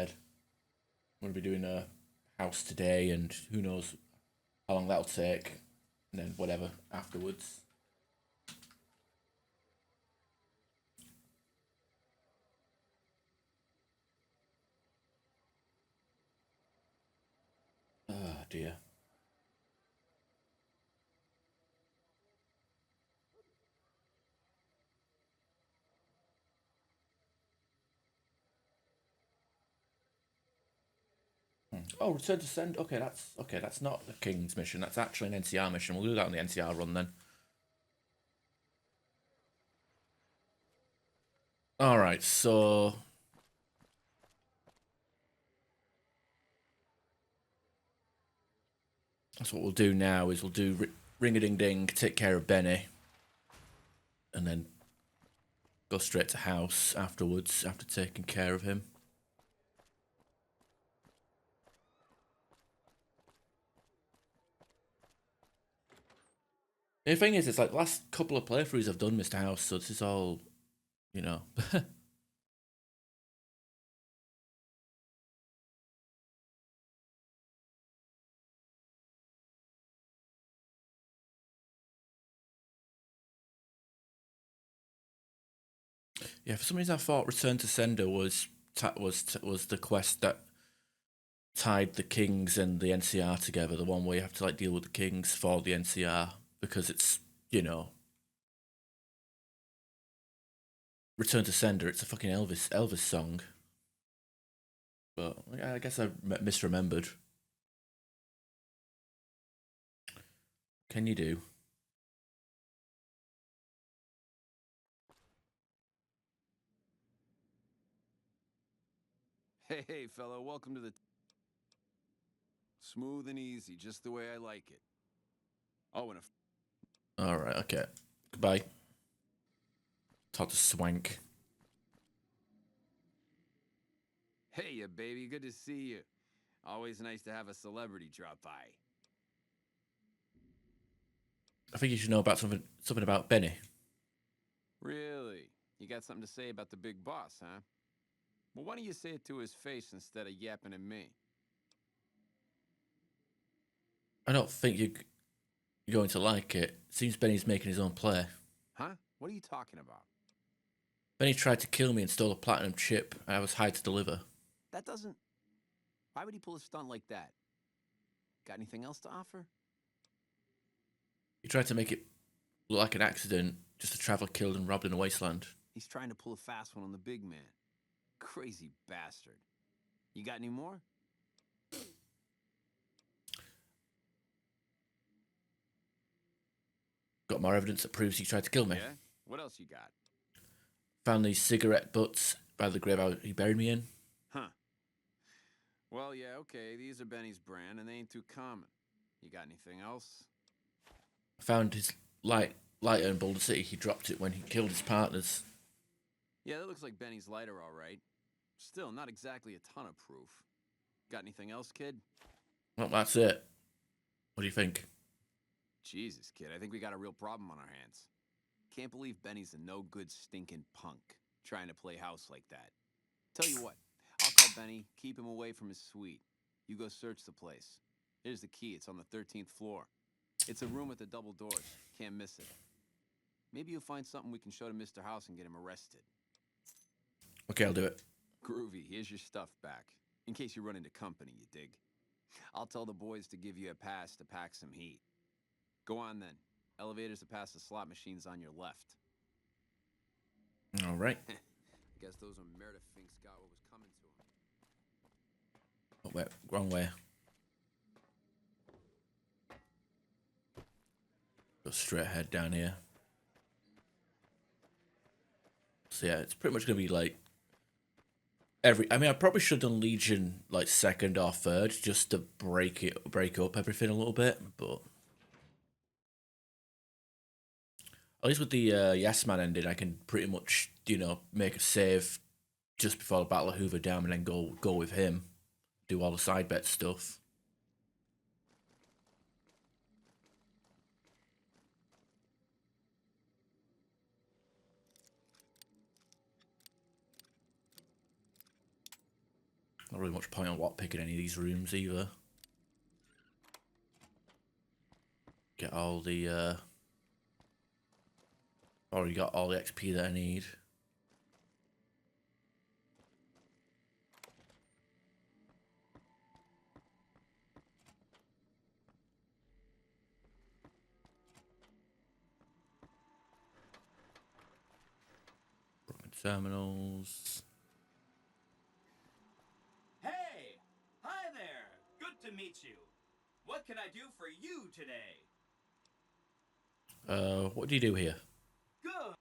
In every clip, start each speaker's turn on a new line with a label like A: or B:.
A: I'm going to be doing a house today, and who knows how long that'll take, and then whatever afterwards. Oh dear. Oh, return to send. Okay. That's not the King's mission. That's actually an NCR mission. We'll do that on the NCR run then. All right. So that's what we'll do now. Is we'll do ring a ding ding, take care of Benny, and then go straight to house afterwards after taking care of him. The thing is, it's like the last couple of playthroughs I've done Mr. House, so this is all, you know. Yeah, for some reason I thought Return to Sender was the quest that tied the Kings and the NCR together. The one where you have to like deal with the Kings for the NCR because it's Return to Sender. It's a fucking Elvis song. But I guess I misremembered. Can you do?
B: Hey, fellow, welcome to the... Smooth and easy, just the way I like it. Oh, and
A: All right. Okay. Goodbye. Talk to Swank.
B: Hey, ya baby, good to see you. Always nice to have a celebrity drop by.
A: I think you should know about something about Benny.
B: Really? You got something to say about the big boss, huh? Well, why don't you say it to his face instead of yapping at me?
A: I don't think you're going to like it. Seems Benny's making his own play.
B: Huh? What are you talking about?
A: Benny tried to kill me and stole a platinum chip I was hired to deliver.
B: That doesn't... Why would he pull a stunt like that? Got anything else to offer?
A: He tried to make it look like an accident, just a traveler killed and robbed in a wasteland.
B: He's trying to pull a fast one on the big man. Crazy bastard. You got any more?
A: Got more evidence that proves he tried to kill me.
B: Yeah? What else you got?
A: Found these cigarette butts by the grave he buried me in.
B: Huh. Well, yeah, okay, these are Benny's brand, and they ain't too common. You got anything else?
A: I found his lighter in Boulder City. He dropped it when he killed his partners.
B: Yeah, that looks like Benny's lighter, all right. Still, not exactly a ton of proof. Got anything else, kid?
A: Well, that's it. What do you think?
B: Jesus, kid, I think we got a real problem on our hands. Can't believe Benny's a no-good stinking punk, trying to play house like that. Tell you what, I'll call Benny, keep him away from his suite. You go search the place. Here's the key, it's on the 13th floor. It's a room with the double doors, can't miss it. Maybe you'll find something we can show to Mr. House and get him arrested.
A: Okay, I'll do it.
B: Groovy, here's your stuff back. In case you run into company, you dig? I'll tell the boys to give you a pass to pack some heat. Go on then. Elevators to pass the slot machines on your left.
A: All right.
B: Guess those Meredith Finks got what was coming to them.
A: Oh, wait, wrong way. Go straight ahead down here. So yeah, it's pretty much gonna be like I mean, I probably should have done Legion like second or third just to break up everything a little bit, but at least with the Yes Man ending, I can pretty much make a save just before the Battle of Hoover Dam and then go with him, do all the side bet stuff. Not really much point on what picking any of these rooms either. Get all the already got all the XP that I need. Broken terminals.
C: Hey! Hi there! Good to meet you. What can I do for you today?
A: What do you do here?
C: Good.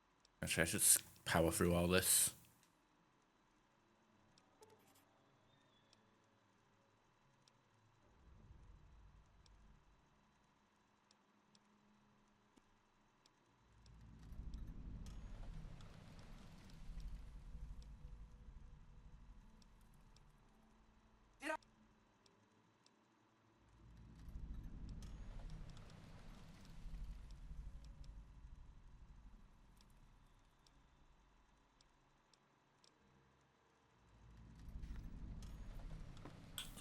A: Actually, I should power through all this.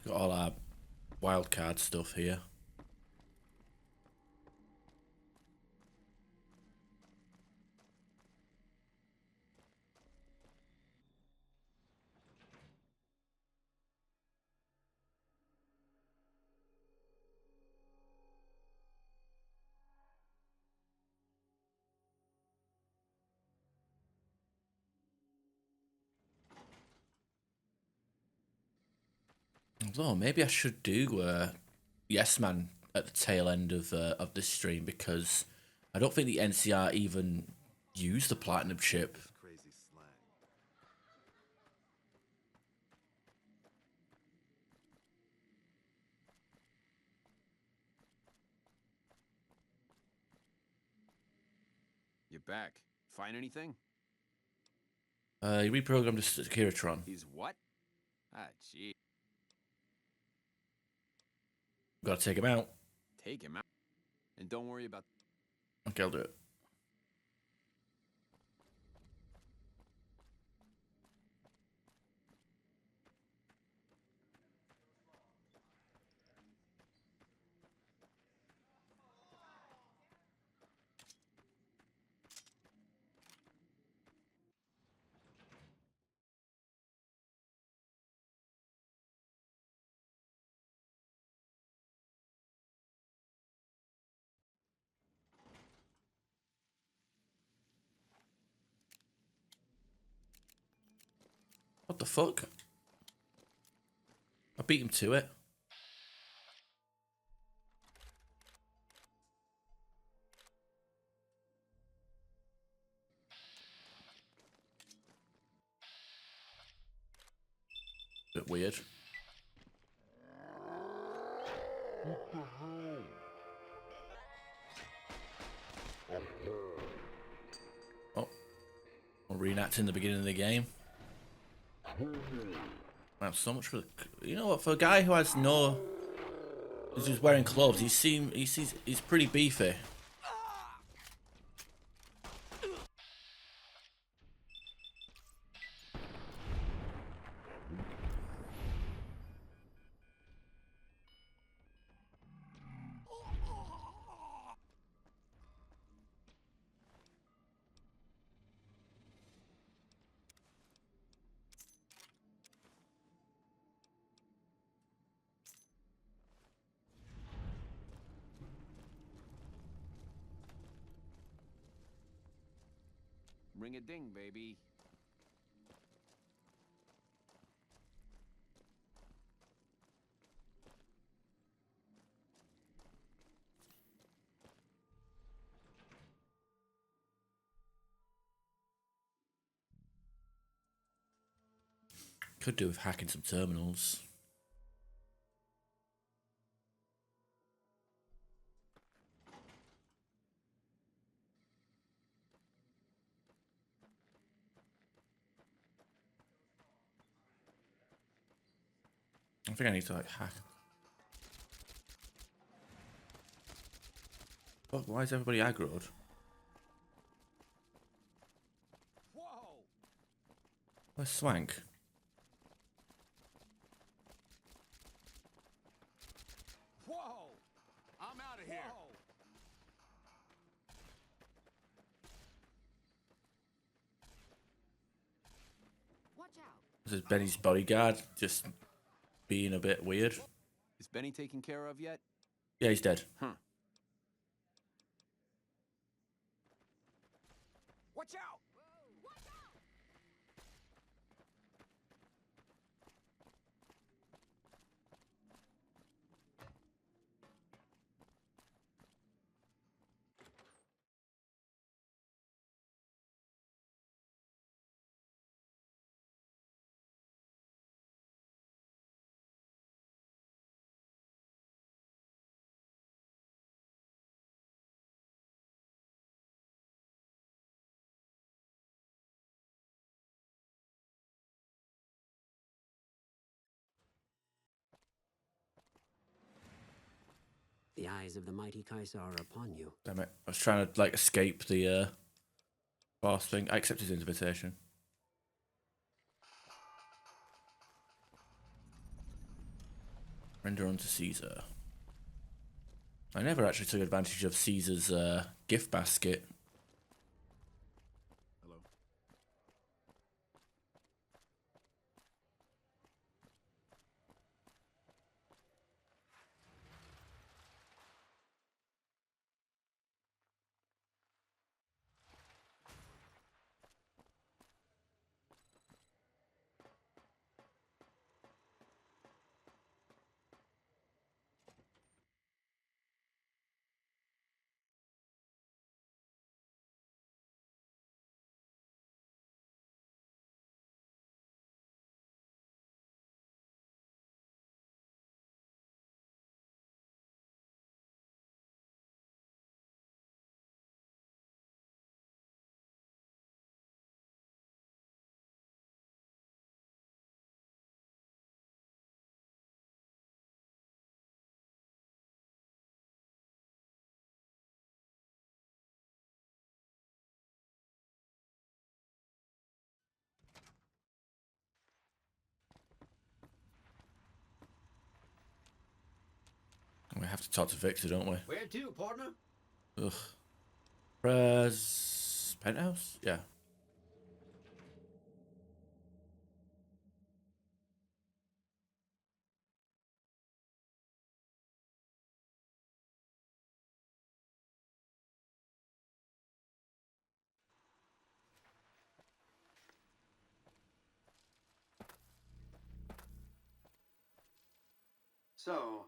A: Got all our wildcard stuff here. Although maybe I should do Yes Man at the tail end of this stream, because I don't think the NCR even use the platinum chip.
D: Crazy slang.
B: You're back. Find anything?
A: He reprogrammed the Securitron.
B: He's what? Ah, gee.
A: Gotta take him out.
B: Take him out. And don't worry about...
A: Okay, I'll do it. What the fuck? I beat him to it. Bit weird. Oh, we're reenacting the beginning of the game. Wow, so much for the... You know what? For a guy who has no... He's just wearing clothes. He's pretty beefy.
B: Ring a ding, baby.
A: Could do with hacking some terminals. I think I need to like hack. Fuck, why is everybody aggroed?
B: Whoa!
A: Where's Swank?
B: Whoa! I'm out of here.
D: Watch out.
A: This is Benny's bodyguard, just being a bit weird.
B: Is Benny taken care of yet?
A: Yeah, he's dead.
B: Huh. Watch out!
D: Watch out.
E: The eyes of the mighty Kaiser are upon you.
A: Damn it. I was trying to, like, escape the boss thing. I accepted his invitation. Render unto Caesar. I never actually took advantage of Caesar's gift basket.
B: Hello.
A: We have to talk to Victor, don't we?
E: Where to, partner?
A: Ugh. Press penthouse? Yeah.
F: So,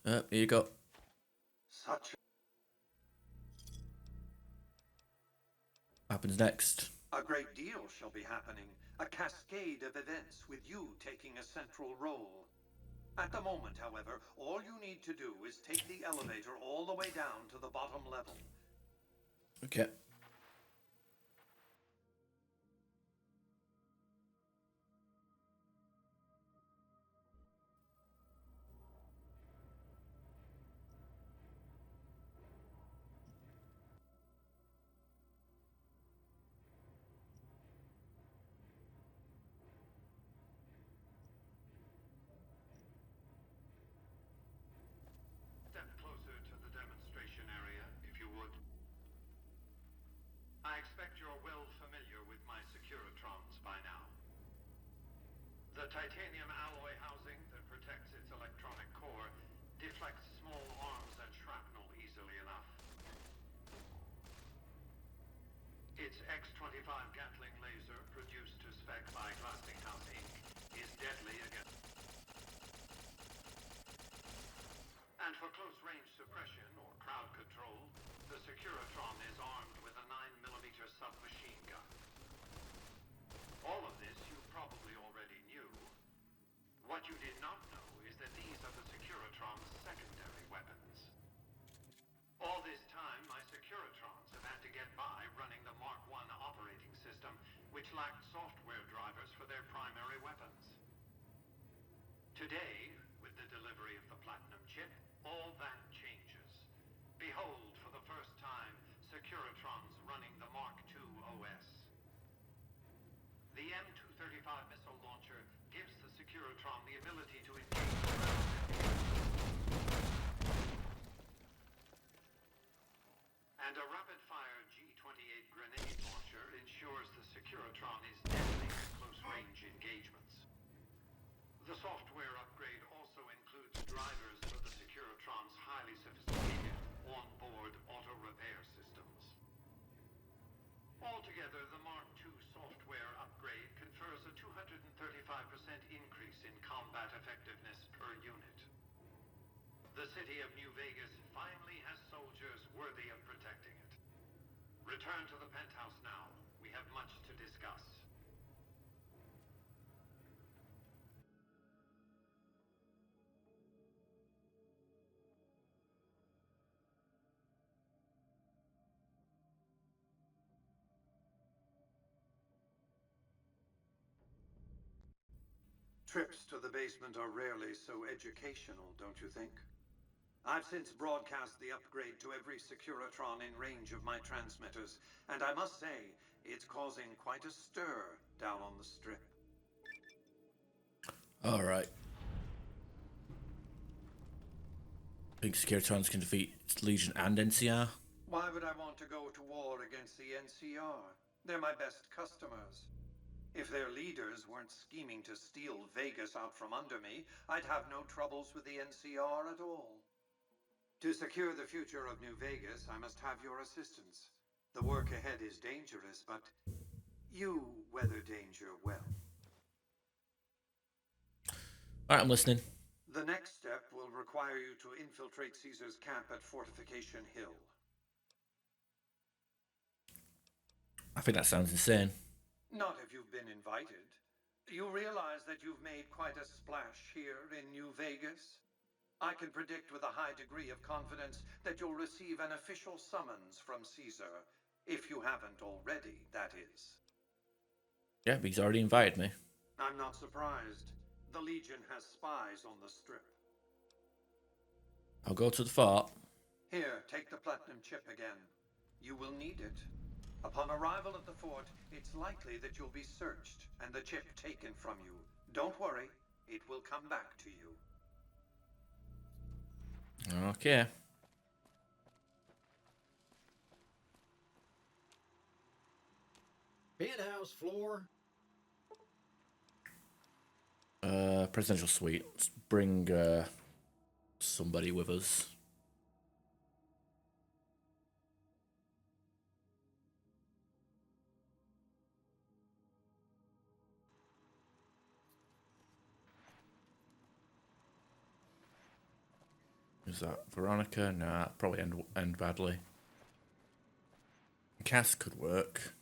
A: Here you go.
F: such
A: Happens next.
F: a great deal shall be happening. A cascade of events with you taking a central role. At the moment, however, all you need to do is take the elevator all the way down to the bottom level.
A: Okay.
G: Step closer to the demonstration area, if you would. I expect you're well familiar with my Securitrons by now. The titanium alloy housing that protects its electronic core deflects small arms and shrapnel easily enough. Its X-25 Gatling laser, produced to spec by Glassinghouse Inc., is deadly against... And for close-range suppression or crowd control, the Securitron is armed with a 9mm submachine gun. All of this you probably already knew. What you did not know is that these are the Securitron's secondary weapons. All this time, my Securitrons have had to get by running the Mark I operating system, which lacked software drivers for their primary weapons. Today, with the delivery of the Platinum chip, all that changes. Behold, for the first time, Securitrons running the Mark II OS. The M235 missile launcher gives the Securitron the ability to engage the ground And a rapid-fire G-28 grenade launcher ensures the Securitron is deadly at close-range engagements. The software upgrade also includes drivers for the Securitron's highly sophisticated onboard auto-repair systems. Altogether, the Mark II software upgrade confers a 235% increase in combat effectiveness per unit. The city of New Vegas finally has soldiers worthy of protecting it. Return to the penthouse now. We have much to discuss.
F: Trips to the basement are rarely so educational, don't you think? I've since broadcast the upgrade to every Securitron in range of my transmitters, and I must say, it's causing quite a stir down on the strip.
A: Alright. Think Securitrons can defeat Legion and NCR?
F: Why would I want to go to war against the NCR? They're my best customers. If their leaders weren't scheming to steal Vegas out from under me, I'd have no troubles with the NCR at all. To secure the future of New Vegas, I must have your assistance. The work ahead is dangerous, but you weather danger well.
A: Alright, I'm listening.
F: The next step will require you to infiltrate Caesar's camp at Fortification Hill.
A: I think that sounds insane.
F: Not if you've been invited. You realize that you've made quite a splash here in New Vegas? I can predict with a high degree of confidence that you'll receive an official summons from Caesar. If you haven't already, that is.
A: Yeah, but he's already invited me.
F: I'm not surprised. The Legion has spies on the strip.
A: I'll go to the fort.
F: Here, take the platinum chip again. You will need it. Upon arrival at the fort, it's likely that you'll be searched and the chip taken from you. Don't worry, it will come back to you.
A: Okay.
H: Penthouse floor.
A: Presidential suite. Let's bring somebody with us. Is that Veronica? Nah, probably end badly. Cass could work.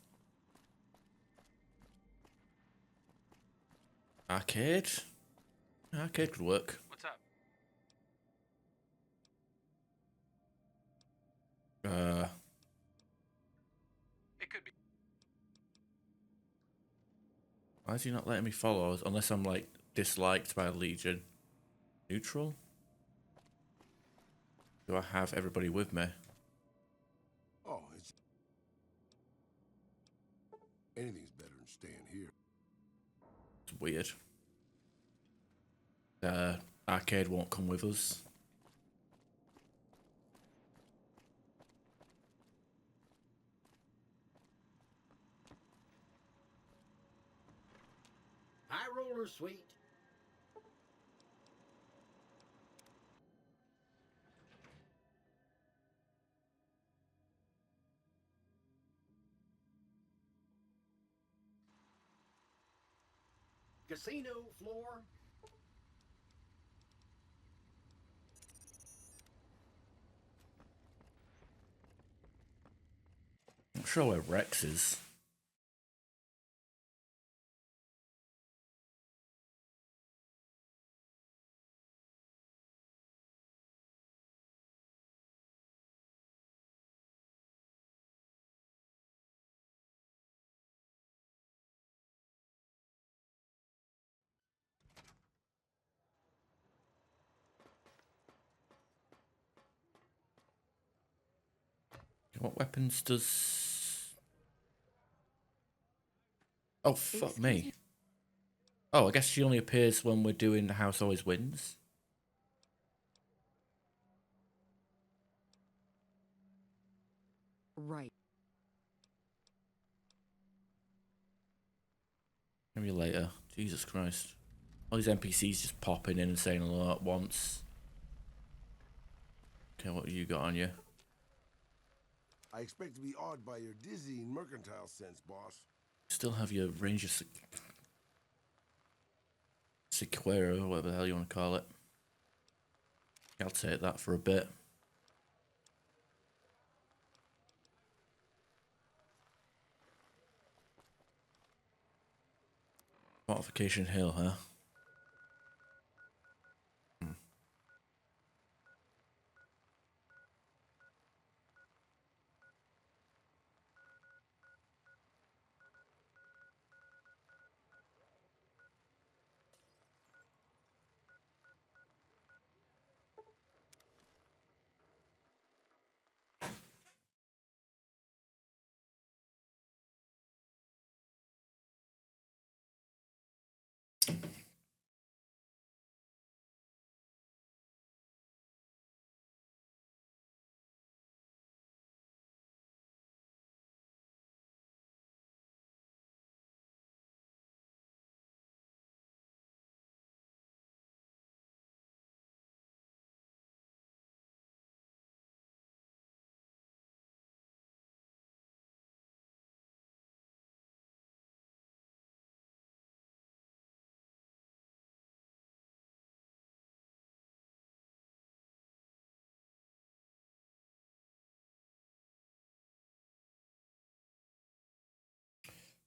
A: Arcade? Arcade could work.
I: What's up? It could be.
A: Why is he not letting me follow? Unless I'm like disliked by Legion. Neutral? Do I have everybody with me?
J: Oh, it's anything's better than staying here.
A: It's weird. Arcade won't come with us.
H: High roller suite. Casino floor.
A: I'm not sure where Rex is. What weapons does... Oh, fuck me. Oh, I guess she only appears when we're doing The House Always Wins.
D: Right.
A: Maybe later. Jesus Christ. All these NPCs just popping in and saying hello at once. Okay, what you got on you?
J: I expect to be awed by your dizzying mercantile sense, boss.
A: Still have your Ranger Sequoia, or whatever the hell you want to call it. I'll take that for a bit. Fortification Hill, huh?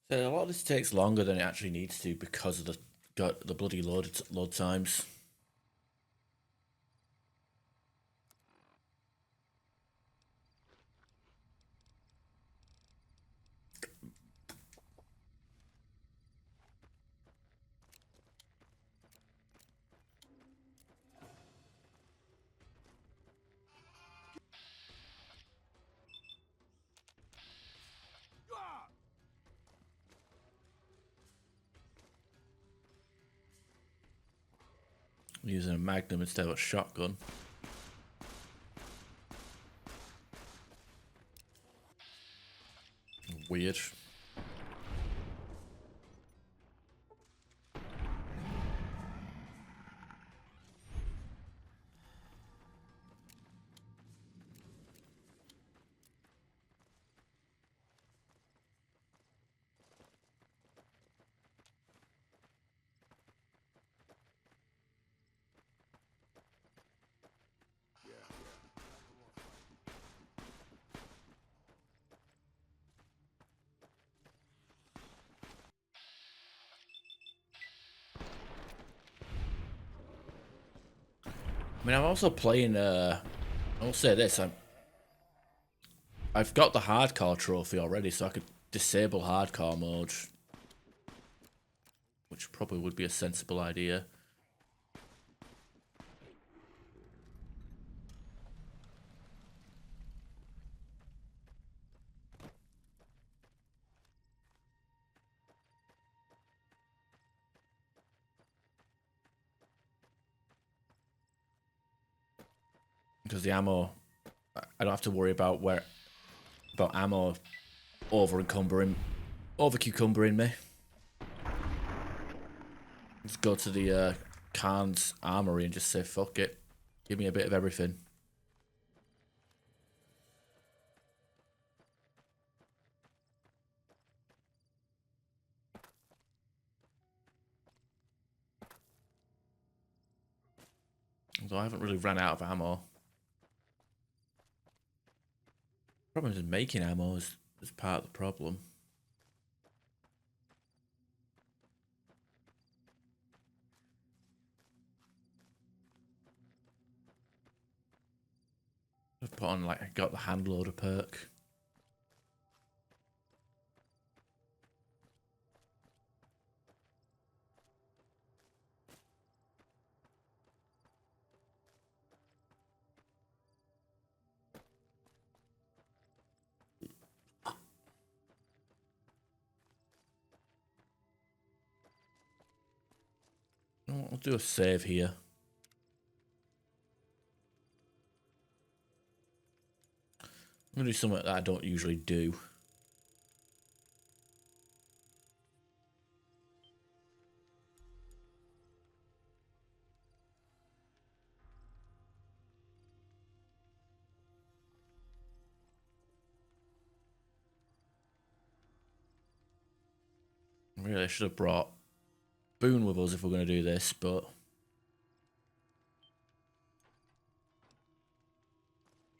A: So a lot of this takes longer than it actually needs to because of the bloody load times. I'm using a Magnum instead of a shotgun. Weird. I mean, I'm also playing. I'll say this: I've got the hardcore trophy already, so I could disable hardcore mode, which probably would be a sensible idea. Because the ammo, I don't have to worry about ammo over cucumbering me. Just go to the Khan's armory and just say fuck it, give me a bit of everything. Although I haven't really ran out of ammo. Problem is making ammo is part of the problem. I've put on I got the hand loader perk. I'll do a save here. I'm gonna do something that I don't usually do. Really, I should have brought Boone with us if we're going to do this, but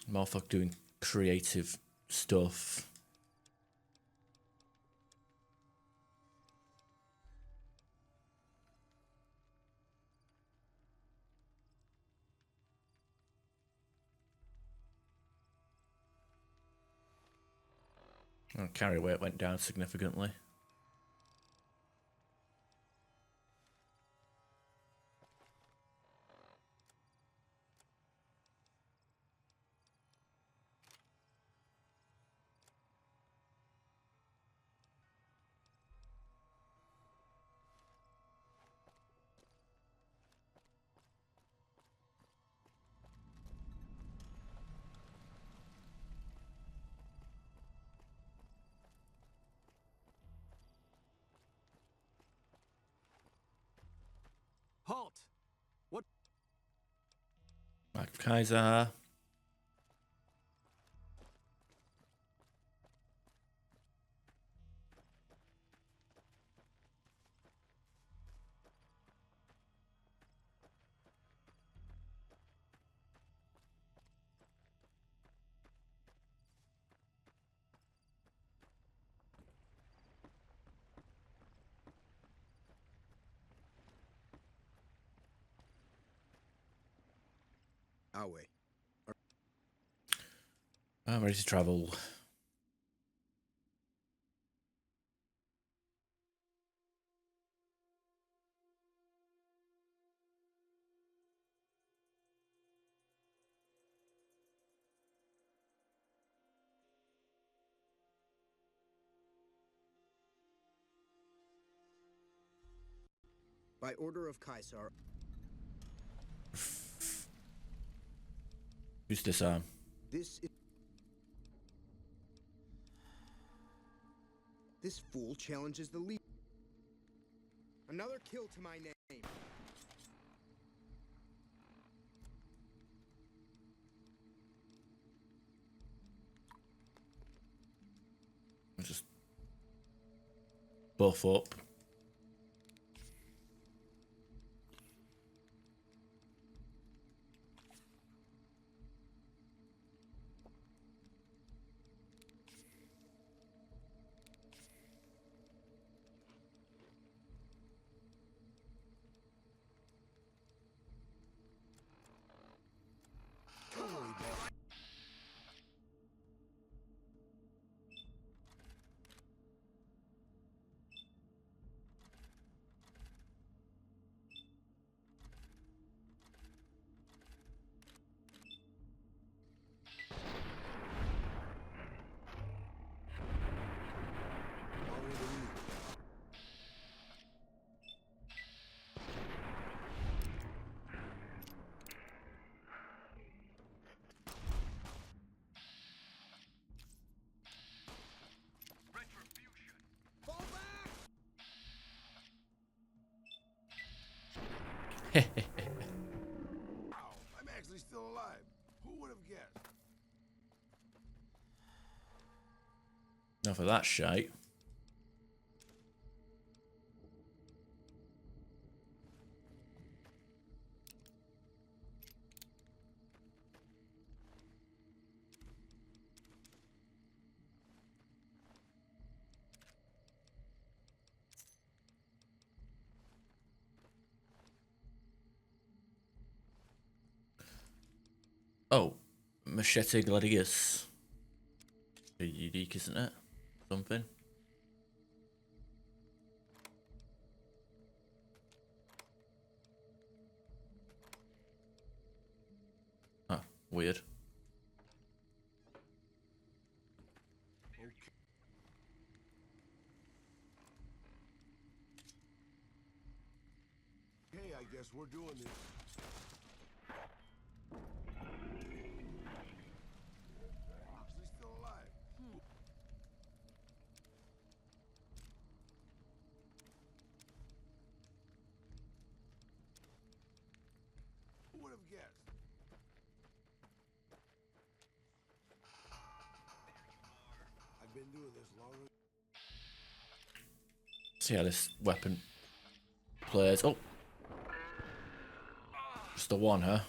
A: more fuck doing creative stuff. Oh, carry weight went down significantly.
B: Halt! What?
A: Back Kaiser.
I: Our way.
A: I'm ready to travel.
I: By order of Caesar.
A: Who's this arm?
I: This fool challenges the lead. Another kill to my name.
A: Just buff up.
J: Wow, I'm actually still alive. Who would have guessed?
A: Enough of that shite. Oh, Machete Gladius. Pretty unique, isn't it? Something. Huh, weird.
J: Hey, I guess we're doing this. Actually still guessed. I've been doing this longer.
A: See how this weapon plays. Oh, just the one, huh?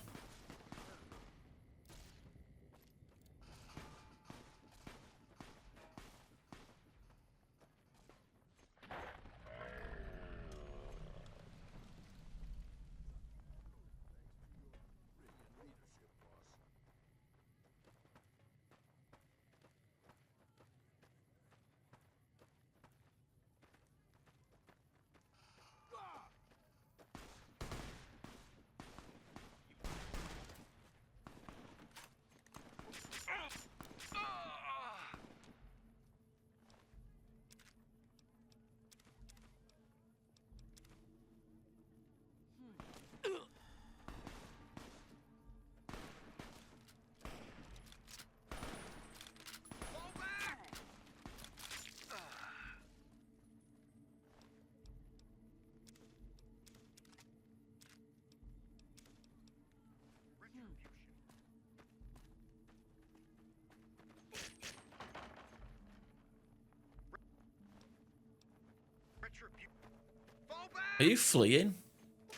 A: Are you fleeing?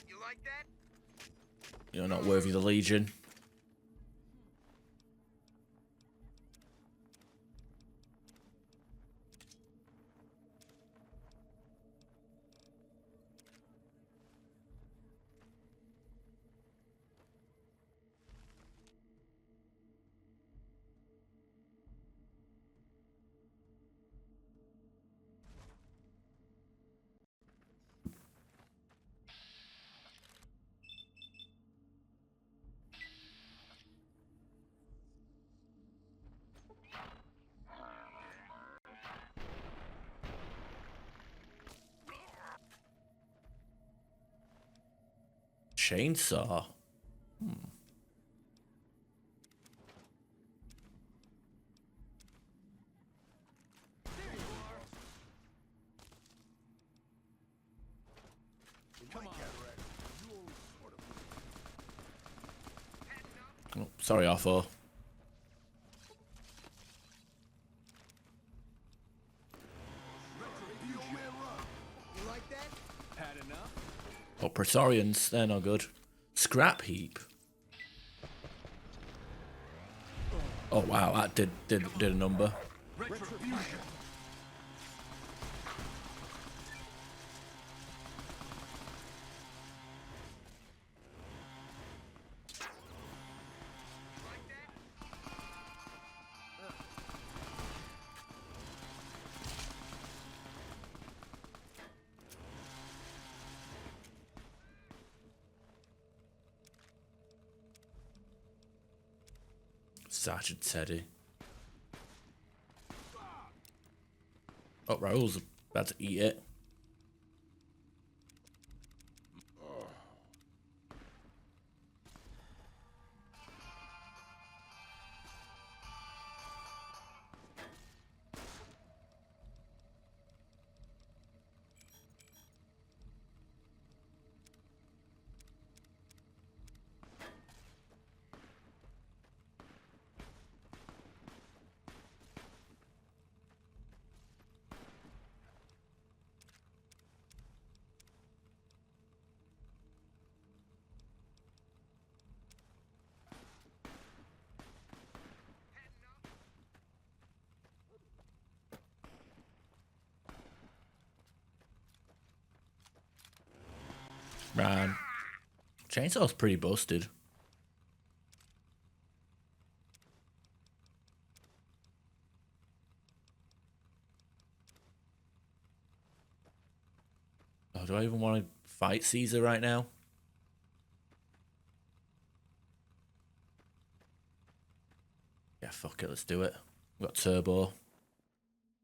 I: You like that?
A: You're not worthy of the Legion. Chainsaw. Oh, sorry, Arthur.
I: You like that?
B: Had enough?
A: Oh, Praetorians, they're no good. Scrap heap. Oh wow, that did a number.
B: Retribution.
A: Sergeant Teddy. Oh, Raoul's about to eat it. Man, Chainsaw's pretty busted. Oh, do I even want to fight Caesar right now? Yeah, fuck it, let's do it. We've got turbo.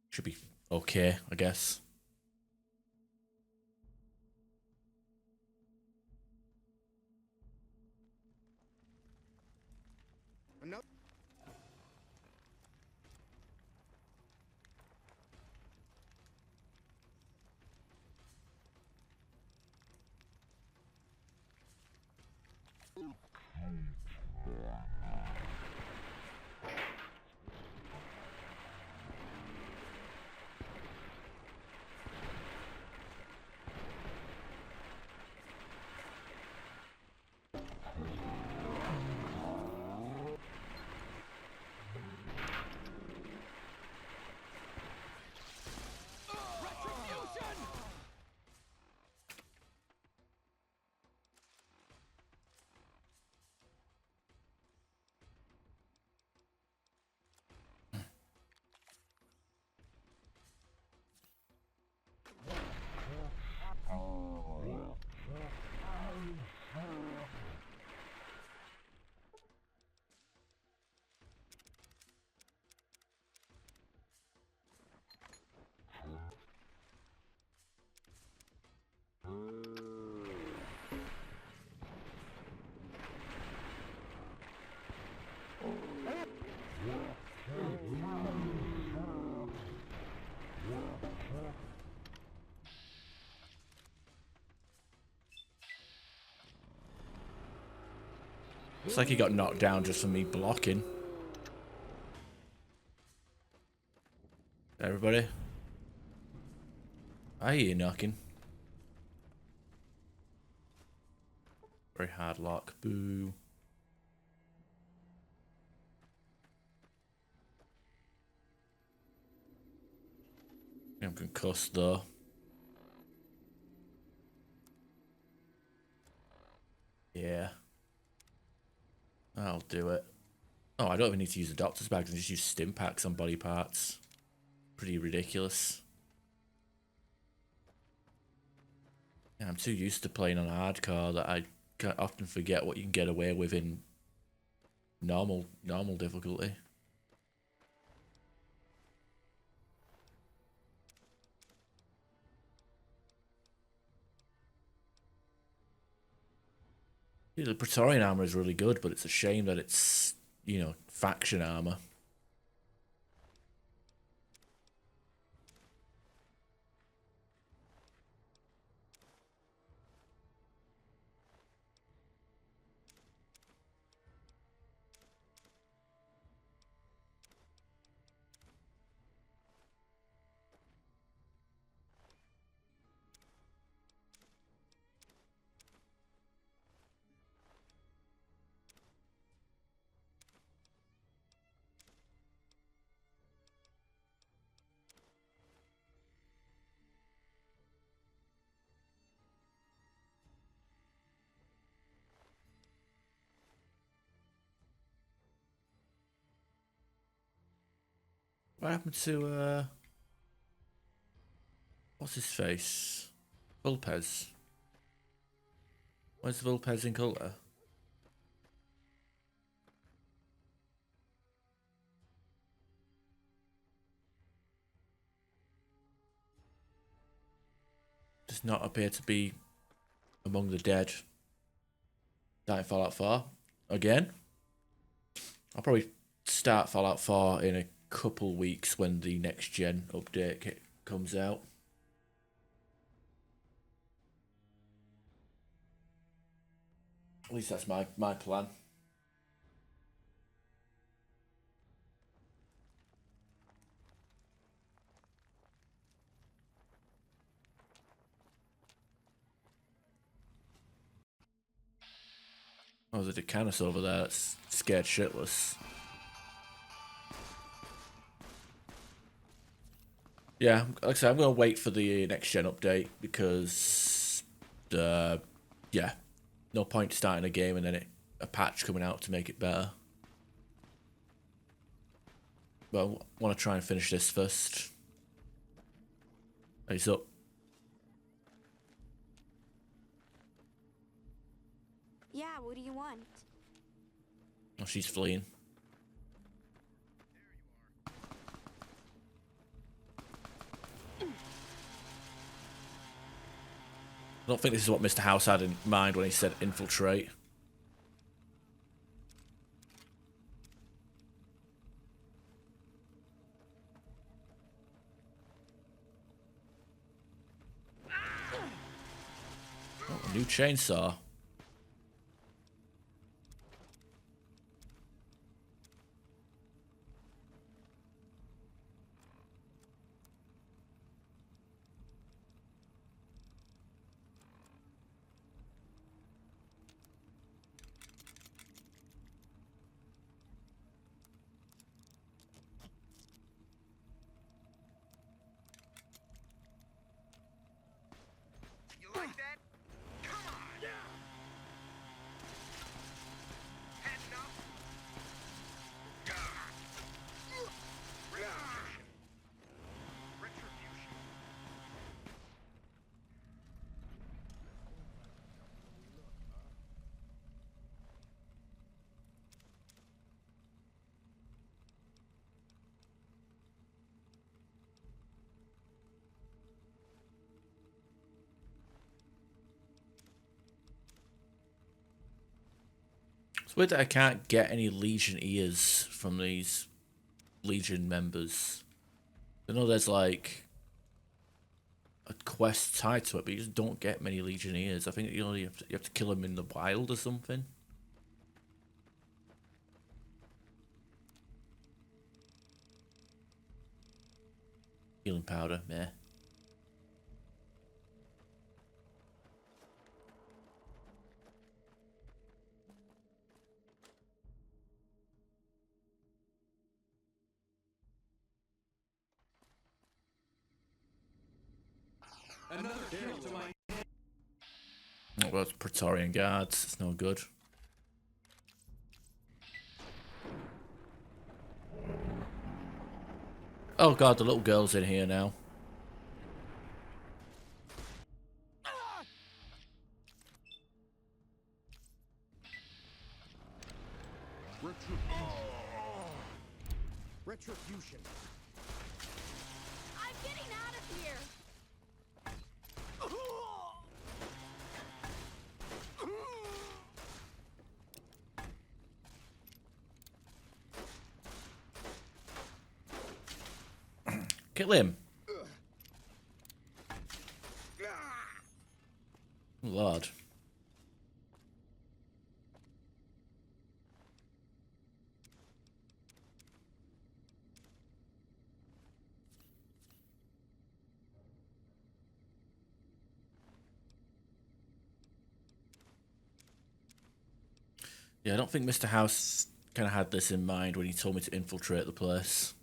A: Should be okay, I guess.
I: Another.
A: It's like he got knocked down just for me blocking. Everybody? I hear you knocking. Very hard lock. Boo. I'm concussed though. Yeah. I'll do it. Oh, I don't even need to use the doctor's bags. I can just use stim packs on body parts. Pretty ridiculous. Yeah, I'm too used to playing on hardcore that I often forget what you can get away with in normal difficulty. Yeah, the Praetorian armor is really good, but it's a shame that it's, you know, faction armor. What happened to, what's his face? Vulpez. Where's Vulpez in colour? Does not appear to be among the dead. Dying Fallout 4 again. I'll probably start Fallout 4 in a couple weeks when the next gen update comes out. At least that's my plan. Oh, there's a Decanus over there that's scared shitless. Yeah, like I said, I'm going to wait for the next gen update because, yeah, no point starting a game and then a patch coming out to make it better. But I want to try and finish this first. He's up.
D: Yeah, what do you want?
A: Oh, she's fleeing. I don't think this is what Mr. House had in mind when he said infiltrate. Oh, a new chainsaw. It's weird that I can't get any Legion ears from these Legion members. I know there's like a quest tied to it, but you just don't get many Legionnaires. I think you have to kill them in the wild or something. Healing powder, meh.
C: Another kill to my...
A: Oh, well, it's Praetorian Guards. It's no good. Oh god, the little girl's in here now.
I: Retribution.
D: I'm getting out of here.
A: Kill him. Lord. Yeah, I don't think Mr. House kind of had this in mind when he told me to infiltrate the place.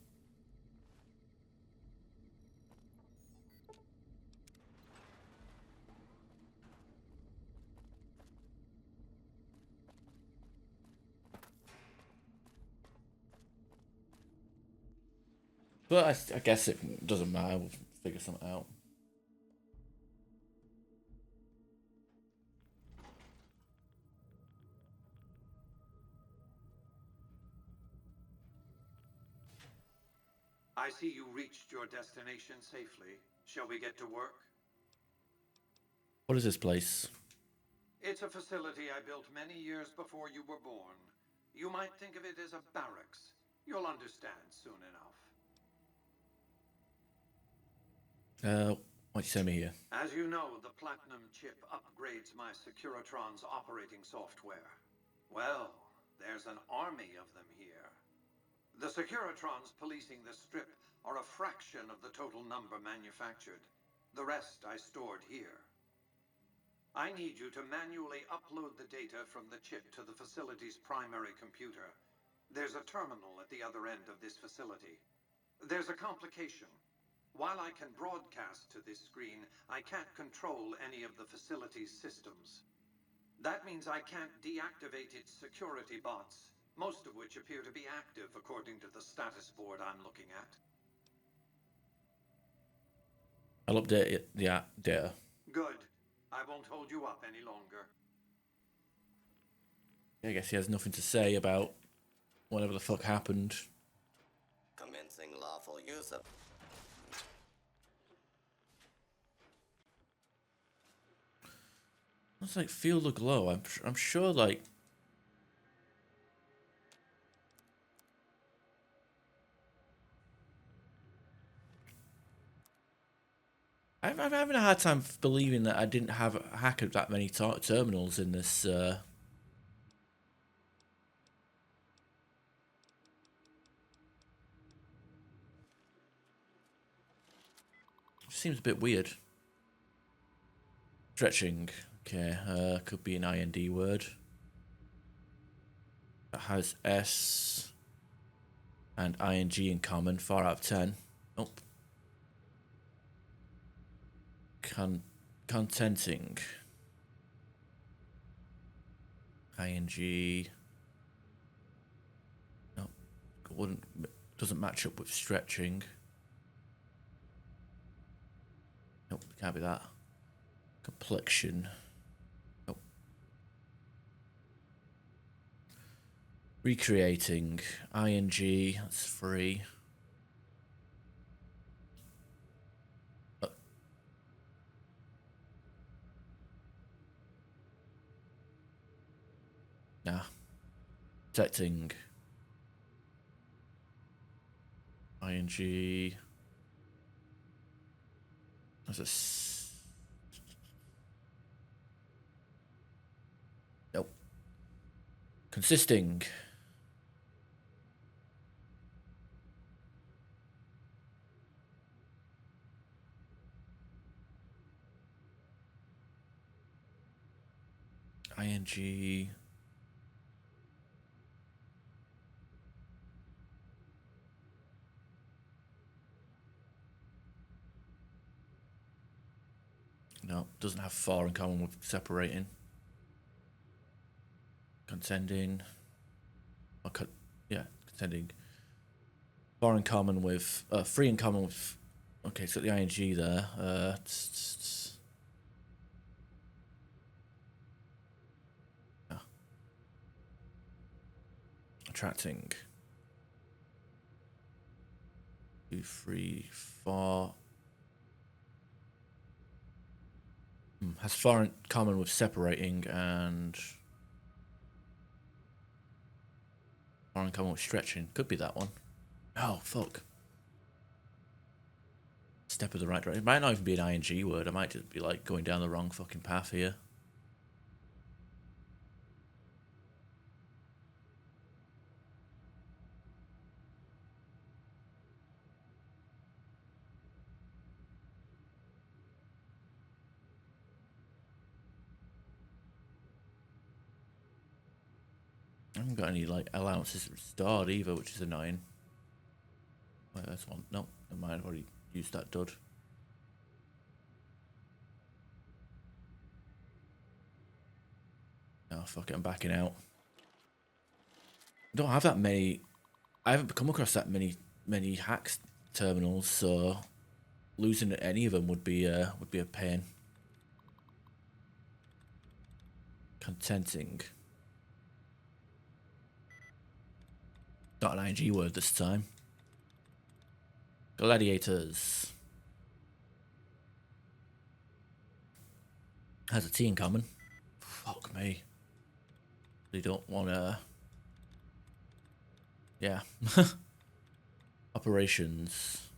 A: But I guess it doesn't matter. We'll figure something out.
F: I see you reached your destination safely. Shall we get to work?
A: What is this place?
F: It's a facility I built many years before you were born. You might think of it as a barracks. You'll understand soon enough.
A: Why'd you send me here?
F: As you know, the Platinum chip upgrades my Securitron's operating software. Well, there's an army of them here. The Securitrons policing the Strip are a fraction of the total number manufactured. The rest I stored here. I need you to manually upload the data from the chip to the facility's primary computer. There's a terminal at the other end of this facility. There's a complication. While I can broadcast to this screen, I can't control any of the facility's systems. That means I can't deactivate its security bots, most of which appear to be active according to the status board I'm looking at.
A: I'll update it, the data.
F: Good. I won't hold you up any longer.
A: I guess he has nothing to say about whatever the fuck happened.
K: Commencing lawful use of...
A: It's like feel the glow. I'm sure like I'm having a hard time believing that I didn't have a hack of that many terminals in this. Seems a bit weird. Stretching. Okay, could be an IND word. That has S and ING in common. 4 out of 10. Nope. Contenting. ING. No, doesn't match up with stretching. Nope, can't be that. Complexion. Nope. Recreating. ING. That's 3. Nah. Protecting. ING. That's nope. Consisting. ING. No, doesn't have far in common with separating. Contending. Yeah, contending. Far in common with, free in common with. Okay, so the ING there. Yeah. Attracting. 2, 3, 4. Has far in common with separating and far in common with stretching. Could be that one. Oh, fuck. Step of the right direction. It might not even be an ING word. I might just be like going down the wrong fucking path here. I haven't got any like allowances restored either, which is annoying. Wait, that's one. No, never mind. I've already used that dud. Oh, fuck it. I'm backing out. I don't have that many. I haven't come across that many hacks terminals, so losing any of them would be a pain. Contenting. Not an ING word this time. Gladiators. Has a T in common. Fuck me. They don't want to. Yeah. Operations.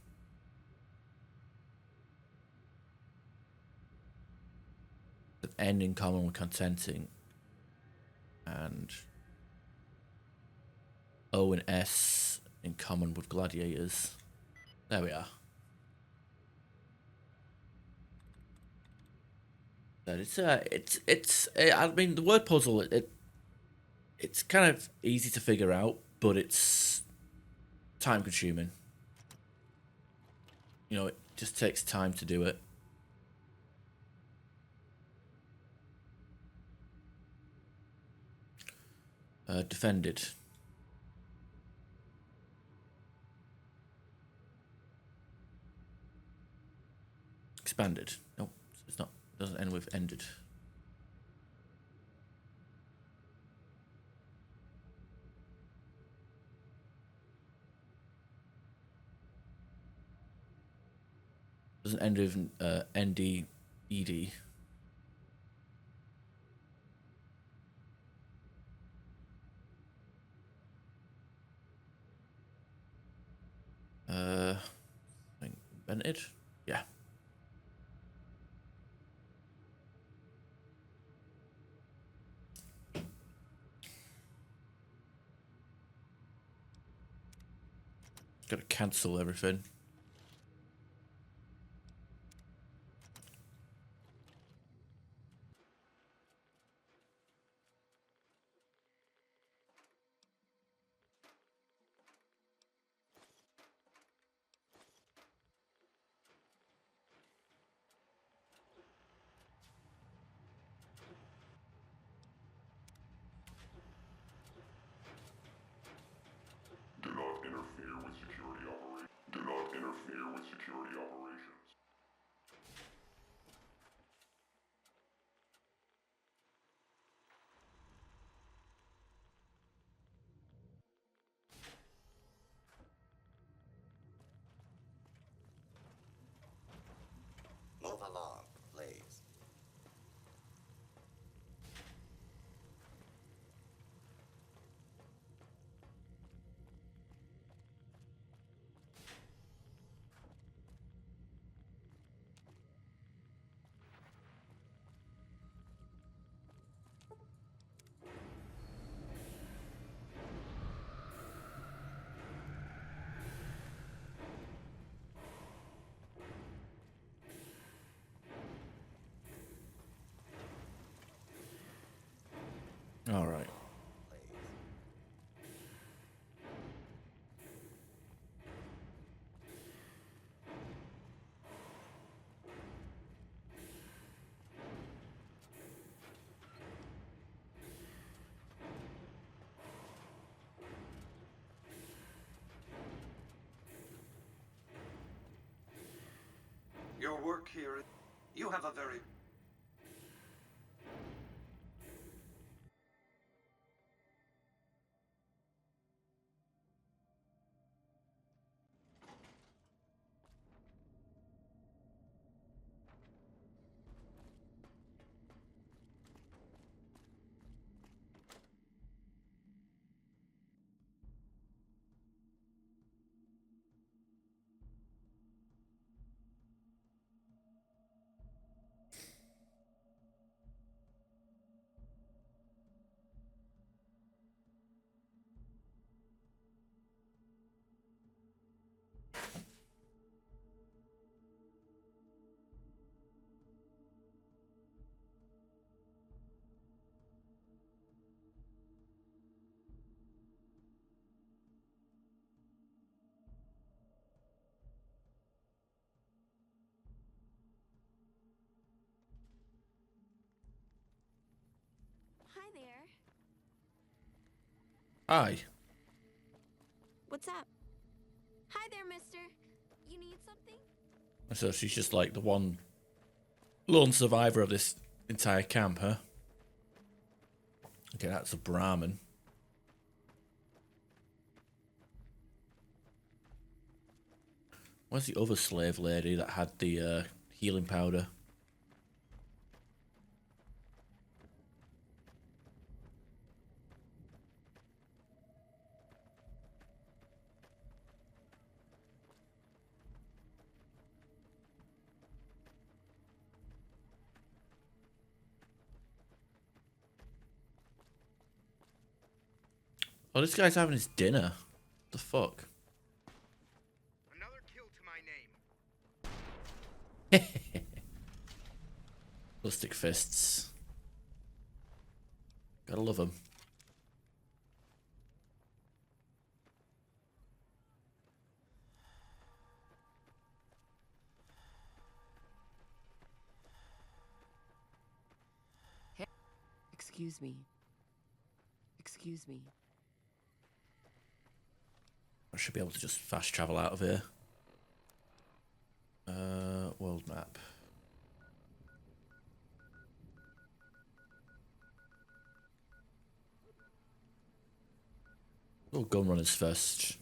A: An N in common with contenting. And O and S in common with gladiators. There we are. But I mean, the word puzzle, it's kind of easy to figure out, but it's time consuming. You know, it just takes time to do it. Defended. Expanded. Nope, it's not. It doesn't end with ended. Doesn't end with ND, ED. I think invented. Yeah. Gotta cancel everything.
L: Do not interfere with security operations. Do not interfere with security operations.
K: Move along, please.
A: All right.
F: Your work here, you have a very...
D: Hi there.
A: Aye.
D: What's up? Hi there, mister. You need something?
A: So she's just like the one lone survivor of this entire camp, huh? Okay, that's a Brahmin. Where's the other slave lady that had the healing powder? Oh, this guy's having his dinner. What the fuck?
I: Another kill to my name.
A: Plastic fists. Gotta love them.
M: Excuse me. Excuse me.
A: I should be able to just fast travel out of here. World map. We'll gun runners first.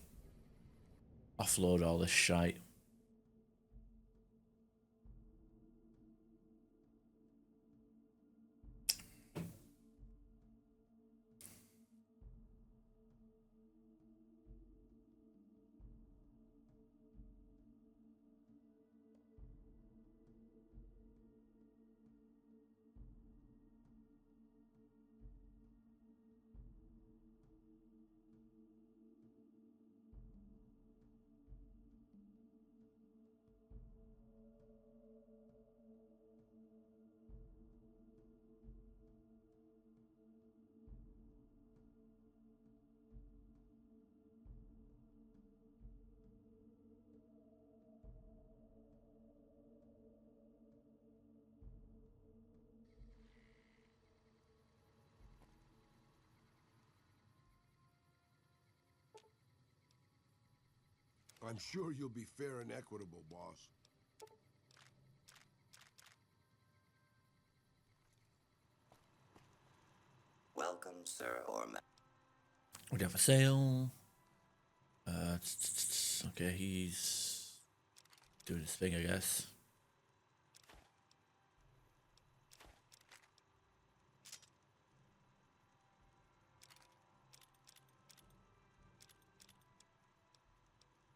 A: Offload all this shite.
J: I'm sure you'll be fair and equitable, boss.
K: Welcome, sir or ma-
A: We have a sale. Okay, he's doing his thing, I guess.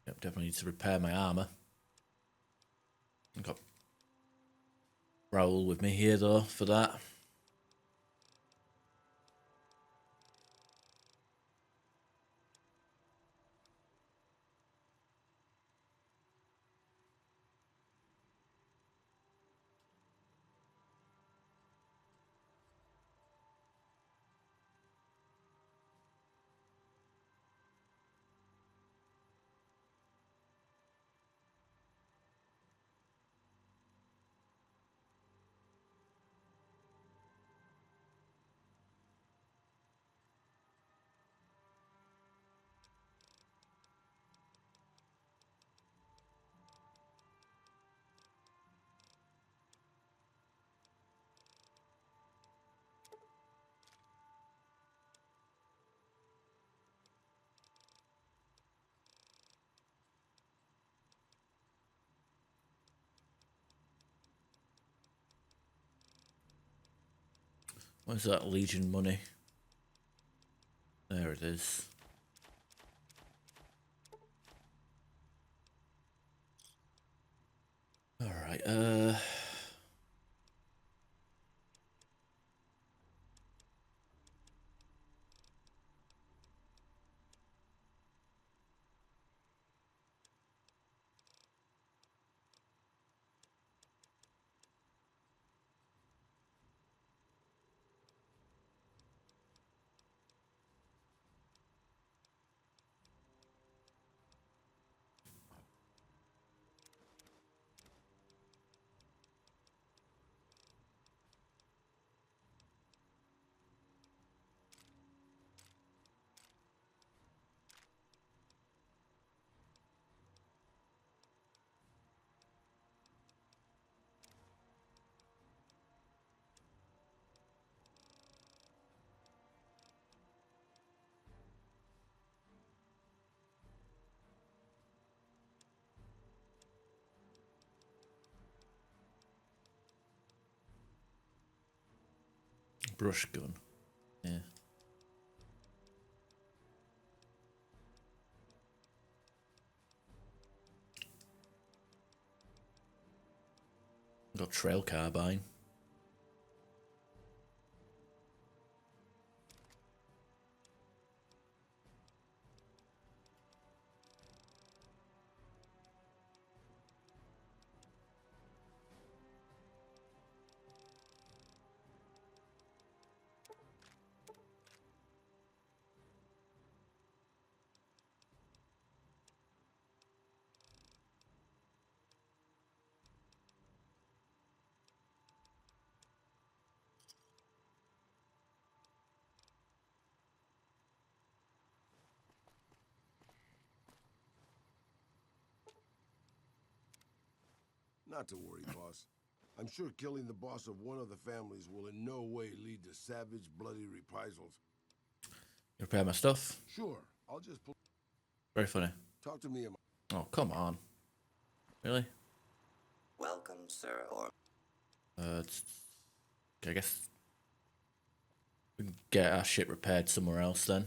A: Yep, definitely need to repair my armor. I've got Raoul with me here though for that. Where's that Legion money? There it is. Alright, brush gun. Yeah. Got trail carbine.
J: Not to worry, boss. I'm sure killing the boss of one of the families will in no way lead to savage, bloody reprisals.
A: You repair my stuff?
J: Sure, I'll just pull...
A: Very funny.
J: Talk to me.
A: Oh, come on. Really?
K: Welcome, sir, or...
A: I guess we can get our shit repaired somewhere else then.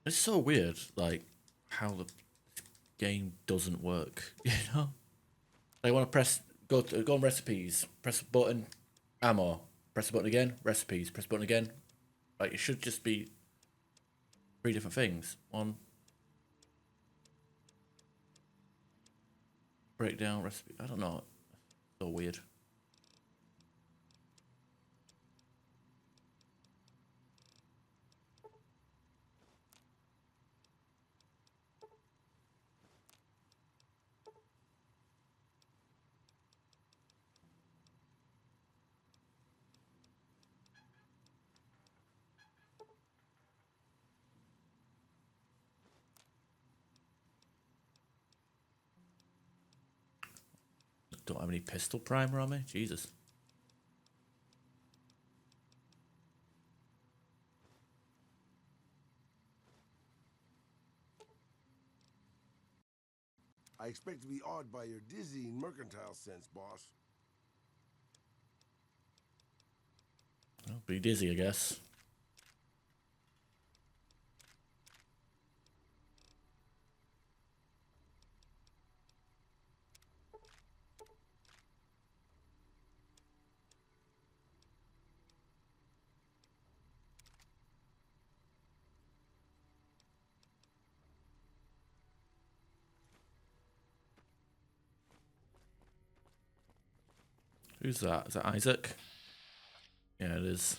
A: It's so weird, like, how the game doesn't work, you know? I want to go on recipes, press a button, ammo, press a button again, recipes, press a button again. Like, it should just be 3 different things. One, breakdown, recipe, I don't know. So weird. Don't have any pistol primer on me? Jesus.
J: I expect to be awed by your dizzying mercantile sense, boss.
A: I'll be dizzy, I guess. Who's that? Is that Isaac? Yeah, it is.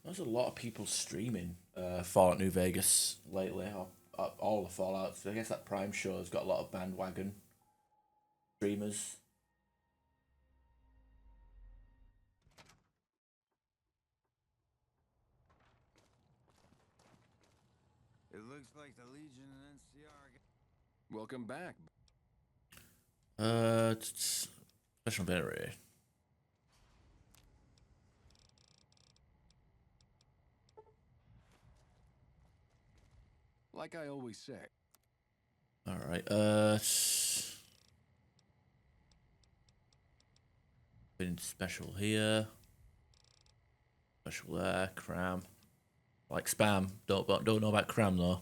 A: There's a lot of people streaming Fallout New Vegas lately, or all the Fallouts. I guess that Prime show has got a lot of bandwagon streamers.
N: It looks like the Legion and NCR.
B: Welcome back.
A: It's special battery.
B: Like I always say.
A: All right. Been special here. Special there. Cram. Like spam. Don't know about cram though.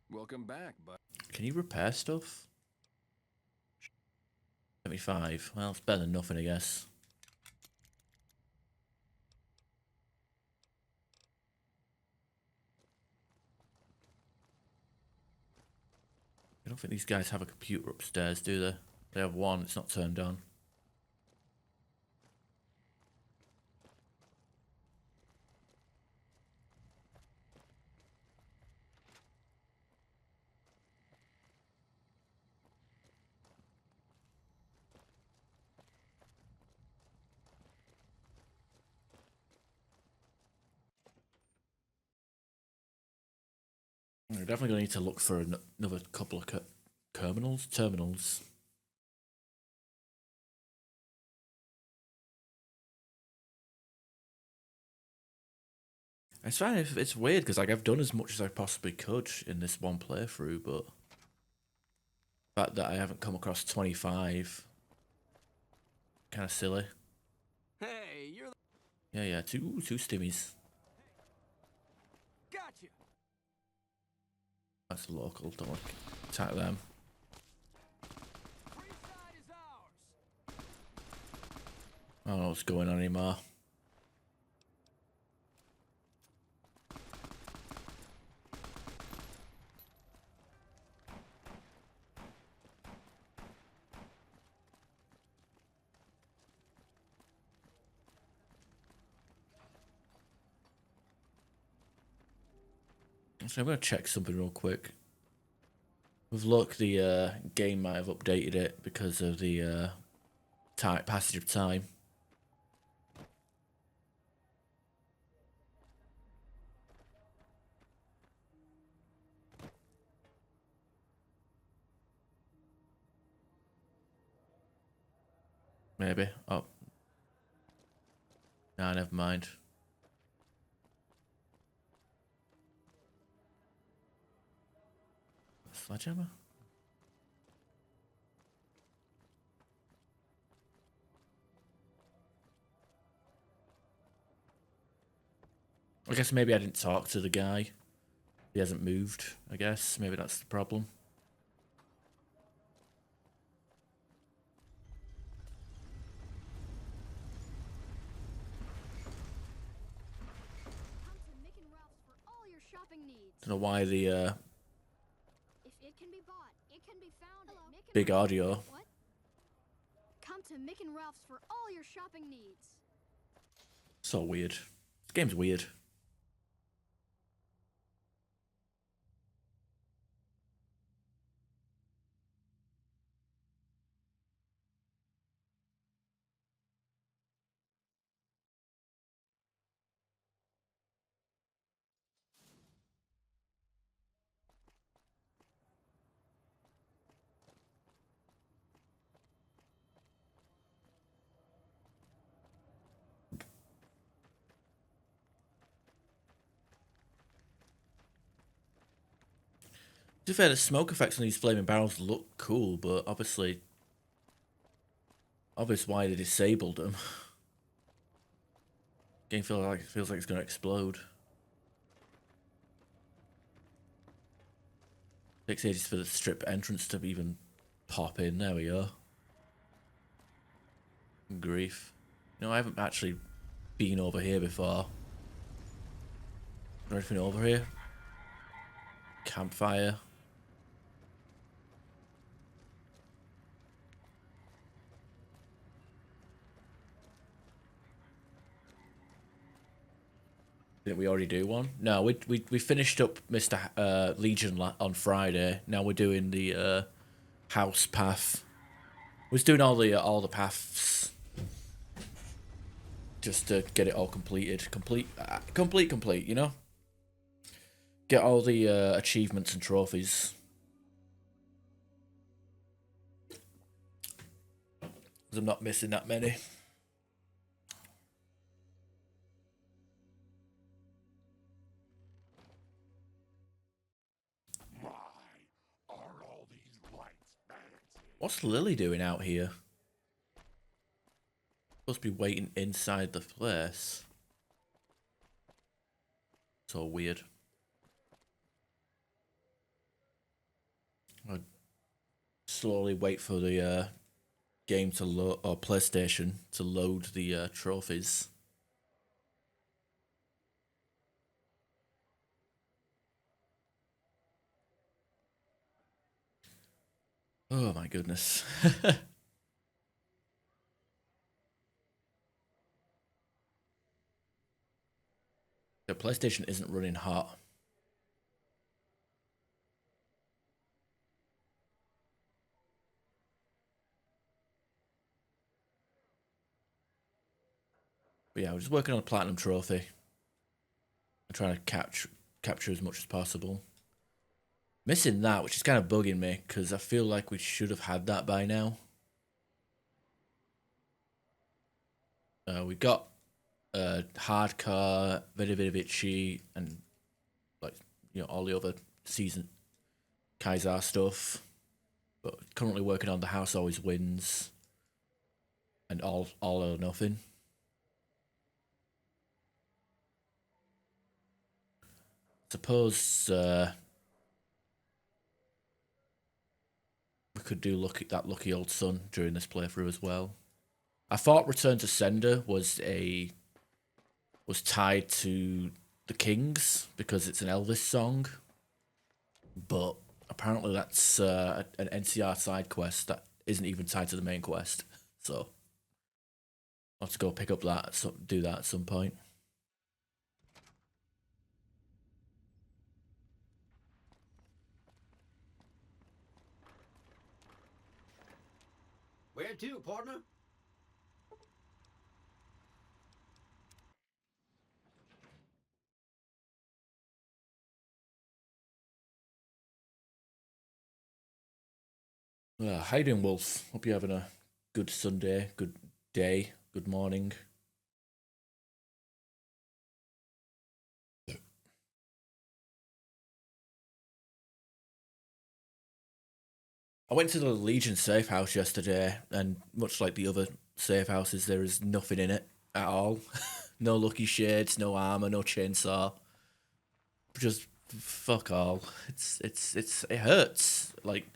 B: Welcome back, bud.
A: Can you repair stuff? 75. Well, it's better than nothing, I guess. I don't think these guys have a computer upstairs, do they? They have one, it's not turned on. We're definitely going to need to look for another couple of terminals. It's fine. It's weird because like I've done as much as I possibly could in this one playthrough, but the fact that I haven't come across 25, kind of silly.
B: Hey, you're.
A: Yeah, two stimmies.
B: Gotcha.
A: That's local. Don't want to attack them. I don't know what's going on anymore. So I'm going to check something real quick. With luck, the game might have updated it because of the passage of time. Maybe. Oh. Nah, never mind. Sledgehammer? I guess maybe I didn't talk to the guy. He hasn't moved, I guess. Maybe that's the problem. Don't know why the
D: If it can be bought, it can be found at
A: big audio.
D: What? Come to Mick and Ralph's for all your shopping needs.
A: So weird. This game's weird. To be fair, the smoke effects on these flaming barrels look cool, but obvious why they disabled them. Game feels like it's gonna explode. Takes ages for the strip entrance to even pop in. There we go. Grief. No, I haven't actually been over here before. Is there anything over here? Campfire. Didn't we already do one? No, we finished up Mr. Legion on Friday. Now we're doing the house path. We're just doing all the paths just to get it all completed. Complete. You know. Get all the achievements and trophies. 'Cause I'm not missing that many. What's Lily doing out here? Supposed to be waiting inside the place. So weird. I'd slowly wait for the game to load, or PlayStation to load the trophies. Oh my goodness. The PlayStation isn't running hot. But yeah, we're just working on a platinum trophy. I'm trying to capture as much as possible. Missing that, which is kind of bugging me, because I feel like we should have had that by now. We got hardcore, very itchy, and like all the other season Kaiser stuff. But currently working on the house always wins, and all or nothing. Suppose we could do that lucky old son during this playthrough as well. I thought Return to Sender was tied to the Kings because it's an Elvis song, but apparently that's an NCR side quest that isn't even tied to the main quest. So I'll have to go pick up that, do that at some point.
H: Where to, partner?
A: How you doing, Wolf? Hope you're having a good Sunday, good day, good morning. I went to the Legion safe house yesterday, and much like the other safe houses, there is nothing in it at all. No lucky shades, no armor, no chainsaw. Just fuck all. It hurts. Like,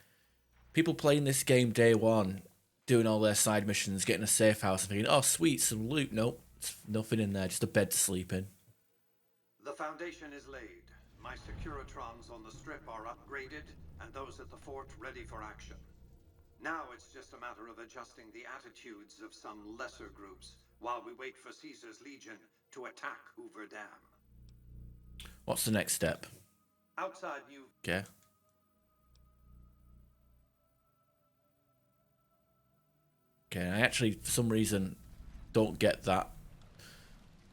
A: people playing this game day one, doing all their side missions, getting a safe house, and thinking, oh sweet, some loot. Nope, it's nothing in there, just a bed to sleep in.
F: The foundation is laid. My Securitrons on the strip are upgraded, and those at the fort ready for action. Now it's just a matter of adjusting the attitudes of some lesser groups while we wait for Caesar's Legion to attack Hoover Dam.
A: What's the next step?
F: Outside New...
A: Okay. Okay, I actually, for some reason, don't get that.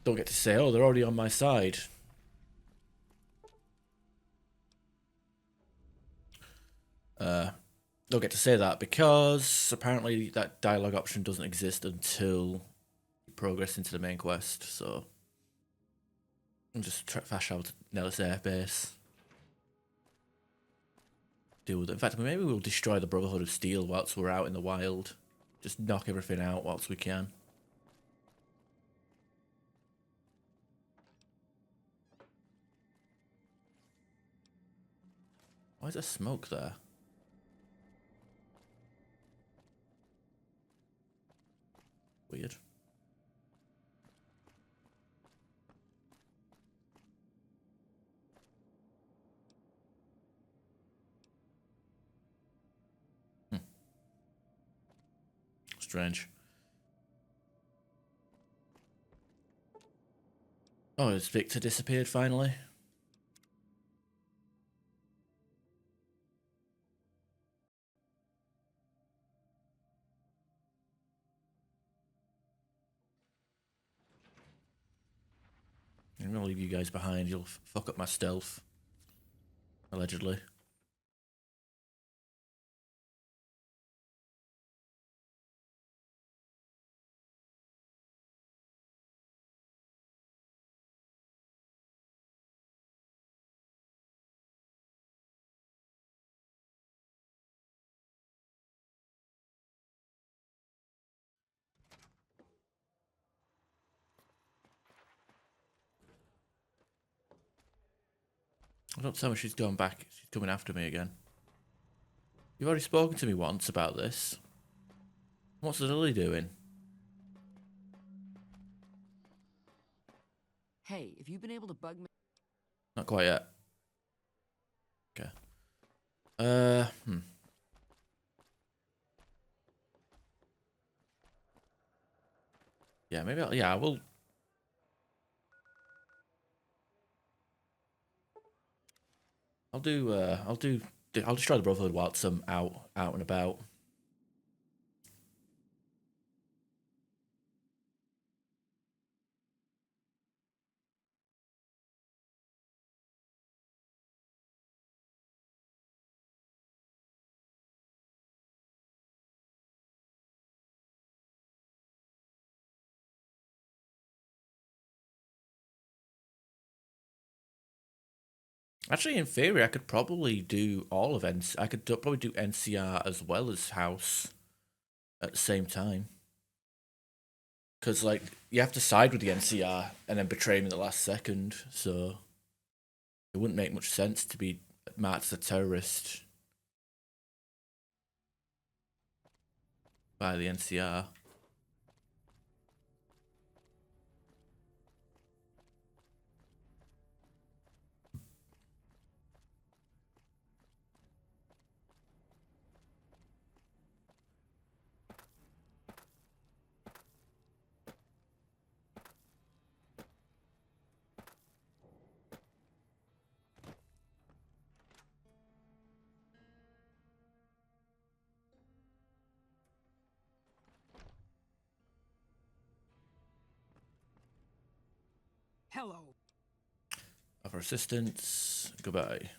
A: Don't get to say, oh, they're already on my side. Don't get to say that because apparently that dialogue option doesn't exist until you progress into the main quest, so I'm just flash out Nellis Air Base. Deal with it. In fact, maybe we'll destroy the Brotherhood of Steel whilst we're out in the wild. Just knock everything out whilst we can. Why is there smoke there? Weird. Strange. Oh, has Victor disappeared finally? I'm gonna leave you guys behind. You'll fuck up my stealth. Allegedly. Don't tell me she's going back. She's coming after me again. You've already spoken to me once about this. What's Lily doing?
M: Hey, if you've been able to bug me.
A: Not quite yet. Okay. Yeah, maybe I will. I'll destroy the Brotherhood whilst I'm out and about. Actually, in theory, I could probably do all of I could probably do NCR as well as House at the same time. Because, like, you have to side with the NCR and then betray him in the last second, so it wouldn't make much sense to be marked as a terrorist by the NCR.
M: Hello.
A: Offer assistance. Goodbye.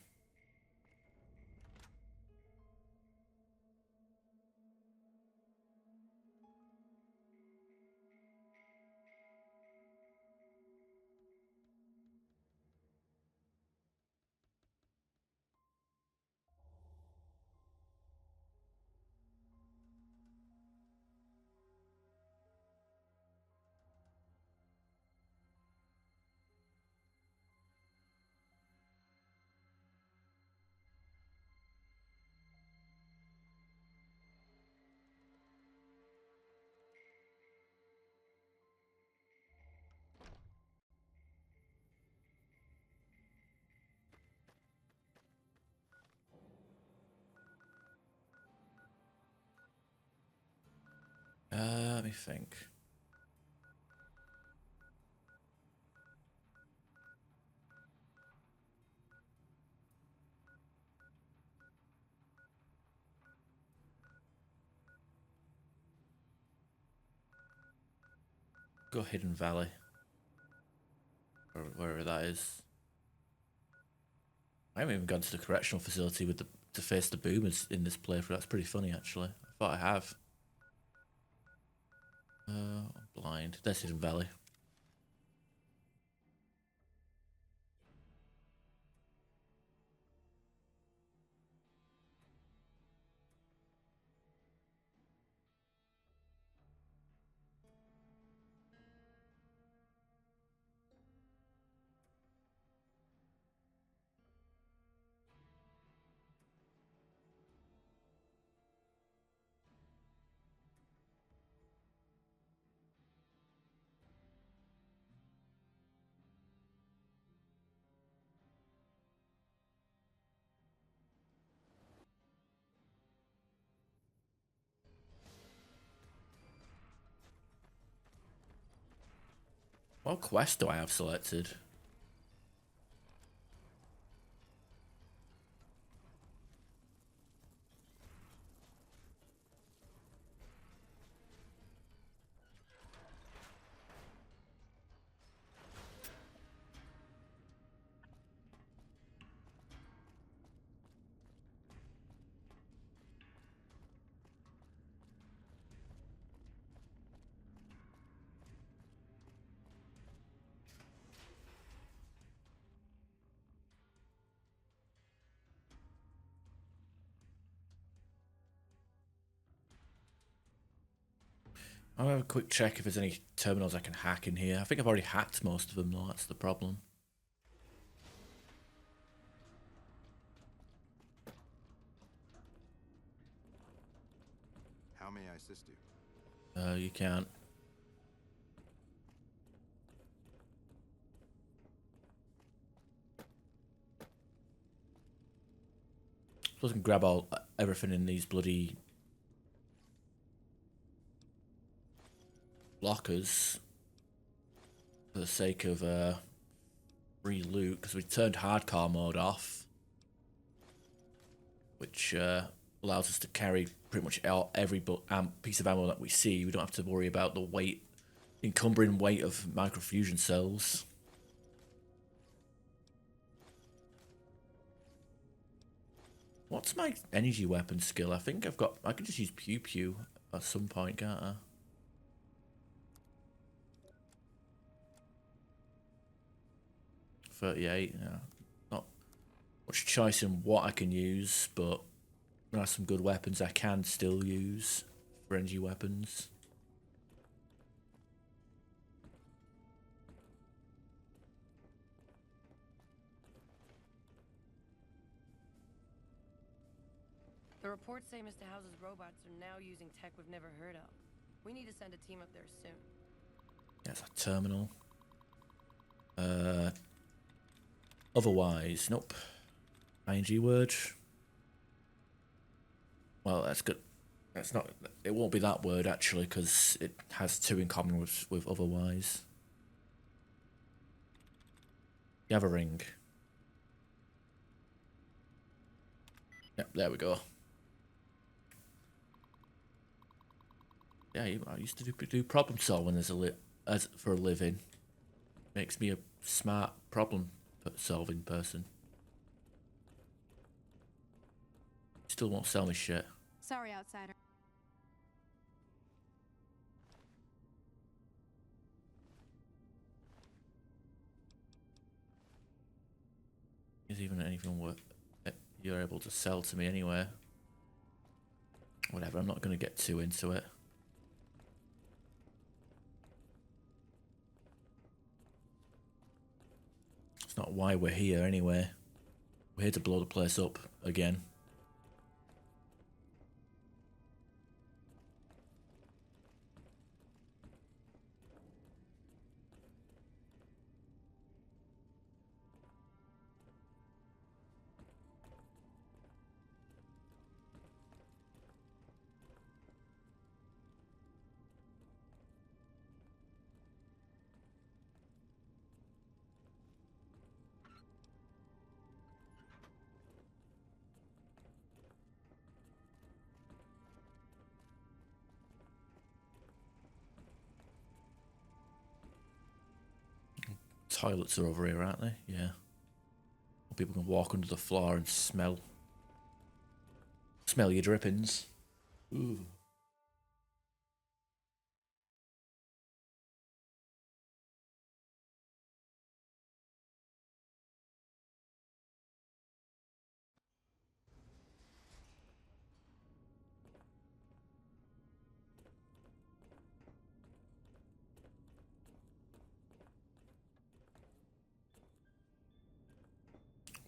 A: Let me think. Go Hidden Valley. Or wherever that is. I haven't even gone to the correctional facility with to face the boomers in this playthrough. That's pretty funny, actually. I thought I have. Blind. There's Hidden Valley. What quest do I have selected? I'll have a quick check if there's any terminals I can hack in here. I think I've already hacked most of them though, that's the problem.
O: How may I assist you?
A: You can't. Suppose I can grab everything in these bloody lockers for the sake of free loot, because we turned hardcore mode off, which allows us to carry pretty much every piece of ammo that we see. We don't have to worry about the weight, encumbering weight of microfusion cells. What's my energy weapon skill? I think I can just use pew pew at some point, can't I? .38, yeah. Not much choice in what I can use, but there are some good weapons I can still use for energy weapons.
P: The reports say Mr. House's robots are now using tech we've never heard of. We need to send a team up there soon.
A: That's a terminal. Otherwise, nope. ING word. Well, that's good. That's not. It won't be that word actually, because it has two in common with otherwise. Gathering. Yep, there we go. Yeah, I used to do problem solving as for a living. Makes me a smart problem solving person. Still won't sell me shit.
D: Sorry, outsider.
A: Is even anything worth you're able to sell to me anyway. Whatever, I'm not going to get too into it. It's not why we're here anyway. We're here to blow the place up again. Toilets are over here, aren't they? Yeah. People can walk under the floor and smell your drippings. Ooh.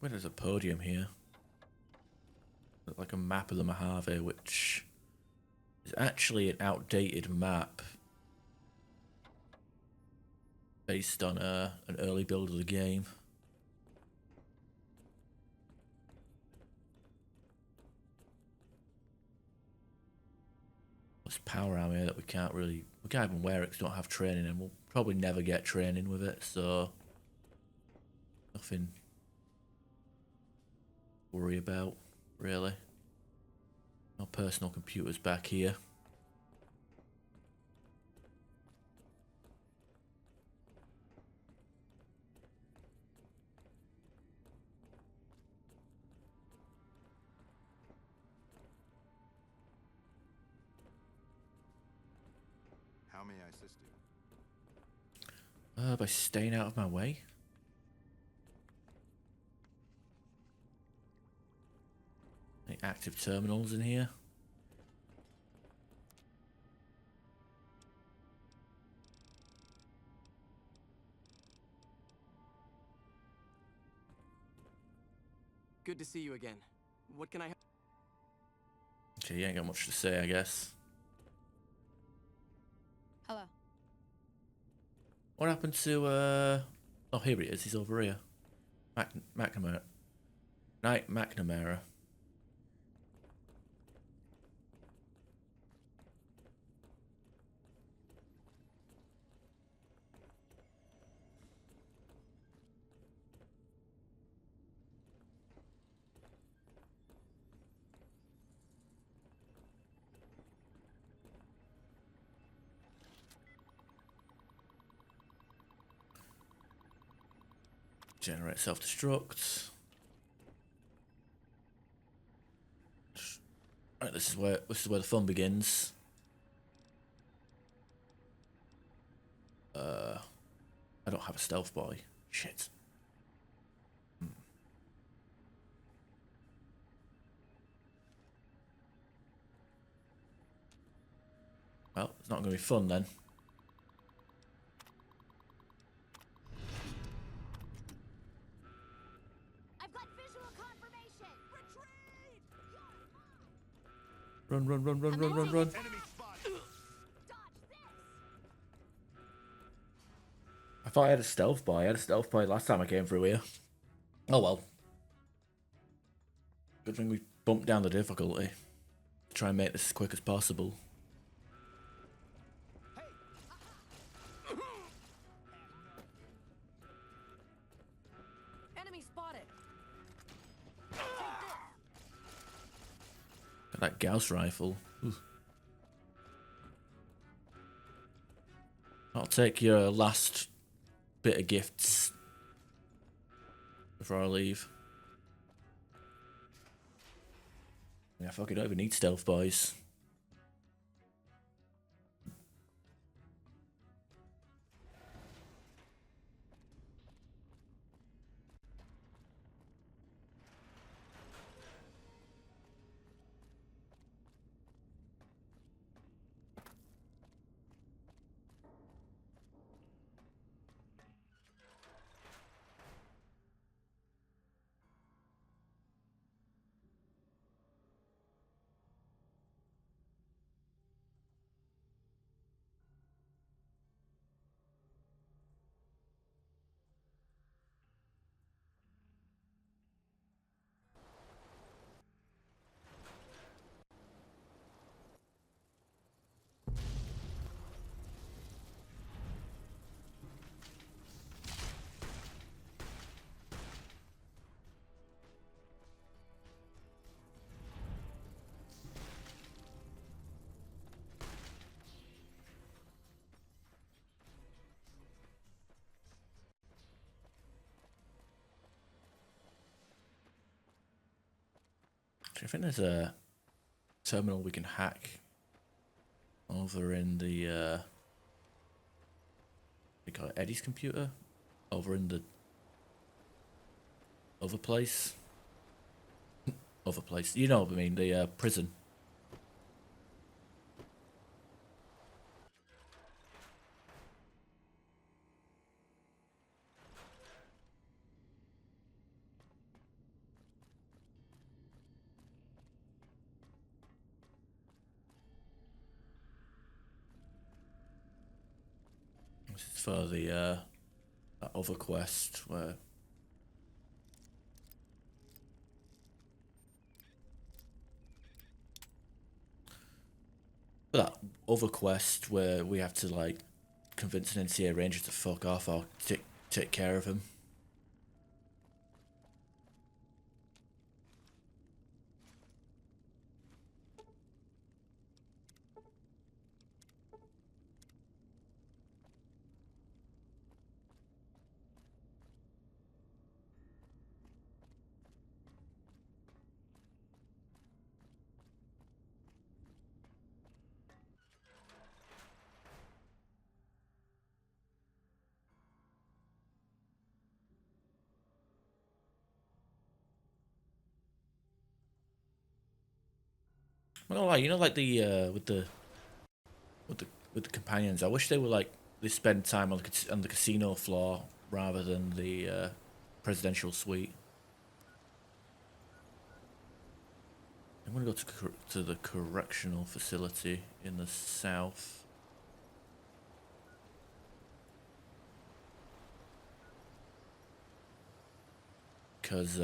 A: Where there's a podium here. Look like a map of the Mojave, which is actually an outdated map based on an early build of the game. There's power armor here that we can't even wear it because we don't have training, and we'll probably never get training with it, so nothing to worry about, really. No personal computers back here.
O: How may I assist you?
A: By staying out of my way. Any active terminals in here?
Q: Good to see you again. What can I...
A: Okay, you ain't got much to say, I guess.
P: Hello.
A: What happened to, oh, here he is. He's over here. McNamara. Knight McNamara. Generate self-destruct. Right, this is where the fun begins. I don't have a stealth boy. Shit. Well, it's not going to be fun then.
D: I've got visual confirmation. Retreat!
A: Run, run, run, run, run, run, run. I thought I had a stealth boy. I had a stealth boy last time I came through here. Oh well. Good thing we bumped down the difficulty to try and make this as quick as possible.
P: Enemy spotted.
A: Got that Gauss rifle. Ooh. I'll take your last bit of gifts before I leave. Yeah, fuck, I don't even need stealth boys. I think there's a terminal we can hack over in the we call it Eddie's computer, over in the other place. Other place, you know what I mean, the prison. This is for the that other quest where that other quest where we have to like convince an NCA ranger to fuck off or take care of him. Well, like like the with the with the companions, I wish they were like they spend time on the casino floor rather than the presidential suite. I'm gonna go to the correctional facility in the south. Because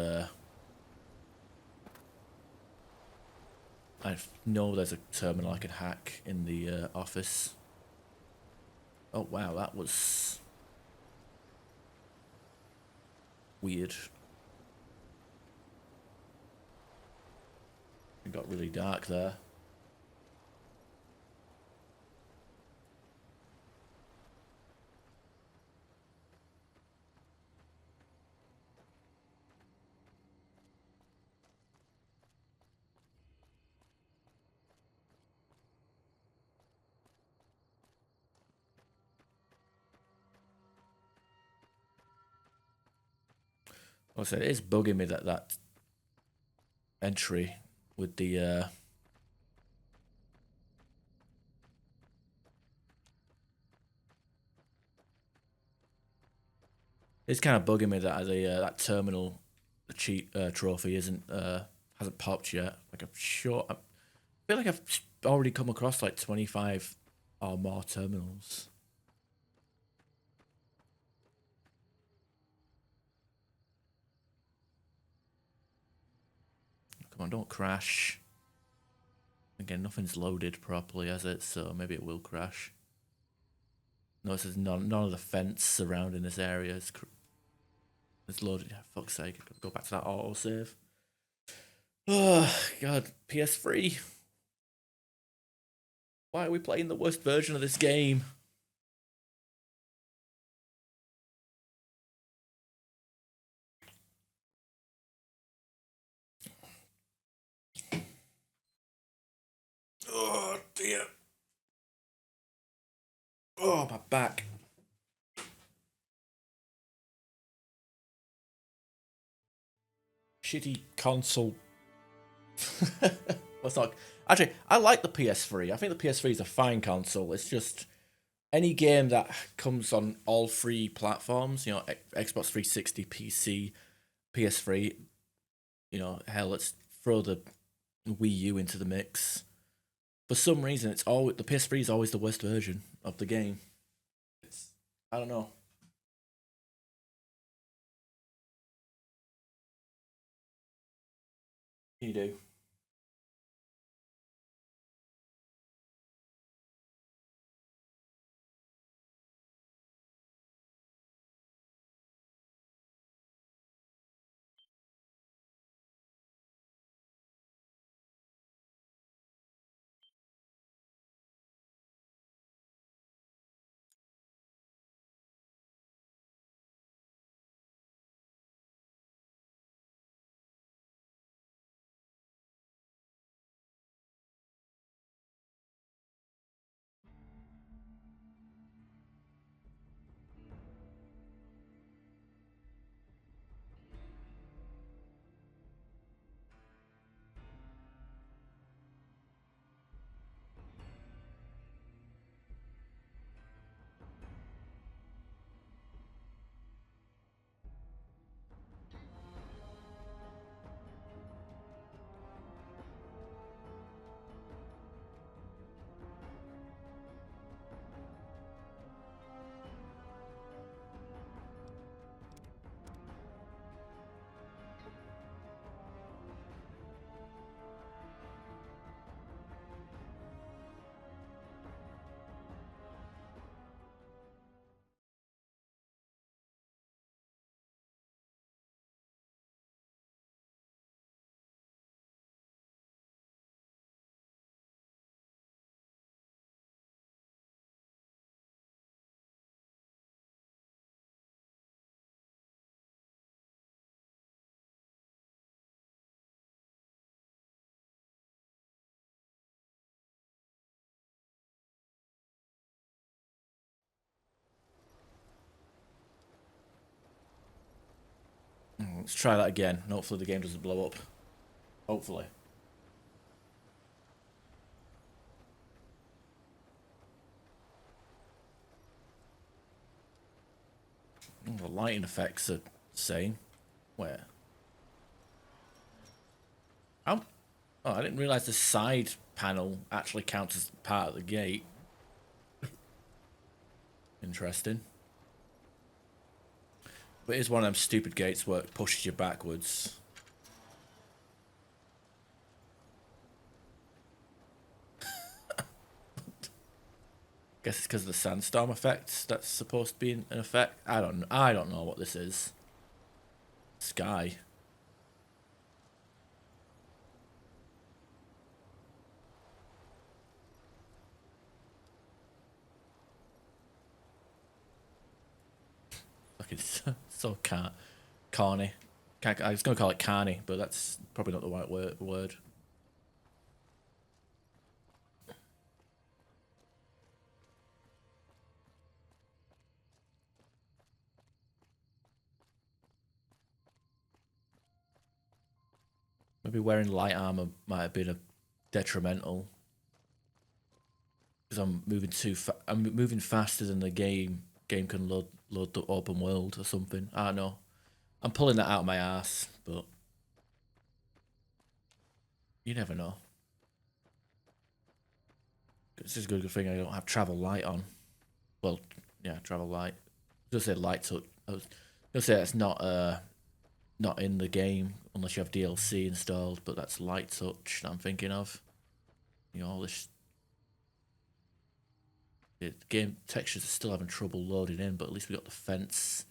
A: I know there's a terminal I can hack in the office. Oh wow, that was weird. It got really dark there. Also, it is bugging me that entry with the it's kind of bugging me that that terminal cheat trophy isn't hasn't popped yet. Like I feel like I've already come across like 25 or more terminals. Come on, don't crash. Again, nothing's loaded properly, has it? So maybe it will crash. Notice there's none of the fence surrounding this area is loaded. Yeah, fuck's sake, I've got to go back to that autosave. Oh, God, PS3. Why are we playing the worst version of this game? Oh, dear. Oh, my back. Shitty console. What's not? Actually, I like the PS3. I think the PS3 is a fine console. It's just any game that comes on all three platforms, Xbox 360, PC, PS3, hell, let's throw the Wii U into the mix. For some reason, the PS3 is always the worst version of the game. I don't know. You do. Let's try that again. And hopefully the game doesn't blow up. Hopefully. The lighting effects are the same. Where? Oh, I didn't realise the side panel actually counts as part of the gate. Interesting. But it is one of them stupid gates where it pushes you backwards. Guess it's because of the sandstorm effect that's supposed to be an effect. I don't know what this is. Sky. Like it's so carny. I was gonna call it carny, but that's probably not the right word. Maybe wearing light armor might have been a detrimental, because I'm moving I'm moving faster than the game. Game can load the open world or something. I don't know. I'm pulling that out of my ass, but you never know. It's just a good thing I don't have travel light on. Well, yeah, travel light. I was gonna say light touch. I was gonna say it's not in the game unless you have DLC installed, but that's light touch that I'm thinking of. You know, all this. The game textures are still having trouble loading in, but at least we got the fence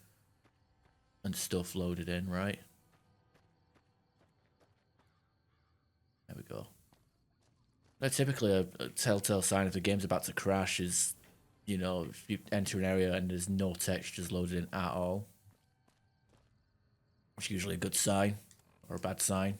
A: and stuff loaded in, right? There we go. Now, typically, a telltale sign if the game's about to crash is, you know, if you enter an area and there's no textures loaded in at all. Which is usually a good sign, or a bad sign.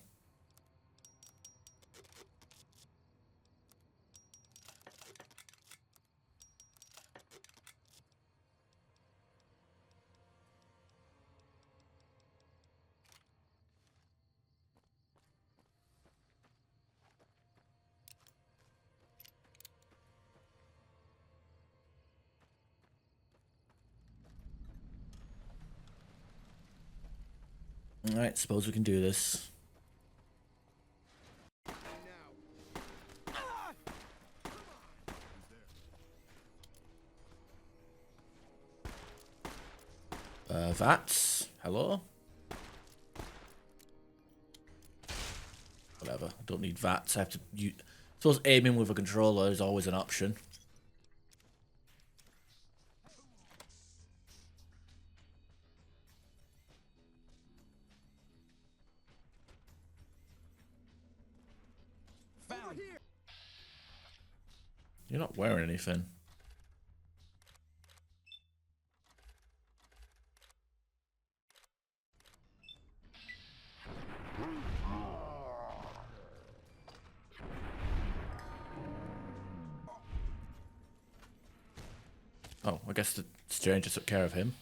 A: Alright, suppose we can do this. VATS, hello? Whatever, I don't need VATS, I have to use... I suppose aiming with a controller is always an option. You're not wearing anything. Oh, I guess the stranger took care of him.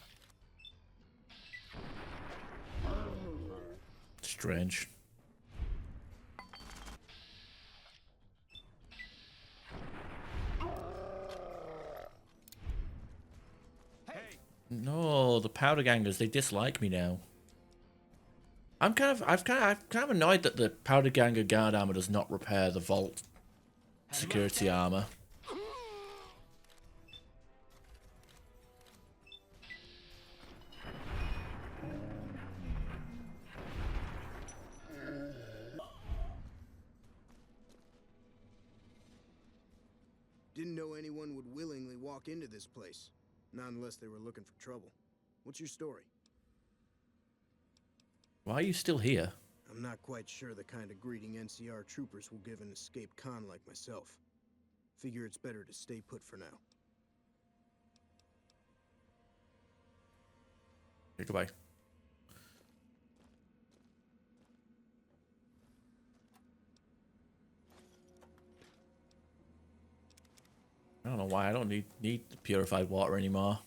A: Strange. No, the powder gangers, they dislike me now. I'm kind of annoyed that the powder ganger guard armor does not repair the vault security armor.
I: Didn't know anyone would willingly walk into this place. Not unless they were looking for trouble. What's your story?
A: Why are you still here?
I: I'm not quite sure the kind of greeting NCR troopers will give an escaped con like myself. Figure it's better to stay put for now.
A: Okay, goodbye. I don't know why I don't need purified water anymore.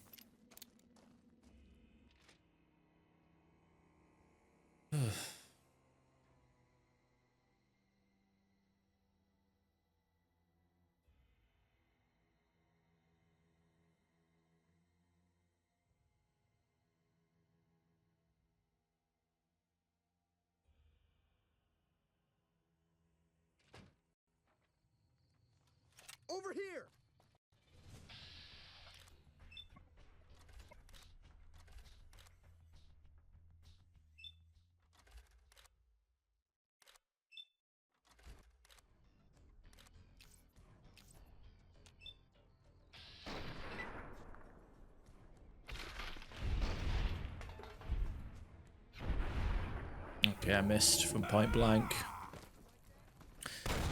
I: Over here!
A: Okay, I missed from point blank.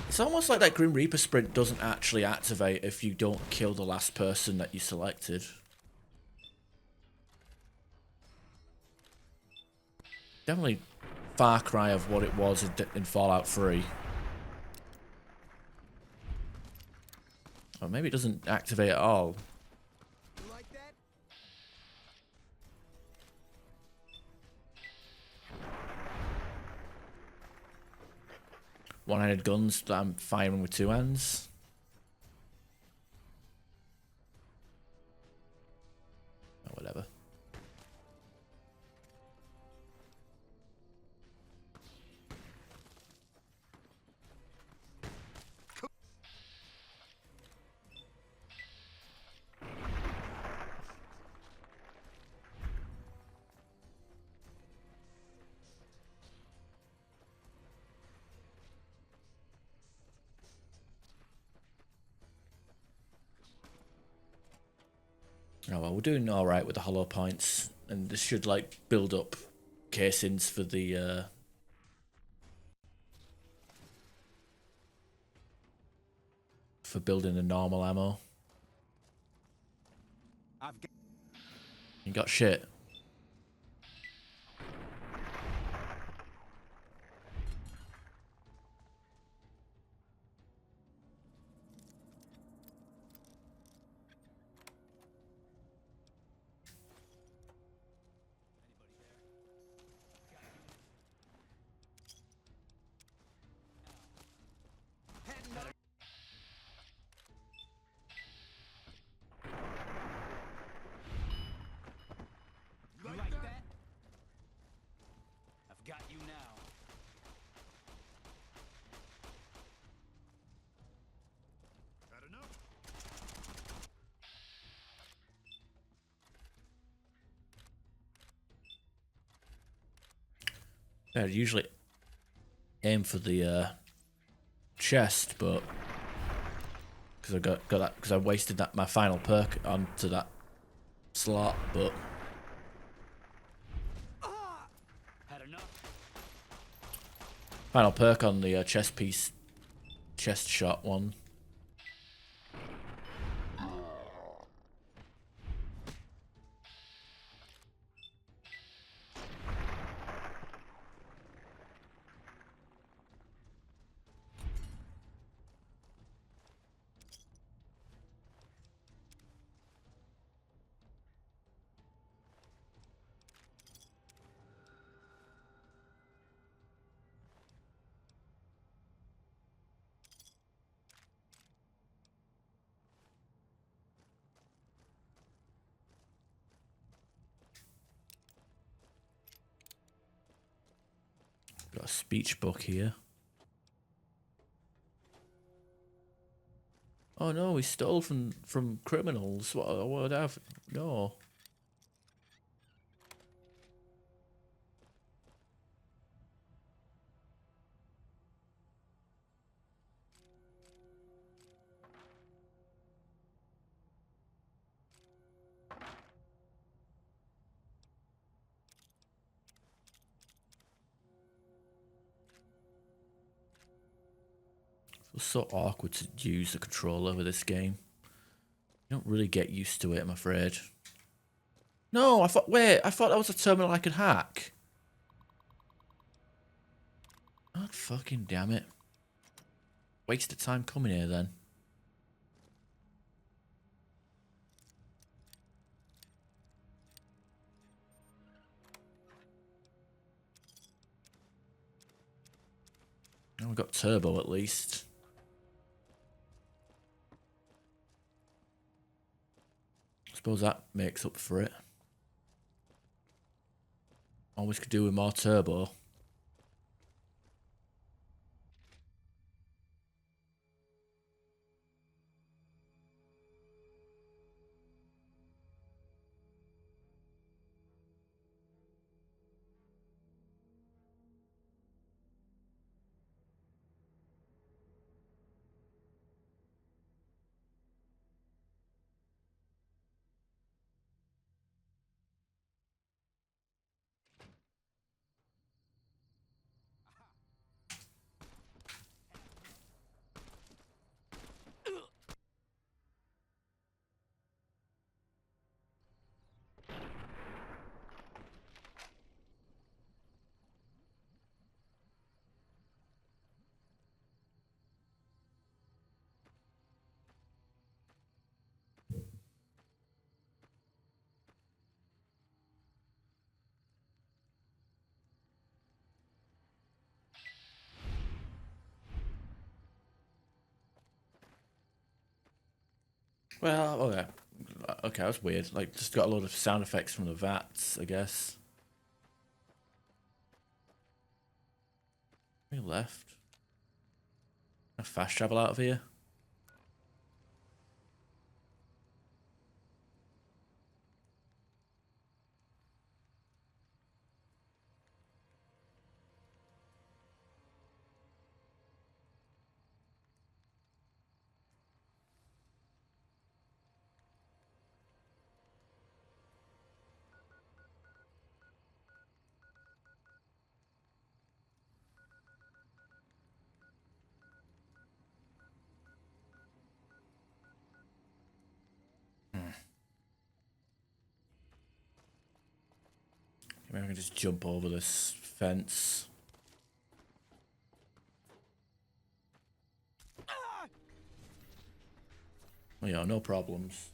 A: It's almost like that Grim Reaper sprint doesn't actually activate if you don't kill the last person that you selected. Definitely far cry of what it was in Fallout 3. Or maybe it doesn't activate at all. One-handed guns that I'm firing with two hands. Oh, whatever. Oh well, we're doing all right with the hollow points, and this should like build up casings for the for building the normal ammo. You got shit. Yeah, I'd usually aim for the chest, but because I got that because I wasted that my final perk onto that slot, but final perk on the chest piece, chest shot one. Got a speech book here. Oh no, we stole from criminals. What would have? No. It's so awkward to use the controller with this game. You don't really get used to it, I'm afraid. No, I thought that was a terminal I could hack. God fucking damn it. Wasted time coming here then. Oh, we got turbo at least. Suppose that makes up for it. Always could do with more turbo. Well, okay. Okay, that's weird. Like, just got a lot of sound effects from the vats, I guess. We left. A fast travel out of here. Maybe I can just jump over this fence. Oh yeah, no problems.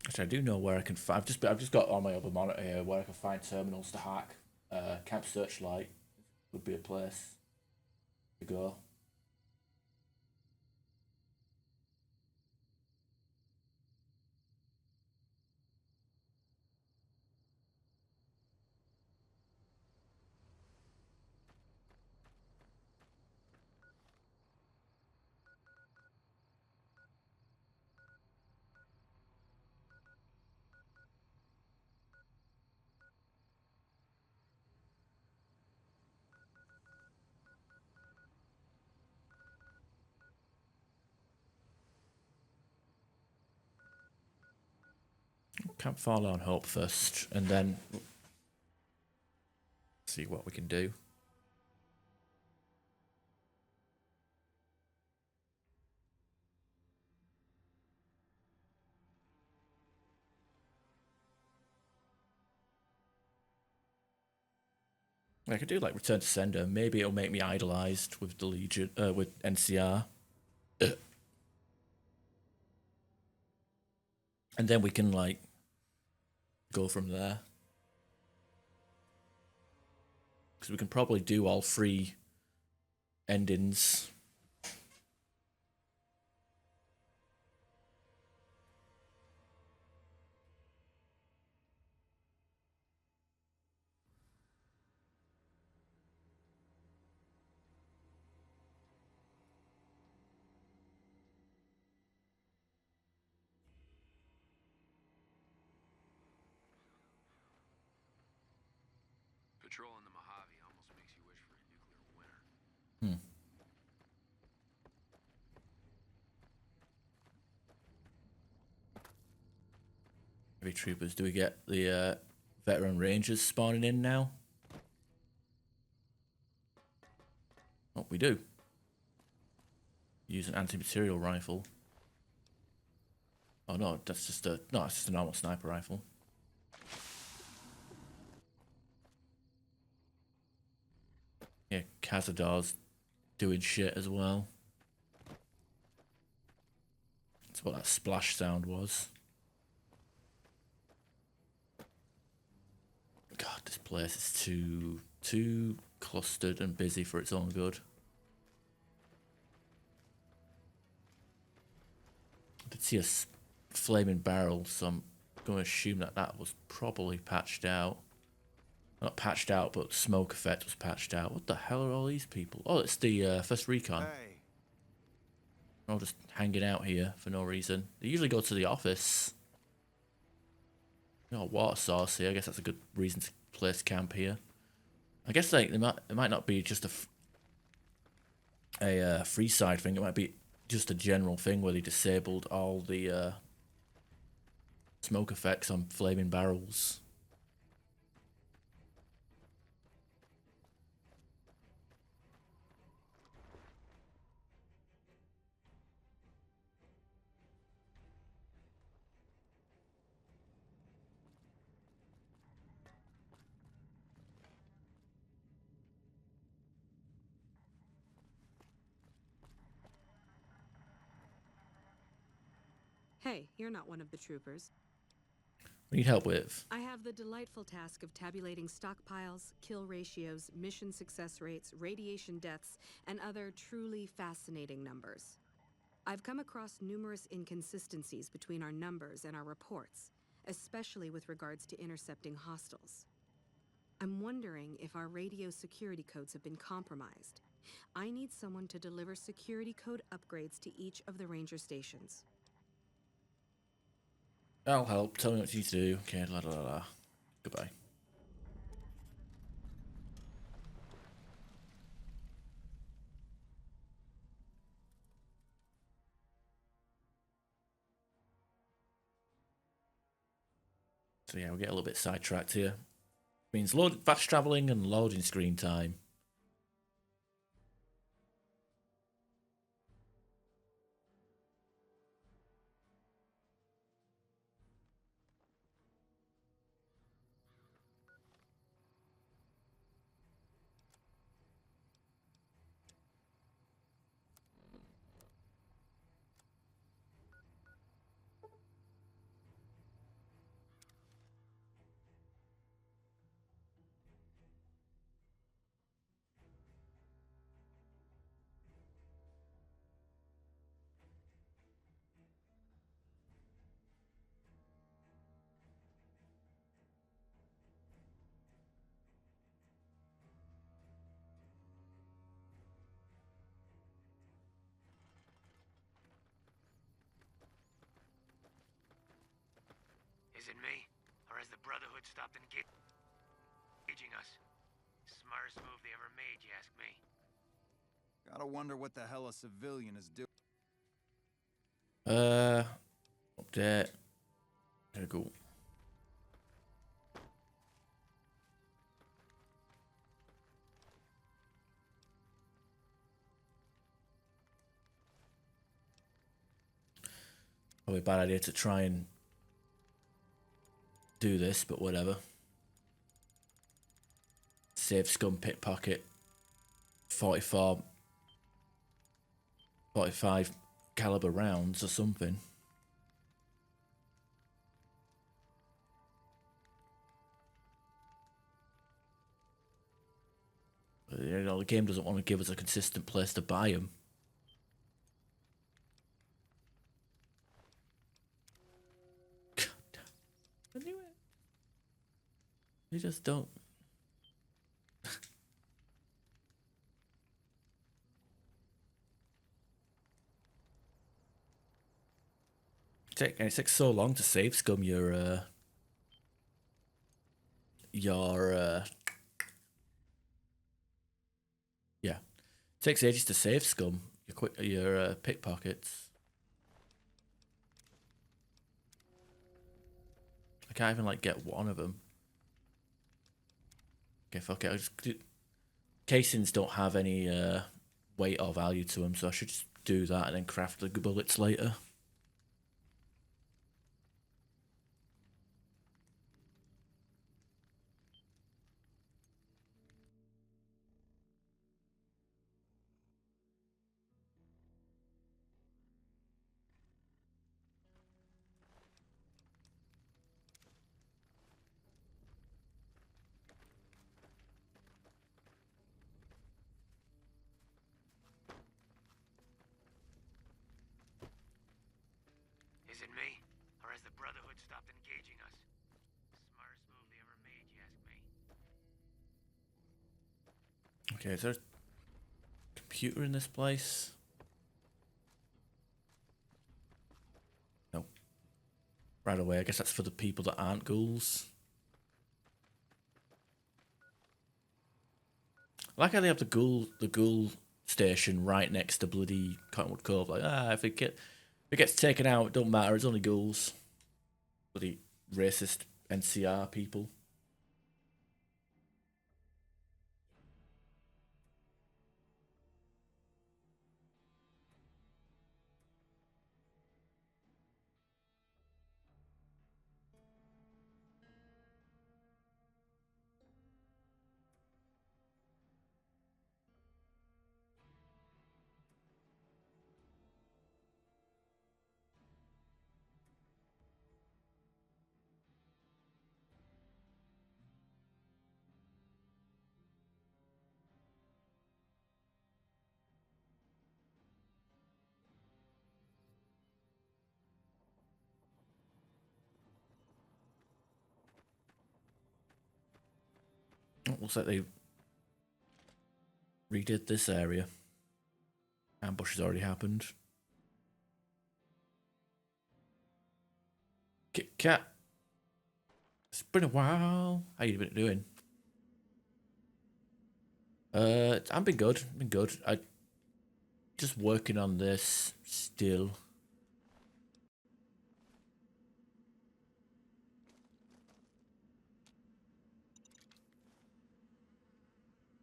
A: Actually, I do know where I can find. I've just got on my other monitor here where I can find terminals to hack. Camp Searchlight would be a place to go. Camp Forlorn Hope first, and then see what we can do. I could do like Return to Sender. Maybe it'll make me idolized with the Legion, with NCR. And then we can like go from there. Because we can probably do all 3 endings.
B: Patrolling the Mojave almost makes you wish for a nuclear winter.
A: Heavy troopers. Do we get the veteran rangers spawning in now? Oh, we do. Use an anti-material rifle. Oh no, that's just a normal sniper rifle. Yeah, Cazador's doing shit as well. That's what that splash sound was. God, this place is too clustered and busy for its own good. I did see a flaming barrel, so I'm going to assume that that was probably patched out. Not patched out, but smoke effect was patched out. What the hell are all these people? Oh, it's the first recon.
N: Hey.
A: They're all just hanging out here for no reason. They usually go to the office. Oh, water source here. I guess that's a good reason to place camp here. I guess like it might not be just a free side thing. It might be just a general thing where they disabled all the smoke effects on flaming barrels.
R: Hey, you're not one of the troopers.
A: Need help with?
R: I have the delightful task of tabulating stockpiles, kill ratios, mission success rates, radiation deaths, and other truly fascinating numbers. I've come across numerous inconsistencies between our numbers and our reports, especially with regards to intercepting hostiles. I'm wondering if our radio security codes have been compromised. I need someone to deliver security code upgrades to each of the ranger stations.
A: I'll help. Tell me what you need to do. Okay, la la la. Goodbye. So yeah, we'll get a little bit sidetracked here. Means fast traveling and loading screen time.
S: Is it me? Or has the Brotherhood stopped engaging us? Smartest move they ever made, you ask me.
N: Gotta wonder what the hell a civilian is doing.
A: Update. There we go. Probably a bad idea to try and do this, but whatever. Save scum pickpocket. 45 caliber rounds or something. You know, the game doesn't want to give us a consistent place to buy them. I knew it. You just don't. It takes so long to save scum your yeah. It takes ages to save scum your pickpockets. I can't even like get one of them. Okay, fuck it. Casings don't have any weight or value to them, so I should just do that and then craft the bullets later.
S: Is it me? Or has the Brotherhood stopped engaging us? Smartest move they ever made, you ask me.
A: Okay, is there a computer in this place? No. Right away, I guess that's for the people that aren't ghouls. I like how they have the ghoul station right next to bloody Cottonwood Cove. Like, if it gets taken out, it don't matter. It's only ghouls. Bloody racist NCR people. Looks like they redid this area. Ambush has already happened. Kit Kat. It's been a while. How you been doing? I've been good. Been good. I just working on this still.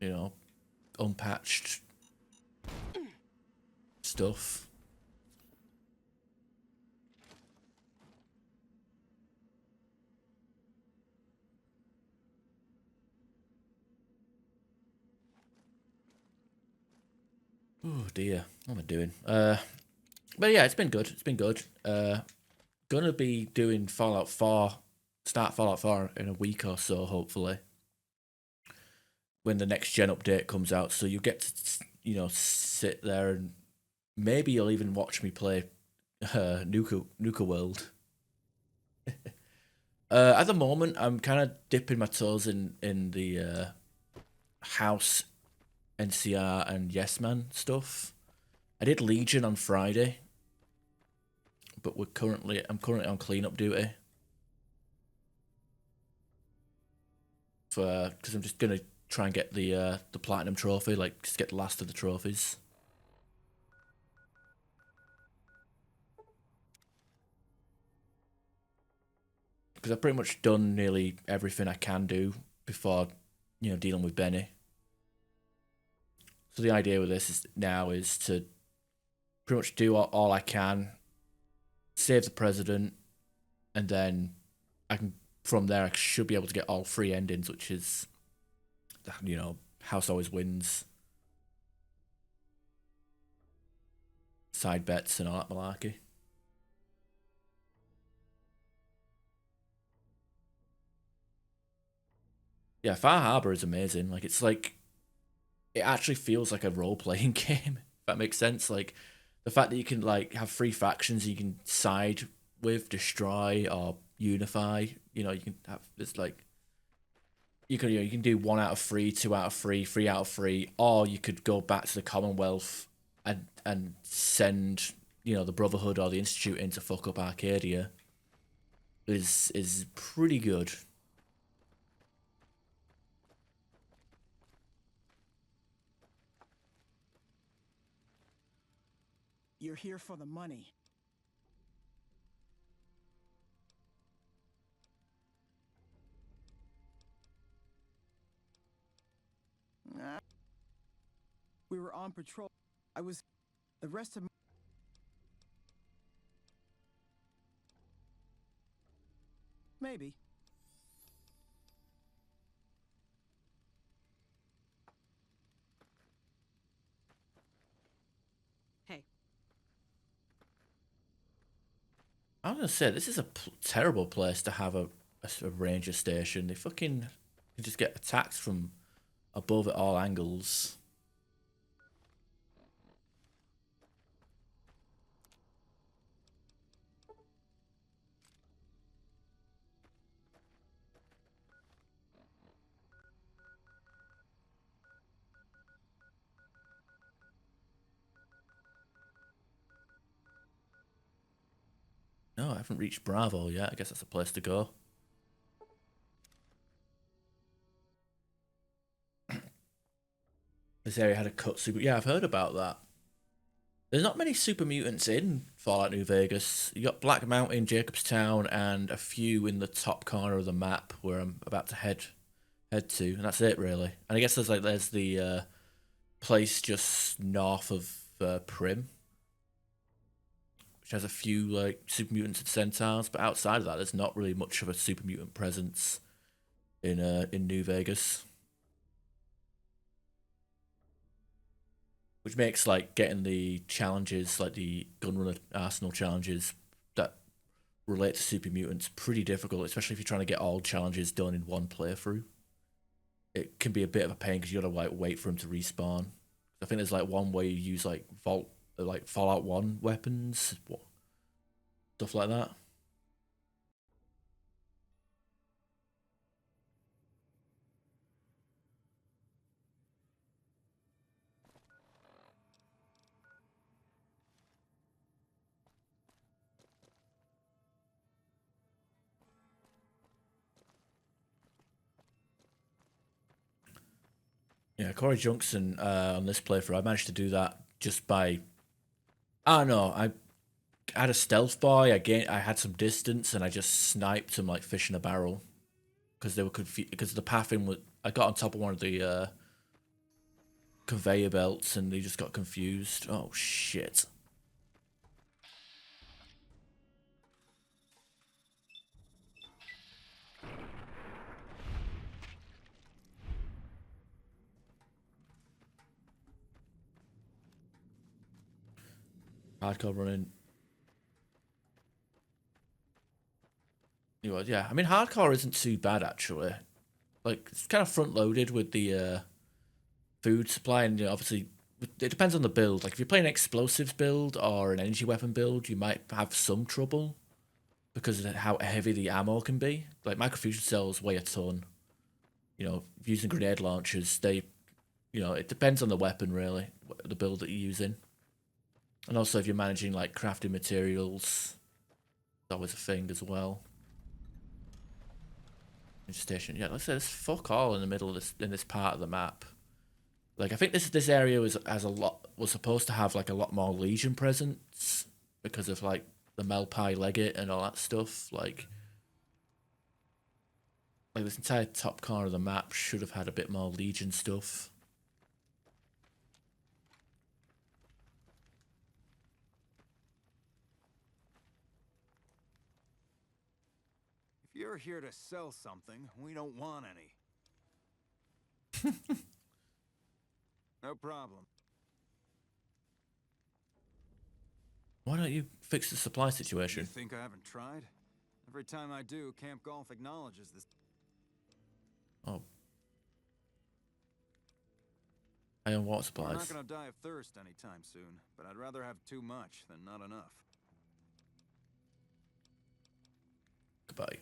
A: You know, unpatched stuff. Oh dear, what am I doing? But yeah, it's been good. It's been good. Gonna be doing Fallout 4, start Fallout 4 in a week or so, hopefully, when the next gen update comes out. So you get to, you know, sit there and maybe you'll even watch me play Nuka World. At the moment, I'm kind of dipping my toes in the House, NCR, and Yes Man stuff. I did Legion on Friday, but I'm currently on cleanup duty because I'm just gonna try and get the platinum trophy, like just get the last of the trophies. Because I've pretty much done nearly everything I can do before, you know, dealing with Benny. So the idea with this is to pretty much do all I can, save the president, and then I can, from there, I should be able to get all 3 endings, which is, you know, House always wins, side bets, and all that malarkey. Yeah, Far Harbor is amazing. Like, it's like, it actually feels like a role-playing game, if that makes sense. Like, the fact that you can, like, have 3 factions you can side with, destroy, or unify, you know, you can have, it's like, you can do 1 out of 3, 2 out of 3, 3 out of 3, or you could go back to the Commonwealth and send, you know, the Brotherhood or the Institute in to fuck up Arcadia. Is pretty good.
T: You're here for the money. We were on patrol. I was... The rest of... Maybe.
R: Hey.
A: I was gonna say, this is a terrible place to have a ranger station. They fucking can just get attacked from above at all angles. No, I haven't reached Bravo yet. I guess that's a place to go. This area had a cut super... Yeah, I've heard about that. There's not many super mutants in Fallout New Vegas. You got Black Mountain, Jacobstown, and a few in the top corner of the map where I'm about to head to, and that's it really. And I guess there's the place just north of Prim, which has a few like super mutants and centaurs, but outside of that, there's not really much of a super mutant presence in New Vegas. Which makes like getting the challenges, like the Gunrunner Arsenal challenges that relate to super mutants, pretty difficult, especially if you're trying to get all challenges done in one playthrough. It can be a bit of a pain because you gotta like wait for them to respawn. I think there's like one way you use like Fallout 1 weapons, stuff like that. Yeah, Corey Junction on this playthrough, I managed to do that just by, I don't know, I had a stealth boy, I had some distance, and I just sniped him like fish in a barrel. Because they were confused, because the pathing was, I got on top of one of the conveyor belts and they just got confused. Oh shit. Hardcore running. Anyway, yeah, I mean hardcore isn't too bad actually. Like it's kind of front loaded with the food supply, and you know, obviously it depends on the build. Like if you're playing an explosives build or an energy weapon build, you might have some trouble because of how heavy the ammo can be. Like microfusion cells weigh a ton. You know, using grenade launchers, they, you know, it depends on the weapon really, the build that you're using. And also if you're managing like crafting materials, that was a thing as well. Station, yeah, let's say there's fuck all in the middle of this part of the map. Like I think this area was supposed to have like a lot more Legion presence because of like the Melpai Legate and all that stuff. Like this entire top corner of the map should have had a bit more Legion stuff.
N: If you're here to sell something, we don't want any. No problem.
A: Why don't you fix the supply situation?
N: You think I haven't tried? Every time I do, Camp Golf acknowledges this.
A: Oh. I own water supplies.
N: We're not gonna die of thirst anytime soon, but I'd rather have too much than not enough.
A: Goodbye.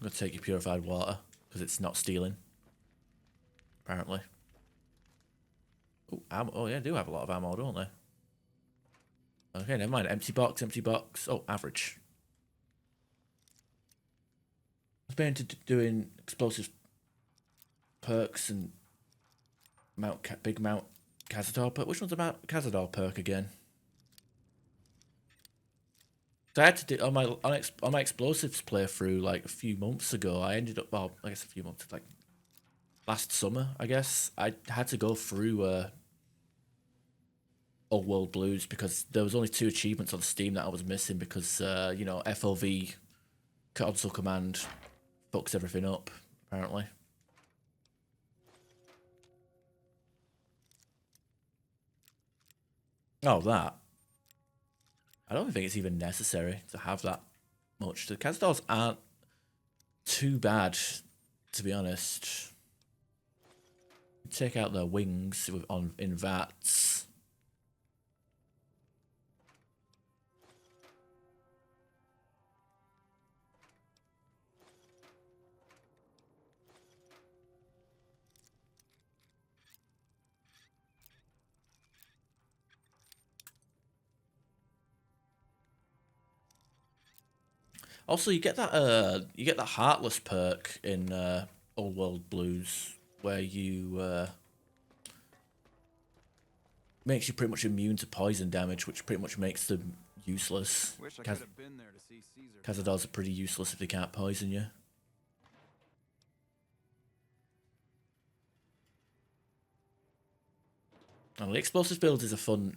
A: I'm gonna take your purified water because it's not stealing. Apparently. Oh, ammo. Oh, yeah, they do have a lot of ammo, don't they? Okay, never mind. Empty box, empty box. Oh, average. I was been into doing explosive perks and big Mount Cazador perk. Which one's about Cazador perk again? So I had to do on my explosives playthrough like a few months ago. I ended up, well, I guess a few months, like last summer, I guess. I had to go through Old World Blues because there was only 2 achievements on Steam that I was missing because you know, FOV console command fucks everything up apparently. Oh, that. I don't think it's even necessary to have that much. The Cazadors aren't too bad, to be honest. Take out their wings in VATS. Also, you get that Heartless perk in Old World Blues, where you makes you pretty much immune to poison damage, which pretty much makes them useless.
N: Wish I could have been there to see Caesar.
A: Cazadors are pretty useless if they can't poison you. And the explosive build is a fun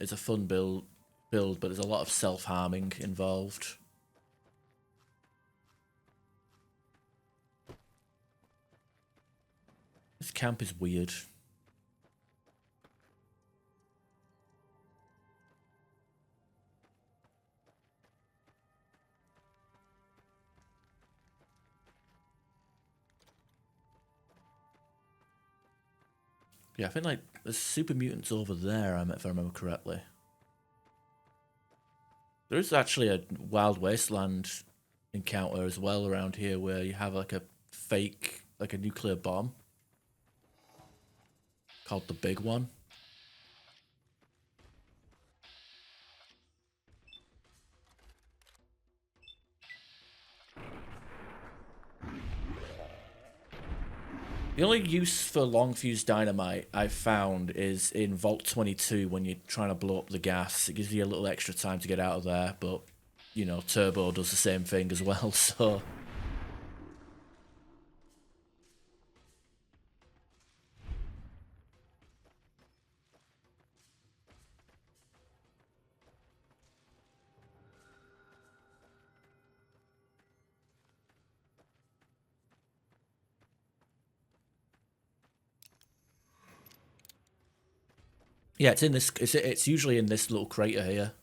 A: build, but there's a lot of self-harming involved. This camp is weird. Yeah, I think like there's super mutants over there, if I remember correctly. There is actually a Wild Wasteland encounter as well around here where you have like a fake, like a nuclear bomb called the Big One. The only use for long fuse dynamite I've found is in Vault 22 when you're trying to blow up the gas. It gives you a little extra time to get out of there, but, you know, Turbo does the same thing as well, so... Yeah, it's in this. It's usually in this little crater here.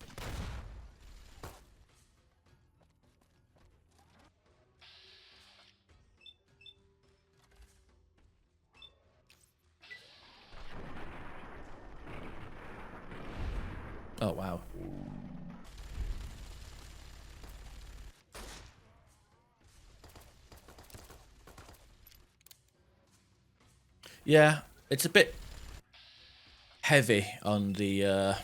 A: Oh wow. Yeah, it's a bit heavy on the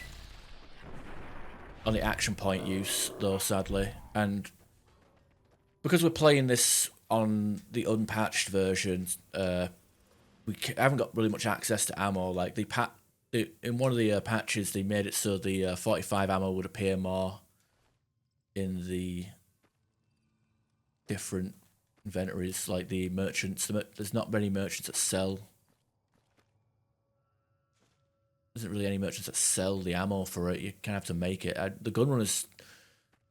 A: action point use, though, sadly, and because we're playing this on the unpatched version, we haven't got really much access to ammo. Like in one of the patches, they made it so the 45 ammo would appear more in the different inventories, like the merchants. There's not many merchants that sell. Isn't really any merchants that sell the ammo for it. You kind of have to make it. The gunrunners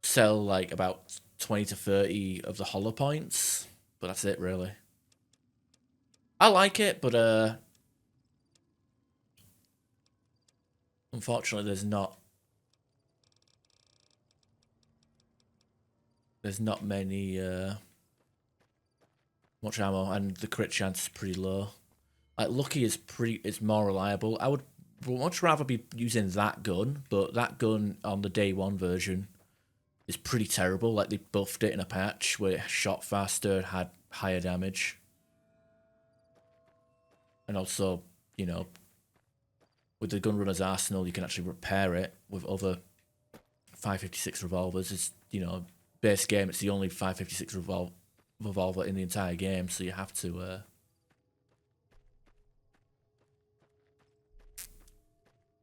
A: sell like about 20 to 30 of the hollow points, but that's it really. I like it, but unfortunately there's not many much ammo, and the crit chance is pretty low. Like Lucky is more reliable. I would much rather be using that gun, but that gun on the day one version is pretty terrible. Like they buffed it in a patch where it shot faster, had higher damage. And also, you know, with the Gunrunner's arsenal, you can actually repair it with other 5.56 revolvers. It's, you know, base game, it's the only 5.56 revolver in the entire game, so you have to...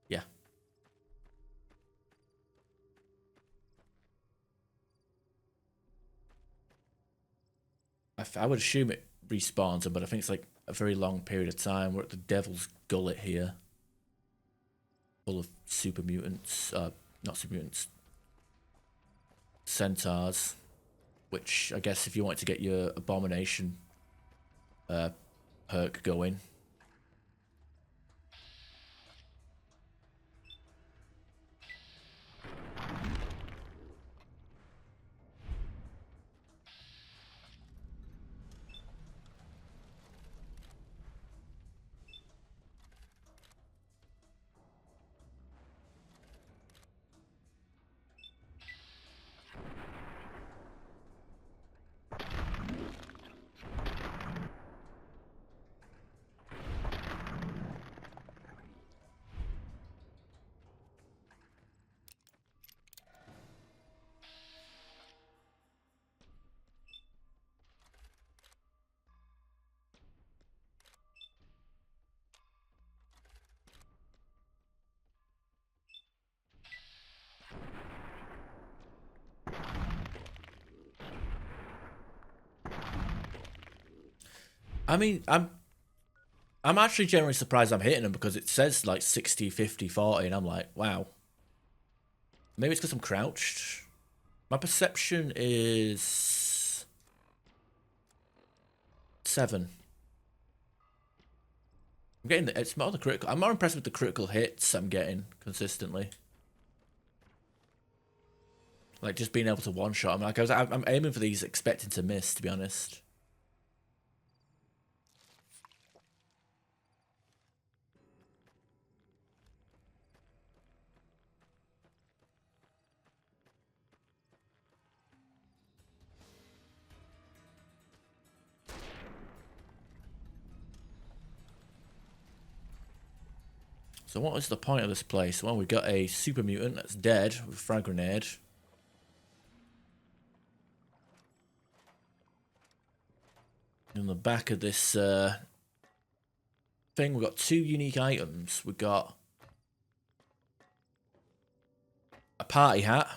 A: yeah. I would assume it respawns, but I think it's like a very long period of time. We're at the Devil's Gullet here. Full of super mutants, not super mutants, centaurs, which I guess if you want to get your abomination perk going. I mean, I'm actually generally surprised I'm hitting them because it says like 60, 50, 40, and I'm like, wow. Maybe it's because I'm crouched. My perception is 7. I'm getting it's more the critical. I'm more impressed with the critical hits I'm getting consistently. Like just being able to one shot. I'm aiming for these, expecting to miss. To be honest. So what is the point of this place? Well, we've got a super mutant that's dead with a frag grenade. In the back of this thing. We've got 2 unique items. We've got a party hat.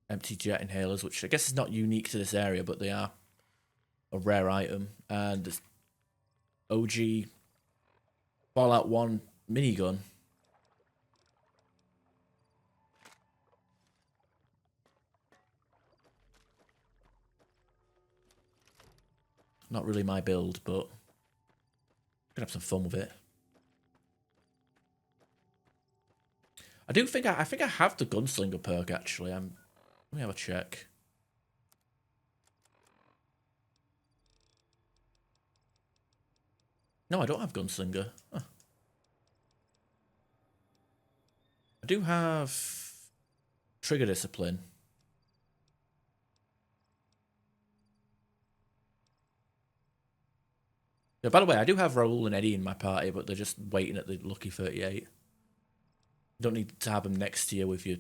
A: Empty jet inhalers, which I guess is not unique to this area, but they are a rare item. And there's OG Fallout 1 minigun. Not really my build, but gonna have some fun with it. I do think I think I have the gunslinger perk actually. Let me have a check. No, I don't have gunslinger. Huh. I do have trigger discipline. Yeah, by the way, I do have Raoul and Eddie in my party, but they're just waiting at the lucky 38. You don't need to have them next to you with you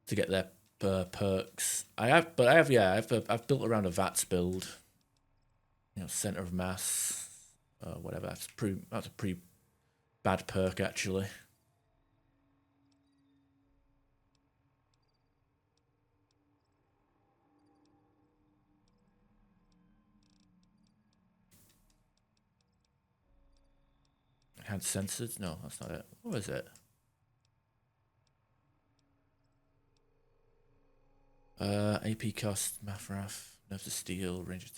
A: to get their perks. I've built around a VATS build. You know, center of mass, whatever. That's a pretty bad perk actually. Enhanced sensors? No, that's not it. What is it? AP cost, Mafraf, nerves of steel, range.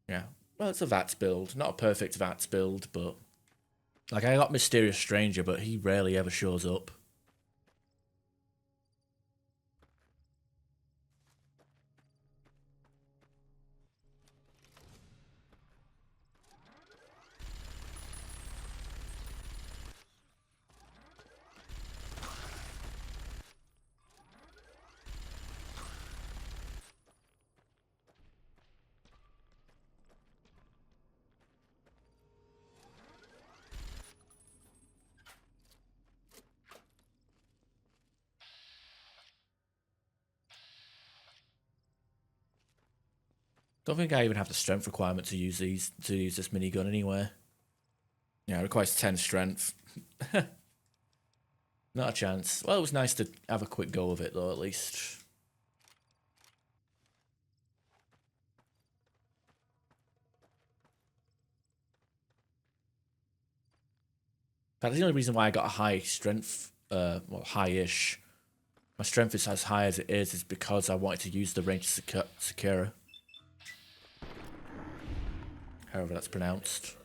A: Yeah, well, it's a VATS build. Not a perfect VATS build, but like I got Mysterious Stranger, but he rarely ever shows up. Don't think I even have the strength requirement to use this minigun anyway. Yeah, it requires 10 strength. Not a chance. Well, it was nice to have a quick go of it though, at least. That's the only reason why I got a high strength, well, high-ish. My strength is as high as it is because I wanted to use the ranged Sakura. However that's pronounced.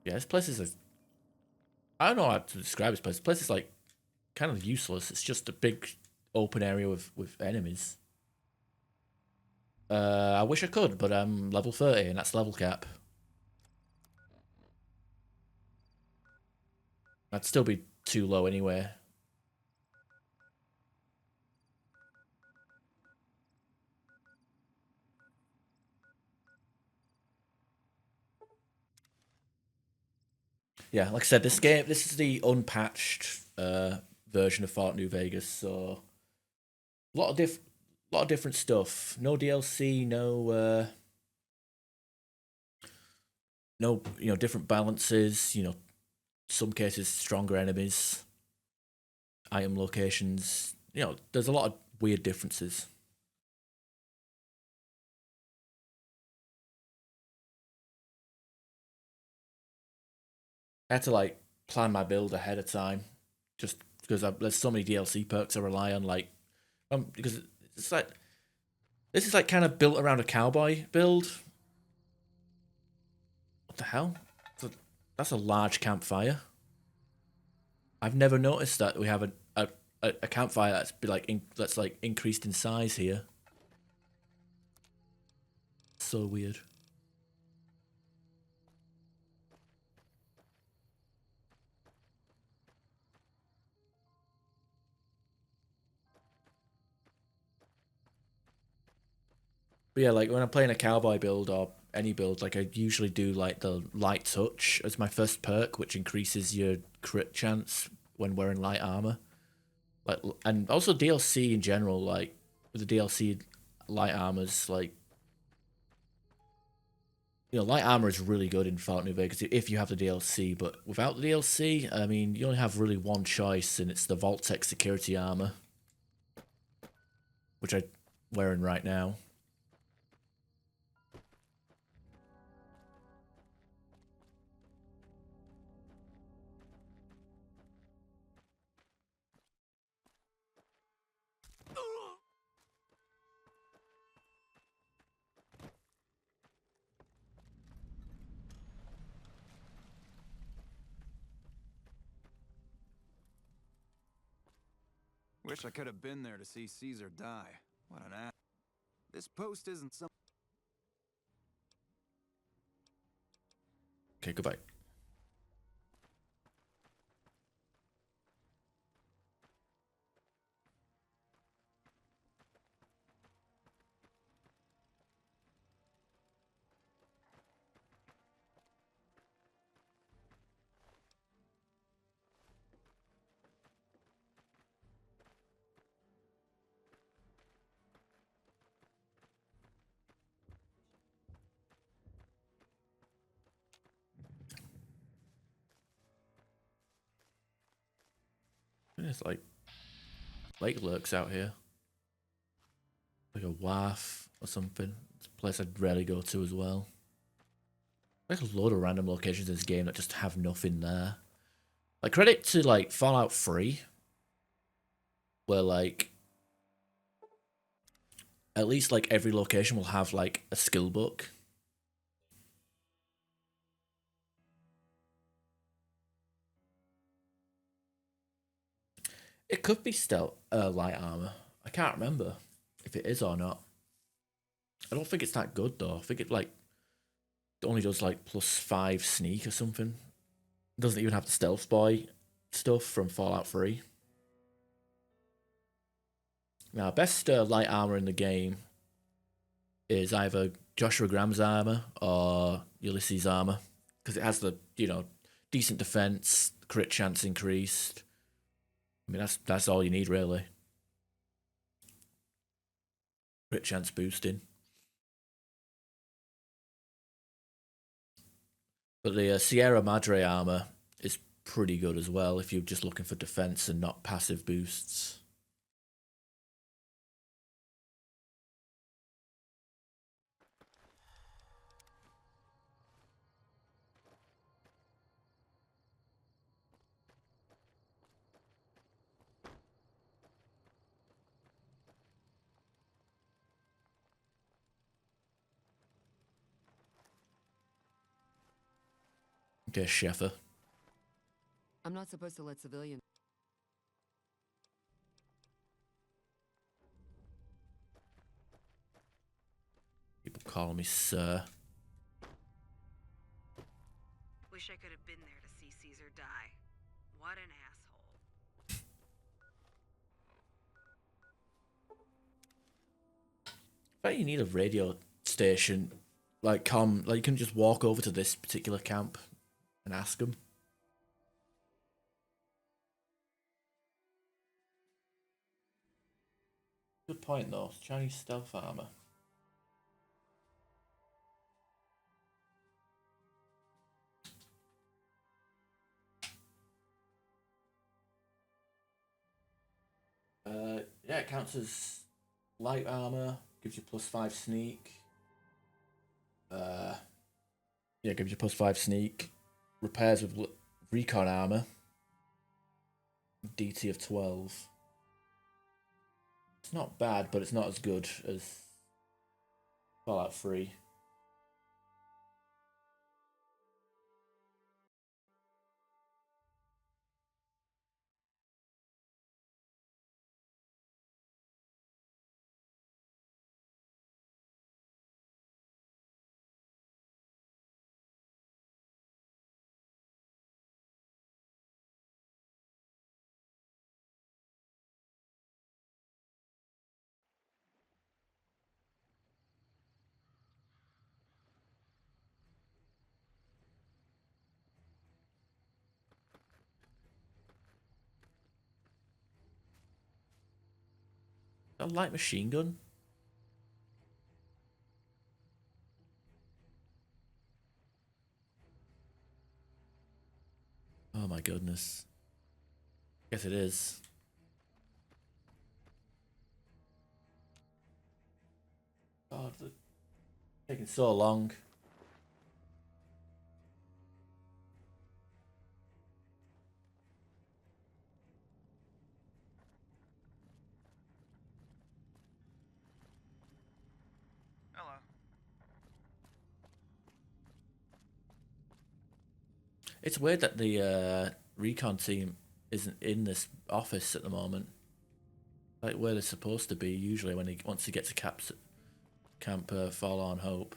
A: Yeah, this place is I don't know how to describe this place. This place is like kind of useless. It's just a big open area with enemies. I wish I could, but I'm level 30 and that's level cap. I'd still be too low anyway. Yeah, like I said, this is the unpatched version of Fallout New Vegas, so a lot of different stuff. No DLC, no different balances, some cases stronger enemies, item locations, there's a lot of weird differences. I had to like plan my build ahead of time, just because there's so many DLC perks I rely on. Like, because it's like this is like kind of built around a cowboy build. What the hell? That's a large campfire. I've never noticed that we have a campfire that's like increased in size here. So weird. But yeah, like when I'm playing a cowboy build or any build, like I usually do like the light touch as my first perk, which increases your crit chance when wearing light armor. Like, and also DLC in general, like with the DLC light armors, like light armor is really good in Fallout New Vegas if you have the DLC, but without the DLC, I mean, you only have really one choice, and it's the Vault-Tec security armor, which I'm wearing right now.
N: Wish I could have been there to see Caesar die. What an ass. This post isn't some...
A: Okay, goodbye. It's like lake lurks out here. Like a wharf or something. It's a place I'd rarely go to as well. There's a load of random locations in this game that just have nothing there. Like, credit to, like, Fallout 3, where, like, at least, like, every location will have, like, a skill book. It could be stealth, light armor. I can't remember if it is or not. I don't think it's that good, though. I think it, like, only does, like, +5 sneak or something. It doesn't even have the stealth boy stuff from Fallout 3. Now, best light armor in the game is either Joshua Graham's armor or Ulysses' armor, because it has the, decent defense, crit chance increased. I mean, that's all you need, really. Crit chance boosting. But the Sierra Madre armor is pretty good as well if you're just looking for defense and not passive boosts. Okay, Sheffer.
M: I'm not supposed to let civilians.
A: People call me sir.
R: Wish I could have been there to see Caesar die. What an asshole.
A: I bet you need a radio station, like you can just walk over to this particular camp and ask them. Good point though. Chinese stealth armor. Yeah, it counts as light armor. Gives you +5 sneak. Yeah, gives you +5 sneak. Repairs with recon armor. DT of 12. It's not bad, but it's not as good as Fallout 3. A light machine gun? Oh my goodness. Guess it is. God, it's taking so long.
O: Hello.
A: It's weird that the recon team isn't in this office at the moment. Like where they're supposed to be usually when once they get to Camp Forlorn Hope.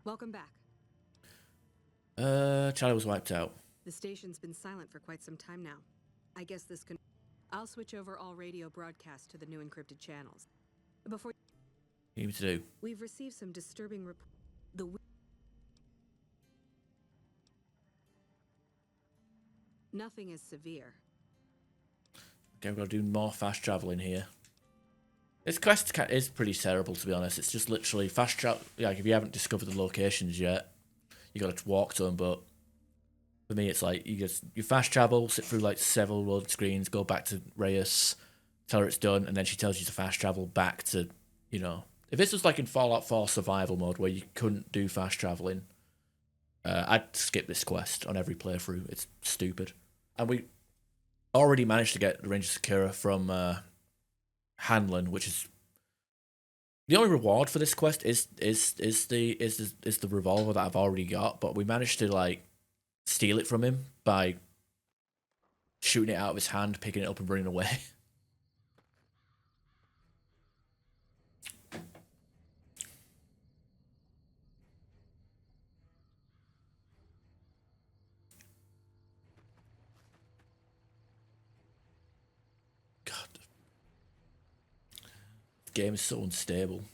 R: Welcome back.
A: Charlie was wiped out.
R: The station's been silent for quite some time now. I guess this can... I'll switch over all radio broadcasts to the new encrypted channels. Before...
A: What do you need me to do?
R: We've received some disturbing Nothing is severe.
A: Okay, we've got to do more fast traveling here. This quest is pretty terrible, to be honest. It's just literally fast travel. Like, if you haven't discovered the locations yet, you got to walk to them. But for me, it's like you fast travel, sit through like several load screens, go back to Reyes, tell her it's done, and then she tells you to fast travel back to, you know. If this was like in Fallout 4 survival mode where you couldn't do fast traveling, I'd skip this quest on every playthrough. It's stupid. And we already managed to get the Ranger Sakura from Hanlon, which is the only reward for this quest is the revolver that I've already got. But we managed to like steal it from him by shooting it out of his hand, picking it up, and running away. Game is so unstable.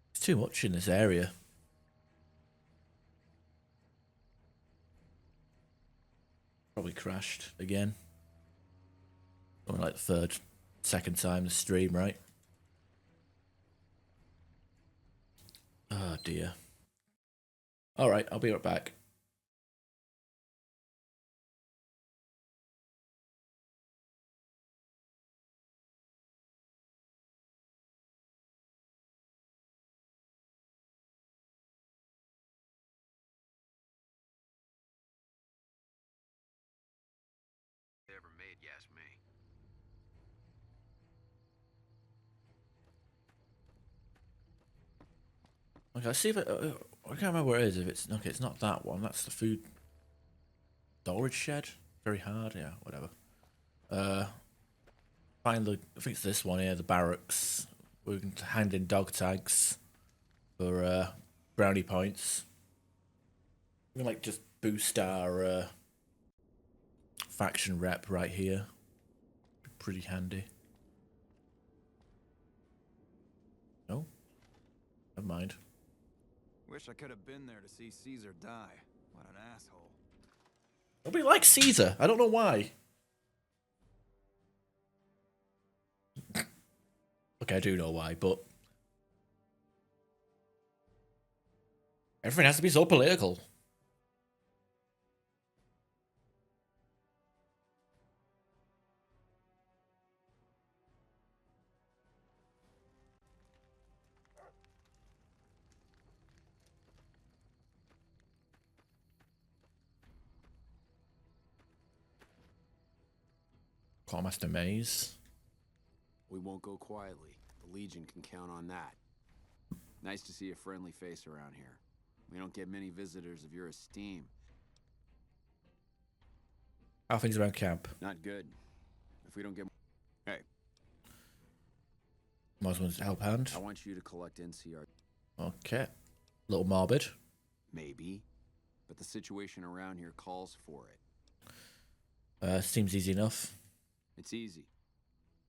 A: It's too much in this area. Probably crashed again. Only like the second time the stream, right? Oh dear. Alright, I'll be right back.
B: Ever made, you ask me.
A: Okay, let's see if I can't remember where it is. If it's okay, it's not that one. That's the food storage shed. Very hard, yeah, whatever. Find the I think it's this one here, the barracks. We can hand in dog tags for brownie points. We can like just boost our faction rep right here. Pretty handy. No? Never mind.
N: Wish I could have been there to see Caesar die. What an asshole.
A: Nobody likes Caesar. I don't know why. Okay, I do know why, but everything has to be so political. Quartermaster Maze.
B: We won't go quietly. The Legion can count on that. Nice to see a friendly face around here. We don't get many visitors of your esteem.
A: How are things around camp?
B: Not good. If we don't get... Hey.
A: Mosman's help hand.
B: I want you to collect NCR.
A: Okay. A little morbid.
B: Maybe. But the situation around here calls for it.
A: Seems easy enough.
B: It's easy.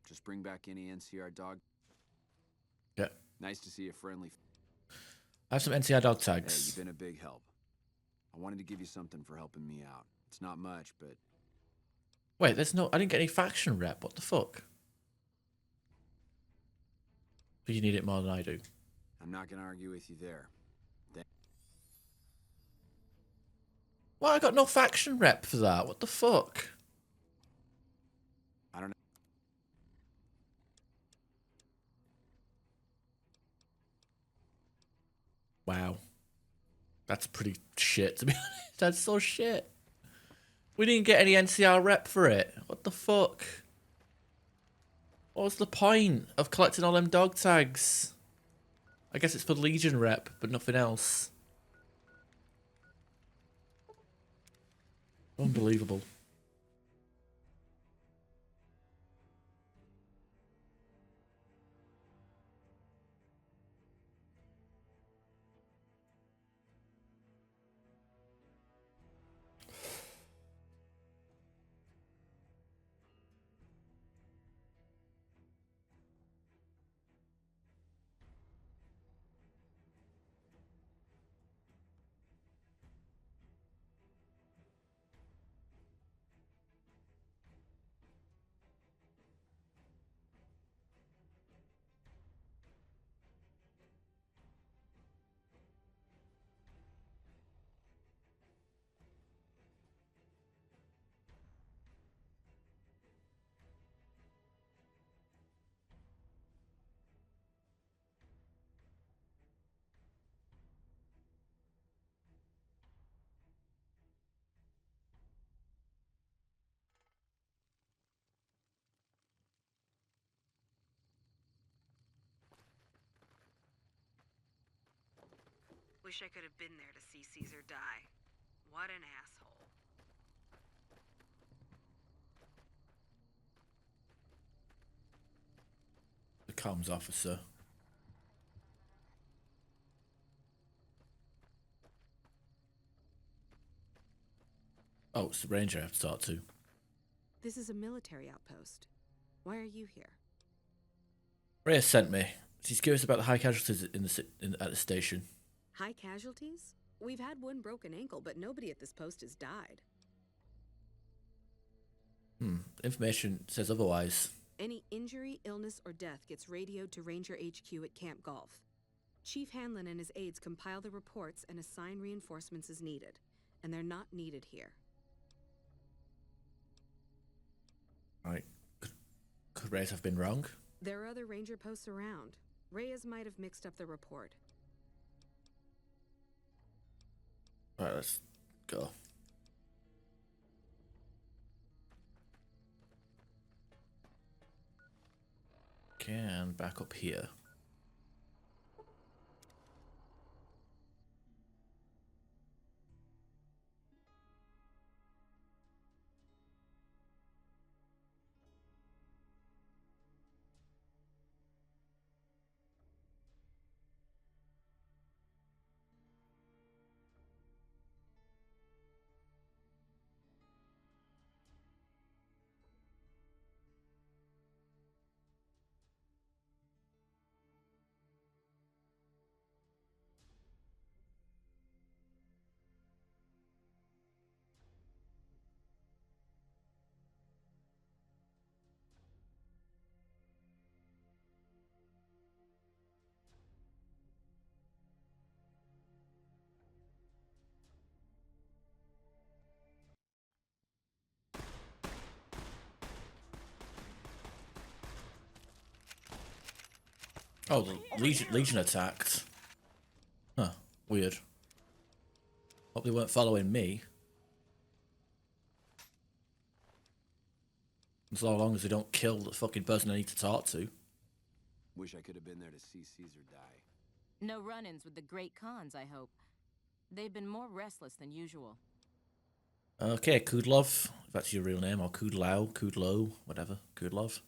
B: Just bring back any NCR dog.
A: Yeah.
B: Nice to see a friendly...
A: I have some NCR dog
B: Hey,
A: tags.
B: you've been a big help. I wanted to give you something for helping me out. It's not much, but
A: Wait, there's no... I didn't get any faction rep. What the fuck? But you need it more than I do.
B: I'm not gonna argue with you there.
A: Well, I got no faction rep for that. What the fuck?
B: I don't know.
A: Wow. That's pretty shit, to be honest. That's so shit. We didn't get any NCR rep for it. What the fuck? What was the point of collecting all them dog tags? I guess it's for Legion rep, but nothing else. Unbelievable.
R: Wish I could have been there to see Caesar die. What an asshole.
A: The comms officer. Oh, it's the ranger I have to talk to.
R: This is a military outpost. Why are you here?
A: Rhea sent me. She's curious about the high casualties at the station.
R: High casualties? We've had one broken ankle, but nobody at this post has died.
A: Information says otherwise.
R: Any injury, illness, or death gets radioed to Ranger HQ at Camp Golf. Chief Hanlon and his aides compile the reports and assign reinforcements as needed. And they're not needed here.
A: Right. Could Reyes have been wrong?
R: There are other Ranger posts around. Reyes might have mixed up the report.
A: Alright, let's go. Can back up here. Oh, the Legion attacked. Huh, weird. Hope they weren't following me. As long as they don't kill the fucking person I need to talk to.
B: Wish I could have been there to see Caesar die.
U: No run-ins with the Great Khans, I hope. They've been more restless than usual.
A: Okay, Kudlov, if that's your real name, or Kudlau, Kudlo, whatever, Kudlov.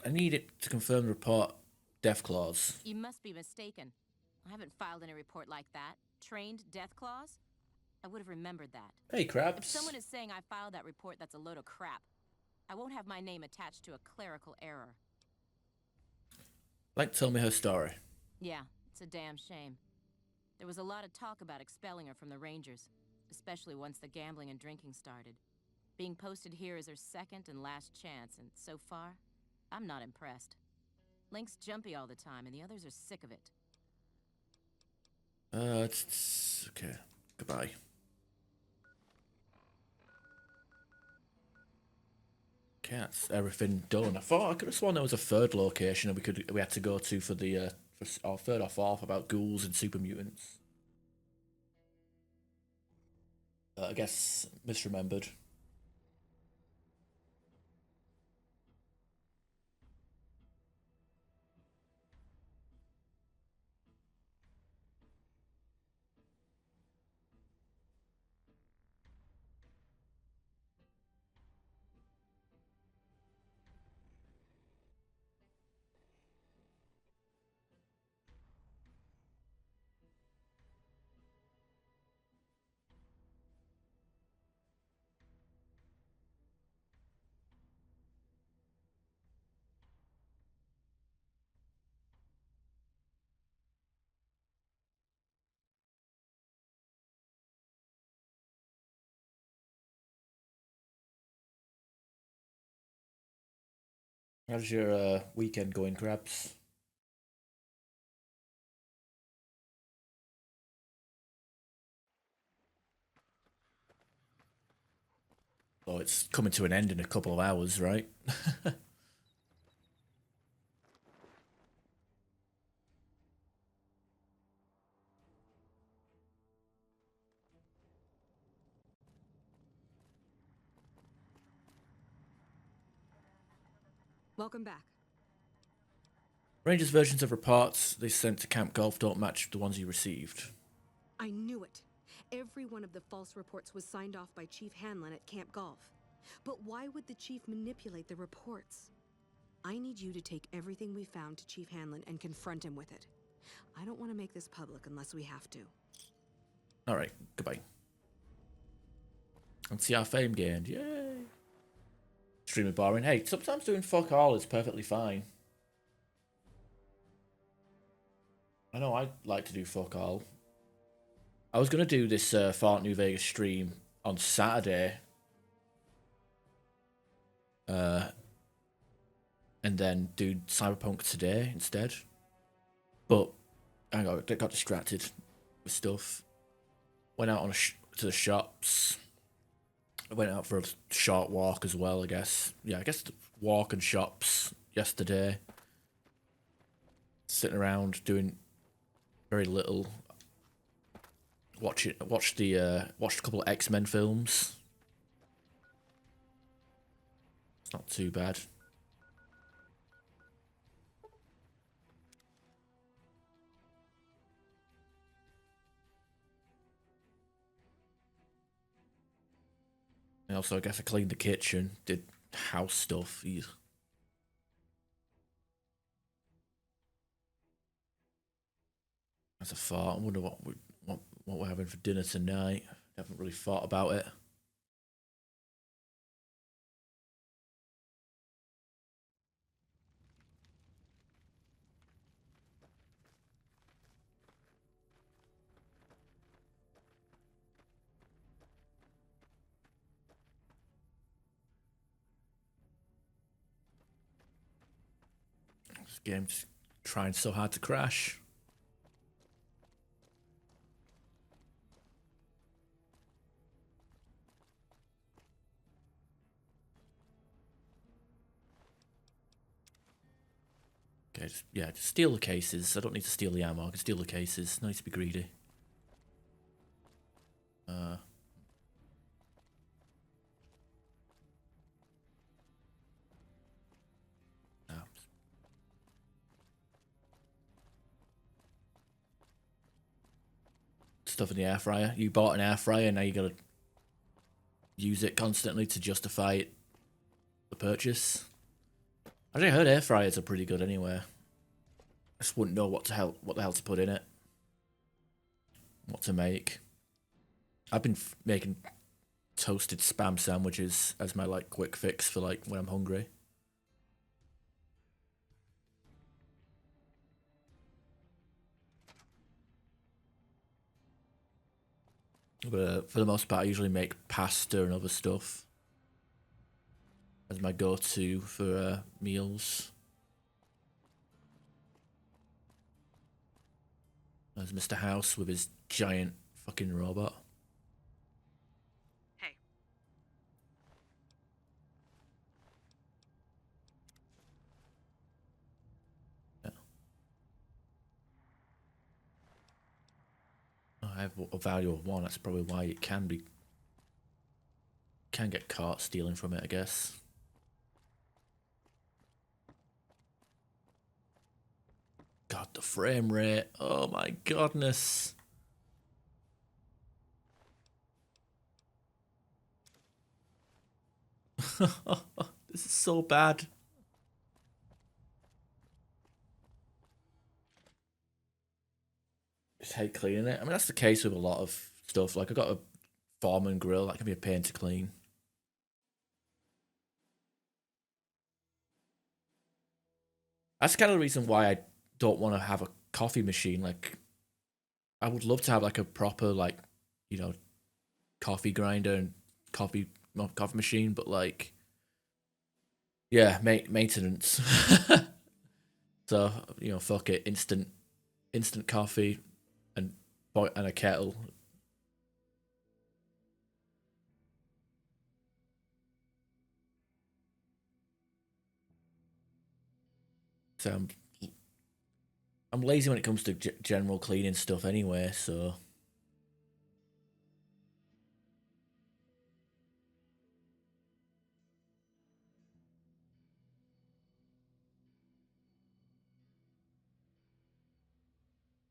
A: I need it to confirm the report death clause.
U: You must be mistaken. I haven't filed any report like that. Trained death clause? I would have remembered that.
A: Hey, Krabs.
U: If someone is saying I filed that report, that's a load of crap. I won't have my name attached to a clerical error.
A: Like, tell me her story.
U: Yeah, it's a damn shame. There was a lot of talk about expelling her from the Rangers, especially once the gambling and drinking started. Being posted here is her second and last chance, and so far, I'm not impressed. Link's jumpy all the time, and the others are sick of it.
A: It's okay. Goodbye. Okay, that's everything done. I could have sworn there was a third location that we had to go to for the or third or fourth about ghouls and super mutants. I guess misremembered. How's your weekend going, Crabs? Oh, it's coming to an end in a couple of hours, right?
R: Welcome back.
A: Rangers' versions of reports they sent to Camp Golf don't match the ones you received.
R: I knew it. Every one of the false reports was signed off by Chief Hanlon at Camp Golf. But why would the Chief manipulate the reports? I need you to take everything we found to Chief Hanlon and confront him with it. I don't want to make this public unless we have to.
A: Alright, goodbye. And see our fame gained. Yay! Extremely boring. Hey, sometimes doing fuck all is perfectly fine. I know I'd like to do fuck all. I was going to do this Fallout New Vegas stream on Saturday. And then do Cyberpunk today instead. But I got distracted with stuff. Went out on to the shops. I went out for a short walk as well, I guess. Yeah, I guess the walk and shops yesterday. Sitting around doing very little. Watched a couple of X-Men films. It's not too bad. And also, I guess I cleaned the kitchen, did house stuff. Ew. That's a thought. I wonder what we're having for dinner tonight. Haven't really thought about it. This game's trying so hard to crash. Okay, just steal the cases. I don't need to steal the ammo. I can steal the cases. No need to be greedy. No. Stuff in the air fryer. You bought an air fryer, now you gotta use it constantly to justify the purchase. I heard air fryers are pretty good anyway. I just wouldn't know what the hell to put in it. What to make. I've been making toasted spam sandwiches as my like quick fix for like when I'm hungry. But for the most part, I usually make pasta and other stuff as my go-to for meals. There's Mr. House with his giant fucking robot.
R: Hey.
A: Yeah. I have a value of 1. That's probably why it can get caught stealing from it, I guess. God, the frame rate. Oh my goodness. This is so bad. Just hate cleaning it. I mean, that's the case with a lot of stuff. Like, I got a Foreman grill. That can be a pain to clean. That's kind of the reason why I don't want to have a coffee machine. Like, I would love to have like a proper, like, you know, coffee grinder and coffee machine, but like, yeah, maintenance. So, you know, fuck it, instant coffee and a kettle. So I'm lazy when it comes to general cleaning stuff anyway, so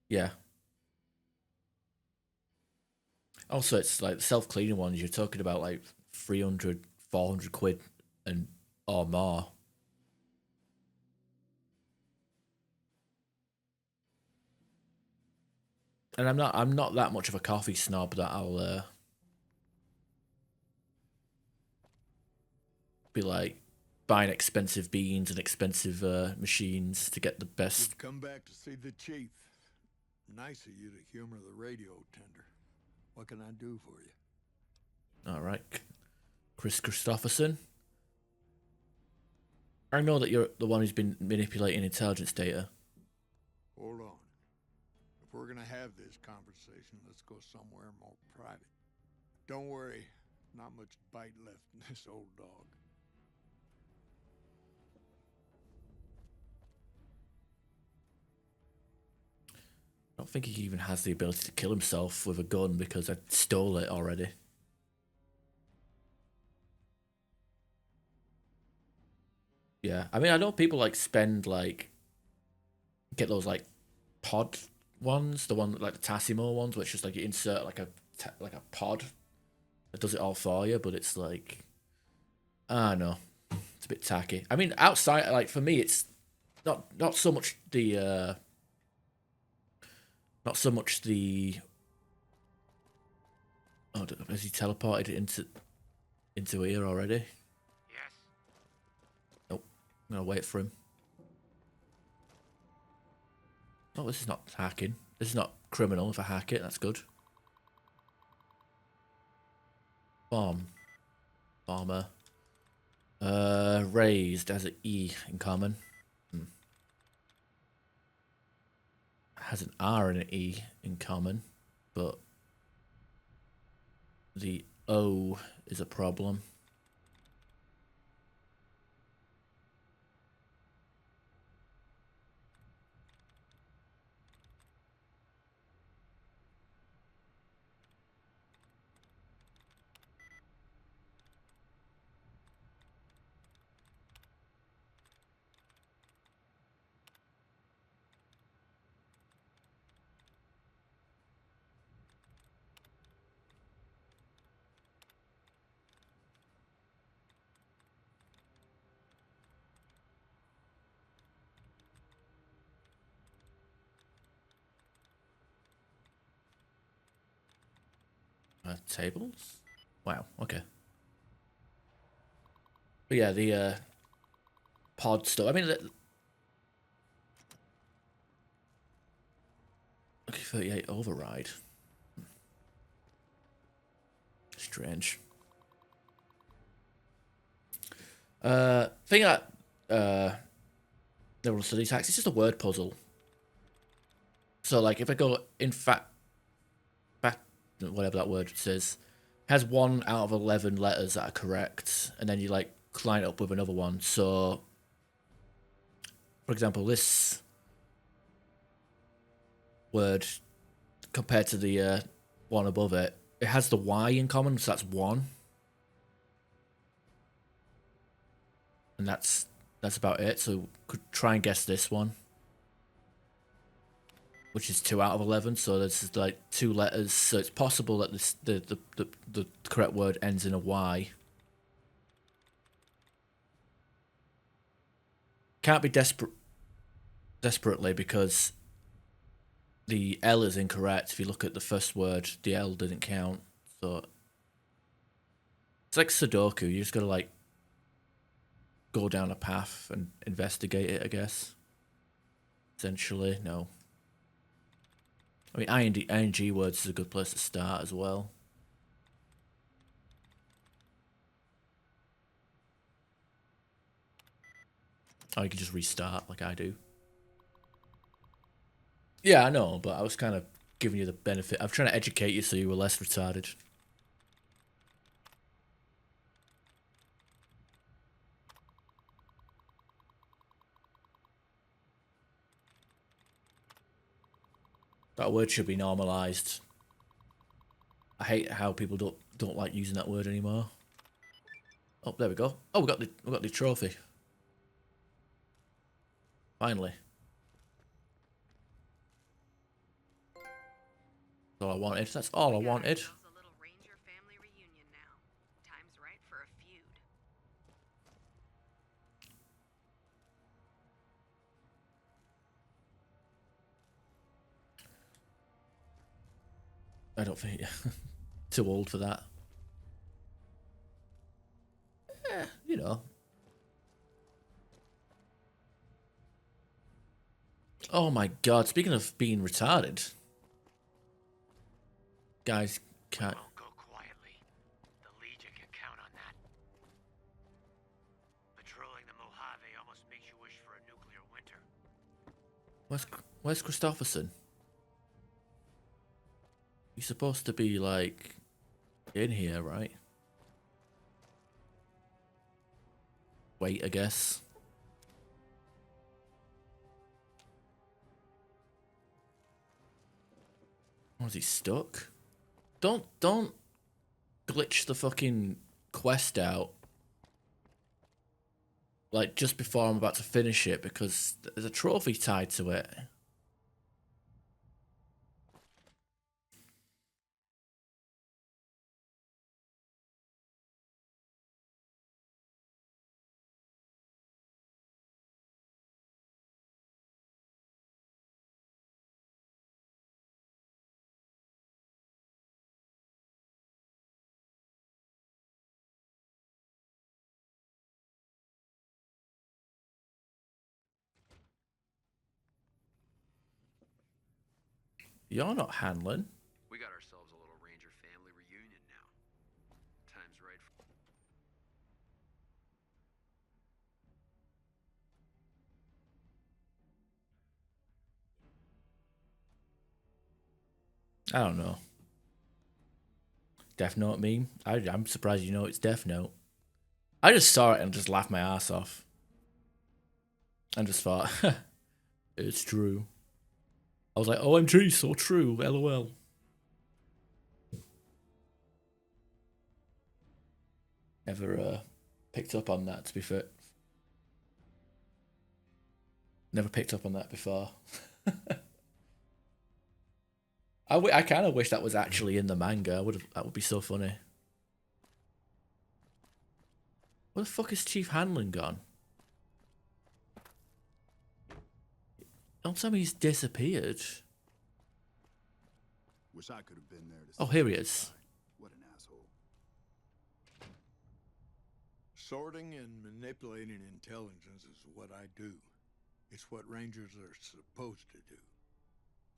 A: yeah. Also, it's like self-cleaning ones, you're talking about like 300, 400 quid and or more. And I'm not that much of a coffee snob that I'll be like buying expensive beans and expensive machines to get the best.
E: You've come back to see the chief. Nice of you to humor the radio tender. What can I do for you?
A: All right, Chris Christopherson. I know that you're the one who's been manipulating intelligence data.
E: Hold on. If we're gonna have this conversation, let's go somewhere more private. Don't worry, not much bite left in this old dog.
A: I don't think he even has the ability to kill himself with a gun because I stole it already. Yeah, I mean, I know people like spend like get those like pod ones, the one like the Tassimo ones, which is like you insert like a pod that does it all for you, but it's like, I don't know, it's a bit tacky. I mean, outside, like for me, it's not so much the oh, has he teleported it into here already?
S: Yes.
A: Nope. I'm gonna wait for him. Oh, this is not hacking. This is not criminal if I hack it. That's good. Bomber. Raised has an E in common. Has an R and an E in common, but the O is a problem. Tables? Wow, okay. But yeah, the pod stuff. I mean, okay, 38 override. Strange. Thing that neural study tax, it's just a word puzzle. So like if I go in fact whatever that word says, has 1 out of 11 letters that are correct, and then you like line it up with another one. So for example, this word compared to the one above it, it has the Y in common, so that's 1. And that's about it. So could try and guess this one, which is 2 out of 11. So there's like 2 letters. So it's possible that this the correct word ends in a Y. Can't be desperately because the L is incorrect. If you look at the first word, the L didn't count. So it's like Sudoku. You just gotta like go down a path and investigate it, I guess. Essentially, no. I mean, ing words is a good place to start as well. Or you can just restart like I do. Yeah, I know, but I was kind of giving you the benefit. I'm trying to educate you so you were less retarded. That word should be normalized. I hate how people don't like using that word anymore. Oh, there we go. Oh, we got the trophy. Finally. That's all I wanted. That's all I wanted. I don't think too old for that. You know. Oh my god, speaking of being retarded. Guys can't
S: Go quietly. The Legion can count on that. Patrolling the Mojave almost makes you wish for a nuclear winter.
A: Where's Christopherson? He's supposed to be like in here, right? Wait, I guess. Was he stuck? Don't glitch the fucking quest out. Like just before I'm about to finish it because there's a trophy tied to it. You're not handling.
B: We got ourselves a little Ranger family reunion now. Time's right for...
A: I don't know. Death Note meme? I'm surprised you know it's Death Note. I just saw it and just laughed my ass off. And just thought, it's true. I was like, OMG, so true, LOL. Never picked up on that, to be fair. Never picked up on that before. I kind of wish that was actually in the manga. That would be so funny. Where the fuck is Chief Hanlon gone? Don't tell me he's disappeared.
O: Wish I could have been there to
A: Oh, here he is.
O: What an asshole.
E: Sorting and manipulating intelligence is what I do. It's what Rangers are supposed to do.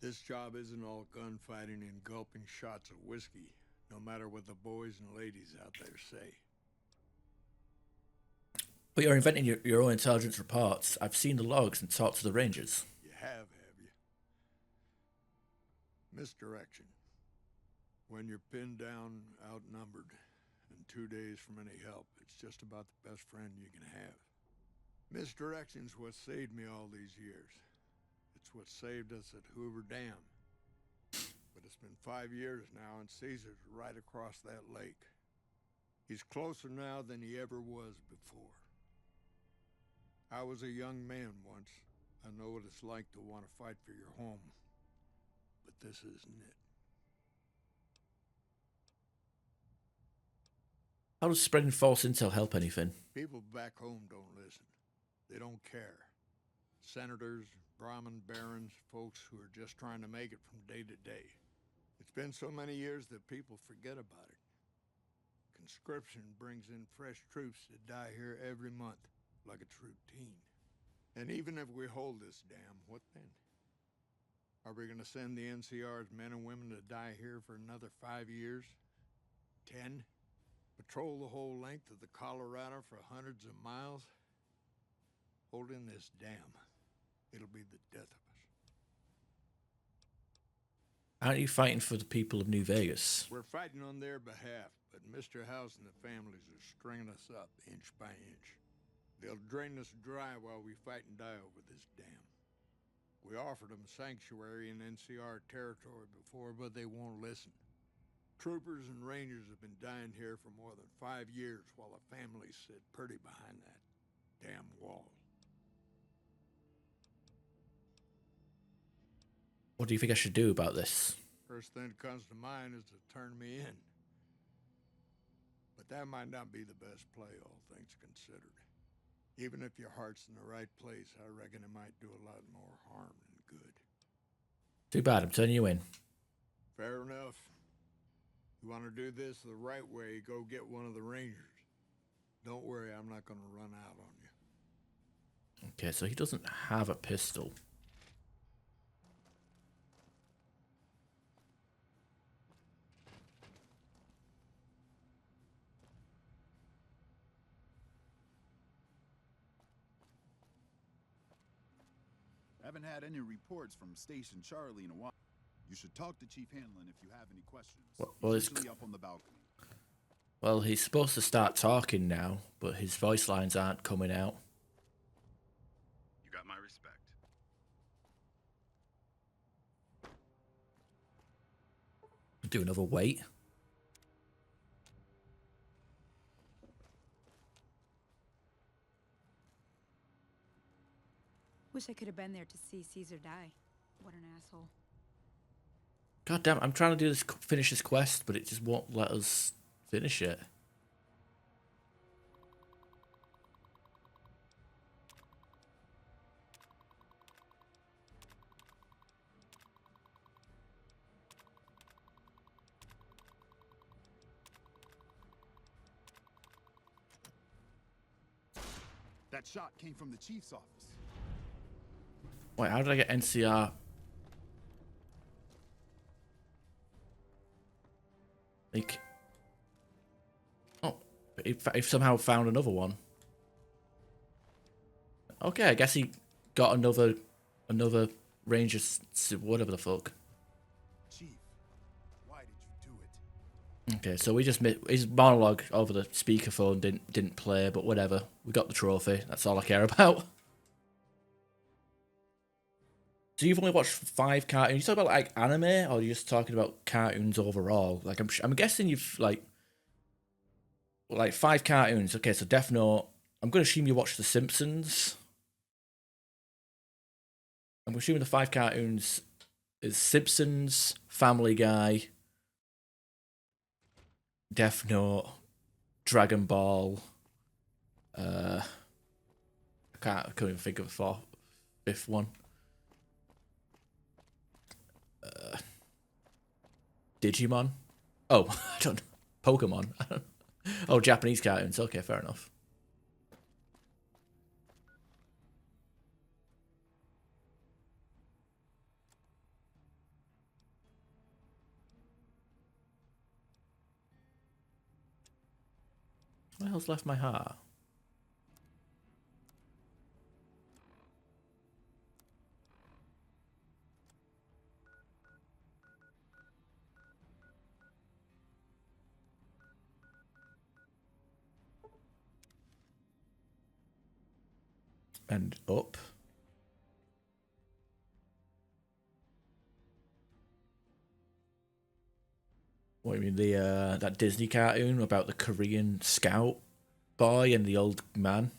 E: This job isn't all gunfighting and gulping shots of whiskey. no matter what the boys and ladies out there say.
A: But you're inventing your own intelligence reports. I've seen the logs and talked to the Rangers.
E: You have you? Misdirection. When you're pinned down, outnumbered, and 2 days from any help, it's just about the best friend you can have. Misdirection's what saved me all these years. It's what saved us at Hoover Dam. But it's been 5 years now, and Caesar's right across that lake. He's closer now than he ever was before. I was a young man once. I know what it's like to want to fight for your home. But this isn't it.
A: How does spreading false intel help anything?
E: People back home don't listen. They don't care. Senators, Brahmin barons, folks who are just trying to make it from day to day. It's been so many years that people forget about it. Conscription brings in fresh troops that die here every month, like it's routine. And even if we hold this dam, what then? Are we gonna send the NCR's men and women to die here for another 5 years? 10? Patrol the whole length of the Colorado for hundreds of miles? Holding this dam, it'll be the death of us.
A: Aren't you fighting for the people of New Vegas?
E: We're fighting on their behalf, but Mr. House and the families are stringing us up inch by inch. They'll drain us dry while we fight and die over this dam. We offered them sanctuary in NCR territory before, but they won't listen. Troopers and Rangers have been dying here for more than 5 years while the families sit pretty behind that damn wall.
A: What do you think I should do about this?
E: First thing that comes to mind is to turn me in. But that might not be the best play, all things considered. Even if your heart's in the right place, I reckon it might do a lot more harm than good.
A: Too bad, I'm turning you in.
E: Fair enough. You want to do this the right way, go get one of the Rangers. Don't worry, I'm not going to run out on you.
A: Okay, so he doesn't have a pistol.
O: Haven't had any reports from Station Charlie in a while. You should talk to Chief Hanlon if you have any questions.
A: Well,
O: He's usually up on the balcony.
A: Well, he's supposed to start talking now, but his voice lines aren't coming out.
O: You got my respect.
A: Do another wait.
G: Wish I could have been there to see Caesar die. What an asshole.
A: God damn, I'm trying to do this, finish this quest, but it just won't let us finish it.
O: That shot came from the chief's office.
A: Wait, how did I get NCR? Like, oh, if somehow found another one. Okay, I guess he got another ranger, whatever the fuck.
O: Chief, why did you do it?
A: Okay, so we just his monologue over the speakerphone didn't play, but whatever. We got the trophy. That's all I care about. So you've only watched 5 cartoons. You talk about like anime, or are you just talking about cartoons overall? Like I'm guessing you've like 5 cartoons. Okay, so Death Note. I'm gonna assume you watched The Simpsons. I'm assuming the 5 cartoons is Simpsons, Family Guy, Death Note, Dragon Ball. I couldn't even think of a fifth one. Digimon? Oh, I don't know. Pokemon. I don't know. Oh, Japanese cartoons. Okay, fair enough. What the hell's left my heart? And up. What do you mean, the that Disney cartoon about the Korean scout boy and the old man?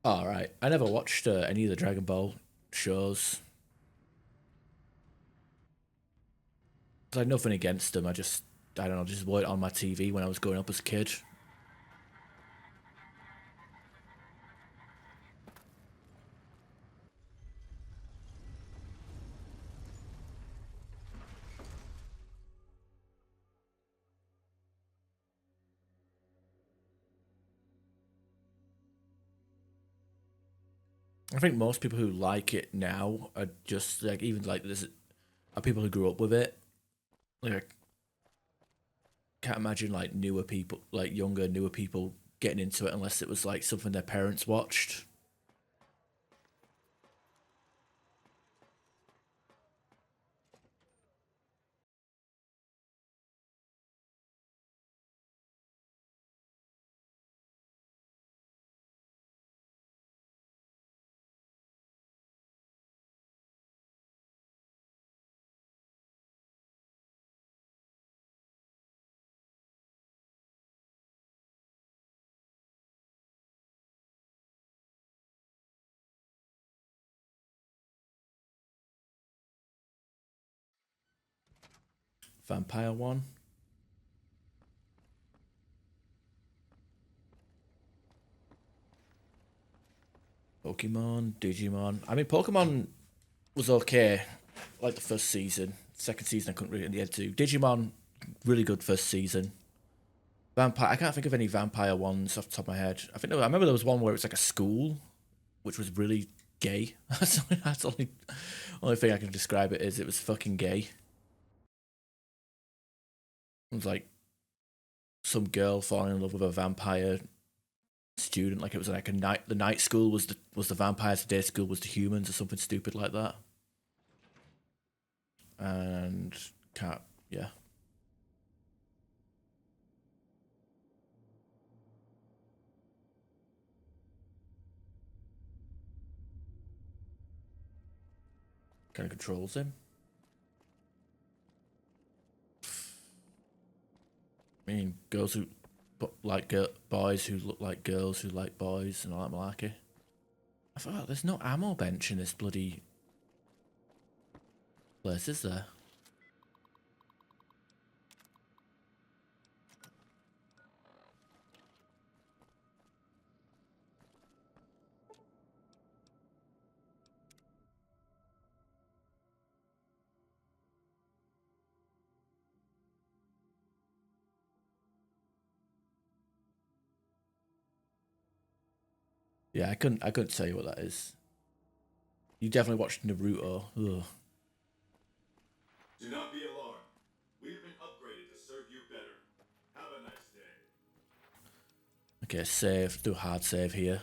A: All right, I never watched any of the Dragon Ball shows. I had nothing against them. I don't know, just watched it on my TV when I was growing up as a kid. I think most people who like it now are just like, even like there's are people who grew up with it. Like I can't imagine like newer people, like younger, newer people getting into it unless it was like something their parents watched. Vampire one. Pokemon, Digimon. I mean, Pokemon was okay, like the first season. Second season, I couldn't really get into. Digimon, really good first season. Vampire, I can't think of any vampire ones off the top of my head. I remember there was one where it was like a school, which was really gay. That's the only thing I can describe it as. It was fucking gay. It was like some girl falling in love with a vampire student. Like it was like the night school was the vampires, the day school was the humans, or something stupid like that. And yeah. Kind of controls him. I mean, girls who like boys who look like girls who like boys and all that malarkey. I thought there's no ammo bench in this bloody place, is there? Yeah, I couldn't tell you what that is. You definitely watched Naruto. Ugh.
L: Do not be alarmed. We have been upgraded to serve you better. Have a nice day.
A: Okay, save. Do a hard save here.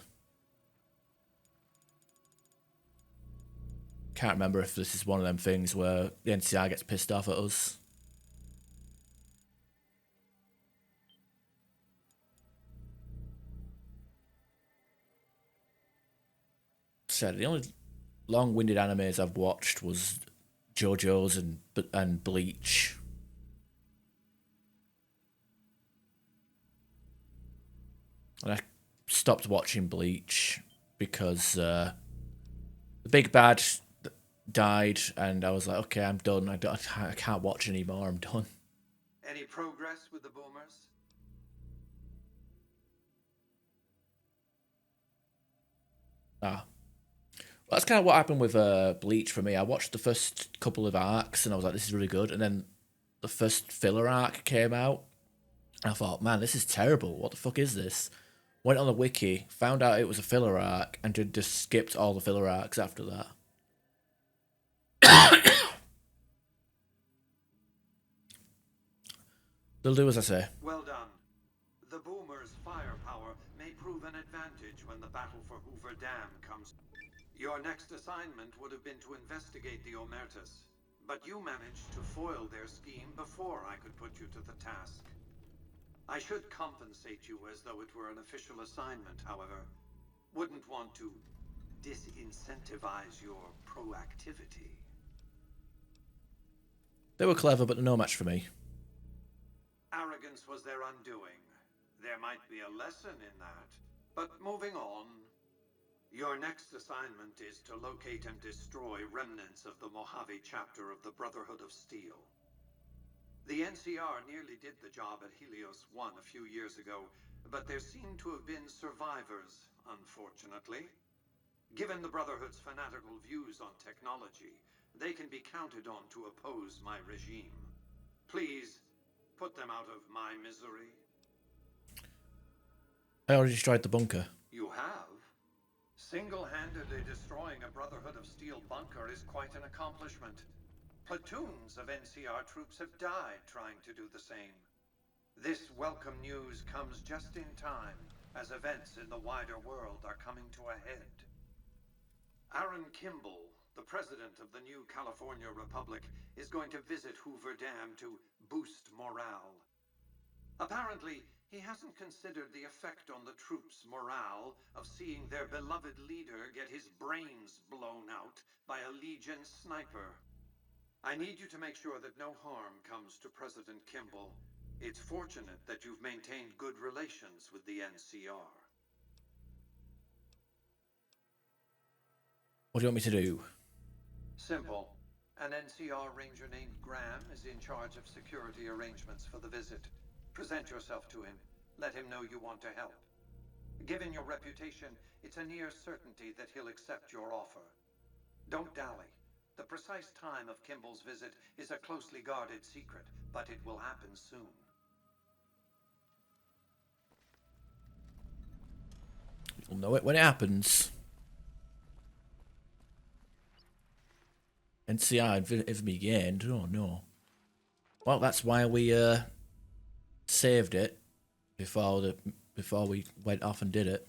A: Can't remember if this is one of them things where the NCR gets pissed off at us. Said the only long-winded animes I've watched was JoJo's and Bleach. And I stopped watching Bleach because the big bad died, and I was like, okay, I'm done. I can't watch anymore. I'm done.
F: Any progress with the boomers?
A: That's kind of what happened with Bleach for me. I watched the first couple of arcs, and I was like, this is really good. And then the first filler arc came out, and I thought, man, this is terrible. What the fuck is this? Went on the wiki, found out it was a filler arc, and just skipped all the filler arcs after that. They'll do as I say.
F: Well done. The boomers' firepower may prove an advantage when the battle for Hoover Dam comes. Your next assignment would have been to investigate the Omertas, but you managed to foil their scheme before I could put you to the task. I should compensate you as though it were an official assignment, however. Wouldn't want to disincentivize your proactivity.
A: They were clever, but no match for me.
F: Arrogance was their undoing. There might be a lesson in that. But moving on. Your next assignment is to locate and destroy remnants of the Mojave chapter of the Brotherhood of Steel. The NCR nearly did the job at Helios 1 a few years ago, but there seem to have been survivors, unfortunately. Given the Brotherhood's fanatical views on technology, they can be counted on to oppose my regime. Please, put them out of my misery.
A: I already destroyed the bunker.
F: You have? Single-handedly destroying a Brotherhood of Steel bunker is quite an accomplishment. Platoons of NCR troops have died trying to do the same. This welcome news comes just in time, as events in the wider world are coming to a head. Aaron Kimball, the president of the new California Republic, is going to visit Hoover Dam to boost morale. Apparently, he hasn't considered the effect on the troops' morale of seeing their beloved leader get his brains blown out by a Legion sniper. I need you to make sure that no harm comes to President Kimball. It's fortunate that you've maintained good relations with the NCR.
A: What do you want me to do?
F: Simple. An NCR ranger named Graham is in charge of security arrangements for the visit. Present yourself to him. Let him know you want to help. Given your reputation, it's a near certainty that he'll accept your offer. Don't dally. The precise time of Kimball's visit is a closely guarded secret, but it will happen soon.
A: You'll know it when it happens. NCR if me gained. Oh no. Well, that's why we saved it before we went off and did it.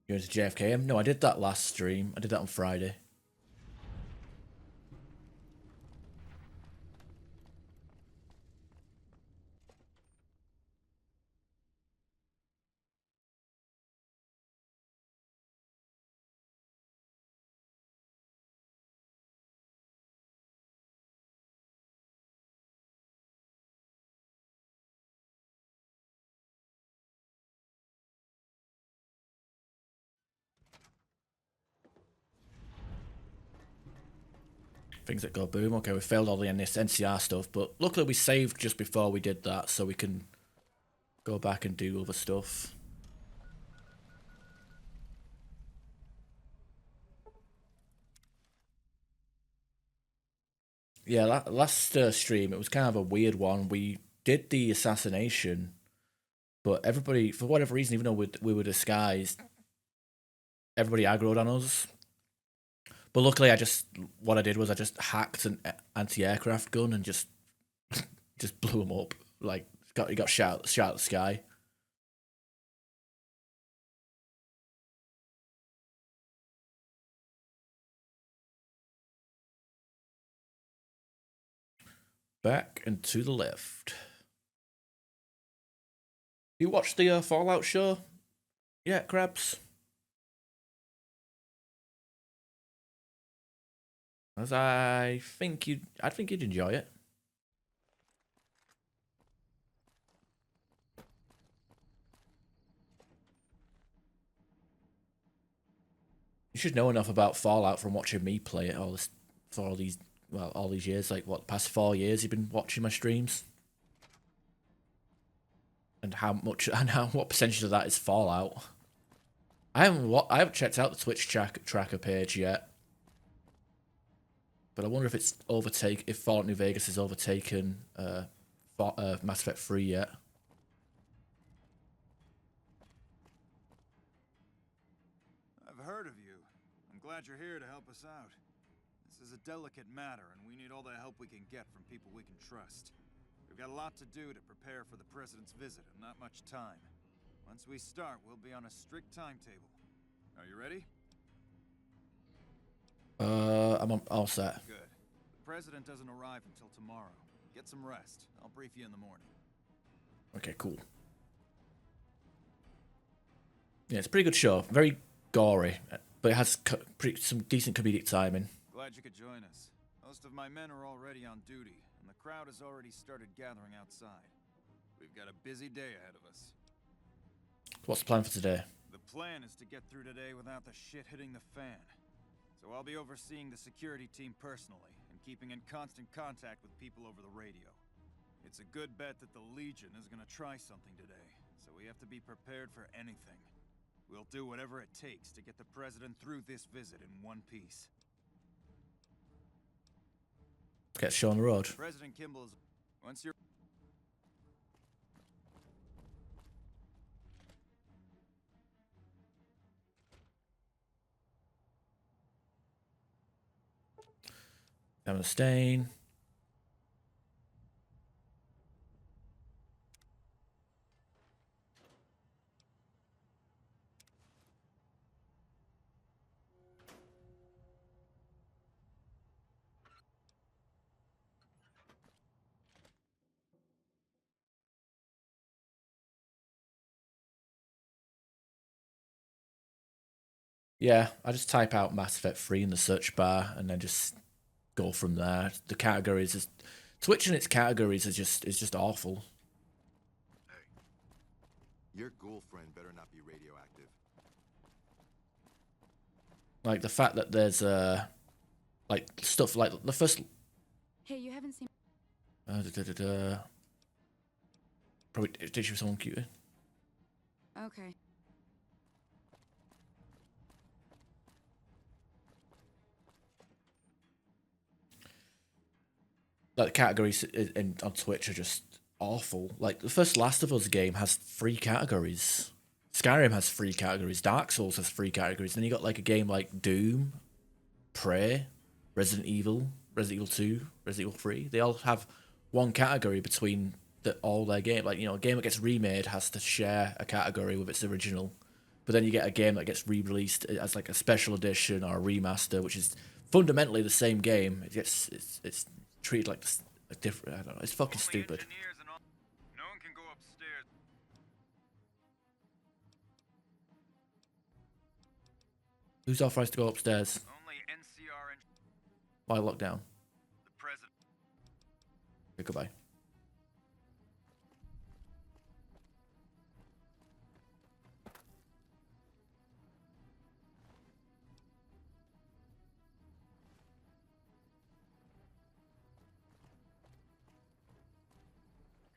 A: You went to JFK? No, I did that last stream. I did that on Friday. Things that go boom. Okay, we failed all the NCR stuff, but luckily we saved just before we did that, so we can go back and do other stuff. Yeah, last stream, it was kind of a weird one. We did the assassination, but everybody, for whatever reason, even though we were disguised, everybody aggroed on us. But luckily, what I did was I just hacked an anti-aircraft gun and just blew him up. Like, he got shot out of the sky. Back and to the left. You watched the Fallout show? Yeah, Crabs? As I think you'd enjoy it. should know enough about Fallout from watching me play it all these years. Like what, past 4 years you've been watching my streams, and what percentage of that is Fallout. I haven't checked out the Twitch tracker page yet, but I wonder if it's if Fallout New Vegas has overtaken Mass Effect 3 yet.
N: I've heard of you. I'm glad you're here to help us out. This is a delicate matter, and we need all the help we can get from people we can trust. We've got a lot to do to prepare for the President's visit, and not much time. Once we start, we'll be on a strict timetable. Are you ready?
A: I'm all set.
N: Good. The President doesn't arrive until tomorrow. Get some rest. I'll brief you in the morning.
A: Okay, cool. Yeah, it's a pretty good show. Very gory, but it has some decent comedic timing.
N: Glad you could join us. Most of my men are already on duty, and the crowd has already started gathering outside. We've got a busy day ahead of us.
A: What's the plan for today?
N: The plan is to get through today without the shit hitting the fan. So I'll be overseeing the security team personally, and keeping in constant contact with people over the radio. It's a good bet that the Legion is gonna try something today, so we have to be prepared for anything. We'll do whatever it takes to get the President through this visit in one piece.
A: Get show on the road.
N: President Kimball's... Once you're...
A: Having a stain. Yeah, I just type out Mass Effect 3 in the search bar and then just go from there. The categories is Twitch and its categories is just awful.
C: Hey, your girlfriend better not be radioactive.
A: Like the fact that there's like stuff like the first.
R: Hey, you haven't seen.
A: Probably did you someone cute?
R: Okay.
A: Like the categories on Twitch are just awful. Like the first Last of Us game has 3 categories. Skyrim has 3 categories. Dark Souls has 3 categories. Then you got like a game like Doom, Prey, Resident Evil 2, Resident Evil 3. They all have one category between all their game. Like, you know, a game that gets remade has to share a category with its original. But then you get a game that gets re-released as like a special edition or a remaster, which is fundamentally the same game. It's treated like a different. I don't know. It's fucking stupid.
N: No one can go upstairs.
A: Who's authorized to go upstairs?
N: Only NCR and
A: Why lockdown?
N: the President.
A: Okay, goodbye.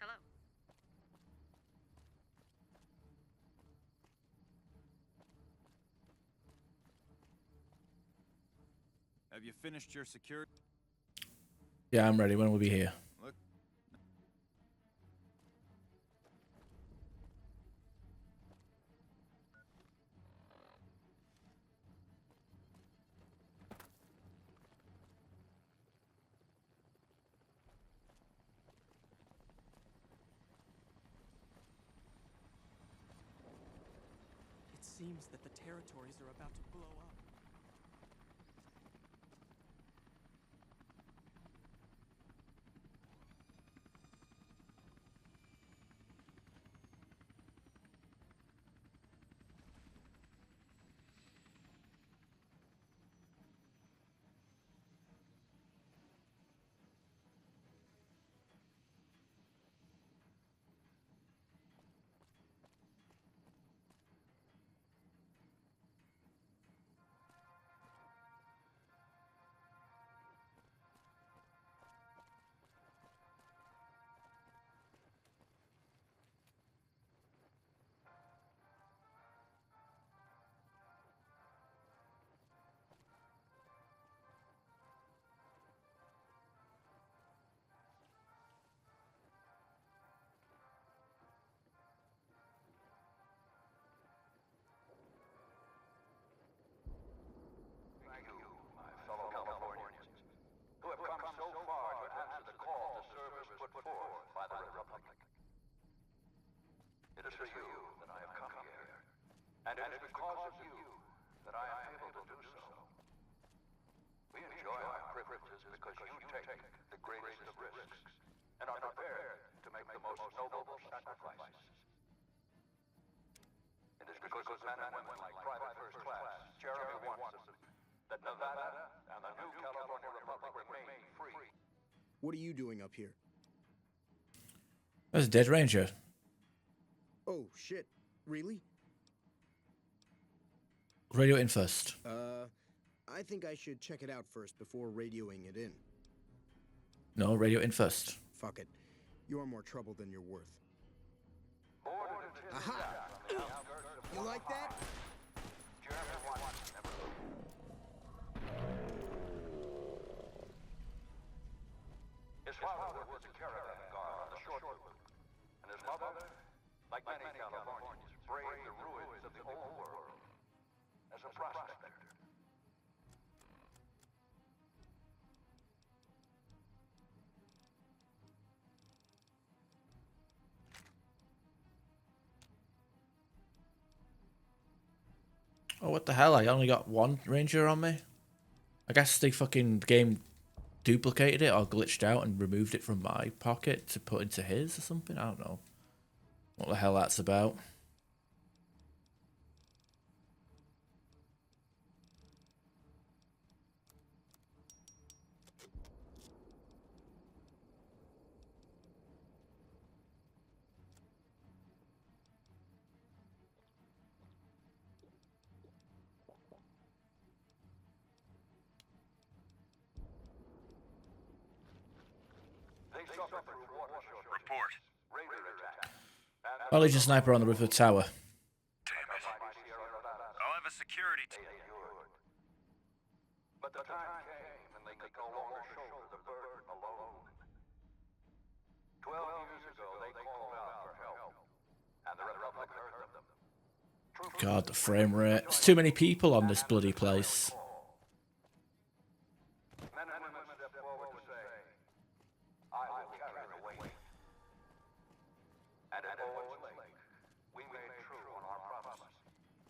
P: Hello.
N: Have you finished your security?
A: Yeah, I'm ready. When will we be here?
N: Look.
Q: It seems that the territories are about to blow up.
K: is for you that I have come here. And it is because of you that I am able to do so. We enjoy our privileges because you take the greatest of risks and are prepared to make the most noble sacrifices. It is because of men and women like Private First Class, Jeremy Watson, that Nevada and the new California Republic remain free.
I: What are you doing up here?
A: That's a dead ranger.
I: Oh, shit. Really?
A: Radio in first.
I: I think I should check it out first before radioing it in.
A: No, radio in first.
I: Fuck it. You're more trouble than you're worth. Aha! You like that?
K: His father was a caravan guard on the short route, and his mother, like many Californians, braved the ruins of the old world as a prospector.
A: Oh, what the hell? I only got one ranger on me. I guess the fucking game duplicated it or glitched out and removed it from my pocket to put into his or something. I don't know what the hell that's about.
K: Report. Raider attack.
A: Oh, there's a sniper on the roof of the tower.
N: Damn it. I'll have a security team.
K: But the time came and they could no longer shoulder the burden alone. 12 years ago, they called out for help, and the Republic heard them.
A: God, the frame rate. There's too many people on this bloody place.
K: Men and women stepped forward to say, I will carry the weight. And at Owens Lake, we made true on our promise,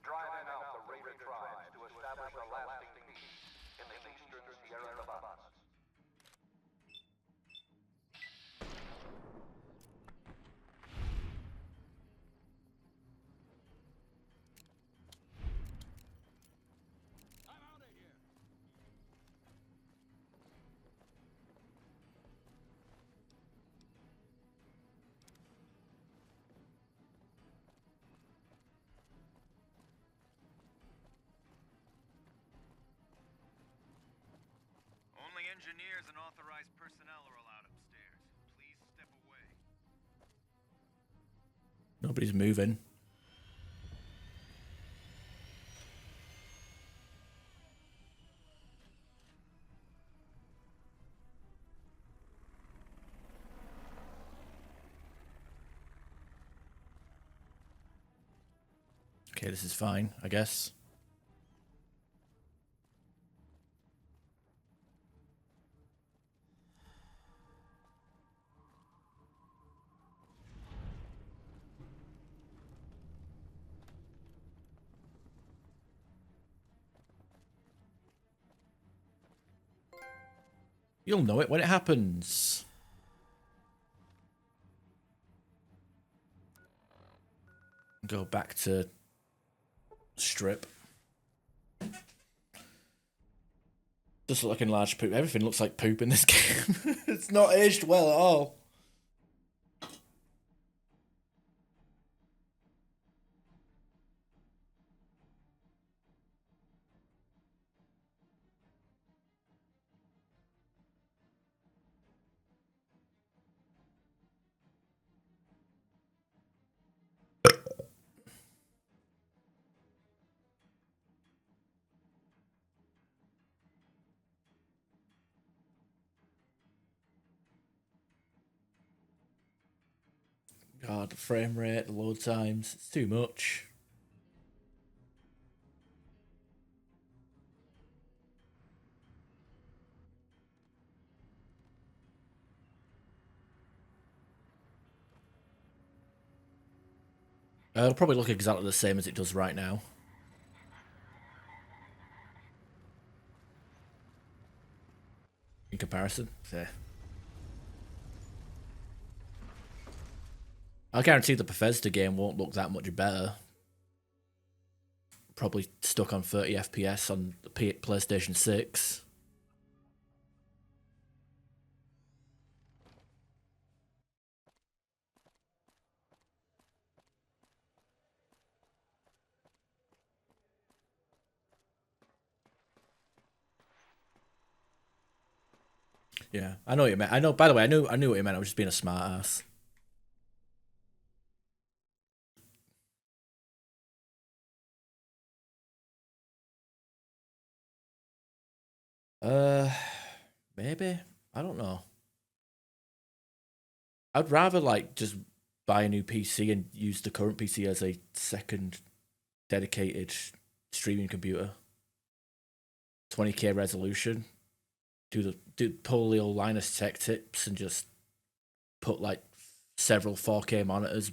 K: driving out the Raider tribes to establish a lasting peace in the eastern Sierra Nevadas.
N: Only engineers and authorized personnel are allowed upstairs. Please step away.
A: Nobody's moving. Okay, this is fine, I guess. You'll know it when it happens. Go back to strip. Does look like enlarged poop. Everything looks like poop in this game. It's not aged well at all. God, the frame rate, the load times, it's too much. It'll probably look exactly the same as it does right now. In comparison, yeah. I guarantee the Bethesda game won't look that much better. Probably stuck on 30 FPS on the PlayStation 6. Yeah, I know what you meant. I know. By the way, I knew what you meant. I was just being a smart ass. Maybe. I don't know. I'd rather like just buy a new PC and use the current PC as a second dedicated streaming computer. 20K resolution. Pull the old Linus Tech Tips and just put like several 4K monitors,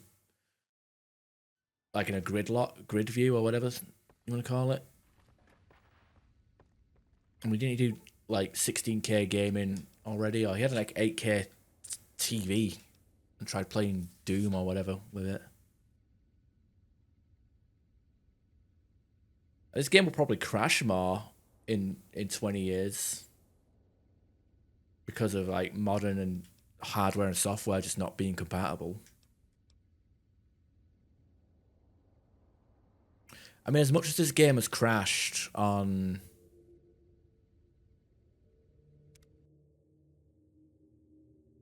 A: like in a grid view or whatever you want to call it. And we didn't do like 16K gaming already, or he had like 8K TV and tried playing Doom or whatever with it. This game will probably crash more in 20 years because of like modern and hardware and software just not being compatible. I mean, as much as this game has crashed on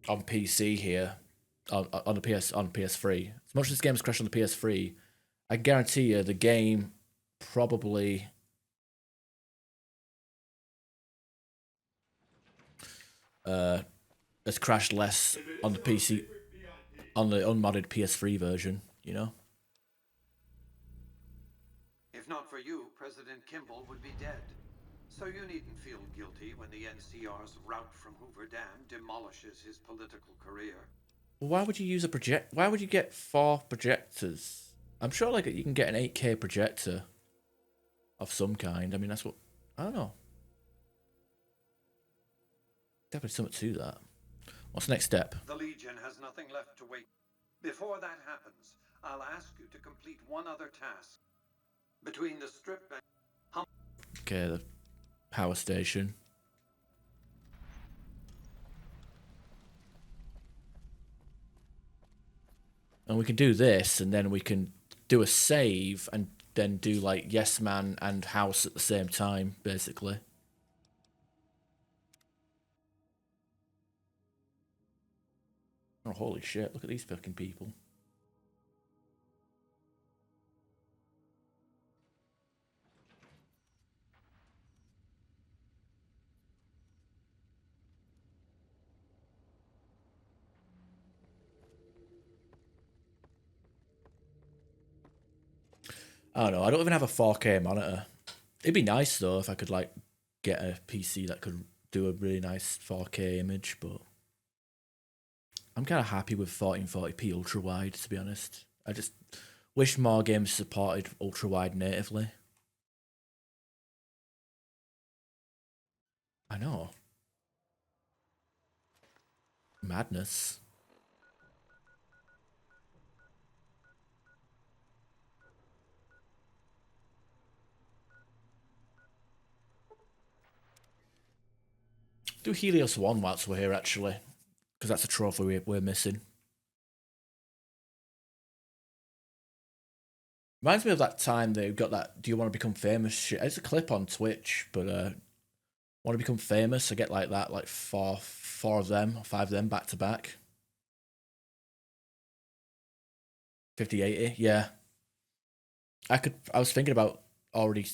A: PC here, on the PS3, as much as this game has crashed on the PS3, I guarantee you the game probably has crashed less on the PC, on the unmodded PS3 version, you know?
F: If not for you, President Kimball would be dead. So you needn't feel guilty when the NCR's rout from Hoover Dam demolishes his political career.
A: Why would you use a project? Why would you get 4 projectors? I'm sure like you can get an 8K projector of some kind. I mean, that's what, I don't know. Definitely something to that. What's the next step?
F: The Legion has nothing left to wait. Before that happens, I'll ask you to complete one other task. Between the strip and...
A: Okay, the power station. And we can do this, and then we can do a save, and then do like Yes Man and House at the same time, basically. Oh, holy shit, look at these fucking people. I don't know, I don't even have a 4K monitor. It'd be nice though if I could like get a PC that could do a really nice 4K image, but I'm kind of happy with 1440p ultra wide, to be honest. I just wish more games supported ultra wide natively. I know. Madness. Do Helios 1 whilst we're here, actually. Because that's a trophy we're missing. Reminds me of that time they got that Do You Want to Become Famous shit. It's a clip on Twitch, but Want to Become Famous, I get like that, like four of them, 5 of them back to back. 5080, yeah. I was thinking about already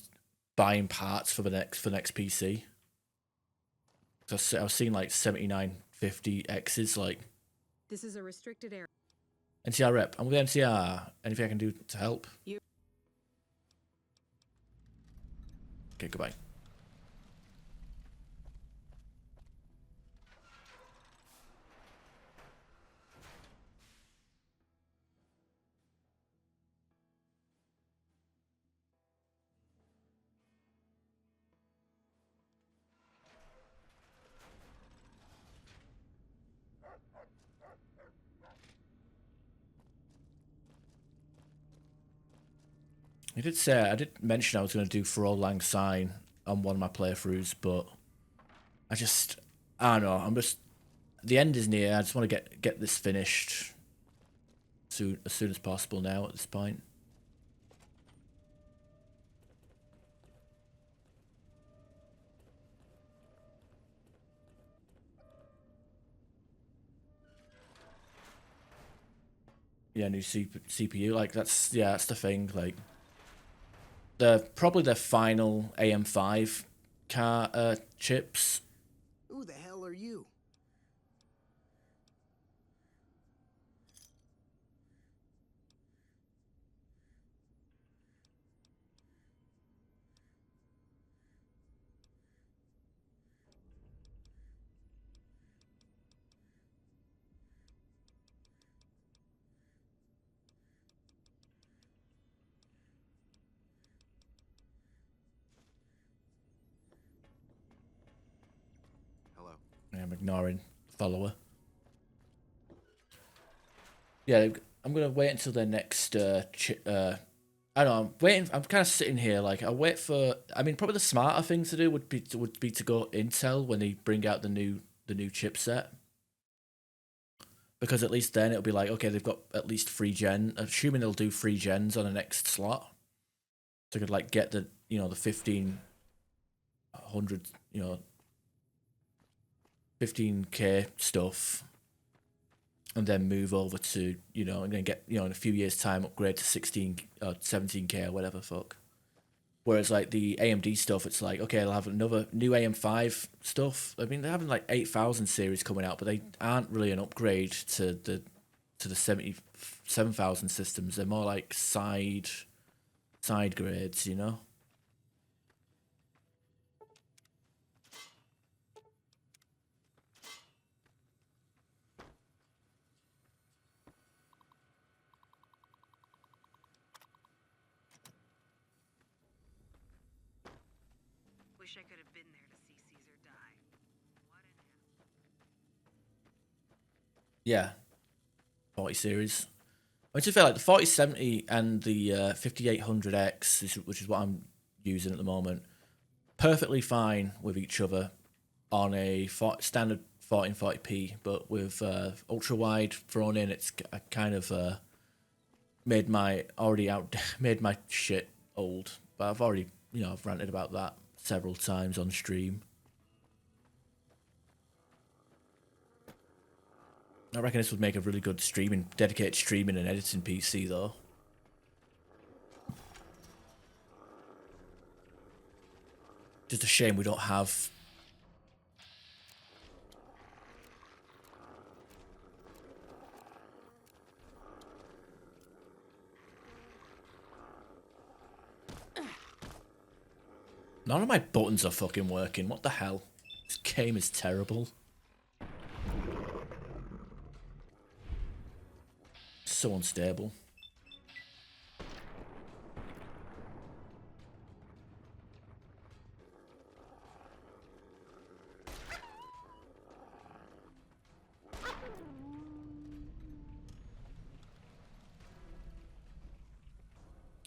A: buying parts for the next PC. I was seeing like 7950Xs, like.
R: This is a restricted area.
A: NCR rep. I'm with NCR. Anything I can do to help? Okay, goodbye. I did mention I was going to do For All Lang Syne on one of my playthroughs, but I don't know. The end is near. I just want to get this finished as soon as possible now at this point. Yeah, new CPU. Like that's the thing. Like probably their final AM5 car chips.
I: Who the hell are you?
C: Hello.
A: I'm ignoring follower. Yeah, I'm gonna wait until their next. I don't know. I'm waiting. I'm kind of sitting here like I wait for. I mean, probably the smarter thing to do would be to go Intel when they bring out the new chipset, because at least then it'll be like, okay, they've got at least 3 gen. Assuming they'll do 3 gens on the next slot, so I could like get the the 1500 15K stuff, and then move over to, I'm gonna get, in a few years' time upgrade to 16 or 17K or whatever fuck. Whereas like the AMD stuff, it's like, okay, they'll have another new AM5 stuff. I mean, they're having like 8000 series coming out, but they aren't really an upgrade to the 77,000 systems. They're more like side grades,
R: Wish I could have been there to see Caesar die. What an
A: Yeah, 40 series. I mean, to be fair, like the 4070 and the 5800X, which is what I'm using at the moment, perfectly fine with each other on a standard 1440p, but with ultra wide thrown in, it's kind of made my shit old. But I've already, I've ranted about that several times on stream. I reckon this would make a really good dedicated streaming and editing PC though. Just a shame we don't have. None of my buttons are fucking working. What the hell? This game is terrible. So unstable.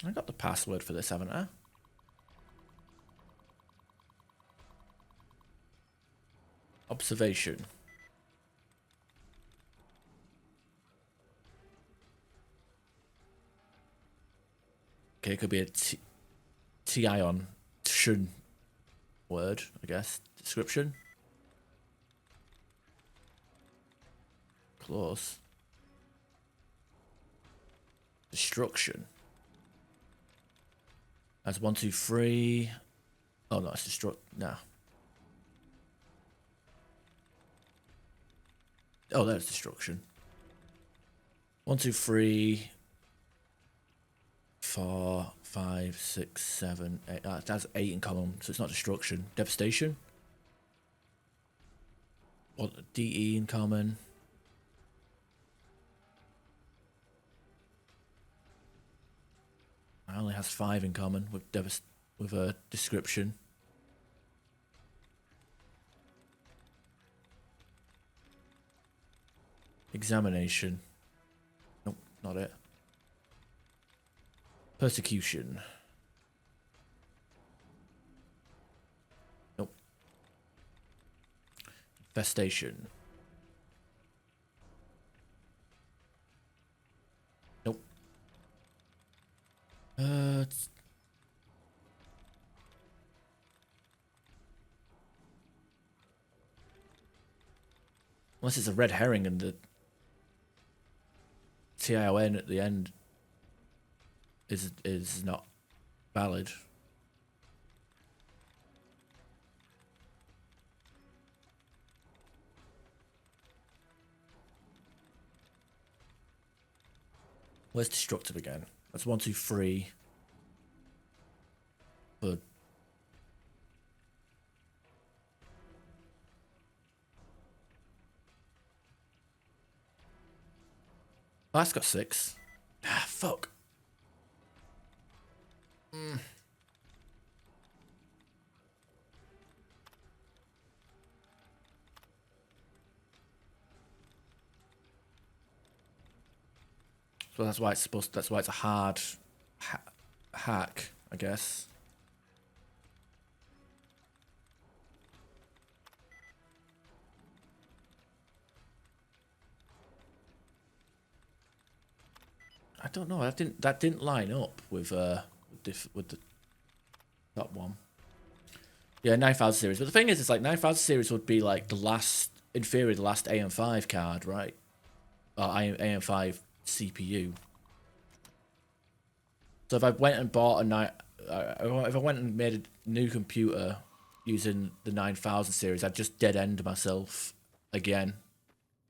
A: I got the password for this, haven't I? Observation. Okay, it could be a T-ion shun word, I guess. Description. Close. Destruction. That's 1, 2, 3. Oh no, it's destruct. No. Oh, there's destruction. 1, 2, 3, 4, 5, 6, 7, 8. That's 8 in common, so it's not destruction. Devastation. What? DE in common. It only has 5 in common with a description. Examination. Nope, not it. Persecution. Best station. Nope. Unless it's a red herring and the TION at the end is not valid. Where's destructive again? That's 1, 2, 3. But oh, that's got 6. Ah, fuck. So that's why it's supposed. That's why it's a hard hack, I guess. I don't know. That didn't line up with the top one. Yeah, 9000 series. But the thing is, it's like 9000 series would be like the last, in theory, the last AM5 card, right? Or AM5 CPU. So if I went and bought if I went and made a new computer using the 9000 series, I'd just dead end myself again,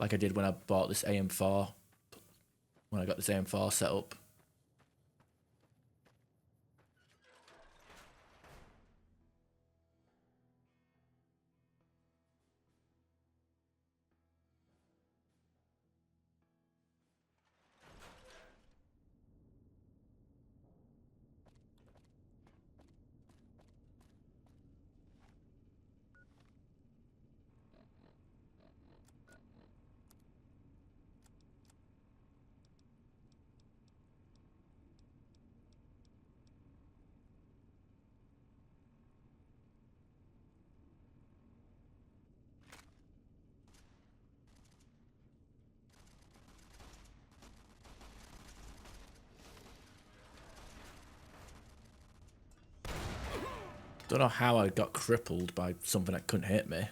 A: like I did when I bought this AM4. When I got this AM4 set up. Don't know how I got crippled by something that couldn't hit me.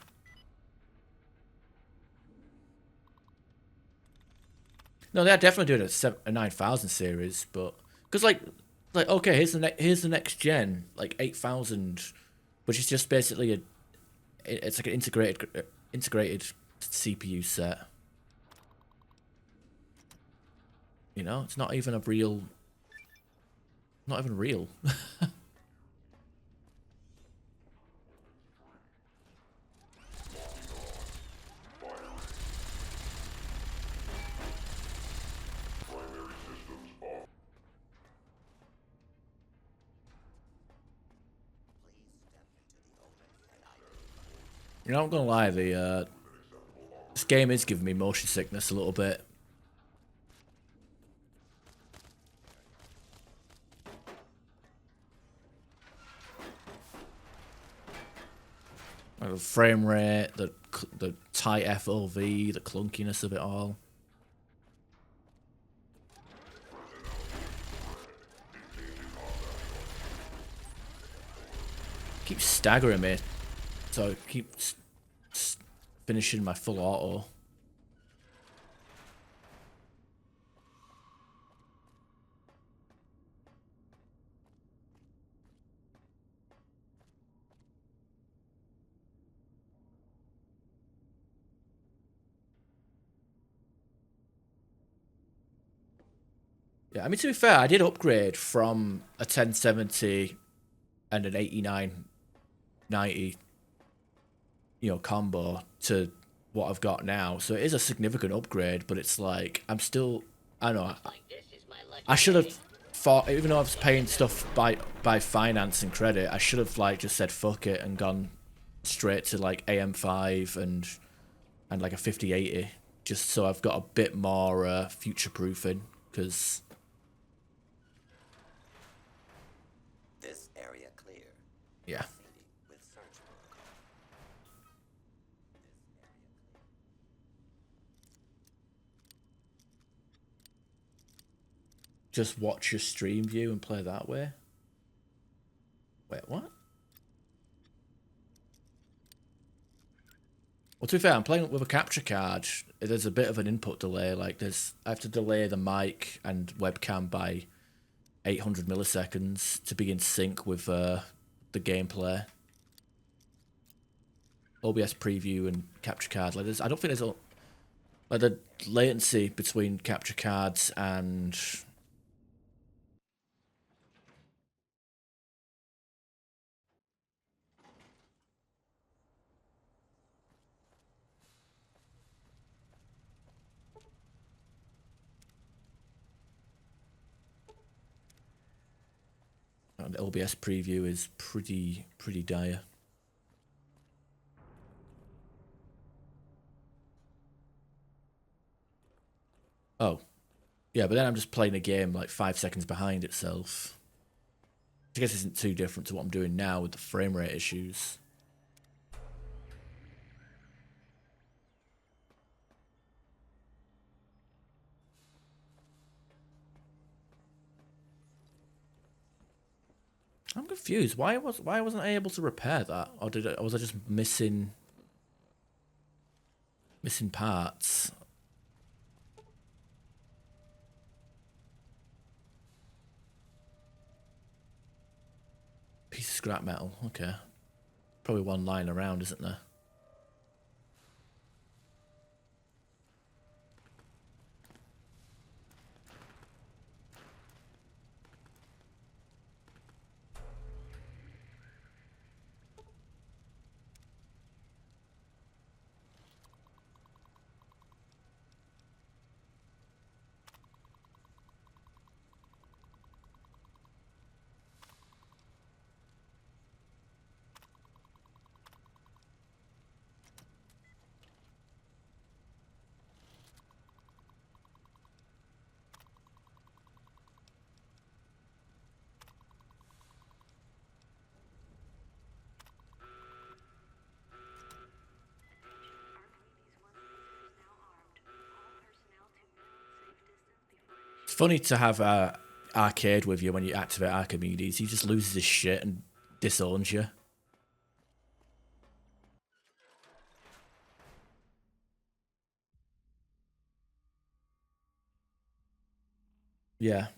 A: No, they're definitely doing a 9000 series, but because like okay, here's the next gen, like 8000, which is just basically it's like an integrated CPU set. You know, it's not even real. You know, I'm not gonna lie, this game is giving me motion sickness a little bit. Like the frame rate, the tight FOV, the clunkiness of it all. Keeps staggering me, so I keep finishing my full auto. Yeah, I mean, to be fair, I did upgrade from a 1070 and an 8990, you know, combo to what I've got now. So it is a significant upgrade, but it's like, I'm still, I don't know, I should have thought, even though I was paying stuff by finance and credit, I should have like just said fuck it and gone straight to like AM5 and like a 5080, just so I've got a bit more future proofing, because
J: this area clear.
A: Yeah.
J: With search protocol.
A: just watch your stream view and play that way? Wait, what? Well, to be fair, I'm playing with a capture card. There's a bit of an input delay. Like, I have to delay the mic and webcam by 800 milliseconds to be in sync with the gameplay. OBS preview and capture card. Like, I don't think there's like the latency between capture cards and the OBS preview is pretty dire. Oh, yeah, but then I'm just playing a game like 5 seconds behind itself. I guess isn't too different to what I'm doing now with the frame rate issues. I'm confused. Why wasn't I able to repair that, or was I just missing parts? Piece of scrap metal. Okay, probably one lying around, isn't there? It's funny to have arcade with you when you activate Archimedes. He just loses his shit and disowns you. Yeah.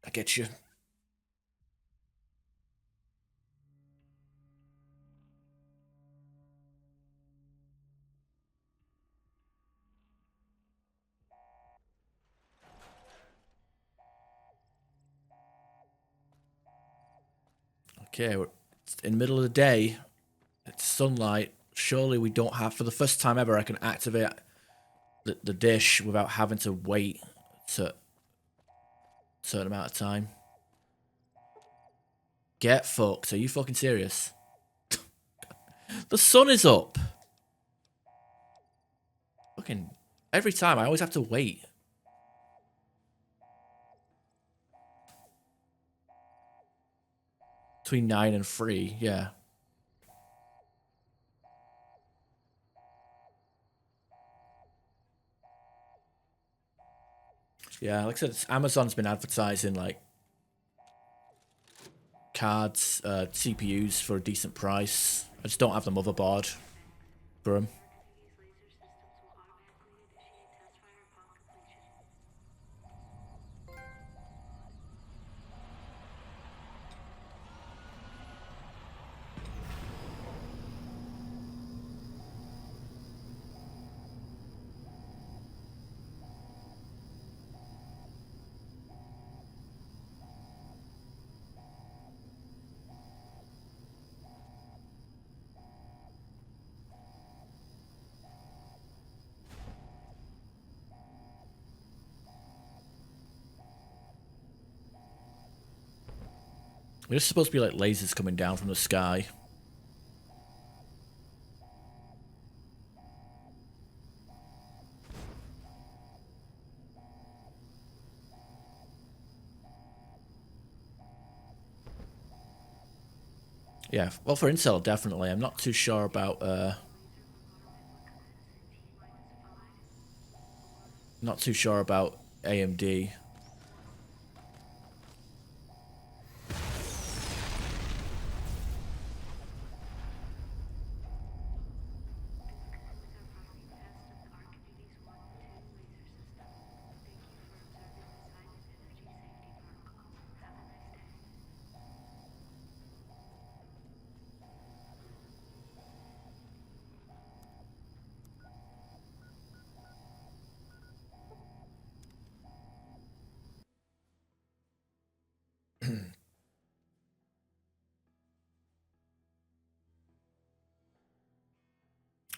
A: I get you. Okay, it's in the middle of the day. It's sunlight. Surely we don't have, for the first time ever, I can activate the dish without having to wait a certain amount of time. Get fucked. Are you fucking serious? The sun is up. Fucking every time I always have to wait. Between 9 and 3, yeah. Yeah, like I said, Amazon's been advertising like cards, CPUs for a decent price. I just don't have the motherboard for them. There's supposed to be like lasers coming down from the sky. Yeah, well, for Intel, definitely. I'm not too sure about Not too sure about AMD.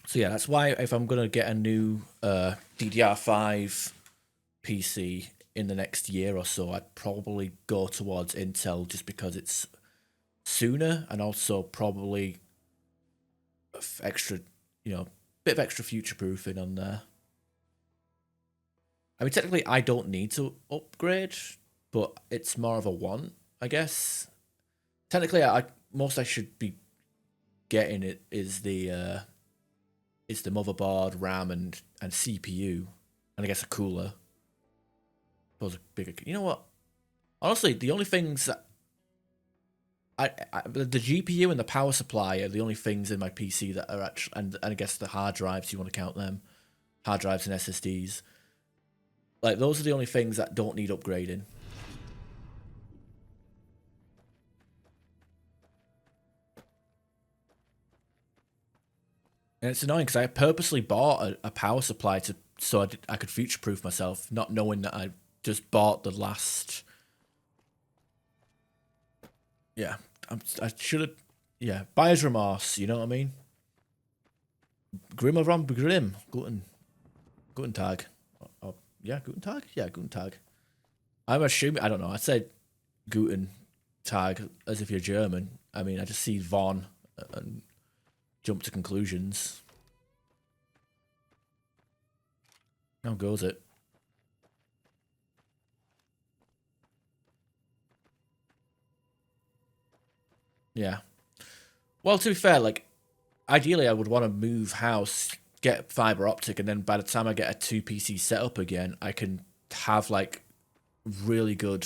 A: So yeah, that's why if I'm gonna get a new DDR5 PC in the next year or so, I'd probably go towards Intel just because it's sooner and also probably extra, bit of extra future proofing on there. I mean, technically, I don't need to upgrade, but it's more of a want, I guess. Technically, most I should be getting it is the motherboard, RAM, and CPU, and I guess a cooler. Those are bigger. You know what? Honestly, the only things that the GPU and the power supply are the only things in my PC that are actually, and I guess the hard drives, you want to count them, hard drives and SSDs. Like, those are the only things that don't need upgrading. And it's annoying because I purposely bought a power supply so I could future-proof myself, not knowing that I just bought the last... Yeah, I should have... Yeah, buyer's remorse, you know what I mean? Grim or Grim. Guten Tag. Yeah, Guten Tag? Yeah, Guten Tag. I'm assuming... I don't know. I said Guten Tag as if you're German. I mean, I just see Von and jump to conclusions. How goes it? Yeah. Well, to be fair, like, ideally I would want to move house, get fiber optic, and then by the time I get a 2 PC setup again, I can have, like, really good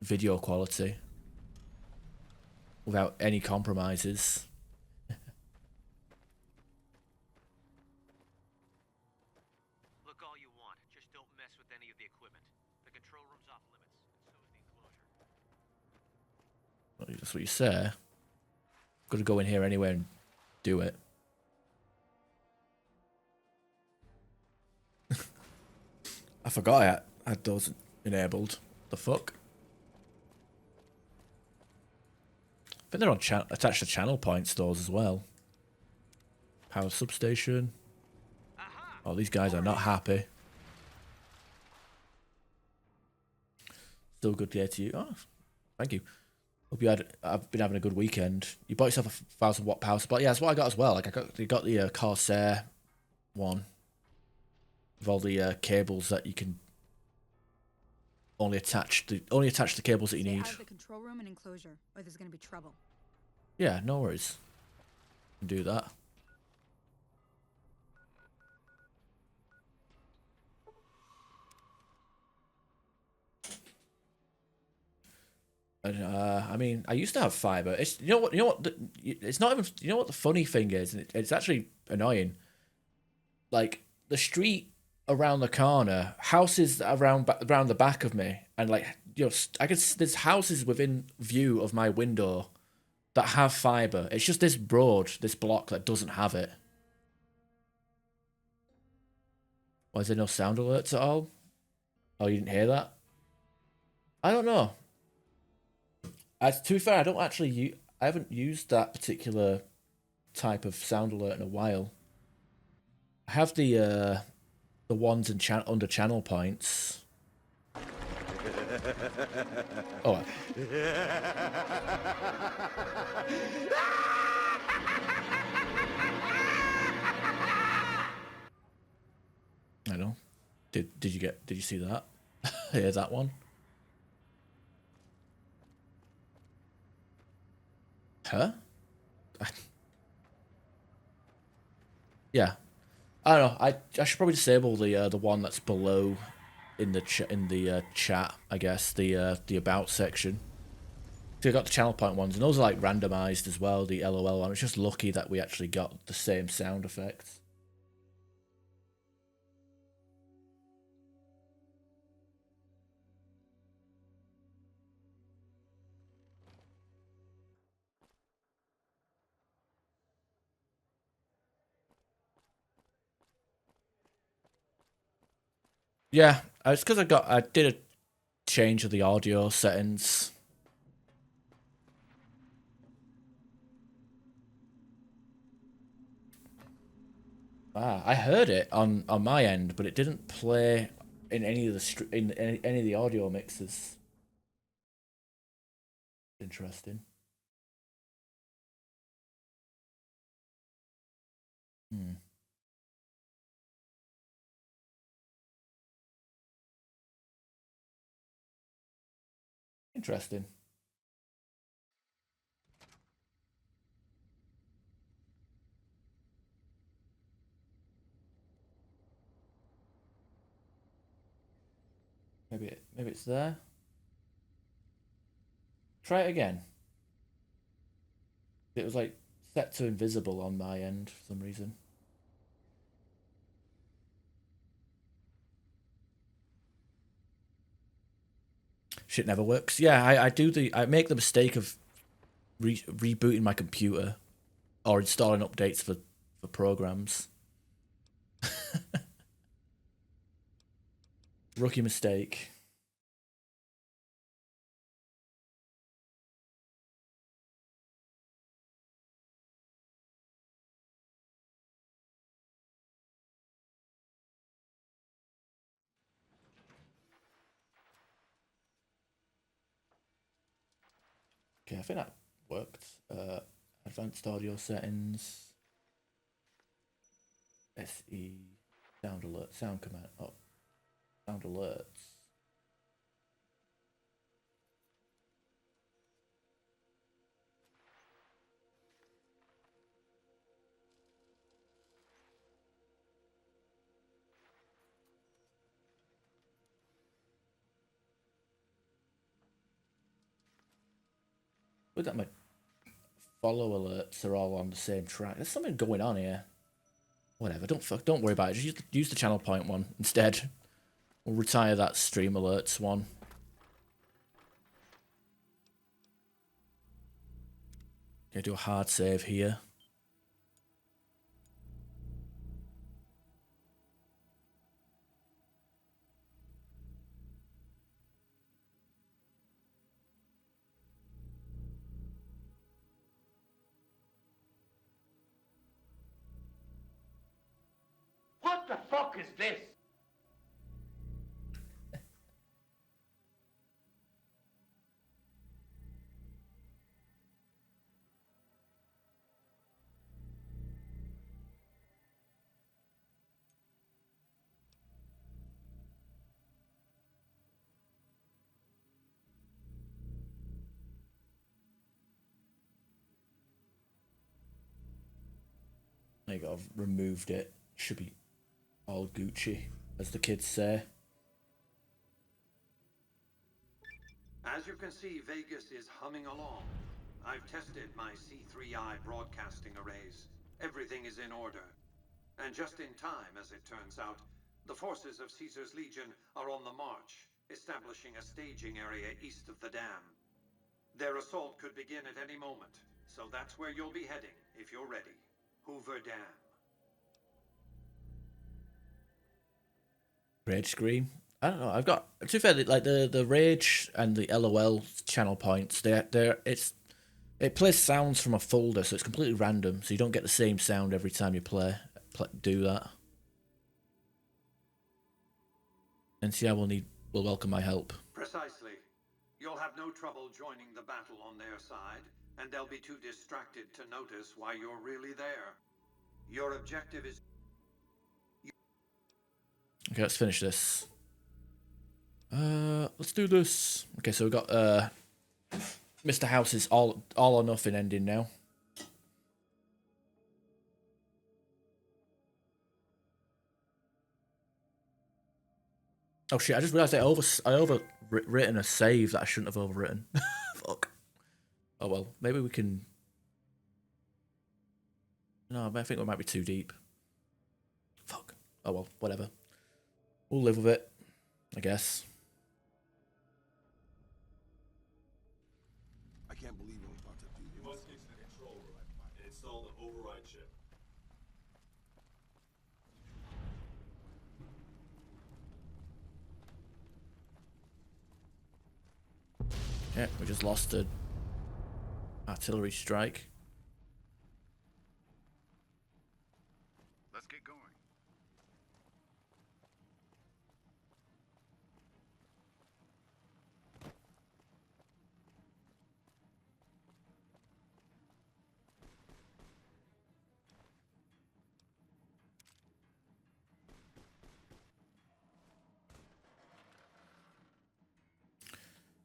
A: video quality without any compromises.
S: Look all you want, just don't mess with any of the equipment. The control room's off limits, and so is the enclosure.
A: That's what you say. Got to go in here anyway and do it. I forgot I had those enabled. The fuck? I think they're on attached to channel points, those as well. Power substation. Oh, these guys are not happy. Still good day to you. Oh, thank you. Hope I've been having a good weekend. You bought yourself a 1,000-watt power supply. Yeah, that's what I got as well. Like, you got the Corsair one with all the cables that you can only attach the cables that you need.
G: Stay out of the control room and enclosure, or there's gonna be trouble.
A: Yeah, no worries. Do that. And, I mean, I used to have fiber. It's it's not even. You know what the funny thing is, and it's actually annoying. Like, the street around the corner, houses around the back of me, and, like, there's houses within view of my window that have fiber. It's just this block that doesn't have it. Why is there no sound alerts at all? Oh, you didn't hear that? I don't know. To be fair, I haven't used that particular type of sound alert in a while. I have the ones under channel points. Oh. I know. Did you see that? Hear that one? Huh? Yeah. I don't know. I should probably disable the one that's below in the chat. I guess the about section. So we got the channel point ones, and those are like randomized as well. The LOL one. It's just lucky that we actually got the same sound effects. Yeah, it's because I did a change of the audio settings. I heard it on my end, but it didn't play in any of the any of the audio mixes. Interesting. Hmm. Interesting. Maybe it's there. Try it again. It was like set to invisible on my end for some reason. Shit never works. Yeah, I make the mistake of rebooting my computer or installing updates for programs. Rookie mistake. Okay, I think that worked. Advanced audio settings. SE sound alert, sound command. Oh, sound alerts. Look that my follow alerts are all on the same track. There's something going on here. Whatever. Don't worry about it. Just use the channel point one instead. We'll retire that stream alerts one. Gonna do a hard save here.
S: What the fuck is this?
A: There you go. I've removed it. Should be all Gucci, as the kids say.
F: As you can see, Vegas is humming along. I've tested my C3I broadcasting arrays. Everything is in order. And just in time, as it turns out, the forces of Caesar's Legion are on the march, establishing a staging area east of the dam. Their assault could begin at any moment, so that's where you'll be heading, if you're ready. Hoover Dam.
A: Rage scream. I don't know. I've got, to be fair, like the rage and the LOL channel points. It plays sounds from a folder, so it's completely random. So you don't get the same sound every time you do that. NCI will welcome my help.
F: Precisely. You'll have no trouble joining the battle on their side, and they'll be too distracted to notice why you're really there. Your objective is...
A: Okay, let's finish this. Let's do this. Okay, so we've got Mr. House's all or nothing ending now. Oh shit! I just realised I overwritten a save that I shouldn't have overwritten. Fuck. Oh well, maybe we can. No, I think we might be too deep. Fuck. Oh well, whatever. We'll live with it, I guess.
C: I can't believe I'm about to do this.
L: You must get to the control room and install the override chip.
A: Yeah, we just lost an artillery strike.
O: Let's get going.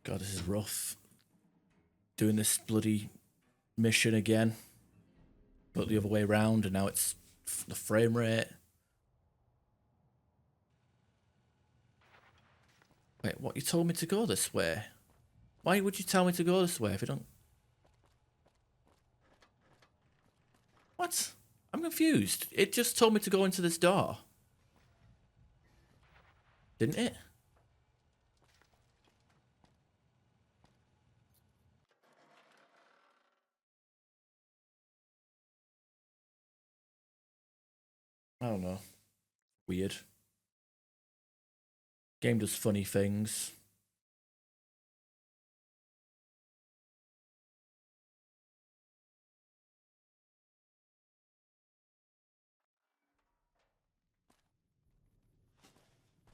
A: God, this is rough. Doing this bloody mission again, but the other way around, and now it's the frame rate. Wait, what? You told me to go this way? Why would you tell me to go this way if you don't? What? I'm confused. It just told me to go into this door. Didn't it? I don't know. Weird. Game does funny things.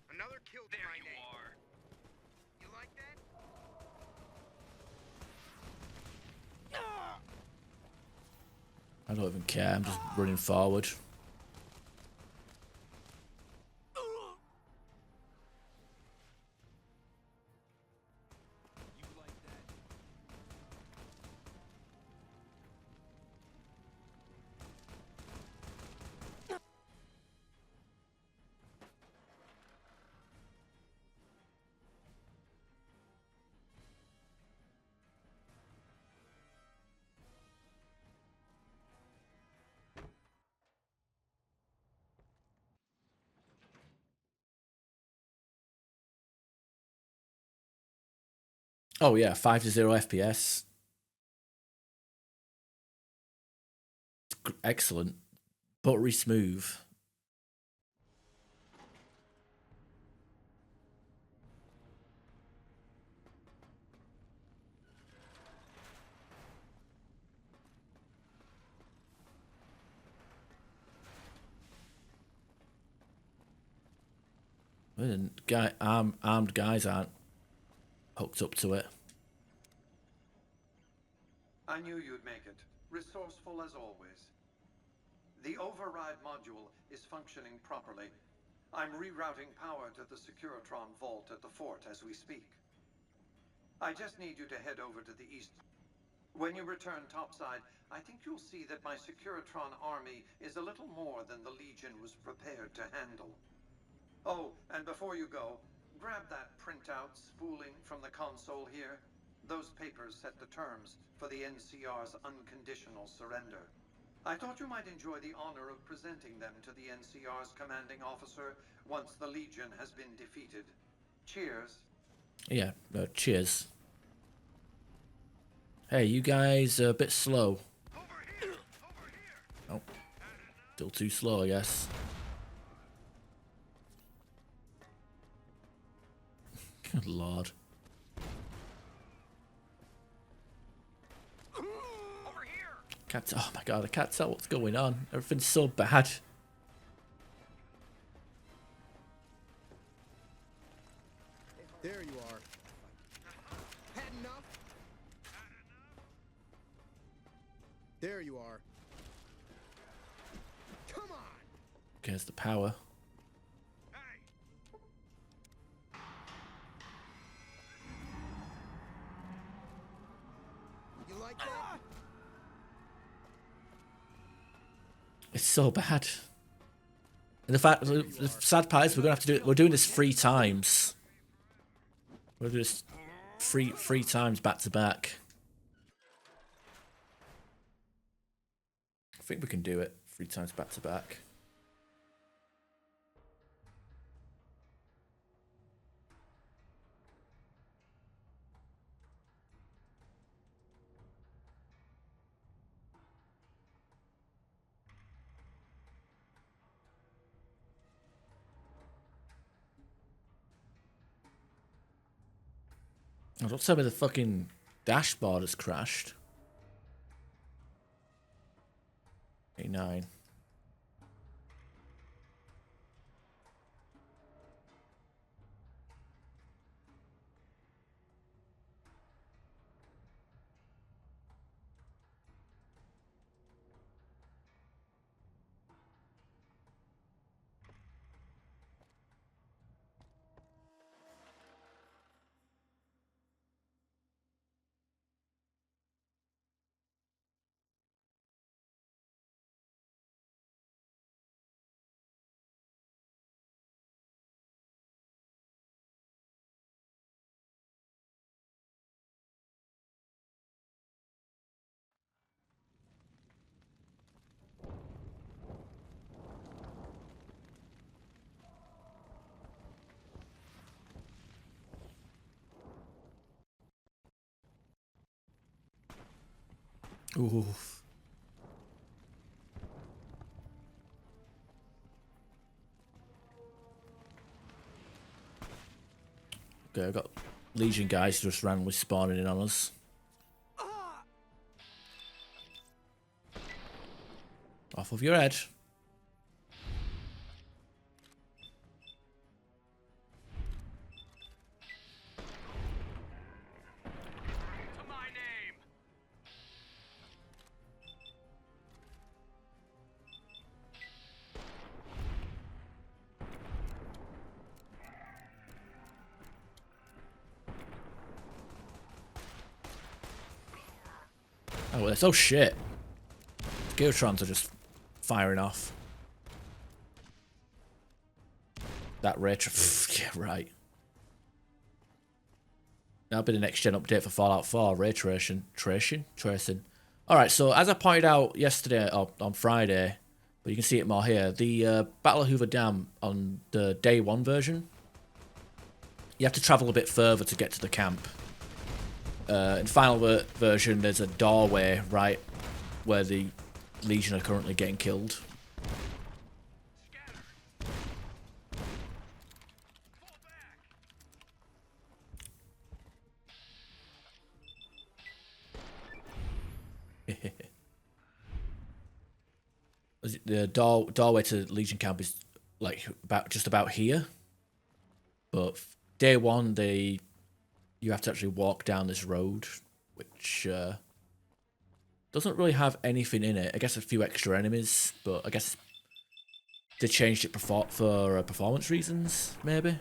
K: Another kill to my name. Are. You like that?
A: I don't even care. I'm just running forward. Oh yeah, 5 to 0 FPS. Excellent. Buttery smooth. Armed guys aren't hooked up to it.
F: I knew you'd make it. Resourceful as always. The override module is functioning properly. I'm rerouting power to the Securitron vault at the fort as we speak. I just need you to head over to the east. When you return topside, I think you'll see that my Securitron army is a little more than the Legion was prepared to handle. Oh, and before you go, grab that printout spooling from the console here. Those papers set the terms for the NCR's unconditional surrender. I thought you might enjoy the honor of presenting them to the NCR's commanding officer once the Legion has been defeated. Cheers.
A: Yeah, cheers. Hey, you guys are a bit slow. Oh, still too slow, I guess. Good lord. Can't, oh my god, I can't tell what's going on. Everything's so bad.
I: There you are. Had enough? There you are. Come on.
A: There's the power.
I: You like that?
A: It's so bad. And the sad part is we're gonna have to do it. We're doing this 3 times. We're doing this three times back to back. I think we can do it 3 times back to back. Oh, don't tell me the fucking dashboard has crashed. 89. Ooh. Okay, I've got Legion guys just randomly spawning in on us. Off of your head. Oh, well, oh shit. Geotrons are just firing off. That ray yeah, right. That'll be the next gen update for Fallout 4, ray tracing. Tracing? Alright, so as I pointed out yesterday, or on Friday, but you can see it more here, the Battle of Hoover Dam on the day 1 version, you have to travel a bit further to get to the camp. In final version, there's a doorway right where the Legion are currently getting killed. The doorway to Legion camp is like just about here, but day 1 you have to actually walk down this road, which doesn't really have anything in it. I guess a few extra enemies, but I guess they changed it for performance reasons, maybe.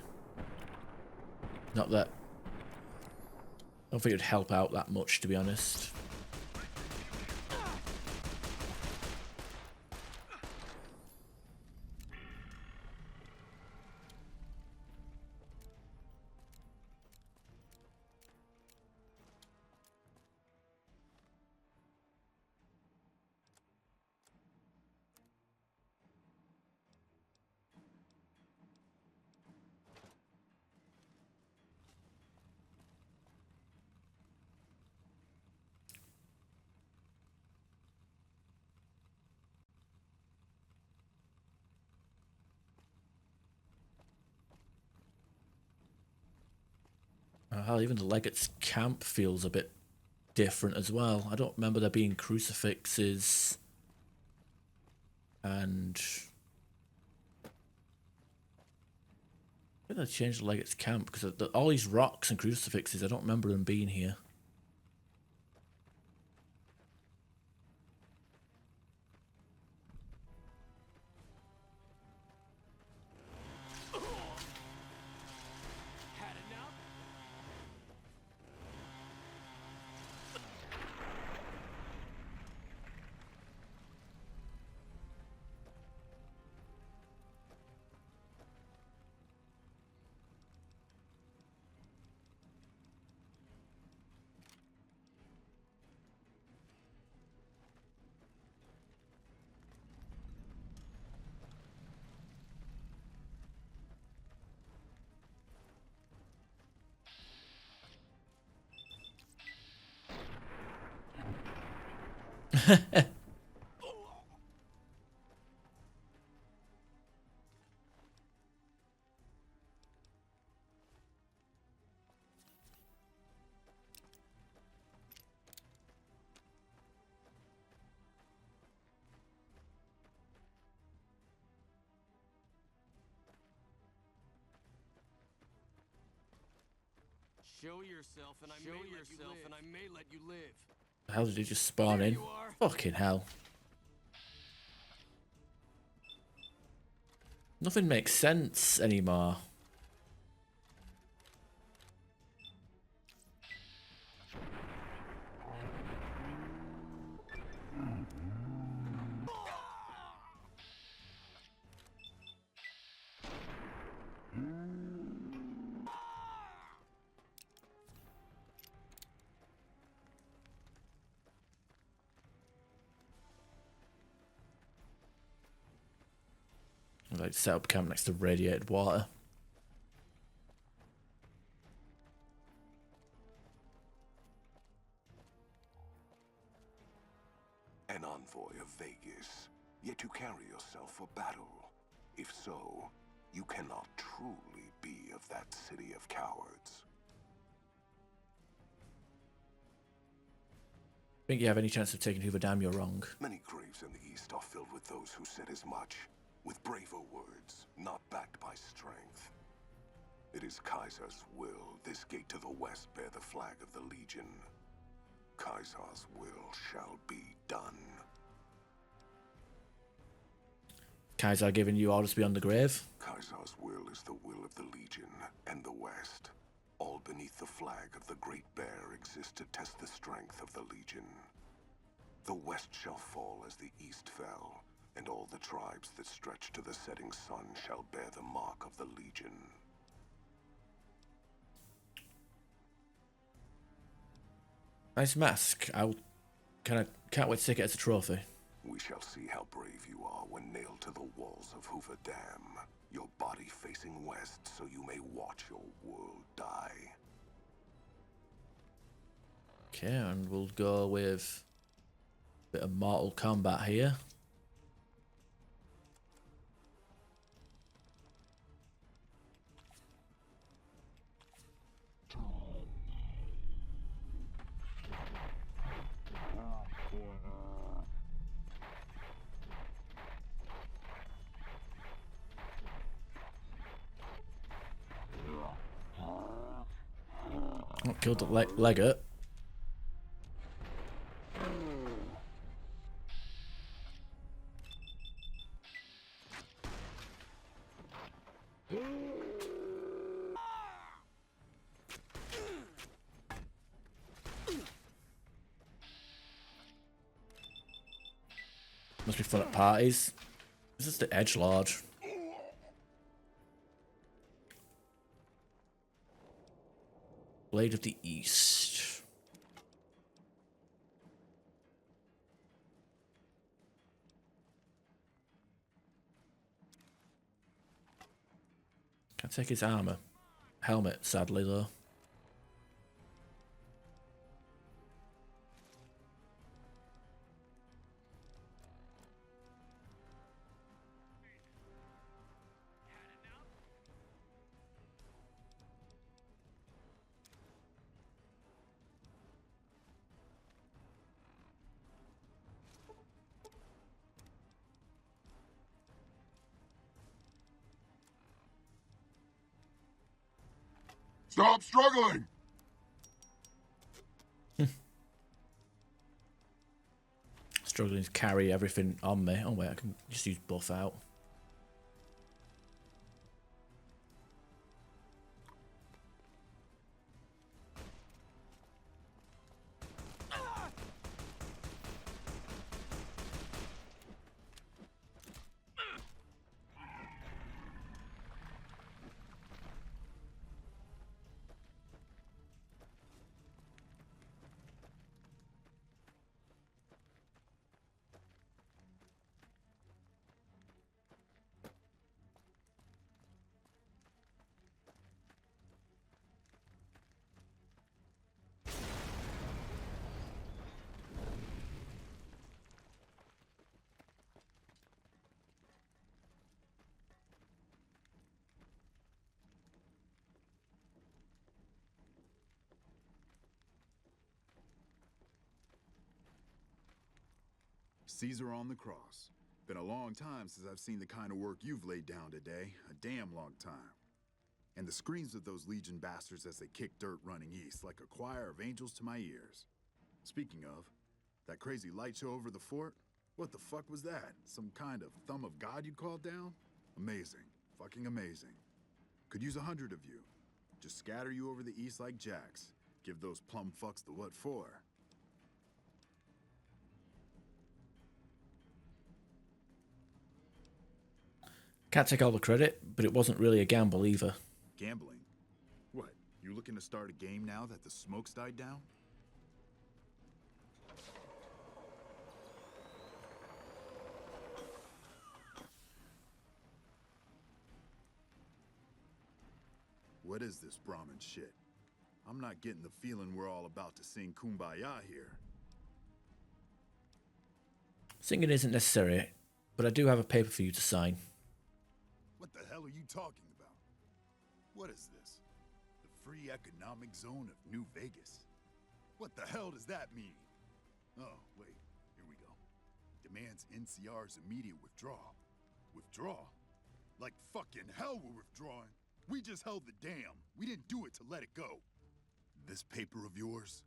A: Not that I don't think it'd help out that much, to be honest. Hell, even the Legate's camp feels a bit different as well. I don't remember there being crucifixes and I think they changed the Legate's camp because all these rocks and crucifixes, I don't remember them being here.
Q: Show yourself, and I may let you live.
A: How did he just spawn in? Fucking hell. Nothing makes sense anymore. Like set up camp next to radiated water.
L: An envoy of Vegas, yet you carry yourself for battle. If so, you cannot truly be of that city of cowards.
A: Think you have any chance of taking Hoover Dam? You're wrong.
L: Many graves in the East are filled with those who said as much, with braver words, not backed by strength. It is Kaiser's will this gate to the west bear the flag of the Legion. Kaiser's will shall be done.
A: Kaiser giving you orders beyond the grave?
L: Kaiser's will is the will of the Legion and the West. All beneath the flag of the Great Bear exists to test the strength of the Legion. The West shall fall as the East fell, and all the tribes that stretch to the setting sun shall bear the mark of the Legion.
A: Nice mask. Can't wait to take it as a trophy.
L: We shall see how brave you are when nailed to the walls of Hoover Dam, your body facing west so you may watch your world die.
A: Okay, and we'll go with a bit of Mortal Kombat here. Oh, killed the Legate. Must be fun at parties. This is the Edgelord. Blade of the East. Can't take his armor. Helmet, sadly, though.
L: Stop struggling!
A: Struggling to carry everything on me. Oh wait, I can just use buff out.
O: Caesar on the cross. Been a long time since I've seen the kind of work you've laid down today. A damn long time. And the screams of those Legion bastards as they kick dirt running east like a choir of angels to my ears. Speaking of, that crazy light show over the fort? What the fuck was that? Some kind of thumb of God you called down? Amazing. Fucking amazing. Could use 100 of you. Just scatter you over the east like jacks. Give those plum fucks the what for.
A: Can't take all the credit, but it wasn't really a gamble either.
O: Gambling? What, you looking to start a game now that the smoke's died down? What is this Brahmin shit? I'm not getting the feeling we're all about to sing Kumbaya here.
A: Singing isn't necessary, but I do have a paper for you to sign.
O: What the hell are you talking about? What is this? The free economic zone of New Vegas? What the hell does that mean? Oh, wait, here we go. Demands NCR's immediate withdrawal. Withdraw? Like fucking hell we're withdrawing. We just held the dam. We didn't do it to let it go. This paper of yours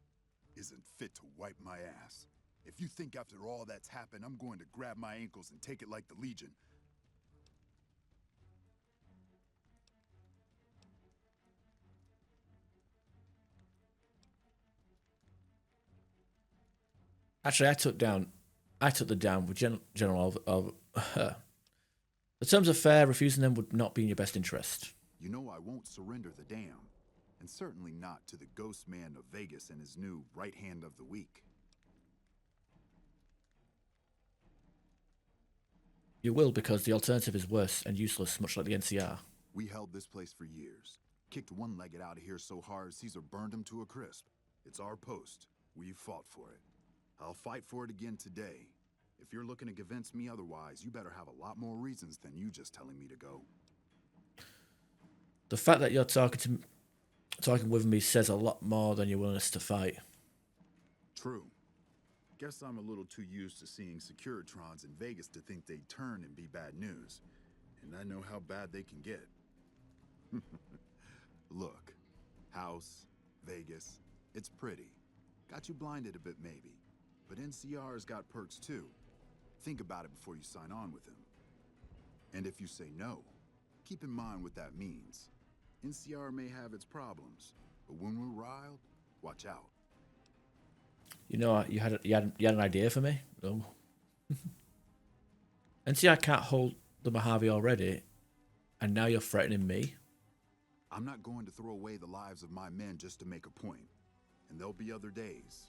O: isn't fit to wipe my ass. If you think after all that's happened, I'm going to grab my ankles and take it like the Legion.
A: Actually, I took the down with General of the terms of fair. Refusing them would not be in your best interest.
O: You know I won't surrender the dam, and certainly not to the ghost man of Vegas and his new right hand of the week.
A: You will, because the alternative is worse and useless, much like the NCR.
O: We held this place for years. Kicked one-legged out of here so hard Caesar burned him to a crisp. It's our post. We fought for it. I'll fight for it again today. If you're looking to convince me otherwise, you better have a lot more reasons than you just telling me to go.
A: The fact that you're talking with me says a lot more than your willingness to fight.
O: True. Guess I'm a little too used to seeing Securitrons in Vegas to think they'd turn and be bad news. And I know how bad they can get. Look, house, Vegas, it's pretty. Got you blinded a bit maybe. But NCR's got perks too. Think about it before you sign on with him. And if you say no, keep in mind what that means. NCR may have its problems, but when we're riled, watch out.
A: You know, you had an idea for me? No. NCR can't hold the Mojave already, and now you're threatening me?
O: I'm not going to throw away the lives of my men just to make a point. And there'll be other days.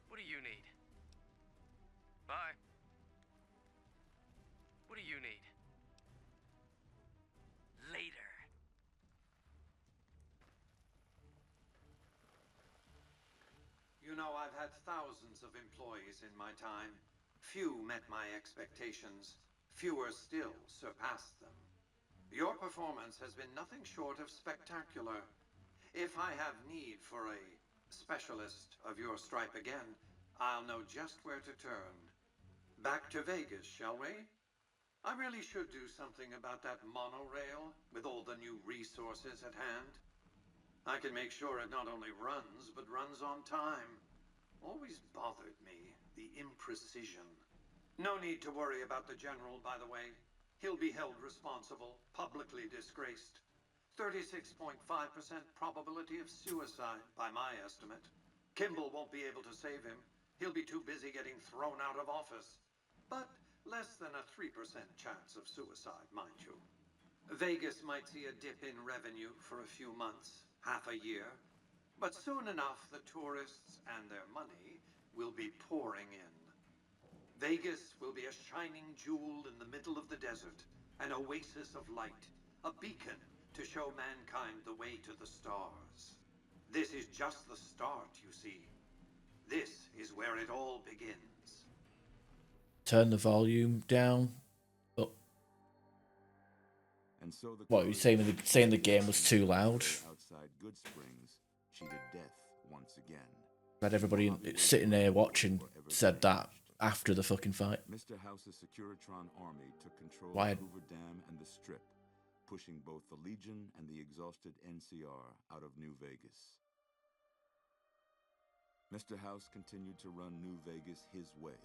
S: What do you need? Bye. What do you need? Later.
F: You know, I've had thousands of employees in my time. Few met my expectations. Fewer still surpassed them. Your performance has been nothing short of spectacular. If I have need for a specialist of your stripe again, I'll know just where to turn. Back to Vegas, shall we? I really should do something about that monorail with all the new resources at hand. I can make sure it not only runs, but runs on time. Always bothered me, the imprecision. No need to worry about the General, by the way. He'll be held responsible, publicly disgraced. 36.5% probability of suicide, by my estimate. Kimball won't be able to save him. He'll be too busy getting thrown out of office. But less than a 3% chance of suicide, mind you. Vegas might see a dip in revenue for a few months, half a year. But soon enough, the tourists and their money will be pouring in. Vegas will be a shining jewel in the middle of the desert, an oasis of light, a beacon to show mankind the way to the stars. This is just the start, you see. This is where it all begins.
A: Turn the volume down. Up.
B: And so the
A: What, you saying the game was too loud?
B: Outside Good Springs cheated death once again.
A: Had everybody sitting there watching said that after the fucking fight.
L: Mr. House's Securitron army took control
A: Why?
L: of Hoover Dam and the Strip, pushing both the Legion and the exhausted NCR out of New Vegas. Mr. House continued to run New Vegas his way,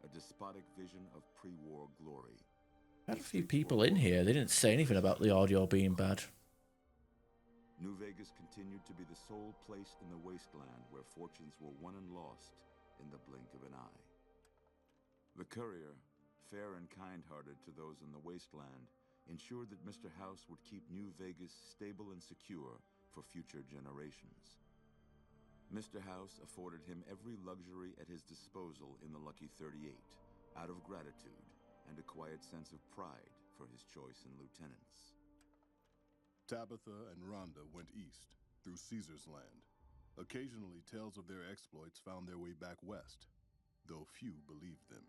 L: a despotic vision of pre-war glory.
A: Had a few people in here. They didn't say anything about the audio being bad.
L: New Vegas continued to be the sole place in the wasteland where fortunes were won and lost in the blink of an eye. The Courier, fair and kind-hearted to those in the wasteland, ensured that Mr. House would keep New Vegas stable and secure for future generations. Mr. House afforded him every luxury at his disposal in the Lucky 38, out of gratitude and a quiet sense of pride for his choice in lieutenants.
O: Tabitha and Rhonda went east, through Caesar's land. Occasionally, tales of their exploits found their way back west, though few believed them.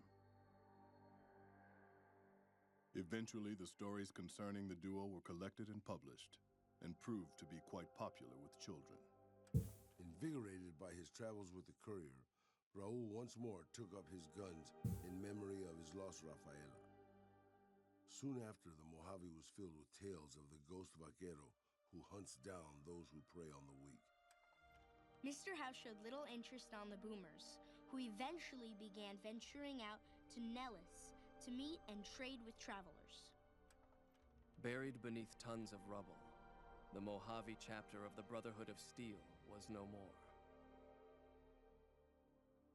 O: Eventually, the stories concerning the duo were collected and published, and proved to be quite popular with children.
H: Invigorated by his travels with the Courier, Raul once more took up his guns in memory of his lost Rafaela. Soon after, the Mojave was filled with tales of the ghost vaquero who hunts down those who prey on the weak.
V: Mr. House showed little interest on the boomers, who eventually began venturing out to Nellis to meet and trade with travelers.
Q: Buried beneath tons of rubble, the Mojave chapter of the Brotherhood of Steel was no more.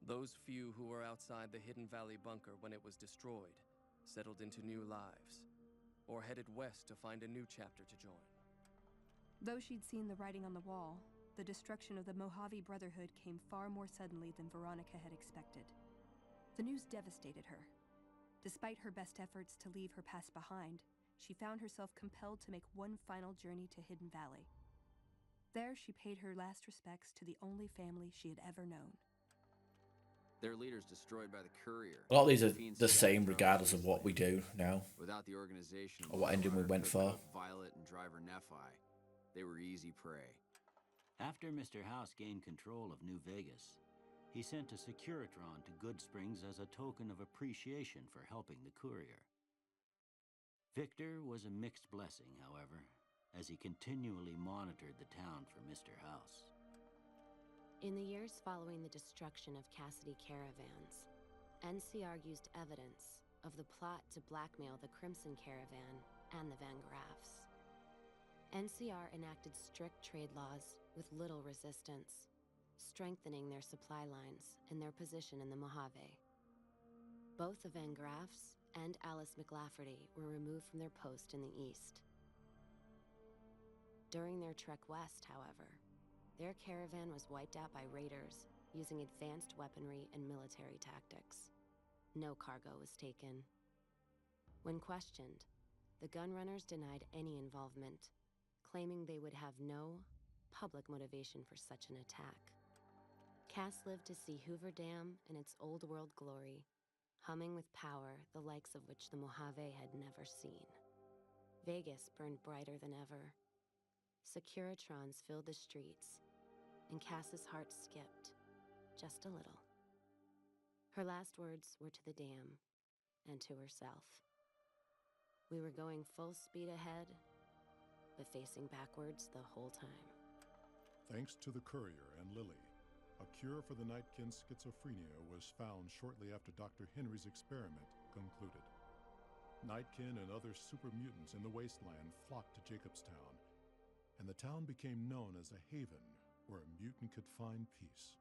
Q: Those few who were outside the Hidden Valley bunker when it was destroyed settled into new lives, or headed west to find a new chapter to join.
R: Though she'd seen the writing on the wall, the destruction of the Mojave Brotherhood came far more suddenly than Veronica had expected. The news devastated her. Despite her best efforts to leave her past behind, she found herself compelled to make one final journey to Hidden Valley. There, she paid her last respects to the only family she had ever known.
B: Their leaders destroyed by the Courier.
A: A lot of these are the same regardless of what we do now.
B: Without the organization
A: Or what ending we went for.
B: Violet and driver Nephi, they were easy prey.
W: After Mr. House gained control of New Vegas, he sent a Securitron to Goodsprings as a token of appreciation for helping the Courier. Victor was a mixed blessing, however, as he continually monitored the town for Mr. House.
U: In the years following the destruction of Cassidy caravans, NCR used evidence of the plot to blackmail the Crimson Caravan and the Van Graffs. NCR enacted strict trade laws with little resistance, strengthening their supply lines and their position in the Mojave. Both the Van Graffs and Alice McLafferty were removed from their post in the east. During their trek west, however, their caravan was wiped out by raiders using advanced weaponry and military tactics. No cargo was taken. When questioned, the gunrunners denied any involvement, claiming they would have no public motivation for such an attack. Cass lived to see Hoover Dam in its old world glory, humming with power the likes of which the Mojave had never seen. Vegas burned brighter than ever. Securitrons filled the streets, and Cass's heart skipped, just a little. Her last words were to the dam, and to herself. We were going full speed ahead, but facing backwards the whole time.
X: Thanks to the Courier and Lily, a cure for the Nightkin's schizophrenia was found shortly after Dr. Henry's experiment concluded. Nightkin and other super mutants in the wasteland flocked to Jacobstown, and the town became known as a haven where a mutant could find peace.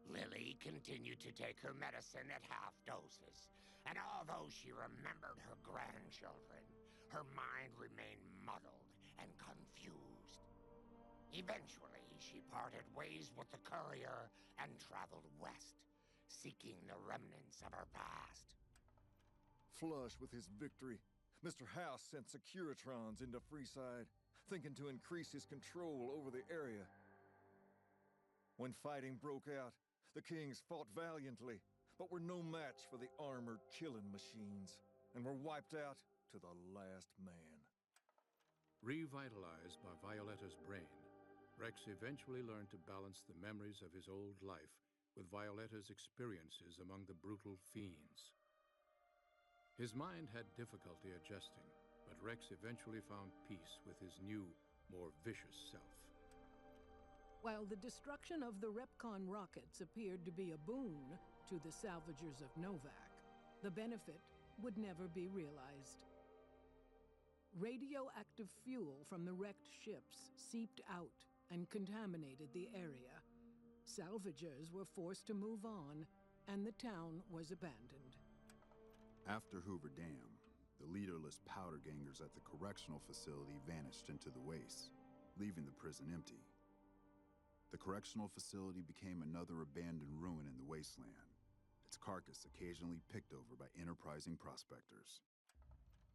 S: Lily continued to take her medicine at half doses, and although she remembered her grandchildren, her mind remained muddled and confused. Eventually, she parted ways with the Courier and traveled west, seeking the remnants of her past.
N: Flush with his victory, Mr. House sent Securitrons into Freeside, thinking to increase his control over the area. When fighting broke out, the Kings fought valiantly, but were no match for the armored killing machines, and were wiped out to the last man.
Y: Revitalized by Violetta's brain,
D: Rex eventually learned to balance the memories of his old life with Violetta's experiences among the brutal fiends. His mind had difficulty adjusting, but Rex eventually found peace with his new, more vicious self.
E: While the destruction of the Repcon rockets appeared to be a boon to the salvagers of Novak, the benefit would never be realized. Radioactive fuel from the wrecked ships seeped out and contaminated the area. Salvagers were forced to move on, and the town was abandoned.
O: After Hoover Dam, the leaderless powder gangers at the correctional facility vanished into the wastes, leaving the prison empty. The correctional facility became another abandoned ruin in the wasteland, its carcass occasionally picked over by enterprising prospectors.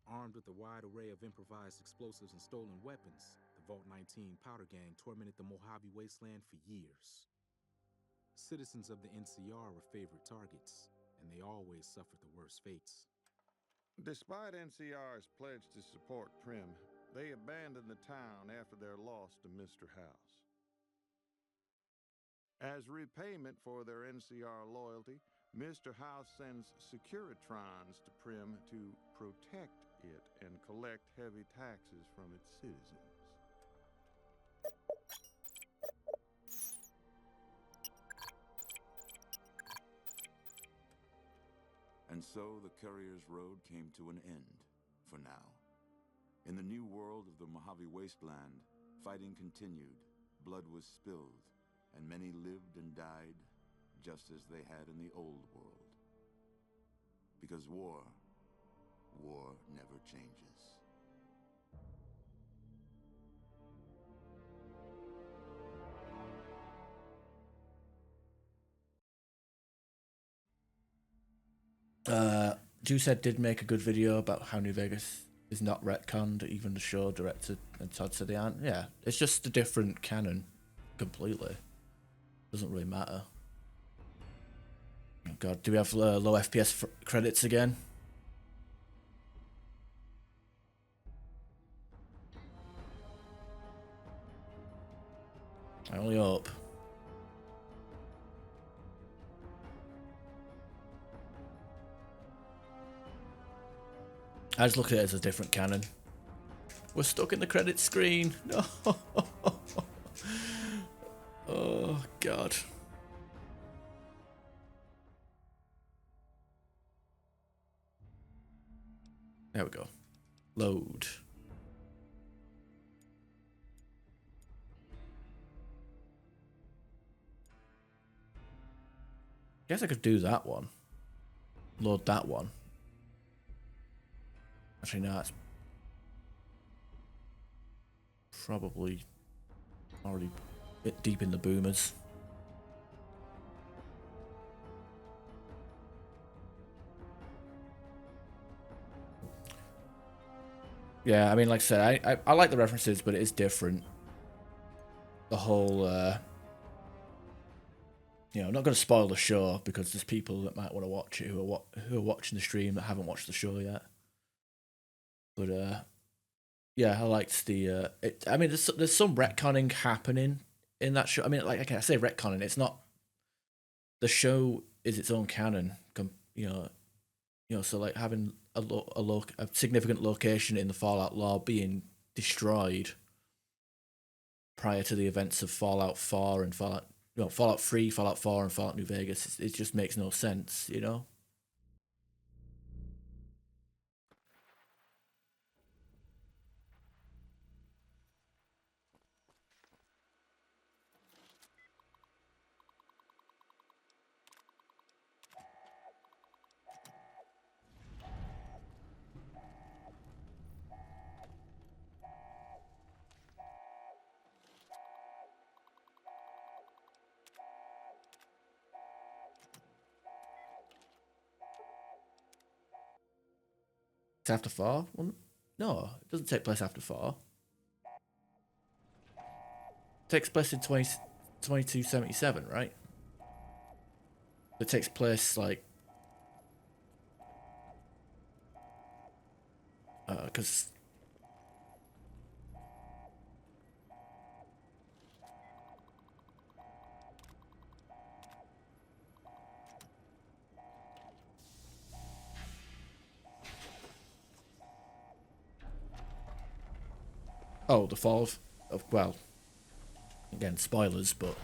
M: Armed with a wide array of improvised explosives and stolen weapons, the Vault 19 powder gang tormented the Mojave wasteland for years. Citizens of the NCR were favorite targets, and they always suffered the worst fates.
T: Despite NCR's pledge to support Prim, they abandoned the town after their loss to Mr. House. As repayment for their NCR loyalty, Mr. House sends Securitrons to Prim to protect it and collect heavy taxes from its citizens.
Y: And so the Courier's Road came to an end, for now. In the new world of the Mojave Wasteland, fighting continued, blood was spilled, and many lived and died just as they had in the old world. Because war never changes.
A: Juicehead did make a good video about how New Vegas is not retconned, even the show director and Todd said they aren't. Yeah, it's just a different canon completely. Doesn't really matter. Oh god, do we have low FPS credits again? I only hope. I just look at it as a different canon. We're stuck in the credits screen. No. Oh god. There we go. Load. Guess I could do that one. Load that one. Actually, no, it's probably already a bit deep in the boomers. Yeah, I mean, like I said, I like the references, but it is different. The whole, you know, I'm not going to spoil the show because there's people that might want to watch it who are watching the stream that haven't watched the show yet. But yeah, I liked the. I mean, there's some retconning happening in that show. I mean, like I say retconning. It's not. The show is its own canon. You know, so like having a significant location in the Fallout lore being destroyed prior to the events of Fallout 4 and Fallout 3, Fallout 4, and Fallout New Vegas. It just makes no sense, you know. It's after 4? Well, no, it doesn't take place after 4. It takes place in 2277, right? It takes place like Oh, the fall of well, again, spoilers, but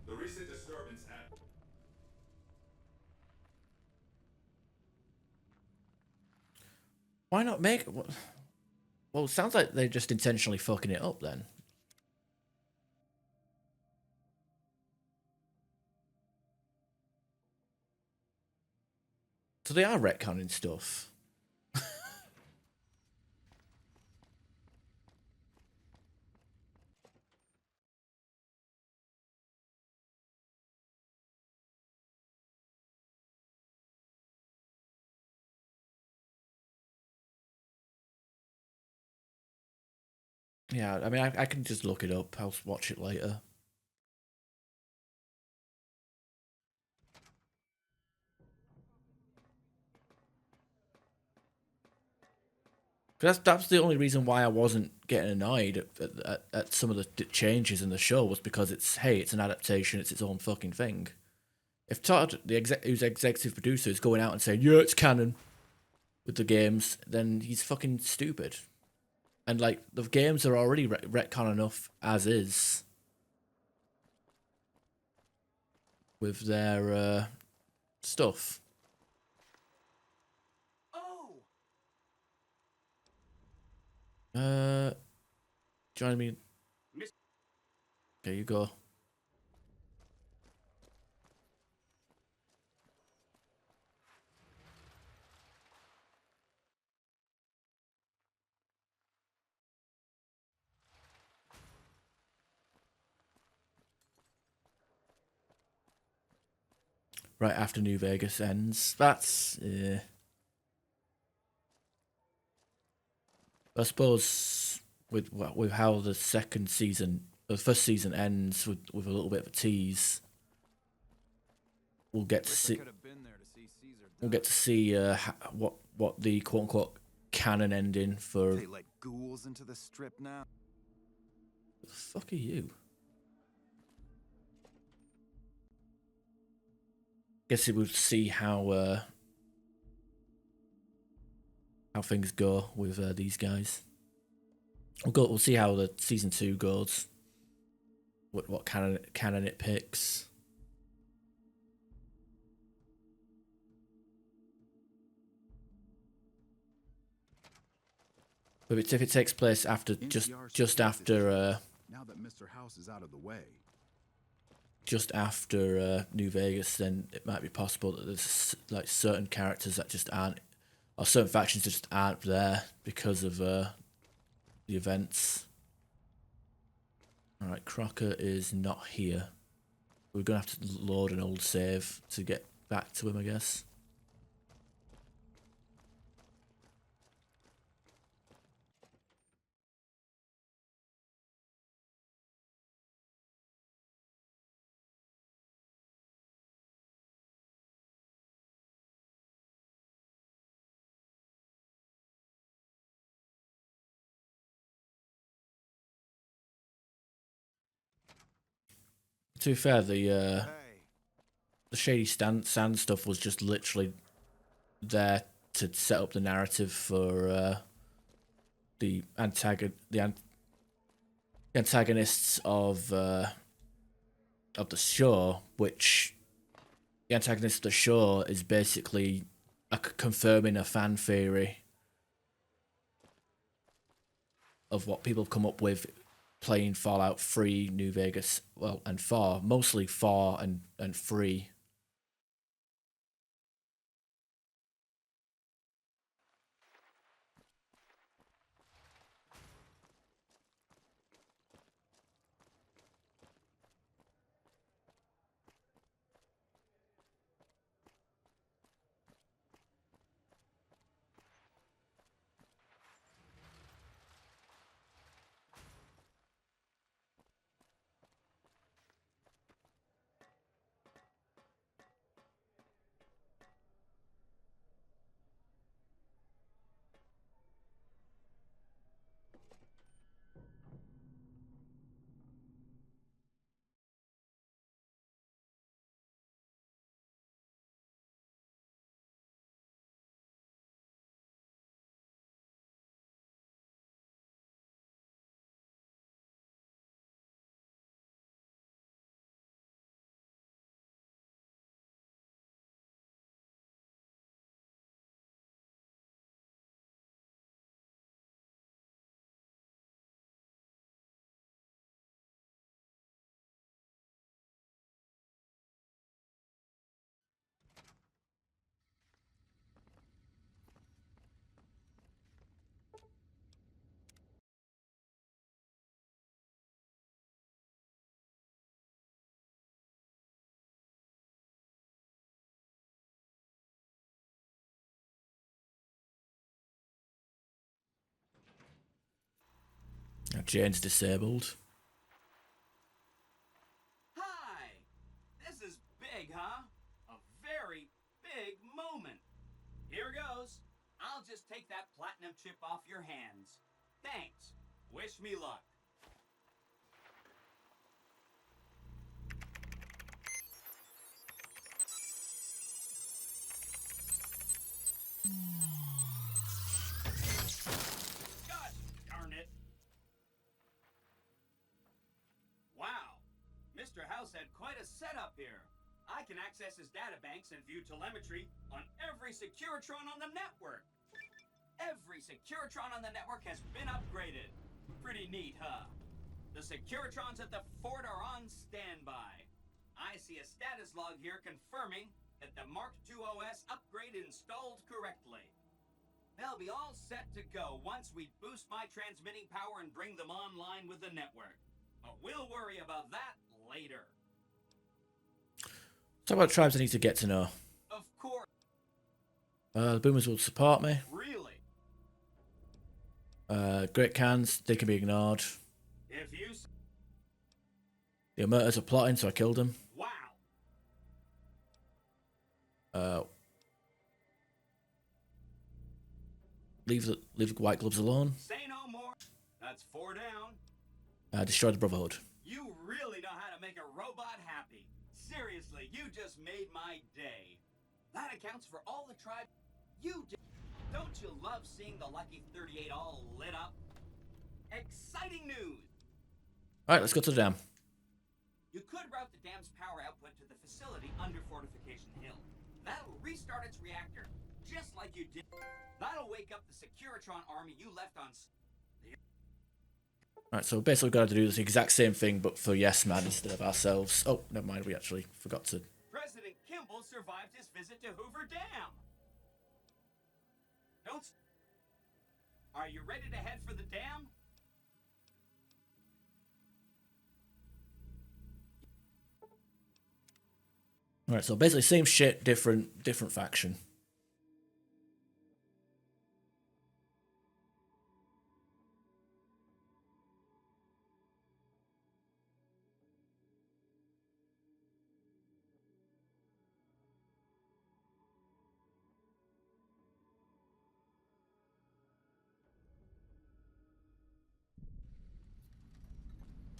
C: The recent disturbance at...
A: why not make? Well, it sounds like they're just intentionally fucking it up then. So they are retconning stuff. Yeah, I mean, I can just look it up. I'll watch it later. That's the only reason why I wasn't getting annoyed at some of the changes in the show was because it's an adaptation, it's its own fucking thing. If Todd, who's executive producer, is going out and saying yeah it's canon with the games, then he's fucking stupid. And like the games are already retcon enough as is with their stuff. Join me. Okay, you go. Right after New Vegas ends. That's I suppose with how the first season ends with a little bit of a tease, we'll get to see what the quote unquote canon ending for.
N: They let ghouls into the strip now.
A: What the fuck are you? Guess it would see how things go with these guys. We'll see how the season 2 goes. What canon it picks. But if it takes place after just after
O: now that Mr. House is out of the way.
A: Just after New Vegas, then it might be possible that there's like certain characters that just aren't, or certain factions that just aren't there because of the events. All right, Crocker is not here. We're gonna have to load an old save to get back to him, I guess. To be fair, the shady sand stuff was just literally there to set up the narrative for the antagonists of the show, which the antagonist of the show is basically confirming a fan theory of what people have come up with playing Fallout 3, New Vegas, well, and 4, mostly 4 and 3. Jane's disabled.
G: Hi! This is big, huh? A very big moment. Here goes. I'll just take that platinum chip off your hands. Thanks. Wish me luck. Gosh darn it. Wow. Mr. House had quite a setup here. I can access his databanks and view telemetry on every Securitron on the network. Every Securitron on the network has been upgraded. Pretty neat, huh? The Securitrons at the fort are on standby. I see a status log here confirming that the Mark II OS upgrade installed correctly. They'll be all set to go once we boost my transmitting power and bring them online with the network. But we'll worry about that later.
A: Talk about tribes I need to get to know.
G: Of course.
A: The boomers will support me.
G: Really?
A: Great cans, they can be ignored.
G: If you...
A: The Omertas are plotting, so I killed them.
G: Wow.
A: Leave the white gloves alone.
G: Say no more. That's 4 down.
A: Destroy the Brotherhood.
G: You really know how to make a robot happy. Seriously, you just made my day. That accounts for all the tribe you did. Don't you love seeing the Lucky 38 all lit up? Exciting news!
A: Alright, let's go to the dam.
G: You could route the dam's power output to the facility under Fortification Hill. That'll restart its reactor, just like you did. That'll wake up the Securitron army you left on...
A: Alright, so basically we've got to do the exact same thing, but for Yes Man instead of ourselves. Oh, never mind, we actually forgot to...
G: President Kimball survived his visit to Hoover Dam. Don't... Are you ready to head for the dam?
A: Alright, so basically same shit, different faction.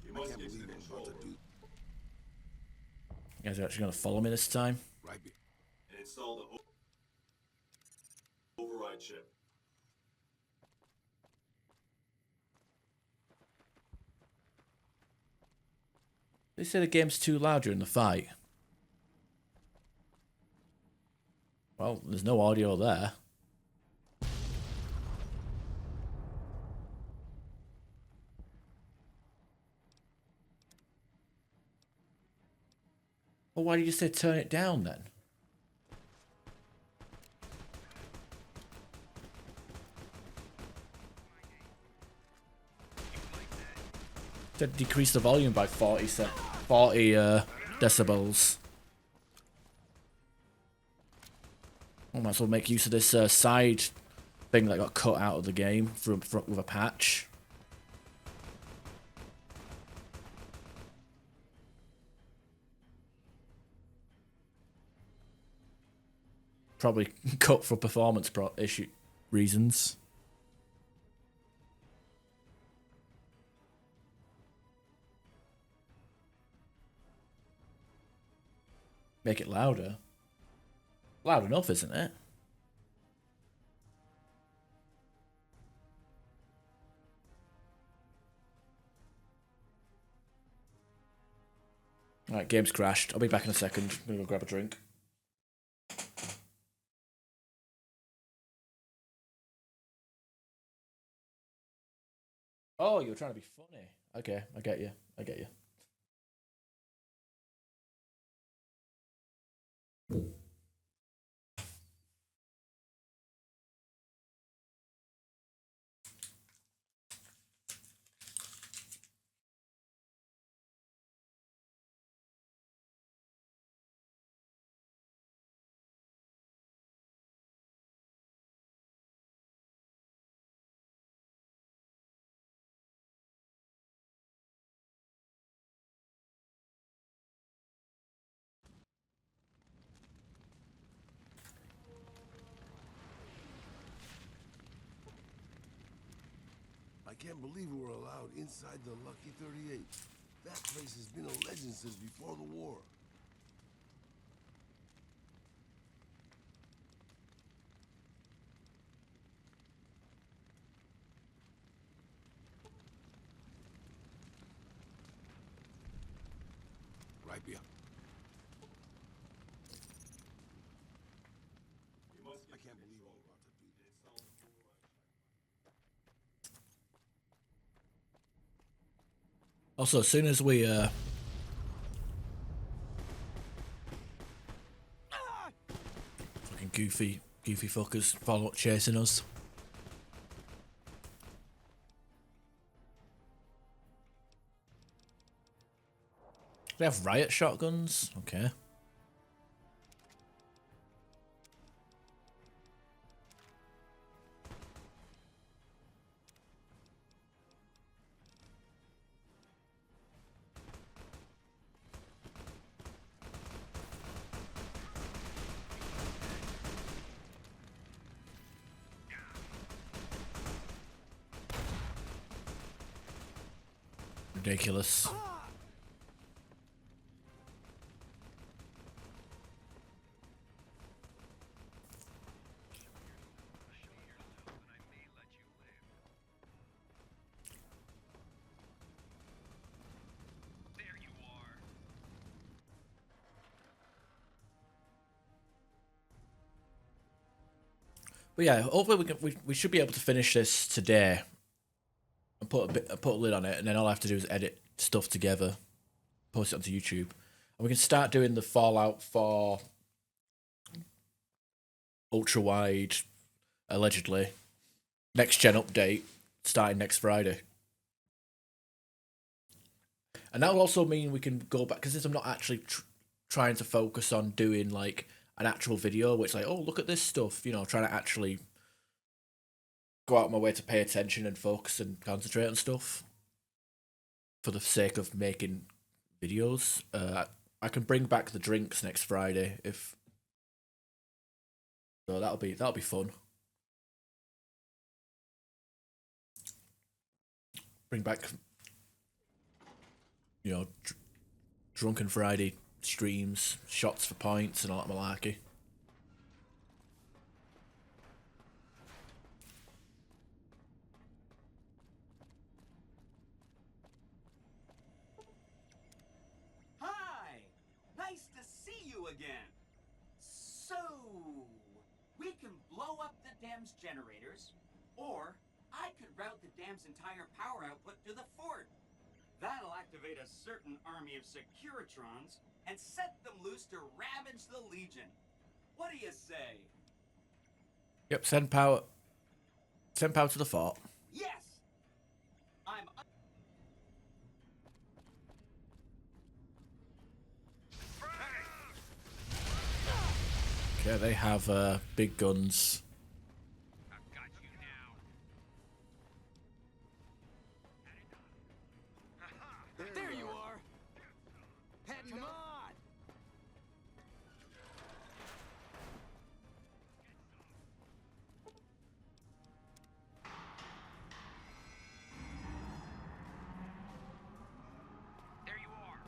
C: You must get to the control room.
A: You guys are actually going to follow me this time?
H: Right.
C: And install the override chip.
A: They say the game's too loud during the fight. Well, there's no audio there. Well, why did you say turn it down then? Said decrease the volume by 40 decibels. I might as well make use of this side thing that got cut out of the game with a patch. Probably cut for performance issue reasons. Make it louder. Loud enough, isn't it? Alright, game's crashed. I'll be back in a second. I'm gonna go grab a drink. Oh, you're trying to be funny. Okay, I get you. I get you.
H: I can't believe we were allowed inside the Lucky 38. That place has been a legend since before the war. Right behind. I can't believe we're about to do this.
A: Also, as soon as we fucking goofy fuckers follow up chasing us. They have riot shotguns? Okay. Ridiculous. But yeah, hopefully we should be able to finish this today and put a lid on it, and then all I have to do is edit stuff together, post it onto YouTube, and we can start doing the Fallout 4 ultra wide, allegedly next gen update starting next Friday. And that will also mean we can go back, because since I'm not actually trying to focus on doing like an actual video, which like, oh, look at this stuff, you know, trying to actually go out of my way to pay attention and focus and concentrate on stuff for the sake of making videos. I can bring back the drinks next Friday if so. That'll be fun. Bring back, you know, Drunken Friday streams, shots for points, and all that malarkey.
G: Hi! Nice to see you again. So, we can blow up the dam's generators, or I could route the dam's entire power output to the fort. That'll activate a certain army of Securitrons and set them loose to ravage the Legion. What do you say?
A: Yep, send power to the fort.
G: Yes! I'm...
A: Okay, they have big guns.
N: There you are! Heading on!
G: There you are!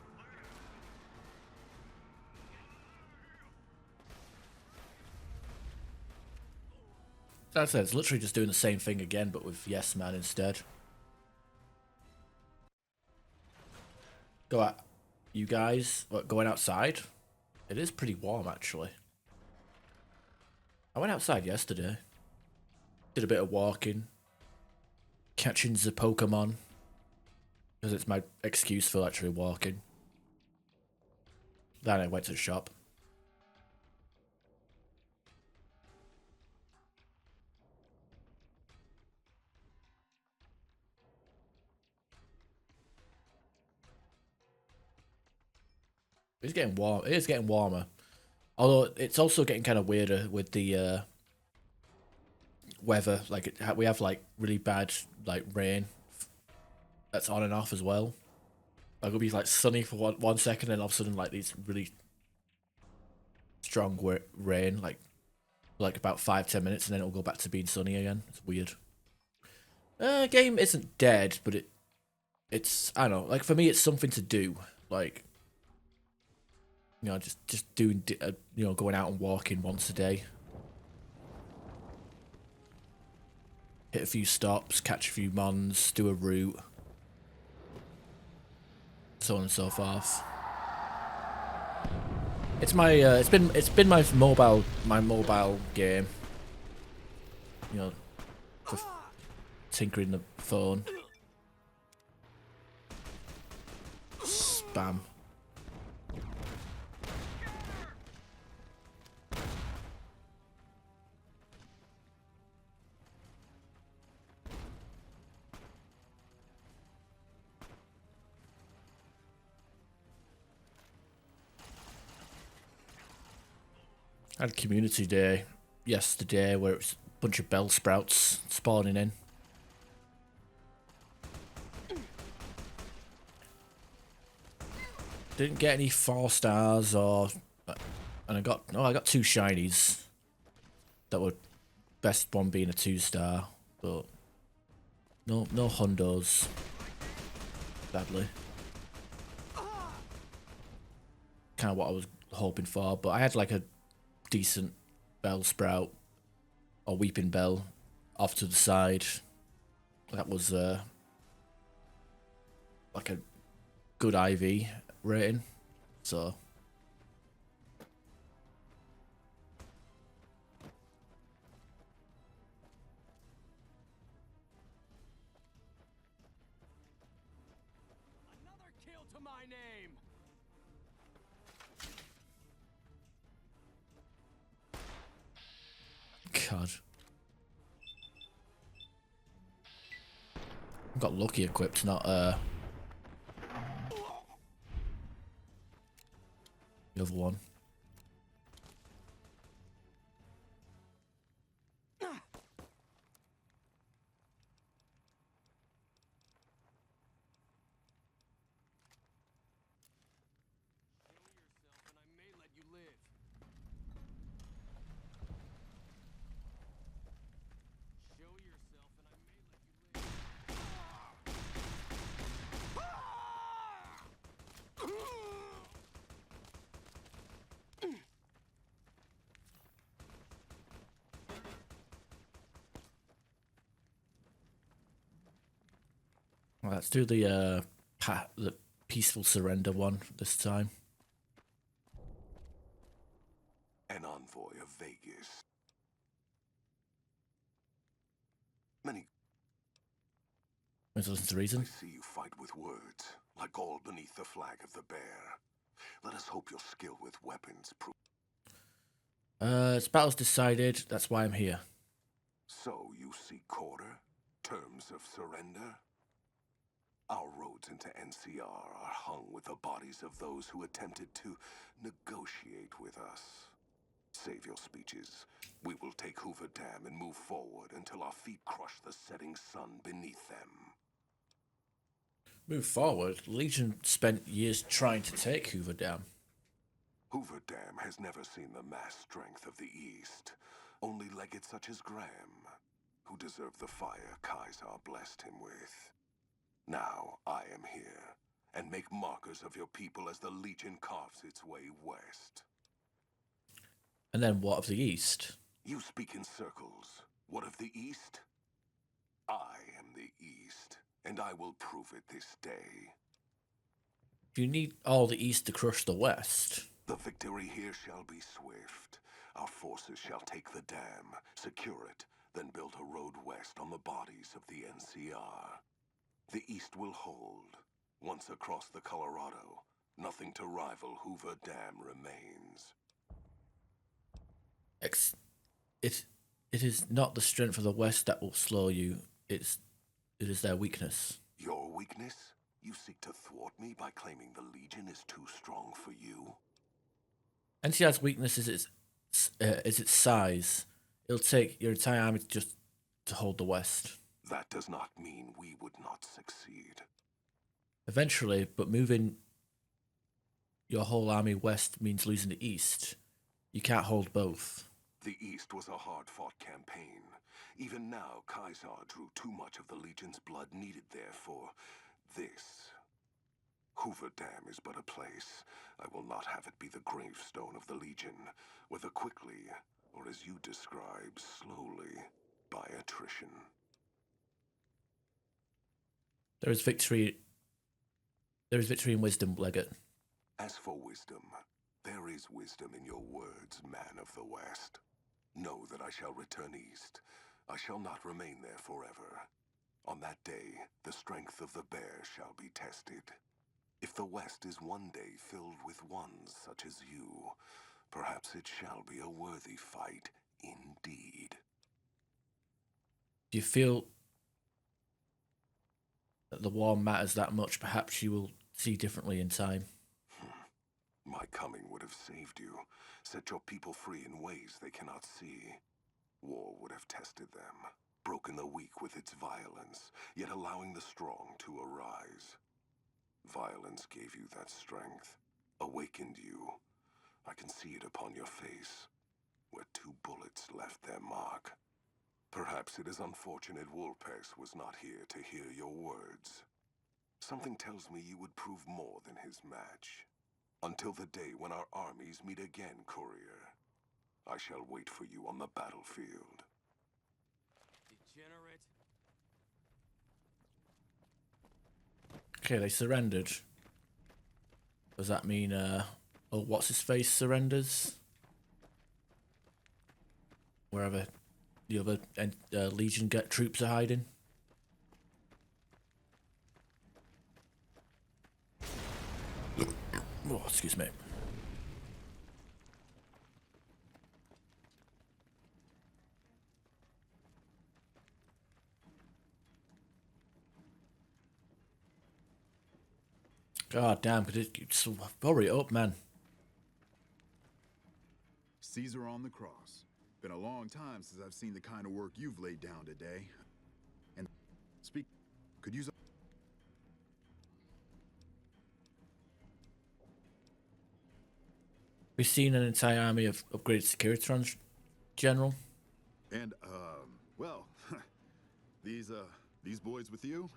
A: That's it. It's literally just doing the same thing again, but with Yes Man instead. Go out, you guys. What, going outside? It is pretty warm actually. I went outside yesterday. Did a bit of walking, catching the Pokemon, because it's my excuse for actually walking. Then I went to the shop. It's getting warm. It is getting warmer. Although it's also getting kind of weirder with the weather. Like we have like really bad like rain that's on and off as well. Like it'll be like sunny for one second, and all of a sudden like these really strong rain, like about 5-10 minutes, and then it'll go back to being sunny again. It's weird. Game isn't dead, but it's I don't know. Like for me, it's something to do. Like just doing going out and walking once a day. Hit a few stops, catch a few mons, do a route, so on and so forth. It's my it's been my mobile game. For tinkering the phone. Spam. I had community day yesterday where it was a bunch of bell sprouts spawning in. Didn't get any 4 stars and I got 2 shinies. That were best one being a 2-star, but no hundos. Sadly. Kind of what I was hoping for, but I had like a decent bell sprout or weeping bell off to the side. That was like a good IV rating, so
Q: Another kill to my name.
A: God. I've got lucky equipped, not the other one. Well, let's do the peaceful surrender one this time.
L: An envoy of Vegas. Many.
A: Let's listen to reason.
L: I see you fight with words, like all beneath the flag of the bear. Let us hope your skill with weapons prove.
A: It's battle's decided. That's why I'm here.
L: So you seek quarter? Terms of surrender? Our roads into NCR are hung with the bodies of those who attempted to negotiate with us. Save your speeches. We will take Hoover Dam and move forward until our feet crush the setting sun beneath them.
A: Move forward? Legion spent years trying to take Hoover Dam.
L: Hoover Dam has never seen the mass strength of the East. Only legates such as Graham, who deserve the fire Kaisar blessed him with. Now I am here, and make markers of your people as the Legion carves its way west.
A: And then what of the East?
L: You speak in circles. What of the East? I am the East, and I will prove it this day.
A: You need all the East to crush the West.
L: The victory here shall be swift. Our forces shall take the dam, secure it, then build a road west on the bodies of the NCR. The East will hold. Once across the Colorado, nothing to rival Hoover Dam remains.
A: It is not the strength of the West that will slow you. It is their weakness.
L: Your weakness? You seek to thwart me by claiming the Legion is too strong for you?
A: NCR's weakness is its size. It'll take your entire army to hold the West.
L: That does not mean we would not succeed.
A: Eventually, but moving your whole army west means losing the East. You can't hold both.
L: The East was a hard-fought campaign. Even now, Kaisar drew too much of the Legion's blood needed there for this. Hoover Dam is but a place. I will not have it be the gravestone of the Legion, whether quickly, or as you describe, slowly, by attrition.
A: There is victory in wisdom, Leggett.
L: As for wisdom, there is wisdom in your words, man of the West. Know that I shall return east. I shall not remain there forever. On that day, the strength of the bear shall be tested. If the West is one day filled with ones such as you, perhaps it shall be a worthy fight indeed.
A: Do you feel that the war matters that much? Perhaps you will see differently in time.
L: My coming would have saved you, set your people free in ways they cannot see. War would have tested them, broken the weak with its violence, yet allowing the strong to arise. Violence gave you that strength, awakened you. I can see it upon your face, where 2 bullets left their mark. Perhaps it is unfortunate Wolpes was not here to hear your words. Something tells me you would prove more than his match. Until the day when our armies meet again, courier, I shall wait for you on the battlefield.
Q: Degenerate.
A: Okay, they surrendered. Does that mean, what's-his-face surrenders? Wherever the other Legion troops are hiding? Oh, excuse me. God damn, could it hurry up, man.
O: Caesar on the cross. Been a long time since I've seen the kind of work you've laid down today. And could use
A: We've seen an entire army of upgraded Securitrons, General.
O: And, well, these boys with you?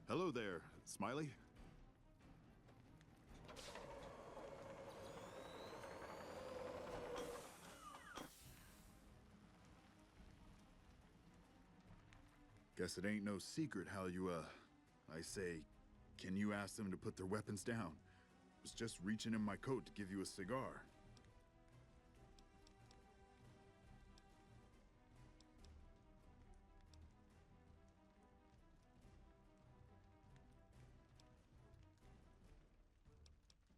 O: Hello there, Smiley. Guess it ain't no secret how you, I say, can you ask them to put their weapons down? Was just reaching in my coat to give you a cigar.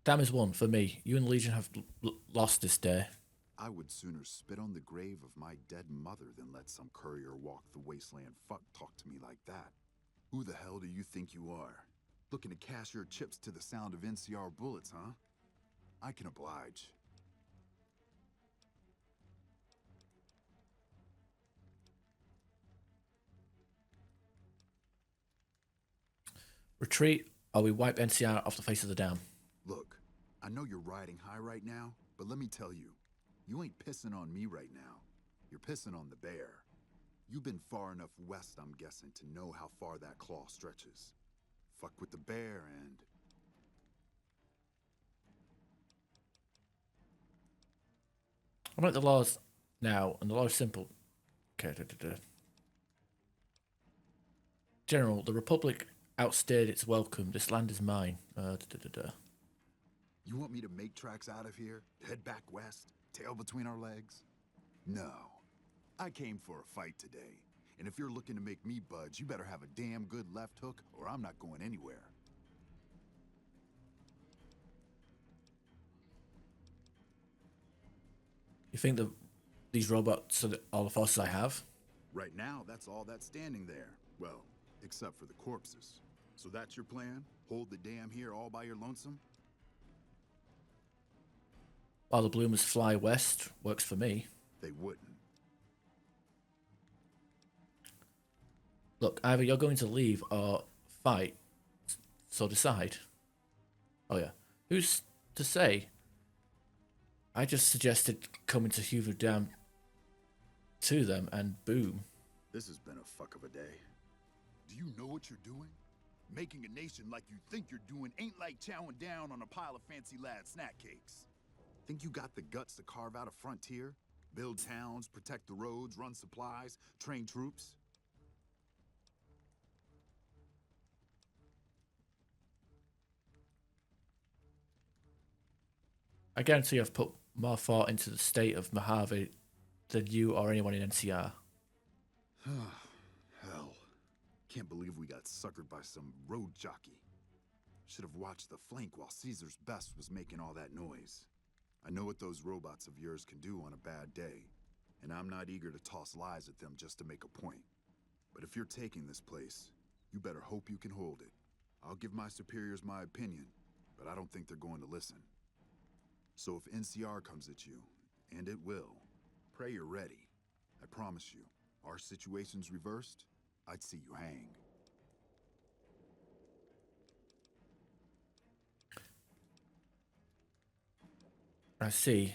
A: Damn is one for me. You and the Legion have lost this day.
O: I would sooner spit on the grave of my dead mother than let some courier walk the wasteland fuck talk to me like that. Who the hell do you think you are? Looking to cash your chips to the sound of NCR bullets, huh? I can oblige.
A: Retreat, or we wipe NCR off the face of the dam.
O: Look, I know you're riding high right now, but let me tell you, you ain't pissing on me right now. You're pissing on the bear. You've been far enough west, I'm guessing, to know how far that claw stretches. Fuck with the bear and...
A: I'm at the laws now, and the law is simple. Okay, General, the Republic outstayed its welcome. This land is mine.
O: You want me to make tracks out of here? Head back west? Tail between our legs? No. I came for a fight today. And if you're looking to make me budge, you better have a damn good left hook, or I'm not going anywhere.
A: You think that these robots are all the forces I have?
O: Right now, that's all that's standing there. Well, except for the corpses. So that's your plan? Hold the dam here all by your lonesome?
A: While the bloomers fly west, works for me.
O: They wouldn't.
A: Look, either you're going to leave or fight, so decide. Oh yeah, who's to say? I just suggested coming to Hoover Dam to them, and boom.
O: This has been a fuck of a day. Do you know what you're doing? Making a nation like you think you're doing ain't like chowing down on a pile of fancy lad snack cakes. Think you got the guts to carve out a frontier? Build towns, protect the roads, run supplies, train troops?
A: I guarantee I've put more thought into the state of Mojave than you or anyone in NCR.
O: Hell. Can't believe we got suckered by some road jockey. Should have watched the flank while Caesar's best was making all that noise. I know what those robots of yours can do on a bad day, and I'm not eager to toss lies at them just to make a point. But if you're taking this place, you better hope you can hold it. I'll give my superiors my opinion, but I don't think they're going to listen. So if NCR comes at you, and it will, pray you're ready. I promise you, our situation's reversed, I'd see you hang.
A: I see.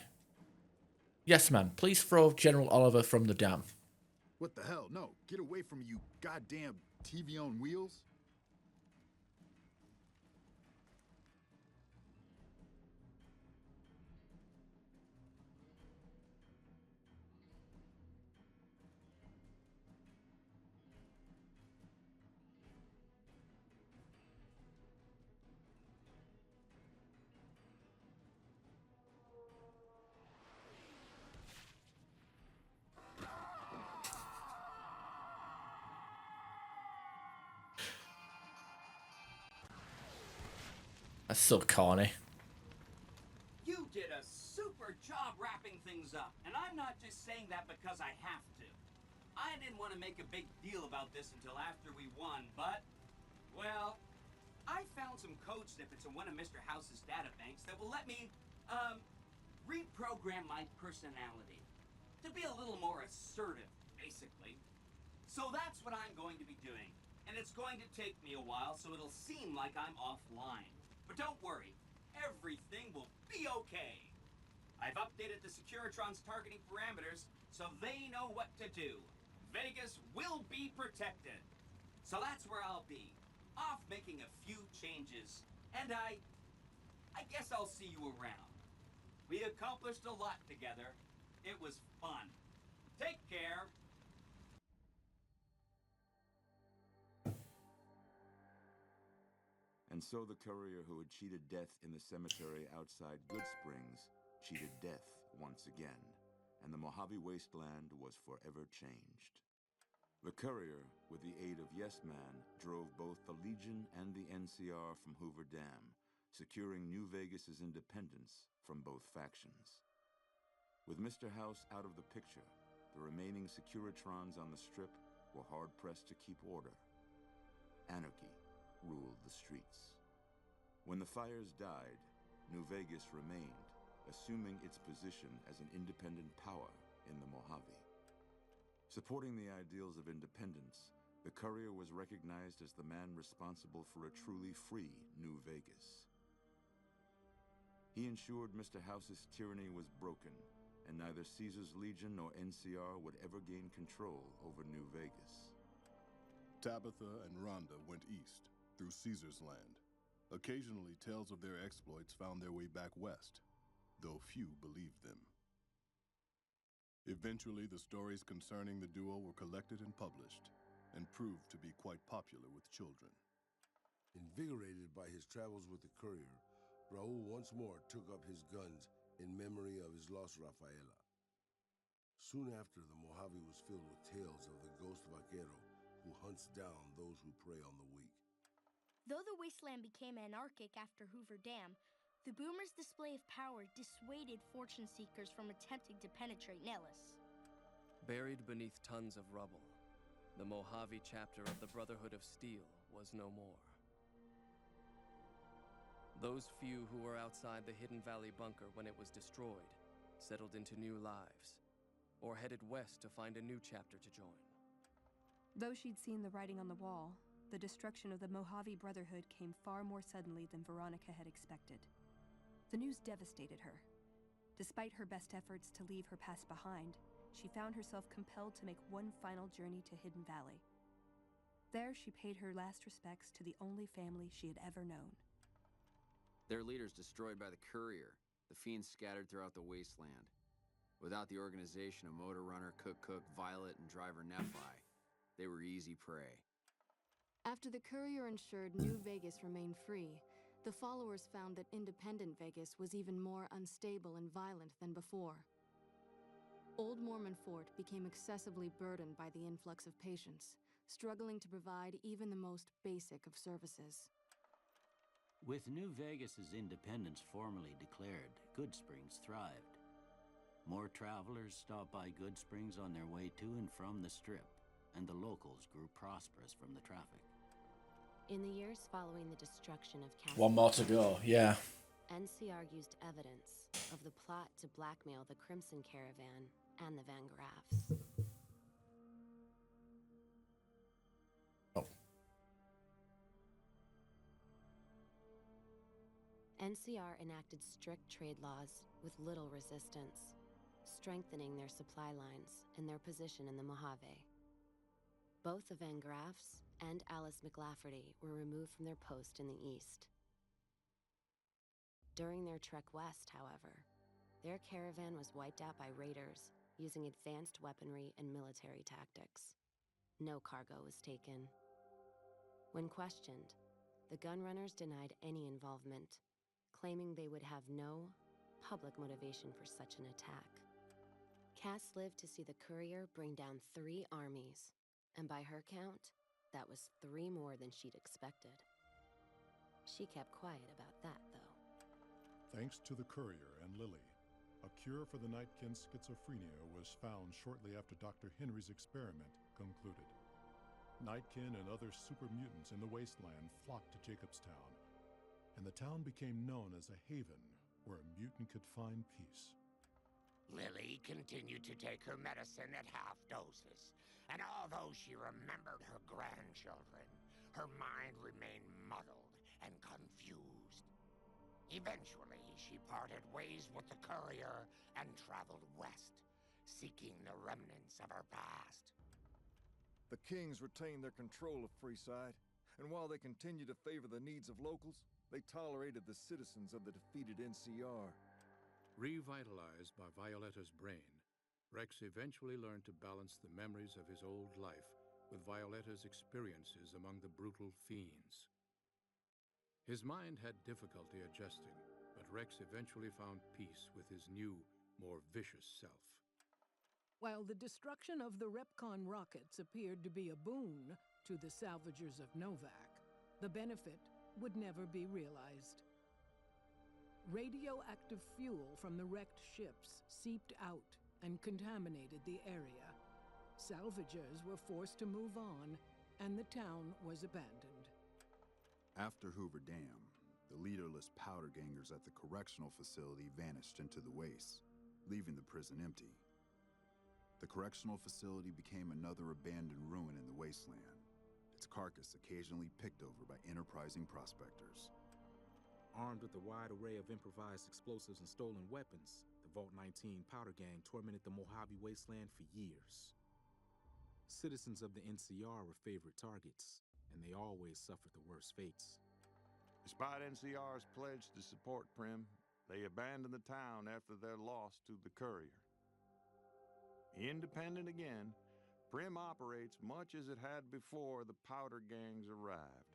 A: Yes, ma'am. Please throw General Oliver from the dam.
O: What the hell? No, get away from me, you goddamn TV on wheels.
A: That's so corny.
G: You did a super job wrapping things up, and I'm not just saying that because I have to. I didn't want to make a big deal about this until after we won, but, well, I found some code snippets in one of Mr. House's databanks that will let me, reprogram my personality to be a little more assertive, basically. So that's what I'm going to be doing, and it's going to take me a while, so it'll seem like I'm offline. But don't worry, everything will be okay. I've updated the Securitron's targeting parameters so they know what to do. Vegas will be protected. So that's where I'll be, off making a few changes. And I guess I'll see you around. We accomplished a lot together. It was fun. Take care.
Y: And so the courier who had cheated death in the cemetery outside Good Springs cheated death once again, and the Mojave wasteland was forever changed. The courier, with the aid of Yes Man, drove both the Legion and the NCR from Hoover Dam, securing New Vegas's independence from both factions. With Mr. House out of the picture, the remaining Securitrons on the Strip were hard-pressed to keep order. Anarchy ruled the streets. When the fires died, New Vegas remained, assuming its position as an independent power in the Mojave. Supporting the ideals of independence, the courier was recognized as the man responsible for a truly free New Vegas. He ensured Mr. House's tyranny was broken, and neither Caesar's Legion nor NCR would ever gain control over New Vegas.
X: Tabitha and Rhonda went east, through Caesar's land. Occasionally, tales of their exploits found their way back west, though few believed them. Eventually, the stories concerning the duo were collected and published, and proved to be quite popular with children.
H: Invigorated by his travels with the courier, Raul once more took up his guns in memory of his lost Rafaela. Soon after, the Mojave was filled with tales of the ghost vaquero who hunts down those who prey on the weak.
V: Though the wasteland became anarchic after Hoover Dam, the Boomers' display of power dissuaded fortune seekers from attempting to penetrate Nellis.
Q: Buried beneath tons of rubble, the Mojave chapter of the Brotherhood of Steel was no more. Those few who were outside the Hidden Valley bunker when it was destroyed settled into new lives, or headed west to find a new chapter to join.
R: Though she'd seen the writing on the wall, the destruction of the Mojave Brotherhood came far more suddenly than Veronica had expected. The news devastated her. Despite her best efforts to leave her past behind,
F: she found herself compelled to make one final journey to Hidden Valley. There, she paid her last respects to the only family she had ever known.
B: Their leaders destroyed by the courier, the fiends scattered throughout the wasteland. Without the organization of Motor Runner, Cook, Violet, and Driver Nephi, they were easy prey.
R: After the courier ensured New Vegas remained free, the followers found that independent Vegas was even more unstable and violent than before. Old Mormon Fort became excessively burdened by the influx of patients, struggling to provide even the most basic of services.
W: With New Vegas's independence formally declared, Goodsprings thrived. More travelers stopped by Goodsprings on their way to and from the Strip, and the locals grew prosperous from the traffic.
U: In the years following the destruction of Castle,
A: One more to go, yeah.
U: NCR used evidence of the plot to blackmail the Crimson Caravan and the Van Graffs. NCR enacted strict trade laws with little resistance, strengthening their supply lines and their position in the Mojave. Both the Van Graffs and Alice McLafferty were removed from their post in the east. During their trek west, however, their caravan was wiped out by raiders using advanced weaponry and military tactics. No cargo was taken. When questioned, the gunrunners denied any involvement, claiming they would have no public motivation for such an attack. Cass lived to see the courier bring down 3 armies, and by her count, that was 3 more than she'd expected. She kept quiet about that, though.
X: Thanks to the courier and Lily, a cure for the Nightkin's schizophrenia was found shortly after Dr. Henry's experiment concluded. Nightkin and other super mutants in the wasteland flocked to Jacobstown, and the town became known as a haven where a mutant could find peace.
S: Lily continued to take her medicine at half doses, and although she remembered her grandchildren, her mind remained muddled and confused. Eventually, she parted ways with the courier and traveled west, seeking the remnants of her past.
I: The Kings retained their control of Freeside, and while they continued to favor the needs of locals, they tolerated the citizens of the defeated NCR.
D: Revitalized by Violetta's brain, Rex eventually learned to balance the memories of his old life with Violetta's experiences among the brutal fiends. His mind had difficulty adjusting, but Rex eventually found peace with his new, more vicious self.
E: While the destruction of the Repcon rockets appeared to be a boon to the salvagers of Novak, the benefit would never be realized. Radioactive fuel from the wrecked ships seeped out and contaminated the area. Salvagers were forced to move on, and the town was abandoned.
O: After Hoover Dam, the leaderless powder gangers at the correctional facility vanished into the wastes, leaving the prison empty. The correctional facility became another abandoned ruin in the wasteland, its carcass occasionally picked over by enterprising prospectors.
M: Armed with a wide array of improvised explosives and stolen weapons, the Vault 19 powder gang tormented the Mojave wasteland for years. Citizens of the NCR were favorite targets, and they always suffered the worst fates.
T: Despite NCR's pledge to support Prim, they abandoned the town after their loss to the courier. Independent again, Prim operates much as it had before the powder gangs arrived,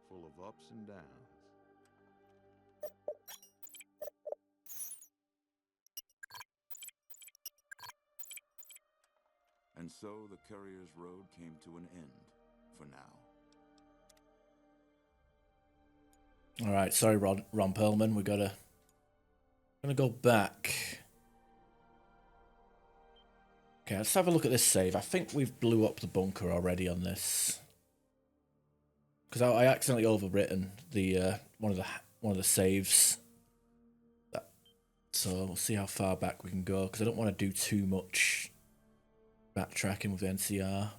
T: full of ups and downs.
Y: And so the courier's road came to an end, for now.
A: All right, sorry, Ron Perlman. We're gonna go back. Okay, let's have a look at this save. I think we've blew up the bunker already on this, because I accidentally overwritten the one of the saves. So we'll see how far back we can go, because I don't want to do too much backtracking with NCR.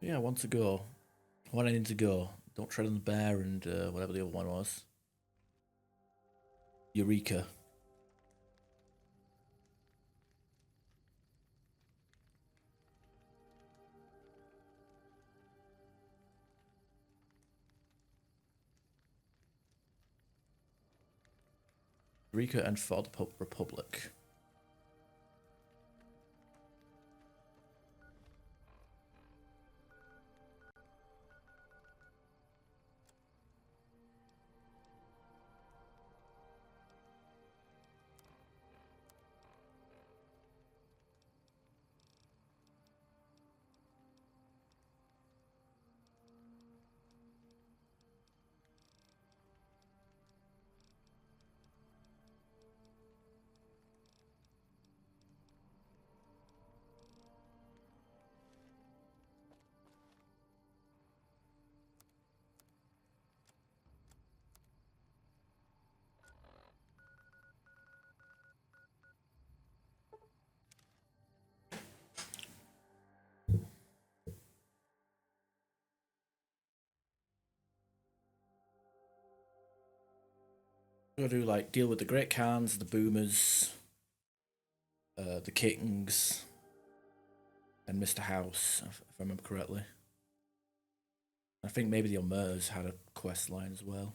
A: Yeah, I want to go. One I need to go. Don't tread on the bear and whatever the other one was. Eureka. Eureka and for the Republic. Gotta do like deal with the Great Khans, the Boomers, the Kings, and Mr. House, if I remember correctly. I think maybe the Omers had a quest line as well.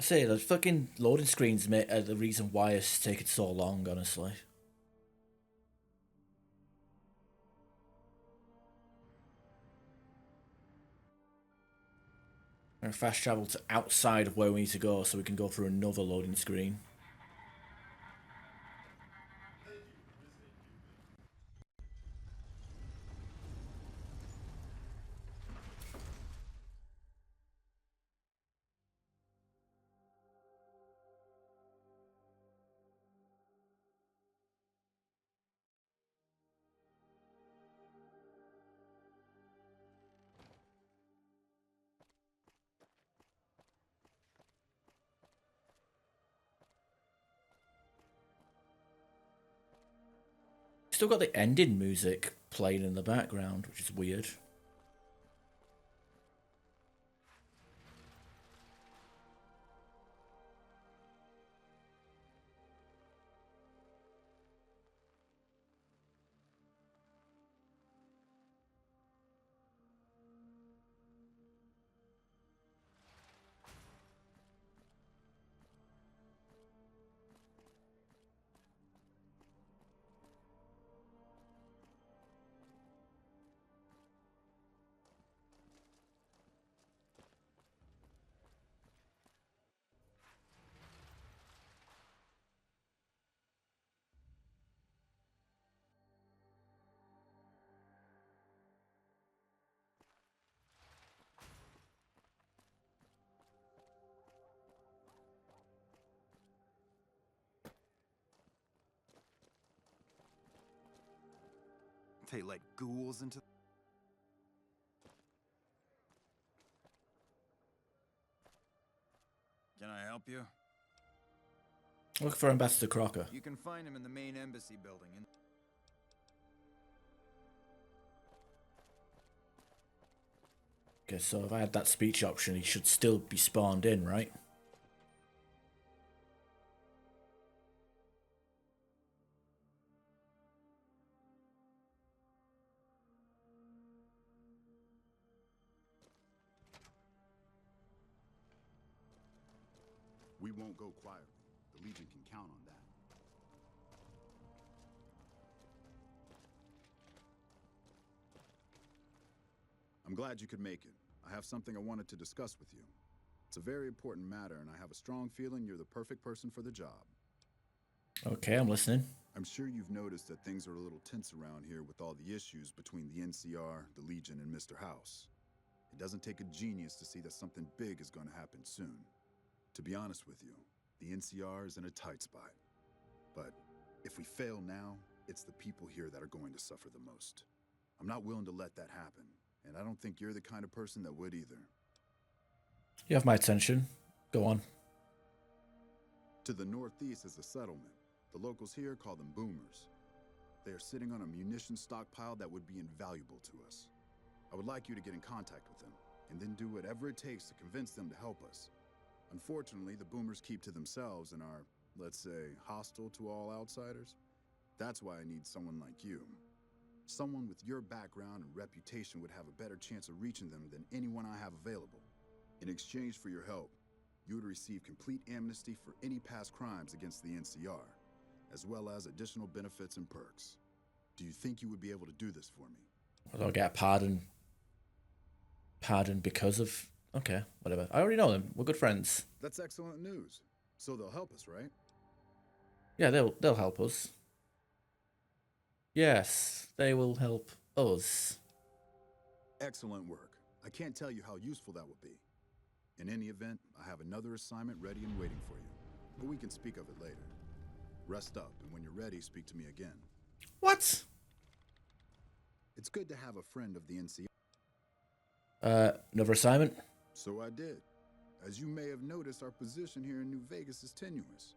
A: I say the fucking loading screens are the reason why it's taken so long, honestly. We're fast travel to outside of where we need to go so we can go through another loading screen. Still got the ending music playing in the background, which is weird.
C: They let ghouls into... Can I help you?
A: Look for Ambassador Crocker.
C: You can find him in the main embassy building.
A: Okay, so if I had that speech option, he should still be spawned in, right?
O: We won't go quietly. The Legion can count on that. I'm glad you could make it. I have something I wanted to discuss with you. It's a very important matter, and I have a strong feeling you're the perfect person for the job.
A: Okay, I'm listening.
O: I'm sure you've noticed that things are a little tense around here with all the issues between the NCR, the Legion, and Mr. House. It doesn't take a genius to see that something big is going to happen soon. To be honest with you, the NCR is in a tight spot. But if we fail now, it's the people here that are going to suffer the most. I'm not willing to let that happen, and I don't think you're the kind of person that would either.
A: You have my attention. Go on.
O: To the northeast is a settlement. The locals here call them boomers. They are sitting on a munitions stockpile that would be invaluable to us. I would like you to get in contact with them, and then do whatever it takes to convince them to help us. Unfortunately, the boomers keep to themselves and are, let's say, hostile to all outsiders. That's why I need someone like you. Someone with your background and reputation would have a better chance of reaching them than anyone I have available. In exchange for your help, you would receive complete amnesty for any past crimes against the NCR, as well as additional benefits and perks. Do you think you would be able to do this for me?
A: Well, I'll get a pardon. Pardon because of... Okay, whatever. I already know them. We're good friends.
O: That's excellent news. So they'll help us, right?
A: Yeah, they'll help us. Yes, they will help us.
O: Excellent work. I can't tell you how useful that will be. In any event, I have another assignment ready and waiting for you. But we can speak of it later. Rest up, and when you're ready, speak to me again.
A: What?
O: It's good to have a friend of the NCR.
A: Another assignment?
O: So I did. As you may have noticed, our position here in New Vegas is tenuous.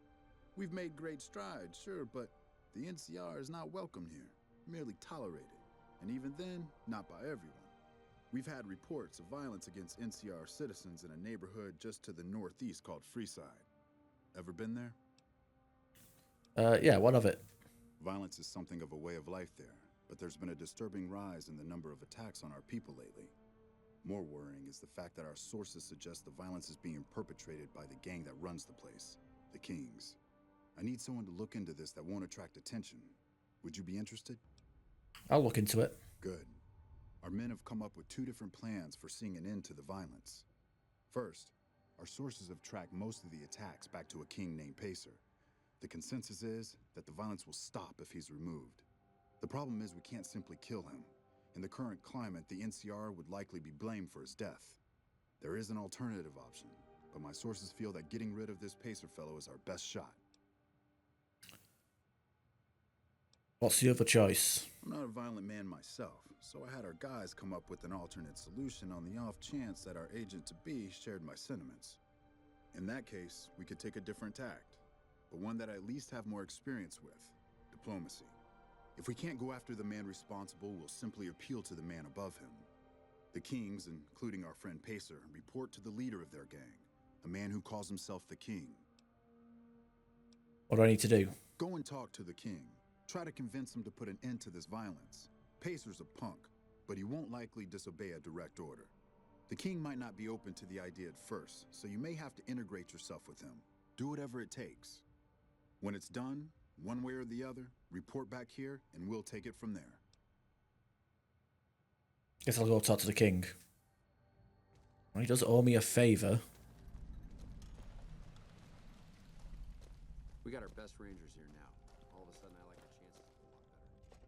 O: We've made great strides, sure, but the NCR is not welcome here, merely tolerated. And even then, not by everyone. We've had reports of violence against NCR citizens in a neighborhood just to the northeast called Freeside. Ever been there?
A: Yeah, what of it?
O: Violence is something of a way of life there, but there's been a disturbing rise in the number of attacks on our people lately. More worrying is the fact that our sources suggest the violence is being perpetrated by the gang that runs the place, the Kings. I need someone to look into this that won't attract attention. Would you be interested?
A: I'll look into it.
O: Good. Our men have come up with 2 different plans for seeing an end to the violence. First, our sources have tracked most of the attacks back to a king named Pacer. The consensus is that the violence will stop if he's removed. The problem is we can't simply kill him. In the current climate, the NCR would likely be blamed for his death. There is an alternative option, but my sources feel that getting rid of this Pacer fellow is our best shot.
A: What's the other choice?
O: I'm not a violent man myself, so I had our guys come up with an alternate solution on the off chance that our agent-to-be shared my sentiments. In that case, we could take a different tact, but one that I at least have more experience with: diplomacy. If we can't go after the man responsible, we'll simply appeal to the man above him. The Kings, including our friend Pacer, report to the leader of their gang, a man who calls himself the King.
A: What do I need to do?
O: Go and talk to the King. Try to convince him to put an end to this violence. Pacer's a punk, but he won't likely disobey a direct order. The King might not be open to the idea at first, so you may have to integrate yourself with him. Do whatever it takes. When it's done, one way or the other, report back here, and we'll take it from there.
A: Guess I'll go talk to the king. Well, he does owe me a favor.
B: We got our best rangers here now. All of a sudden, I like our chances a whole lot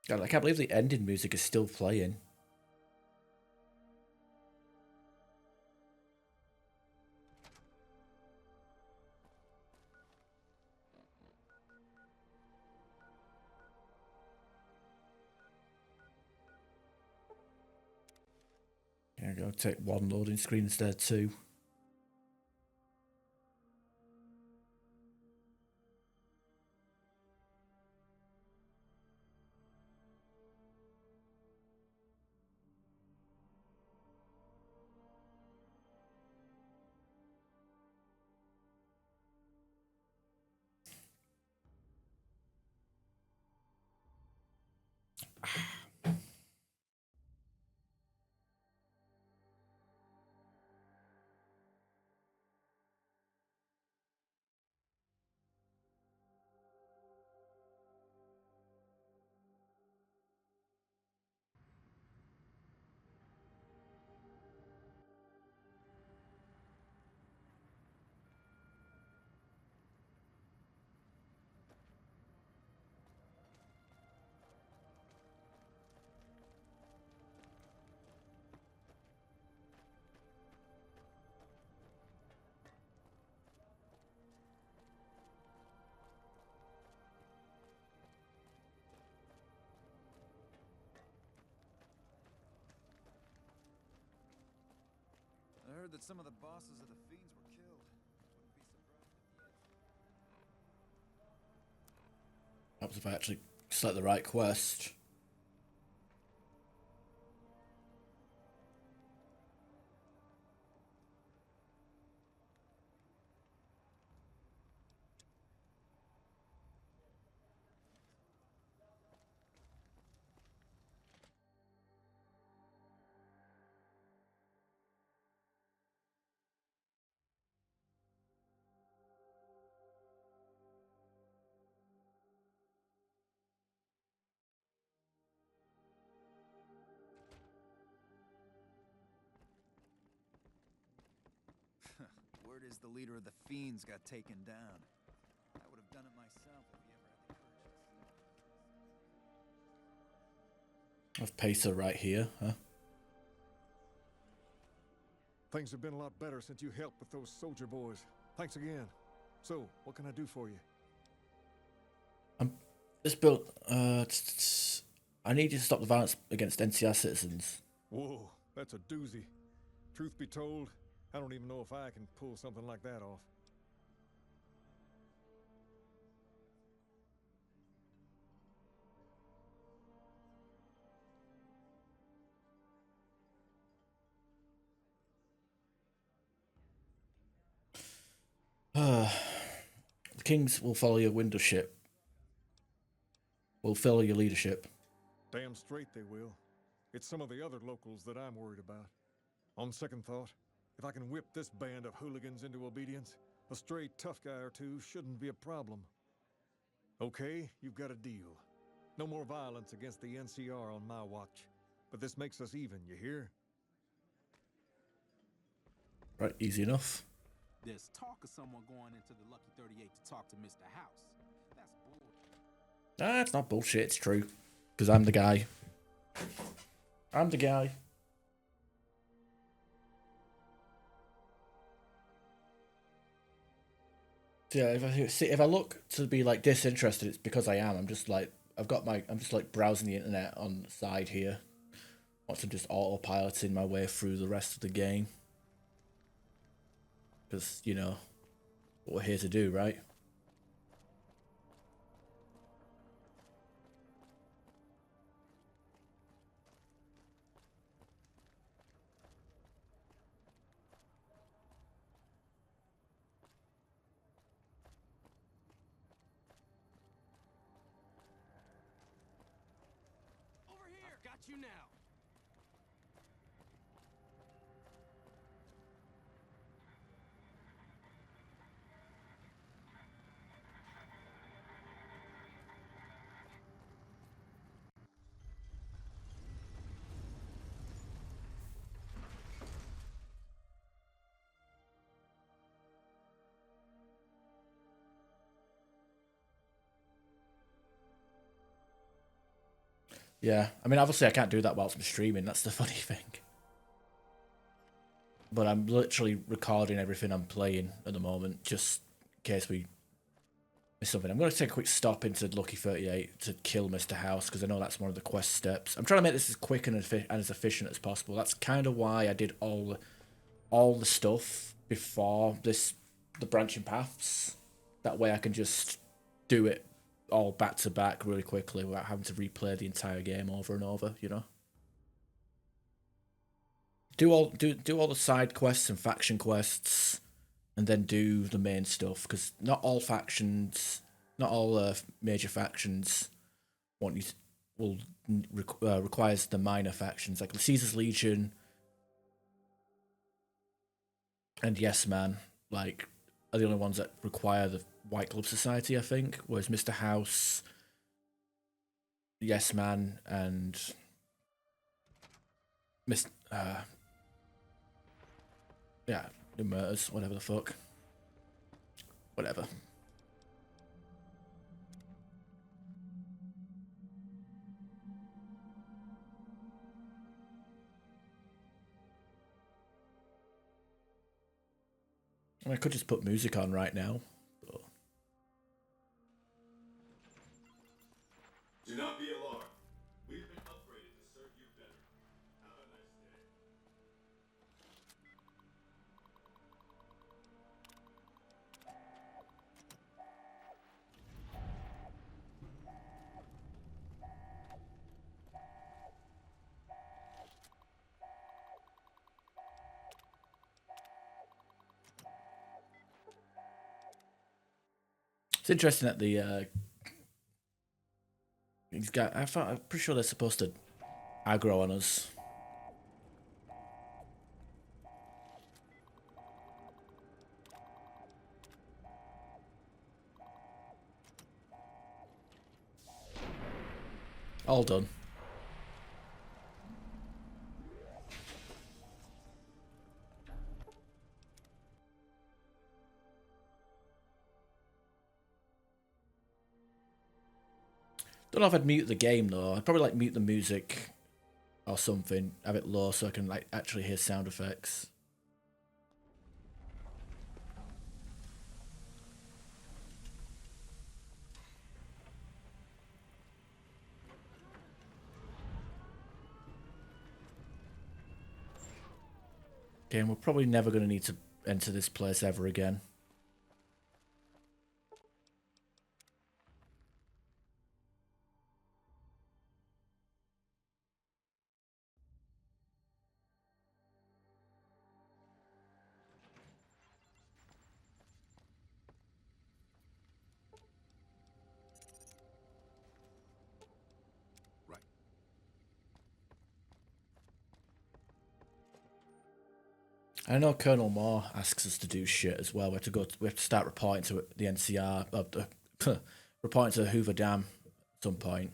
B: better.
A: God, I can't believe the ending music is still playing. There you go, take one loading screen instead of 2.
C: heard that some of the bosses of the fiends were killed. Wouldn't be surprised if the
A: Helps if I actually select the right quest.
C: Word is the leader of the fiends got taken down. I would have done it myself if he ever had the
A: I've Pacer right here, huh?
I: Things have been a lot better since you helped with those soldier boys. Thanks again. So, what can I do for you?
A: This build, I need you to stop the violence against NCR citizens.
I: Whoa, that's a doozy. Truth be told, I don't even know if I can pull something like that off.
A: The kings will follow your window ship. Will follow your leadership.
I: Damn straight they will. It's some of the other locals that I'm worried about. On second thought, if I can whip this band of hooligans into obedience, a stray tough guy or two shouldn't be a problem. Okay, you've got a deal. No more violence against the NCR on my watch. But this makes us even, you hear?
A: Right, easy enough.
M: There's talk of someone going into the Lucky 38 to talk to Mr. House. That's bull.
A: It's not bullshit, it's true. Because I'm the guy. I'm the guy. So yeah, if I look to be like disinterested, it's because I am. I'm just like I'm just like browsing the internet on the side here. I'm just autopiloting my way through the rest of the game. Because, you know, what we're here to do, right?
Q: Over here! I've got you now.
A: Yeah, I mean, obviously I can't do that whilst I'm streaming. That's the funny thing. But I'm literally recording everything I'm playing at the moment, just in case we miss something. I'm going to take a quick stop into Lucky 38 to kill Mr. House, because I know that's one of the quest steps. I'm trying to make this as quick and as efficient as possible. That's kind of why I did all the stuff before the branching paths. That way I can just do it all back to back really quickly without having to replay the entire game over and over, you know. Do all the side quests and faction quests, and then do the main stuff, because not all major factions want you to, requires the minor factions like the Caesar's Legion and Yes Man, like, are the only ones that require the White Glove Society, I think, whereas Mr. House, Yes Man, and yeah, the murders, whatever the fuck. Whatever. I mean, I could just put music on right now. But...
J: Do not be alarmed. We've been upgraded to serve you better. Have a nice day.
A: It's interesting that the these guys. I'm pretty sure they're supposed to aggro on us. All done. Don't know if I'd mute the game though. I'd probably like mute the music or something, have it low so I can like actually hear sound effects. Okay, and we're probably never going to need to enter this place ever again. I know Colonel Moore asks us to do shit as well. We have to start reporting to the NCR, reporting to Hoover Dam at some point.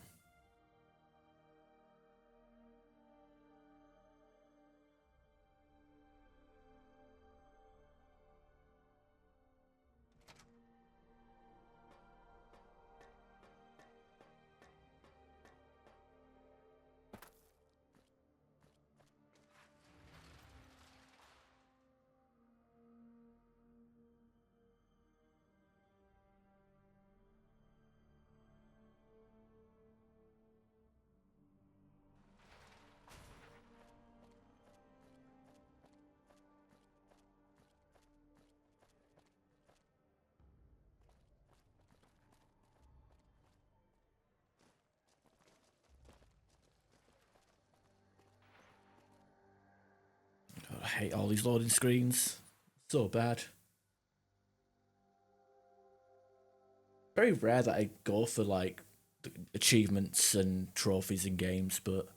A: God, I hate all these loading screens. So bad. Very rare that I go for like achievements and trophies in games, but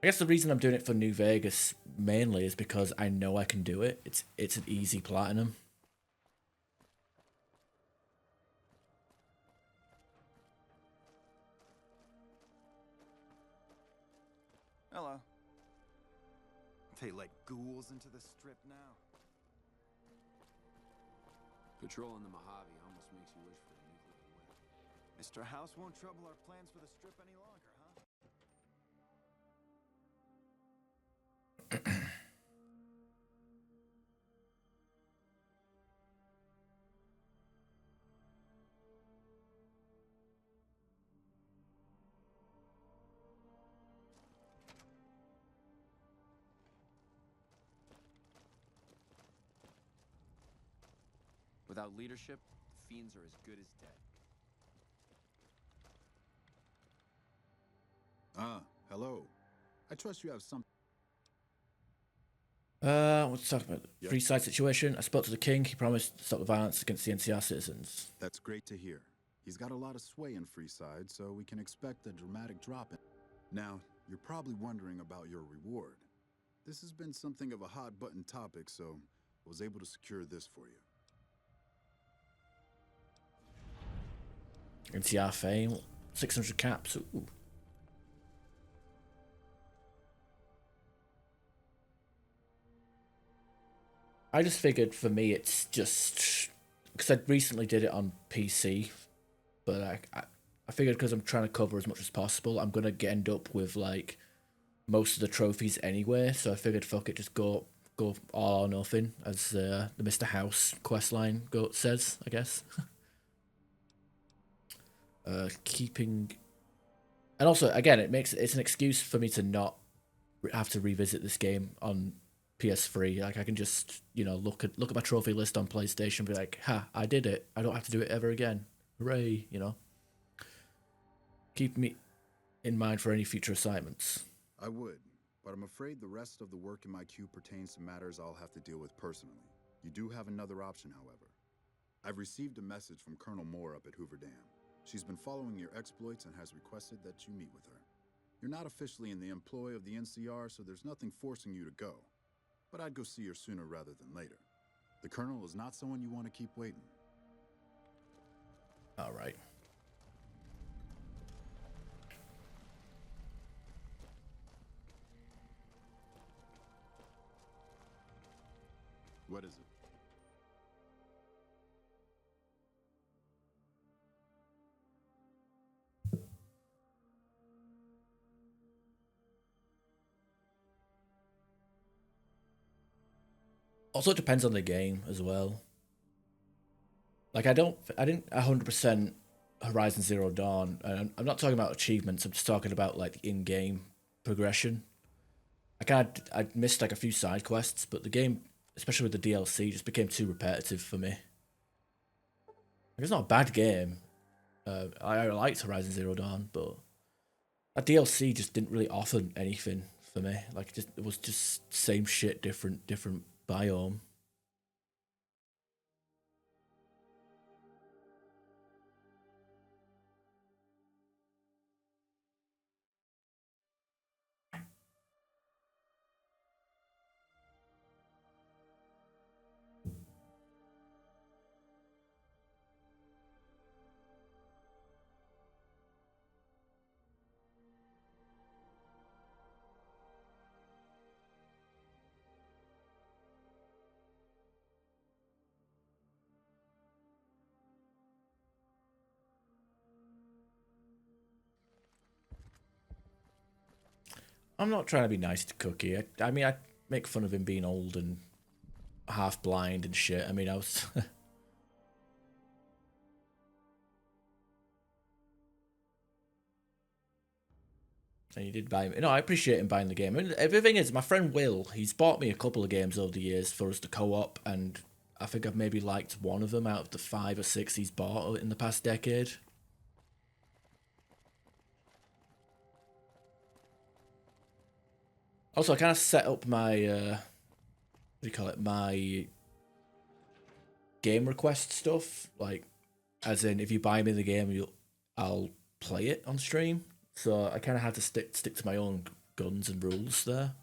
A: I guess the reason I'm doing it for New Vegas mainly is because I know I can do it. It's an easy platinum.
C: Hello. They let ghouls into the strip now.
B: Patrolling the Mojave almost makes you wish for a nuclear weapon.
C: Mr. House won't trouble our plans for the strip any longer, huh?
B: Without leadership, the fiends are as good as dead.
O: Hello. I trust you have some...
A: Let's talk about the Freeside situation. I spoke to the king. He promised to stop the violence against the NCR citizens.
O: That's great to hear. He's got a lot of sway in Freeside, so we can expect a dramatic drop in. Now, you're probably wondering about your reward. This has been something of a hot-button topic, so I was able to secure this for you.
A: NCR fame, 600 caps. Ooh. I just figured for me it's just because I recently did it on PC, but I figured because I'm trying to cover as much as possible, I'm gonna end up with like most of the trophies anyway. So I figured fuck it, just go all or nothing, as the Mr. House questline says, I guess. Keeping, and also again, it's an excuse for me to not have to revisit this game on PS3. Like I can just look at my trophy list on PlayStation and be like, ha, I did it. I don't have to do it ever again. Hooray, Keep me in mind for any future assignments.
O: I would, but I'm afraid the rest of the work in my queue pertains to matters I'll have to deal with personally. You do have another option, however.
G: I've received a message from Colonel Moore up at Hoover Dam. She's been following your exploits and has requested that you meet with her. You're not officially in the employ of the NCR, so there's nothing forcing you to go. But I'd go see her sooner rather than later. The Colonel is not someone you want to keep waiting.
A: All right.
G: What is it?
A: Also, it depends on the game as well. Like, I didn't 100% Horizon Zero Dawn. And I'm not talking about achievements. I'm just talking about like in-game progression. I missed like a few side quests, but the game, especially with the DLC, just became too repetitive for me. Like, it's not a bad game. I liked Horizon Zero Dawn, but that DLC just didn't really offer anything for me. Like, it was just same shit, different biome. I'm not trying to be nice to Cookie. I mean, I make fun of him being old and half blind and shit. I mean, I was... And he did buy him. No, I appreciate him buying the game. I mean, the thing is, my friend Will, he's bought me a couple of games over the years for us to co-op, and I think I've maybe liked one of them out of the 5 or 6 he's bought in the past decade. Also, I kind of set up my, what do you call it, my game request stuff. Like, as in, if you buy me the game, I'll play it on stream. So I kind of had to stick to my own guns and rules there.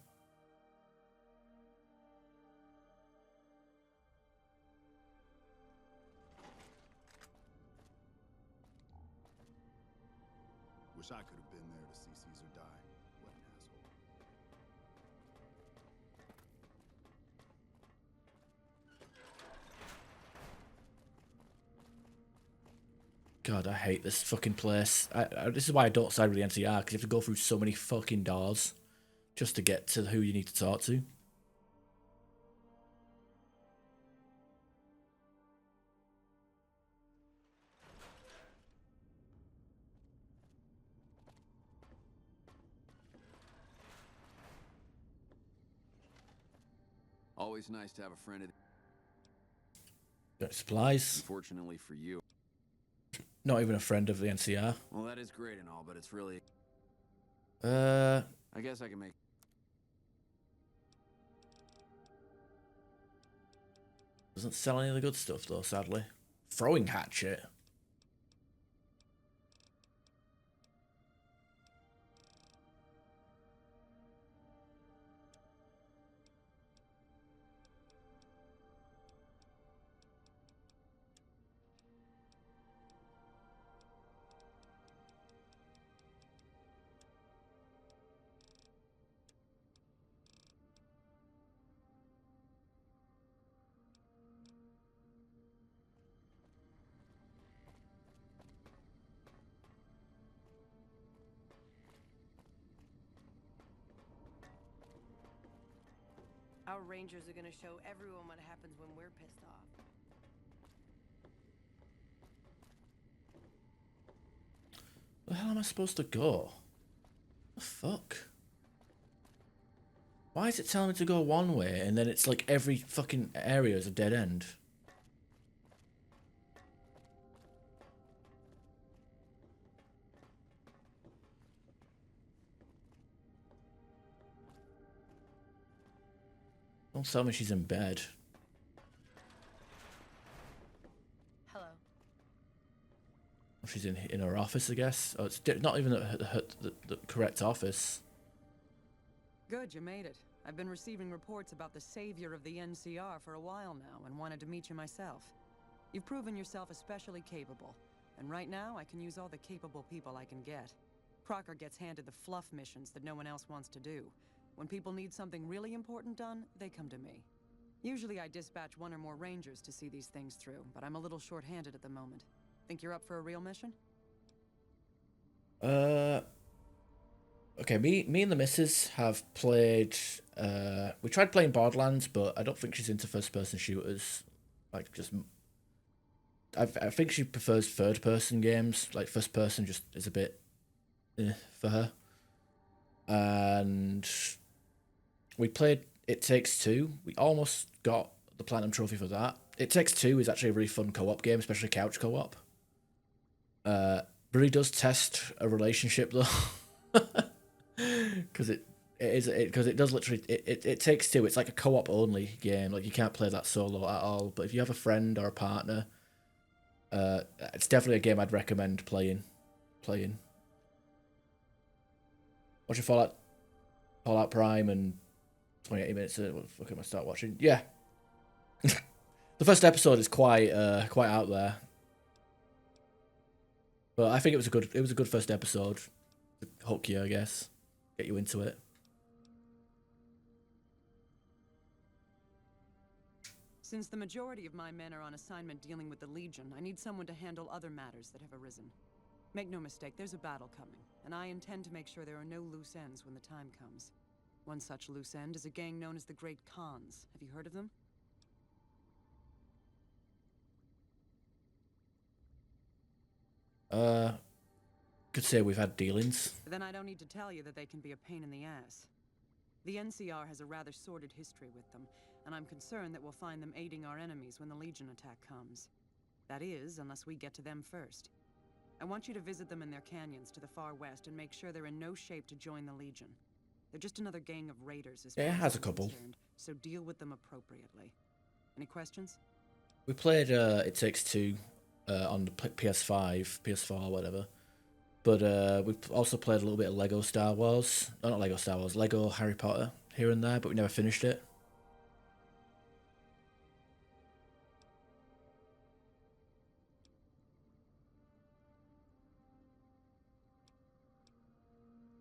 G: Wish I could have been there to see Caesar die. What an asshole.
A: God, I hate this fucking place. This is why I don't side with the NCR, because you have to go through so many fucking doors just to get to who you need to talk to.
B: Always nice to have a friend.
A: Got supplies.
B: Unfortunately for you.
A: Not even a friend of the NCR.
B: Well, that is great and all, but it's really...
A: I
B: guess I can make...
A: Doesn't sell any of the good stuff though, sadly. Throwing hatchet.
K: Our rangers are gonna show everyone what happens when we're pissed off.
A: Where the hell am I supposed to go? The fuck? Why is it telling me to go one way and then it's like every fucking area is a dead end? Don't tell me she's in bed. She's in her office, I guess. Oh, it's not even the correct office.
H: Good, you made it. I've been receiving reports about the savior of the NCR for a while now and wanted to meet you myself. You've proven yourself especially capable, and right now I can use all the capable people I can get. Crocker gets handed the fluff missions that no one else wants to do. When people need something really important done, they come to me. Usually I dispatch one or more rangers to see these things through, but I'm a little short-handed at the moment. Think you're up for a real mission?
A: Okay, me and the missus have played, we tried playing Borderlands, but I don't think she's into first-person shooters. Like, just... I think she prefers third-person games. Like, first-person just is a bit... for her. And... we played It Takes Two. We almost got the Platinum Trophy for that. It Takes Two is actually a really fun co-op game, especially couch co-op. Really does test a relationship, though. Because it does literally it takes two. It's like a co-op only game. Like you can't play that solo at all. But if you have a friend or a partner, it's definitely a game I'd recommend playing. Watch your Fallout Prime and 28 minutes. What the fuck am I start watching? Yeah, the first episode is quite out there, but I think it was a good first episode to hook you, I guess. Get you into it.
H: Since the majority of my men are on assignment dealing with the Legion, I need someone to handle other matters that have arisen. Make no mistake, there's a battle coming, and I intend to make sure there are no loose ends when the time comes. One such loose end is a gang known as the Great Khans. Have you heard of them?
A: Could say we've had dealings.
H: Then I don't need to tell you that they can be a pain in the ass. The NCR has a rather sordid history with them, and I'm concerned that we'll find them aiding our enemies when the Legion attack comes. That is, unless we get to them first. I want you to visit them in their canyons to the far west and make sure they're in no shape to join the Legion. They're just another gang of raiders as far
A: Yeah, it
H: as
A: has
H: I'm
A: a couple.
H: concerned, so deal with them appropriately. Any questions?
A: We played It Takes Two on the PS5, PS4, whatever. But we've also played a little bit of Lego Star Wars. Oh, not Lego Star Wars, Lego Harry Potter here and there, but we never finished it.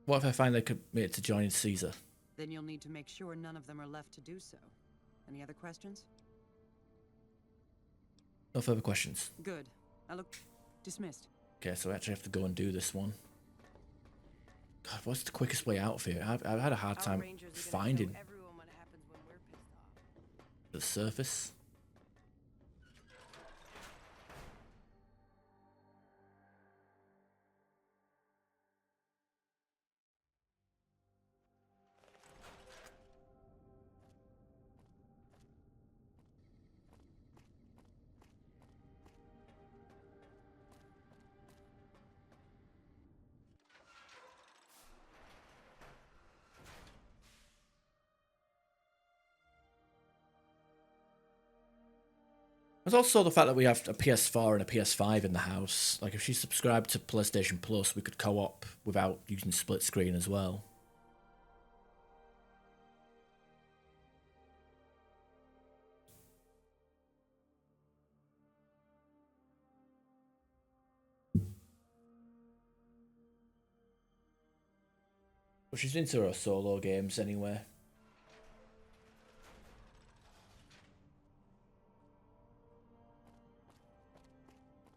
A: What if I find they commit to joining Caesar?
H: Then you'll need to make sure none of them are left to do so. Any other questions?
A: No further questions.
H: Good. I look dismissed.
A: Okay, so I actually have to go and do this one. God, what's the quickest way out of here? I've had a hard time finding the surface. There's also the fact that we have a PS4 and a PS5 in the house. Like, if she's subscribed to PlayStation Plus, we could co-op without using split screen as well. But she's into her solo games anyway.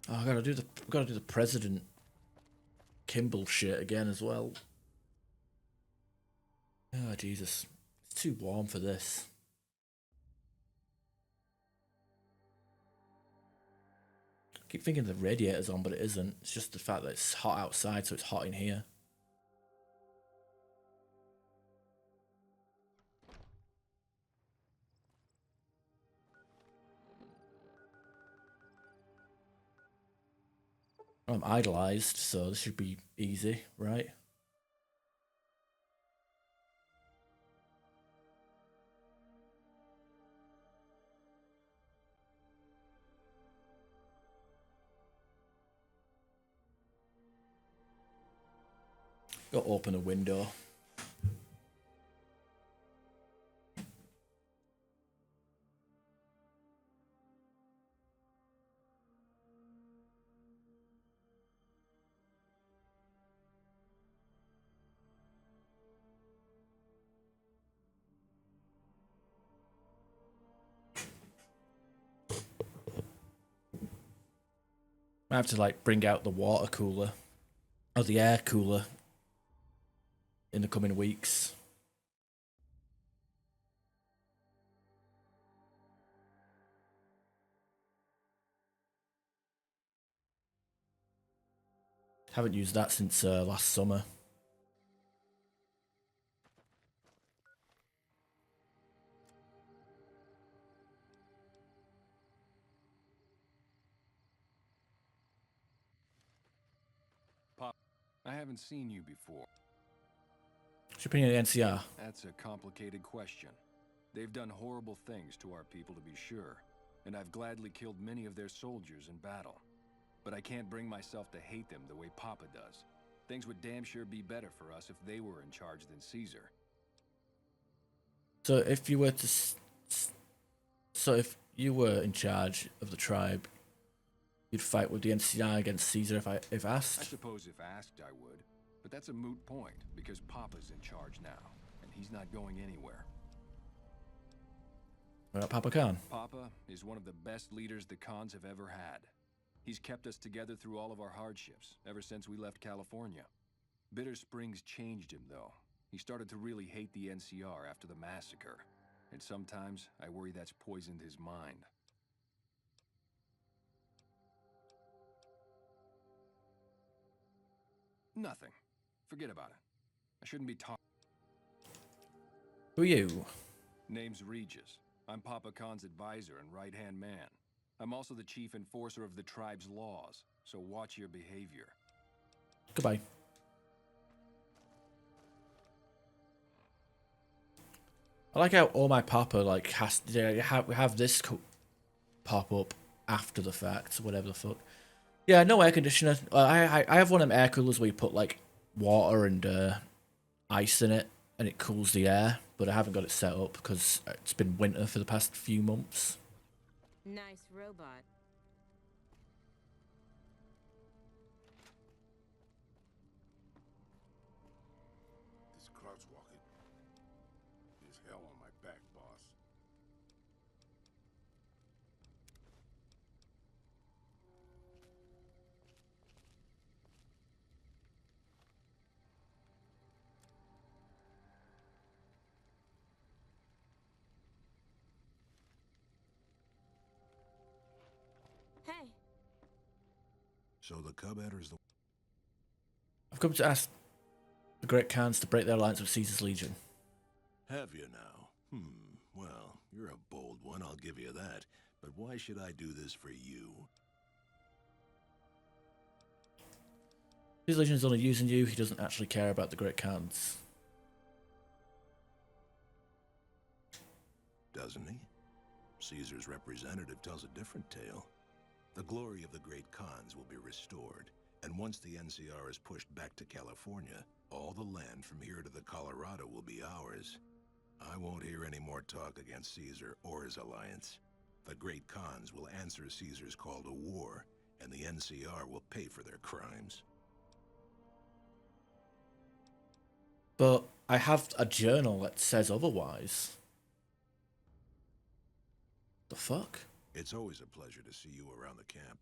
A: Oh, I gotta do the President Kimball shit again as well. Oh Jesus, it's too warm for this. I keep thinking the radiator's on, but it isn't. It's just the fact that it's hot outside, so it's hot in here. I'm idolized, so this should be easy, right? Got to open a window. I have to like bring out the water cooler or the air cooler in the coming weeks. Haven't used that since last summer.
F: Pop, I haven't seen you before.
A: What's your opinion of the NCR?
F: That's a complicated question. They've done horrible things to our people, to be sure, and I've gladly killed many of their soldiers in battle. But I can't bring myself to hate them the way Papa does. Things would damn sure be better for us if they were in charge than Caesar.
A: So if you were to, if you were in charge of the tribe, you'd fight with the NCR against Caesar if asked.
F: I suppose if asked, I would, but that's a moot point because Papa's in charge now, and he's not going anywhere.
A: What about Papa Khan?
F: Papa is one of the best leaders the Khans have ever had. He's kept us together through all of our hardships, ever since we left California. Bitter Springs changed him, though. He started to really hate the NCR after the massacre, and sometimes I worry that's poisoned his mind. Nothing. Forget about it. I shouldn't be talking.
A: Who are you?
F: Name's Regis. I'm Papa Khan's advisor and right-hand man. I'm also the chief enforcer of the tribe's laws, so watch your behavior.
A: Goodbye. I like how all my Papa like has to have this pop up after the fact, whatever the fuck. Yeah, no air conditioner. I have one of them air coolers where you put like water and ice in it, and it cools the air. But I haven't got it set up because it's been winter for the past few months.
U: Nice robot.
J: This crouch walking is hell on my back, boss.
U: Hey.
J: So the cub enters the...
A: I've come to ask the Great Khans to break their alliance with Caesar's Legion.
J: Have you now? Well, you're a bold one, I'll give you that. But why should I do this for you?
A: Caesar's Legion is only using you. He doesn't actually care about the Great Khans.
J: Doesn't he? Caesar's representative tells a different tale. The glory of the great Khans will be restored, and once the NCR is pushed back to California, all the land from here to the Colorado will be ours. I won't hear any more talk against Caesar or his alliance. The great Khans will answer Caesar's call to war, and the NCR will pay for their crimes.
A: But I have a journal that says otherwise. The fuck?
J: It's always a pleasure to see you around the camp.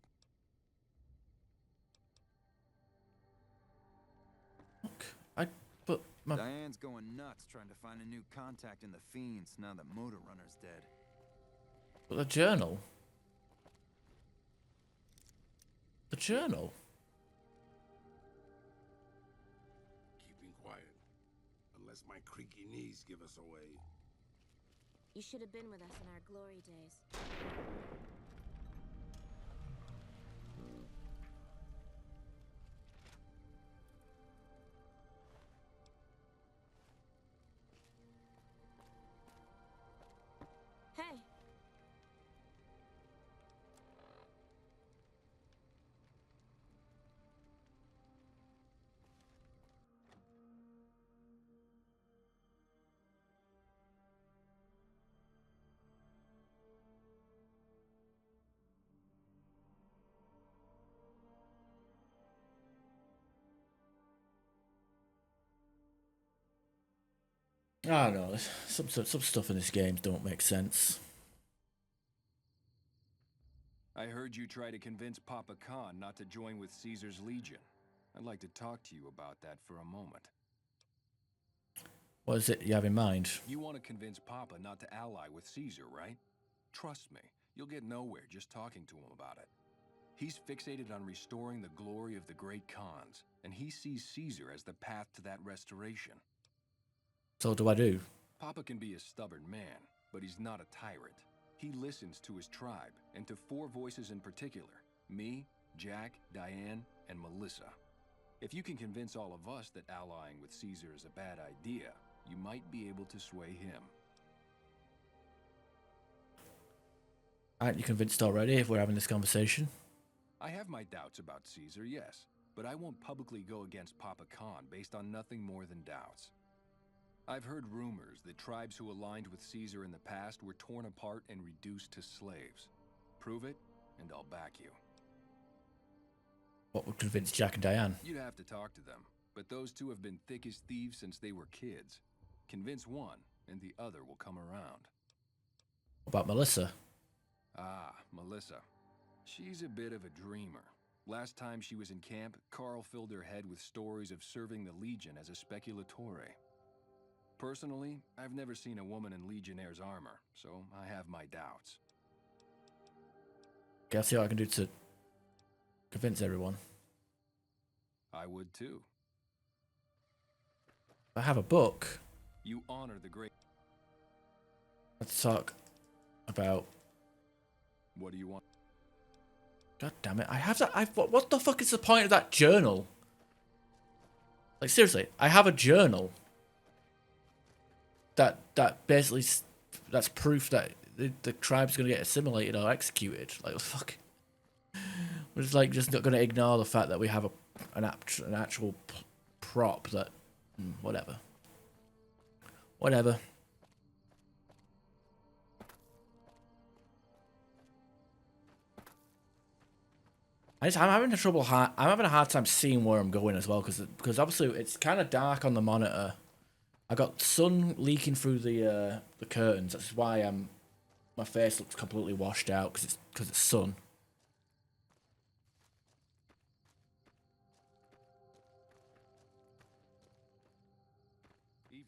A: But
C: Diane's going nuts trying to find a new contact in the Fiends now that Motor Runner's dead.
A: But the journal? The journal?
J: Keeping quiet, unless my creaky knees give us away.
U: You should have been with us in our glory days. Hey.
A: I don't know. Some stuff in this game don't make sense.
F: I heard you try to convince Papa Khan not to join with Caesar's Legion. I'd like to talk to you about that for a moment.
A: What is it you have in mind?
F: You want to convince Papa not to ally with Caesar, right? Trust me, you'll get nowhere just talking to him about it. He's fixated on restoring the glory of the great Khans, and he sees Caesar as the path to that restoration.
A: So what do I do?
F: Papa can be a stubborn man, but he's not a tyrant. He listens to his tribe, and to 4 voices in particular: me, Jack, Diane, and Melissa. If you can convince all of us that allying with Caesar is a bad idea, you might be able to sway him.
A: Aren't you convinced already if we're having this conversation?
F: I have my doubts about Caesar, yes, but I won't publicly go against Papa Khan based on nothing more than doubts. I've heard rumors that tribes who aligned with Caesar in the past were torn apart and reduced to slaves. Prove it, and I'll back you.
A: What would convince Jack and Diane?
F: You'd have to talk to them, but those 2 have been thick as thieves since they were kids. Convince one, and the other will come around.
A: What about Melissa?
F: Ah, Melissa. She's a bit of a dreamer. Last time she was in camp, Carl filled her head with stories of serving the Legion as a speculatore. Personally, I've never seen a woman in Legionnaire's armor, so I have my doubts.
A: Okay, I'll see what I can do to convince everyone.
F: I would too.
A: I have a book.
F: You honor the great...
A: Let's talk about...
F: What do you want?
A: God damn it, I have that... What the fuck is the point of that journal? Like, seriously, I have a journal. That basically... That's proof that the tribe's going to get assimilated or executed. Like, fuck. We're just not going to ignore the fact that we have an actual prop that... Whatever. Whatever. I'm having a hard time seeing where I'm going as well, because obviously it's kind of dark on the monitor. I got sun leaking through the curtains. That's why my face looks completely washed out, because it's sun.
F: Evening.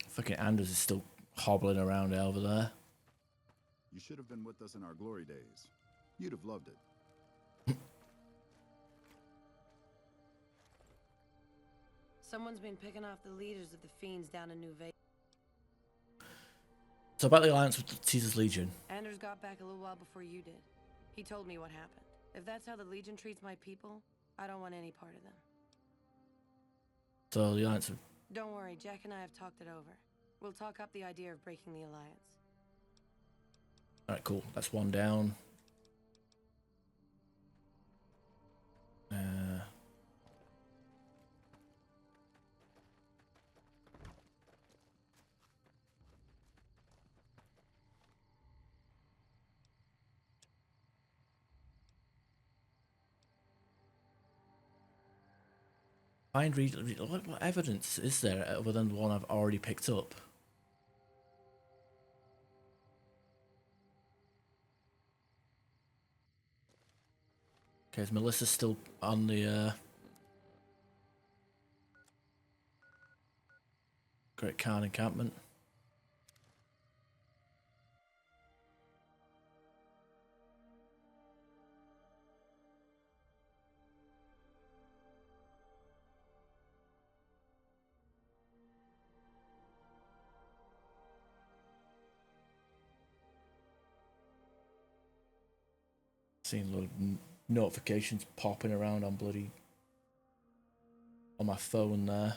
A: Fucking Anders is still hobbling around over there.
G: You should have been with us in our glory days. You'd have loved it.
K: Someone's been picking off the leaders of the fiends down in New Vegas.
A: So about the alliance with Caesar's Legion.
K: Anders got back a little while before you did. He told me what happened. If that's how the Legion treats my people, I don't want any part of them.
A: So the alliance...
K: Don't worry, Jack and I have talked it over. We'll talk up the idea of breaking the alliance.
A: Alright, cool. That's one down. What evidence is there other than the one I've already picked up? Okay, is Melissa still on the Great Khan encampment? Seeing little notifications popping around on my phone there.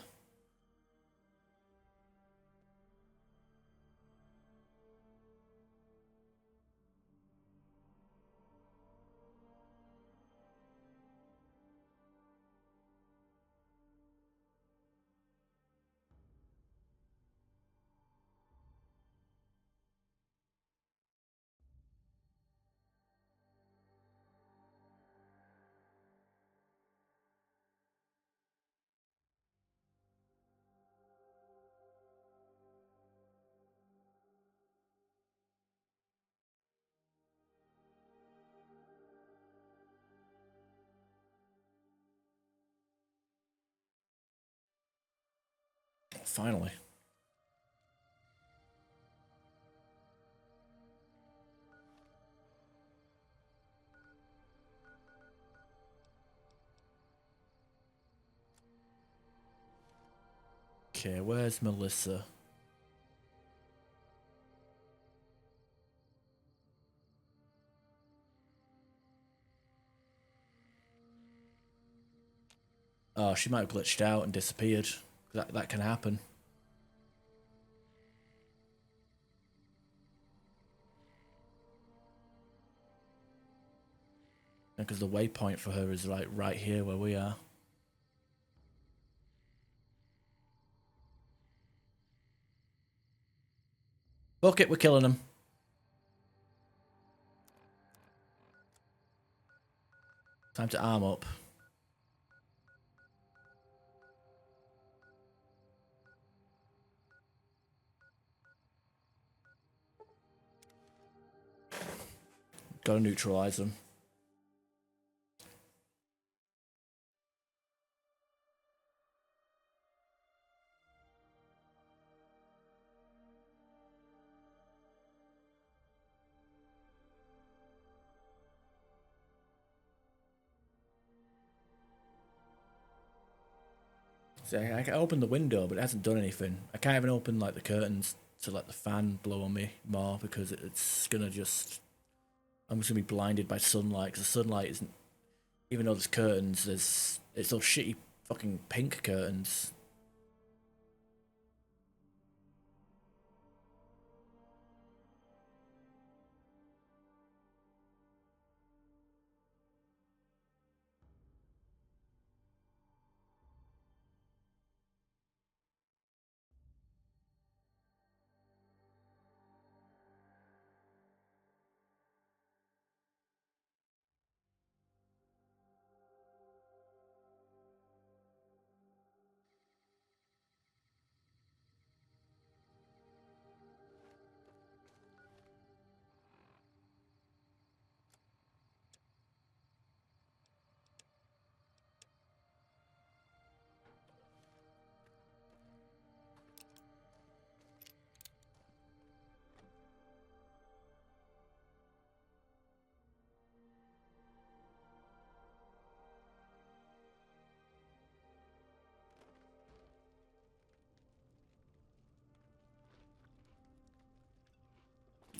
A: Finally. Okay, where's Melissa? Oh, she might have glitched out and disappeared. That can happen. Because the waypoint for her is like right here where we are. Fuck it, we're killing them. Time to arm up. Gotta neutralize them. See, I can open the window, but it hasn't done anything. I can't even open like the curtains to let the fan blow on me more because it's gonna just. I'm just gonna be blinded by sunlight because the sunlight isn't. Even though there's curtains, it's those shitty fucking pink curtains.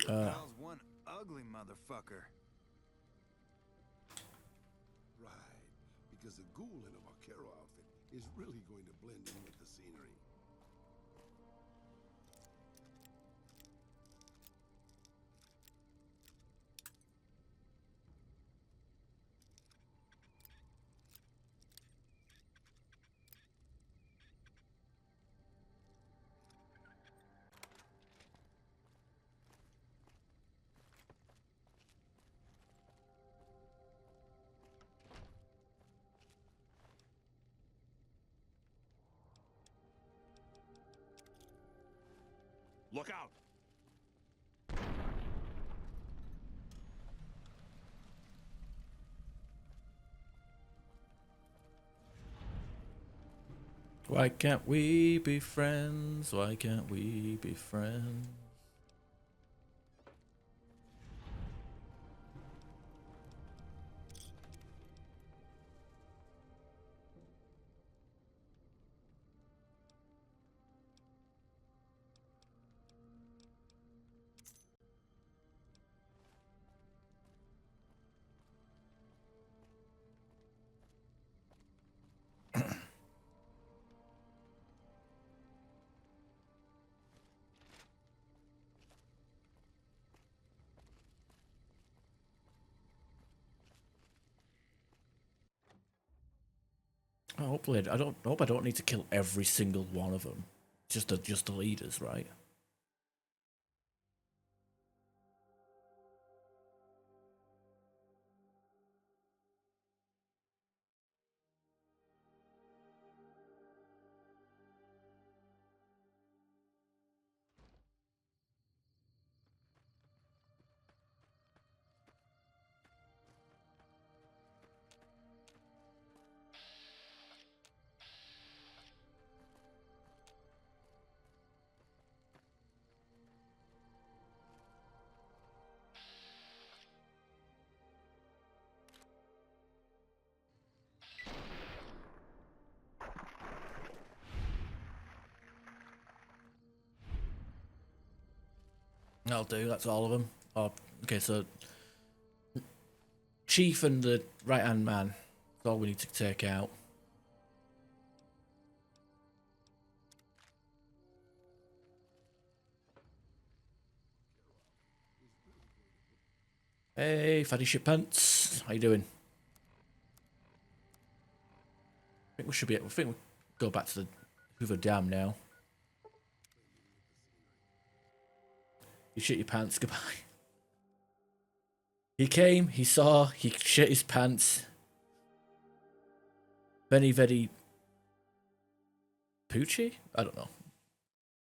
C: Kyle's one ugly motherfucker.
L: Right, because the ghoul in a vaquero outfit is really going to blend in with the scenery.
N: Look out!
A: Why can't we be friends? Why can't we be friends? Hopefully, I hope I don't need to kill every single one of them. Just the leaders, right? I'll do. That's all of them. Oh, okay, so Chief and the right-hand man. That's all we need to take out. Hey, Fatty Shit Pants. How you doing? I think we should be. I think we go back to the Hoover Dam now. You shit your pants. Goodbye. He came. He saw. He shit his pants. Veni Vedi Pucci? I don't know.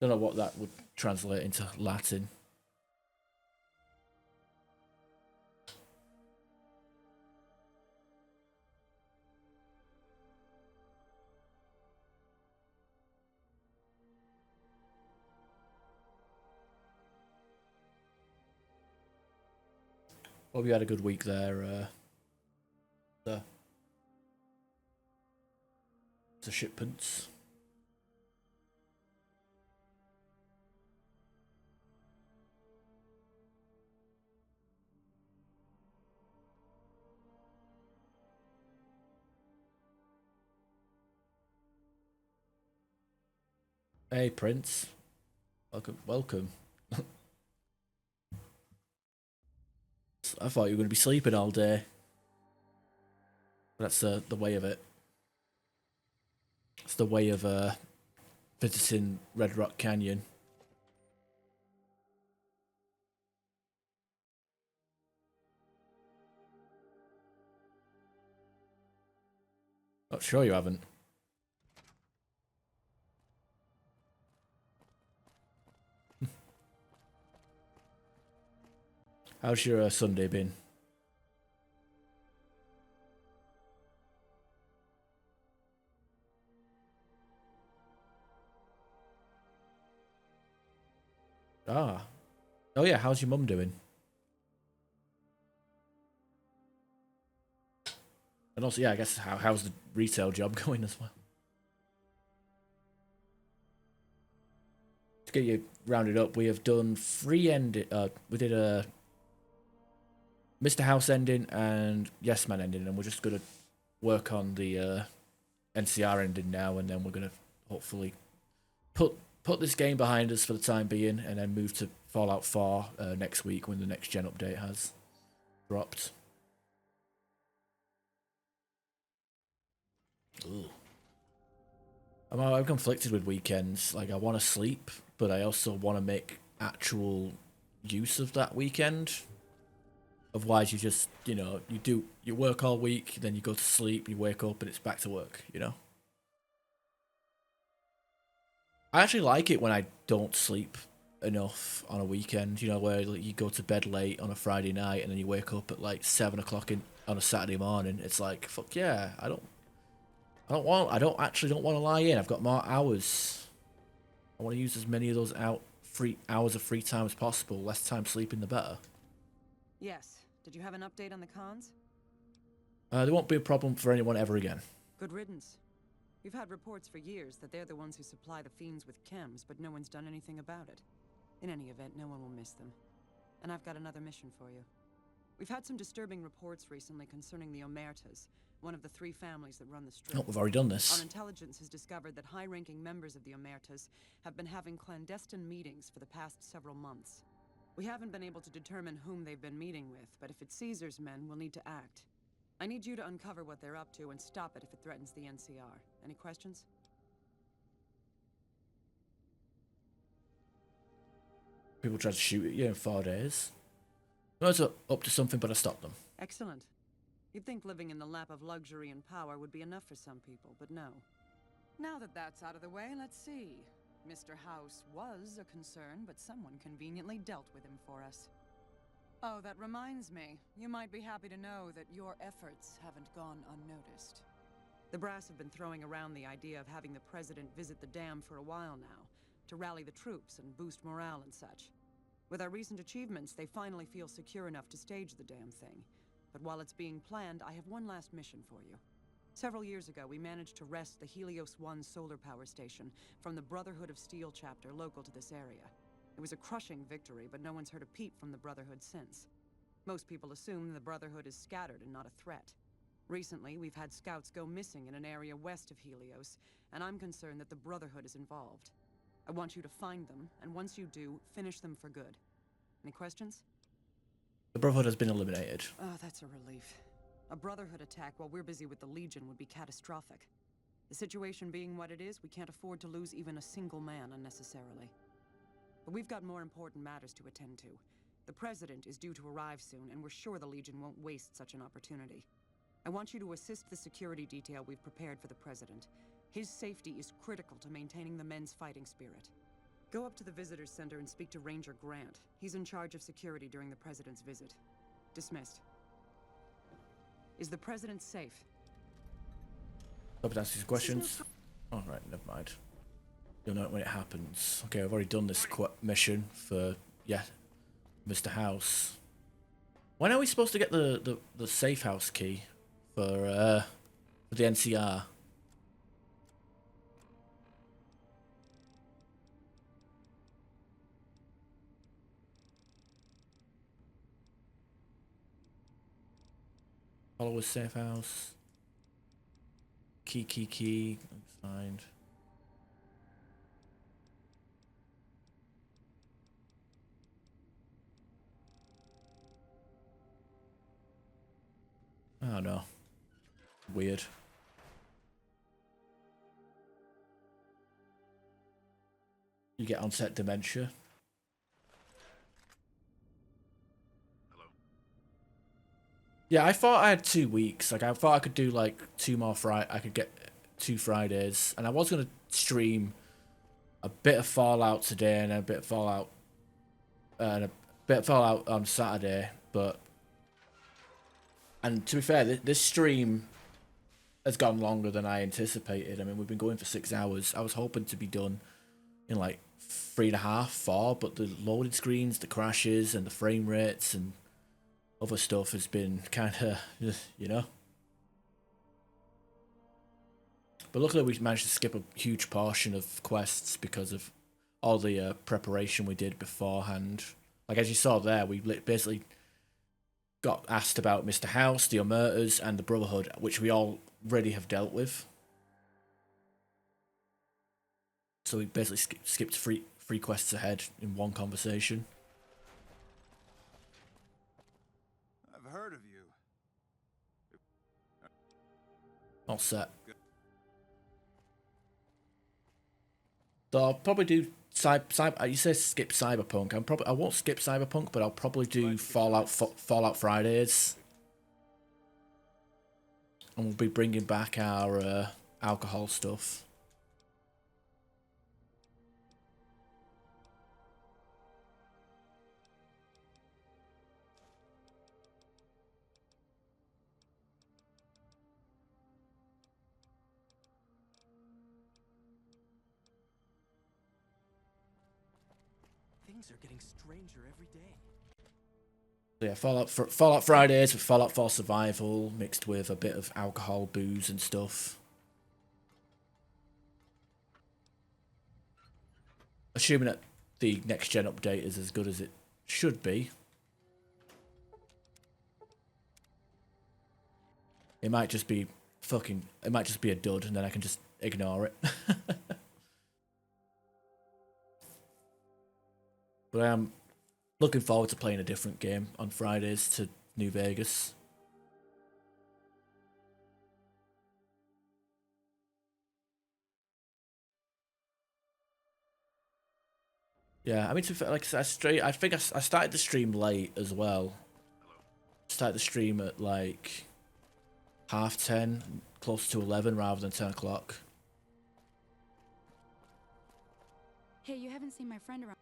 A: Don't know what that would translate into Latin. Well, we had a good week there. The shipments. Hey, Prince. Welcome, welcome. I thought you were going to be sleeping all day. But that's the way of it. It's the way of visiting Red Rock Canyon. Not sure you haven't. How's your Sunday been? Ah. Oh yeah, how's your mum doing? And also, yeah, I guess how's the retail job going as well? To get you rounded up, we have done 3 ending. We did a Mr. House ending and Yes Man ending, and we're just gonna work on the NCR ending now, and then we're gonna hopefully put this game behind us for the time being, and then move to Fallout 4 next week when the next gen update has dropped. Ooh. I'm conflicted with weekends. Like, I want to sleep, but I also want to make actual use of that weekend. Otherwise, you just, you work all week, then you go to sleep, you wake up, and it's back to work, I actually like it when I don't sleep enough on a weekend, where you go to bed late on a Friday night and then you wake up at like 7 o'clock on a Saturday morning. It's like, fuck yeah, I don't want to lie in. I've got more hours. I want to use as many of those hours of free time as possible. Less time sleeping, the better.
H: Yes. Did you have an update on the cons?
A: There won't be a problem for anyone ever again.
H: Good riddance. We've had reports for years that they're the ones who supply the fiends with chems, but no one's done anything about it. In any event, no one will miss them. And I've got another mission for you. We've had some disturbing reports recently concerning the Omertas, one of the 3 families that run the Strip.
A: Oh, we've already done this.
H: Our intelligence has discovered that high-ranking members of the Omertas have been having clandestine meetings for the past several months. We haven't been able to determine whom they've been meeting with, but if it's Caesar's men, we'll need to act. I need you to uncover what they're up to and stop it if it threatens the NCR. Any questions?
A: People tried to shoot at you in 4 days. I was up to something, but I stopped them.
H: Excellent. You'd think living in the lap of luxury and power would be enough for some people, but no. Now that that's out of the way, let's see. Mr. House was a concern, but someone conveniently dealt with him for us. Oh, that reminds me. You might be happy to know that your efforts haven't gone unnoticed. The brass have been throwing around the idea of having the president visit the dam for a while now, to rally the troops and boost morale and such. With our recent achievements, they finally feel secure enough to stage the damn thing. But while it's being planned, I have one last mission for you. Several years ago, we managed to wrest the Helios 1 solar power station from the Brotherhood of Steel chapter local to this area. It was a crushing victory, but no one's heard a peep from the Brotherhood since. Most people assume the Brotherhood is scattered and not a threat. Recently, we've had scouts go missing in an area west of Helios, and I'm concerned that the Brotherhood is involved. I want you to find them, and once you do, finish them for good. Any questions?
A: The Brotherhood has been eliminated.
H: Oh, that's a relief. A Brotherhood attack while we're busy with the Legion would be catastrophic. The situation being what it is, we can't afford to lose even a single man unnecessarily. But we've got more important matters to attend to. The President is due to arrive soon, and we're sure the Legion won't waste such an opportunity. I want you to assist the security detail we've prepared for the President. His safety is critical to maintaining the men's fighting spirit. Go up to the Visitor's Center and speak to Ranger Grant. He's in charge of security during the President's visit. Dismissed. Is the President safe?
A: Hope it answers your questions. Alright, never mind. You'll know it when it happens. Okay, I've already done this mission for, yeah, Mr. House. When are we supposed to get the safe house key for the NCR? Followers safe house. Key. Signed. Oh no. Weird. You get onset dementia.
G: Hello?
A: Yeah, I thought I had 2 weeks. Like, I thought I could do like 2 more I could get 2 Fridays. And I was going to stream a bit of Fallout today and a bit of Fallout on Saturday, but and to be fair, this stream has gone longer than I anticipated. I mean, we've been going for 6 hours. I was hoping to be done in like 3.5, 4, but the loading screens, the crashes, and the frame rates and other stuff has been kind of, you know. But luckily, we managed to skip a huge portion of quests because of all the preparation we did beforehand. Like, as you saw there, we basically got asked about Mr. House, the Omertas, and the Brotherhood, which we already have dealt with. So we basically skipped three quests ahead in one conversation.
C: I've heard of you.
A: All set. So I'll probably do you say skip Cyberpunk. I won't skip Cyberpunk, but I'll probably do Fallout Fridays. And we'll be bringing back our alcohol stuff.
Q: Things are getting stranger every day.
A: Yeah, Fallout Fridays with Fallout 4 Survival mixed with a bit of alcohol, booze, and stuff. Assuming that the next gen update is as good as it should be. It might just be a dud, and then I can just ignore it. But I am looking forward to playing a different game on Fridays to New Vegas. Yeah, I mean, like I think I started the stream late as well. Started the stream at like 10:30, close to 11 rather than 10 o'clock.
N: Hey, you haven't seen my friend around.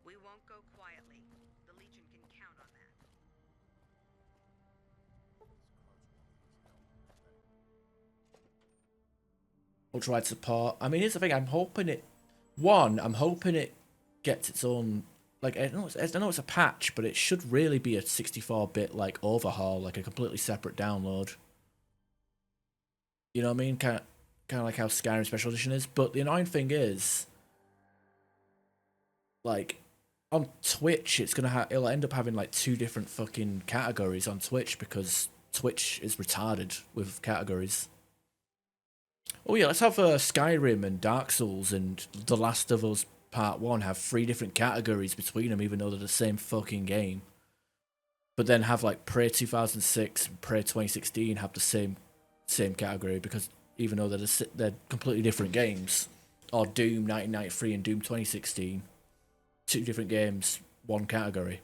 P: We won't go quietly. The Legion can count on that.
A: Ultra-wide support. I mean, here's the thing. I'm hoping it gets its own. Like, I know it's a patch, but it should really be a 64-bit like overhaul, like a completely separate download. You know what I mean? Kind of like how Skyrim Special Edition is. But the annoying thing is, like, on Twitch, it'll end up having like 2 different fucking categories on Twitch because Twitch is retarded with categories. Oh yeah, let's have Skyrim and Dark Souls and The Last of Us Part 1 have 3 different categories between them, even though they're the same fucking game. But then have like Prey 2006 and Prey 2016 have the same category, because even though they're completely different games. Or Doom 1993 and Doom 2016, 2 different games, 1 category.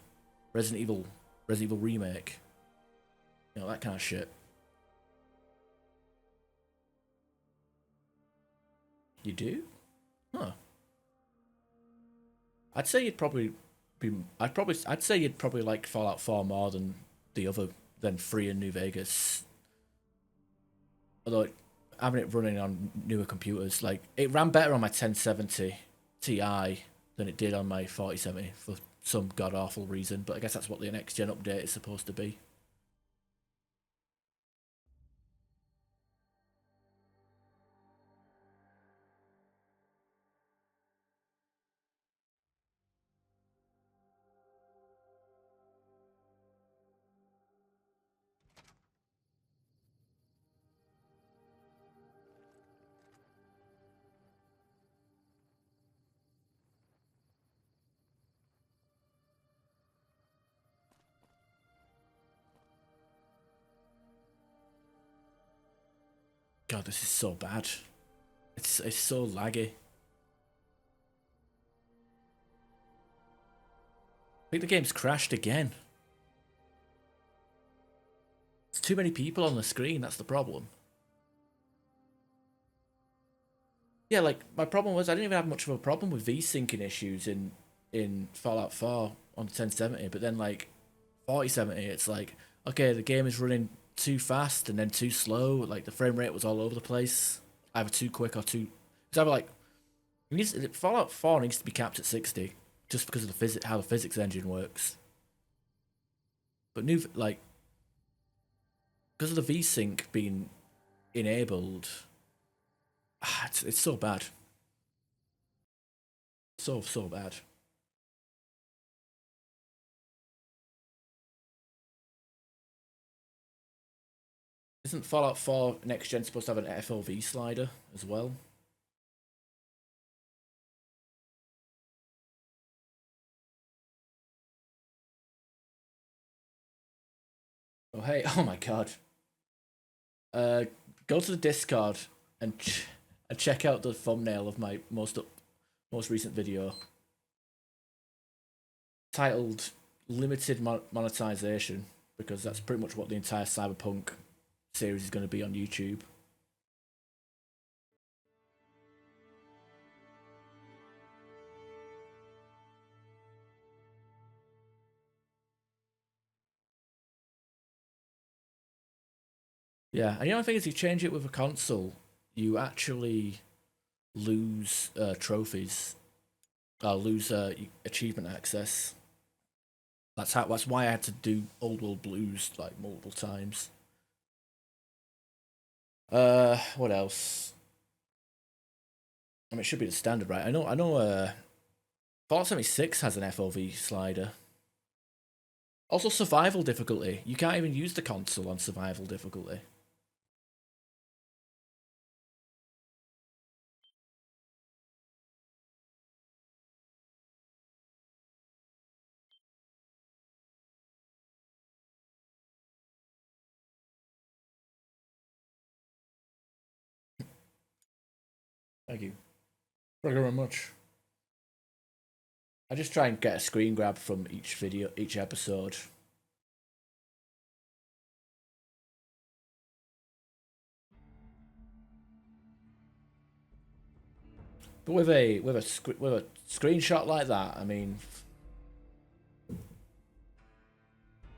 A: Resident Evil Remake, you know, that kind of shit. You do? Huh. I'd say you'd probably be. I'd say you'd probably like Fallout 4 more than than 3 in New Vegas. Although having it running on newer computers, like it ran better on my 1070 Ti than it did on my 4070 for some god awful reason. But I guess that's what the next gen update is supposed to be. God, this is so bad. It's so laggy. I think the game's crashed again. There's too many people on the screen, that's the problem. Yeah, like, my problem was I didn't even have much of a problem with V-syncing issues in Fallout 4 on 1070, but then, like, 4070, it's like, okay, the game is running too fast and then too slow, like, the frame rate was all over the place, either too quick or too... It's either, like, Fallout 4 needs to be capped at 60, just because of how the physics engine works. But because of the V-sync being enabled... It's so bad. So bad. Isn't Fallout 4 Next Gen supposed to have an FOV slider as well? Oh hey, oh my god. Go to the Discord and check out the thumbnail of my most recent video, titled "Limited Monetization," because that's pretty much what the entire Cyberpunk series is going to be on YouTube. Yeah, and the only thing is, you change it with a console, you actually lose trophies, lose achievement access. That's why I had to do Old World Blues like multiple times. What else? I mean, it should be the standard, right? I know. Fallout 76 has an FOV slider. Also, survival difficulty. You can't even use the console on survival difficulty. Thank you. Thank you very much. I just try and get a screen grab from each episode. But with a screenshot like that, I mean,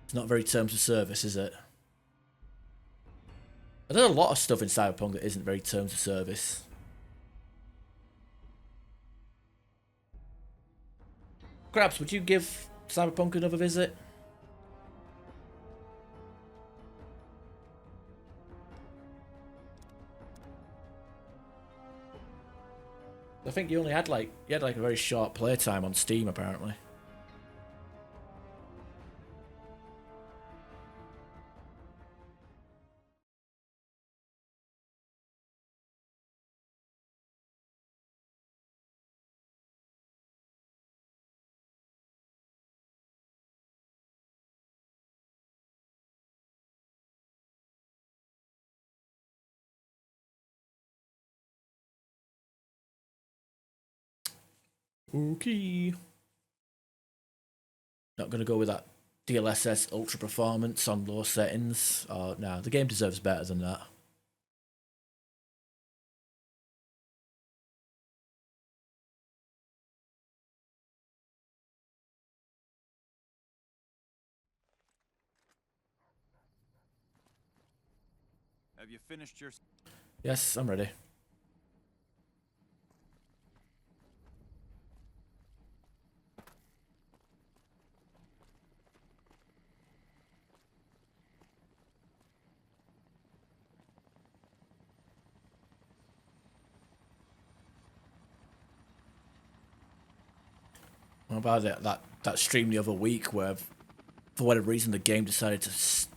A: it's not very terms of service, is it? There's a lot of stuff in Cyberpunk that isn't very terms of service. Grabs, would you give Cyberpunk another visit? think you only had like a very short playtime on Steam apparently. Okay. Not gonna go with that DLSS ultra performance on low settings. Oh no, the game deserves better than that.
C: Have you finished your...
A: Yes, I'm ready. What about that stream the other week where, for whatever reason, the game decided to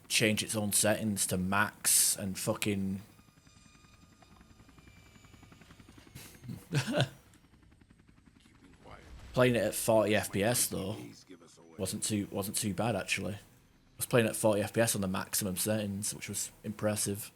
A: change its own settings to max and fucking... Playing it at 40 FPS though wasn't too bad actually. I was playing at 40 FPS on the maximum settings, which was impressive.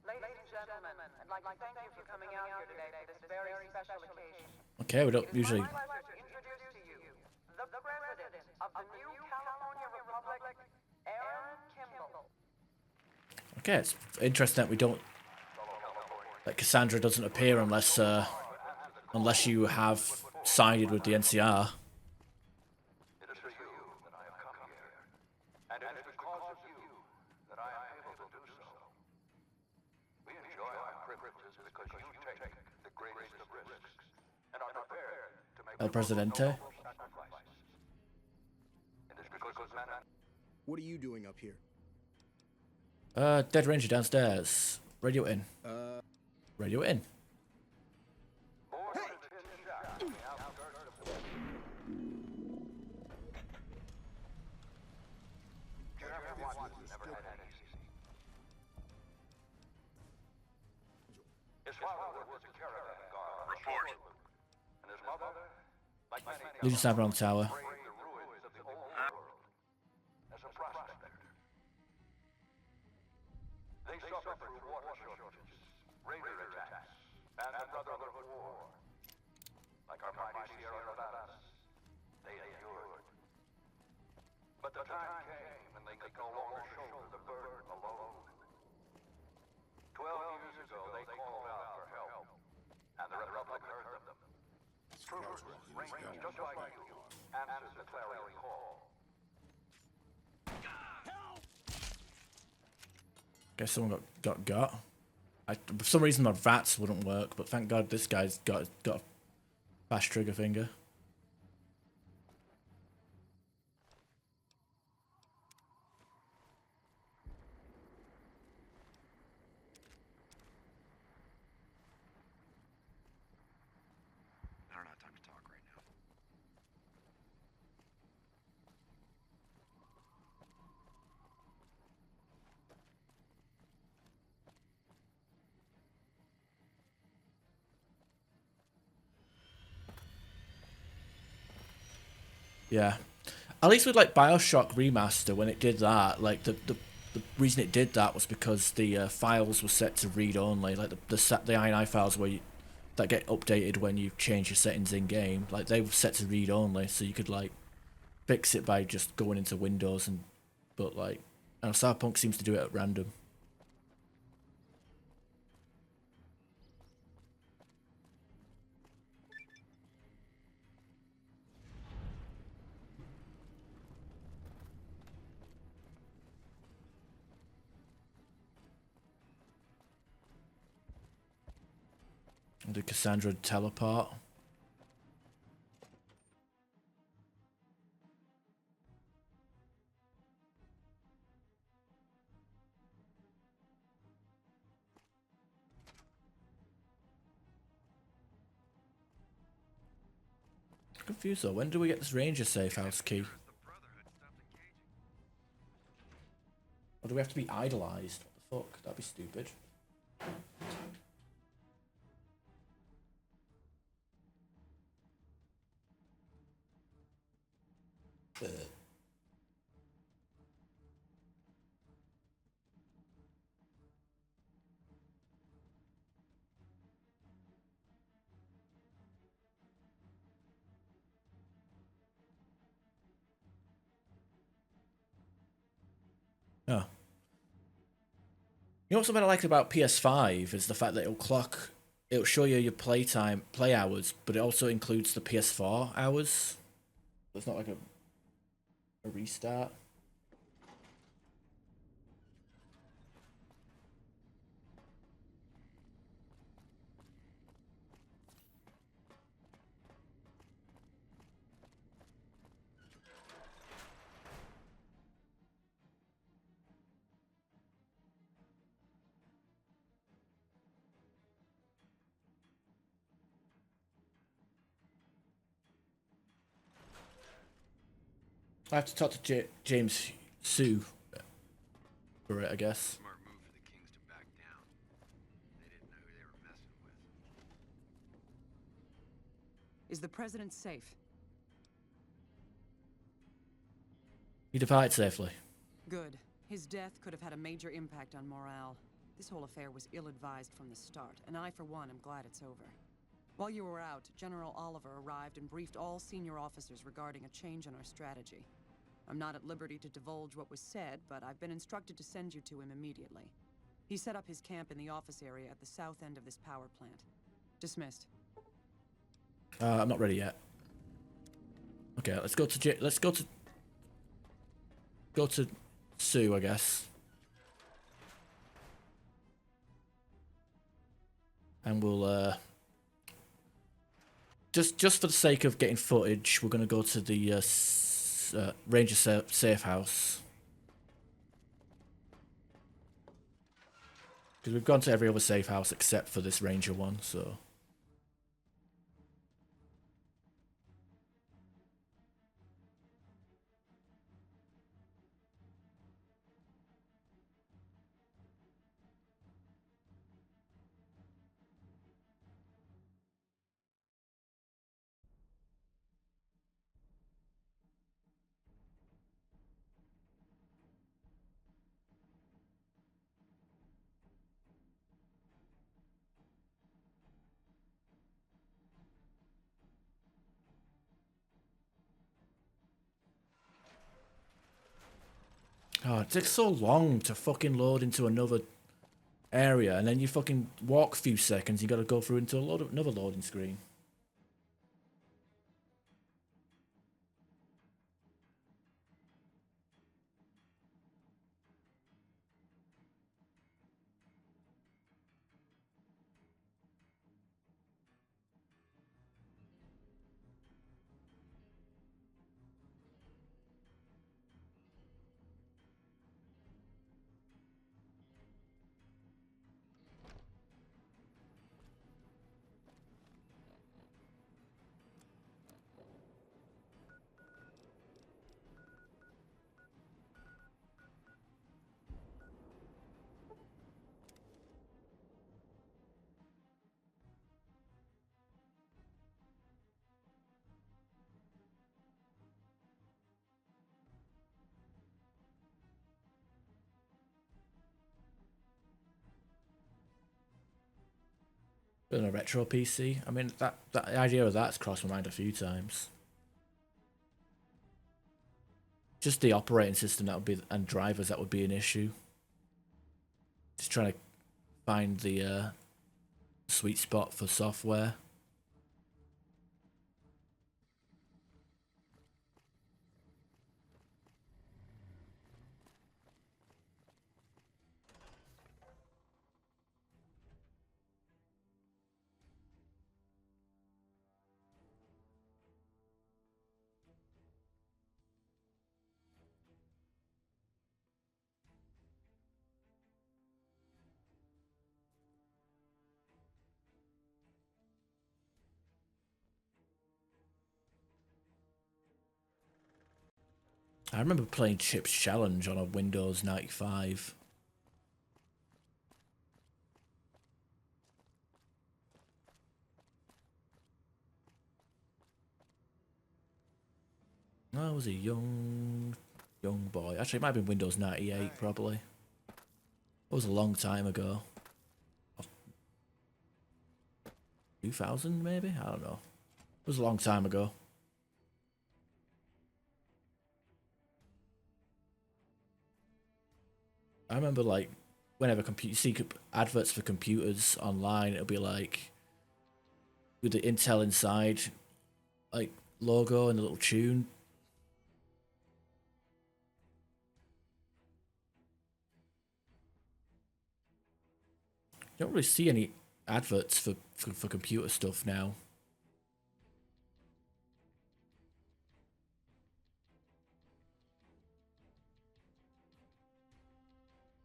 P: Ladies and gentlemen, I'd like to thank you for coming out here today for this very special occasion.
A: Okay, we don't usually...
P: It's my pleasure to introduce to you the President of the new California Republic, Aaron Kimball.
A: Okay, it's interesting that we don't... That Cassandra doesn't appear unless you have sided with the NCR. El Presidente.
R: What are you doing up here?
A: Dead Ranger downstairs. Radio in. Radio in. Legion sniper on the tower.
S: They suffered through water shortages, raider attacks, and the Brotherhood War. Like our mighty Sierra Nevadas, they endured. But the time came when they could no longer shoulder the burden alone. 12 years ago, they called out for help, and the Republic heard them. Troopers, rangers just like you, answered the clarion call.
A: Guess someone got. For some reason my VATS wouldn't work, but thank God this guy's got a fast trigger finger.
S: I don't have time to talk right now.
A: Yeah. At least with like BioShock Remaster, when it did that, like the the reason it did that was because the files were set to read only, like the INI files that get updated when you change your settings in game. Like they were set to read only, so you could like fix it by just going into Windows but like, and Cyberpunk seems to do it at random. Did Cassandra teleport? I'm confused though. When do we get this Ranger safe house key? Or do we have to be idolized? What the fuck? That'd be stupid. Oh. You know what something I liked about PS5 is the fact that it'll show you your play hours, but it also includes the PS4 hours. It's not like a restart. I have to talk to James Sue for it, I guess.
F: Smart move for the Kings to back down. They didn't know who they were messing with.
H: Is the president safe?
A: He departed safely.
H: Good. His death could have had a major impact on morale. This whole affair was ill-advised from the start, and I, for one, am glad it's over. While you were out, General Oliver arrived and briefed all senior officers regarding a change in our strategy. I'm not at liberty to divulge what was said, but I've been instructed to send you to him immediately. He set up his camp in the office area at the south end of this power plant. Dismissed.
A: I'm not ready yet. Okay, let's go to Sue, I guess. And we'll just for the sake of getting footage, we're gonna go to the Ranger safe house. Because we've gone to every other safe house except for this Ranger one, so. Oh, it takes so long to fucking load into another area, and then you fucking walk a few seconds, you gotta go through into another loading screen. On a retro PC. I mean, that idea of that's crossed my mind a few times. Just the operating system that would be, and drivers, that would be an issue. Just trying to find the sweet spot for software. I remember playing Chip's Challenge on a Windows 95. I was a young boy. Actually, it might have been Windows 98, probably. It was a long time ago. 2000, maybe? I don't know. It was a long time ago. I remember, like, whenever you see adverts for computers online, it'll be like with the Intel Inside, like, logo and the little tune. You don't really see any adverts for computer stuff now.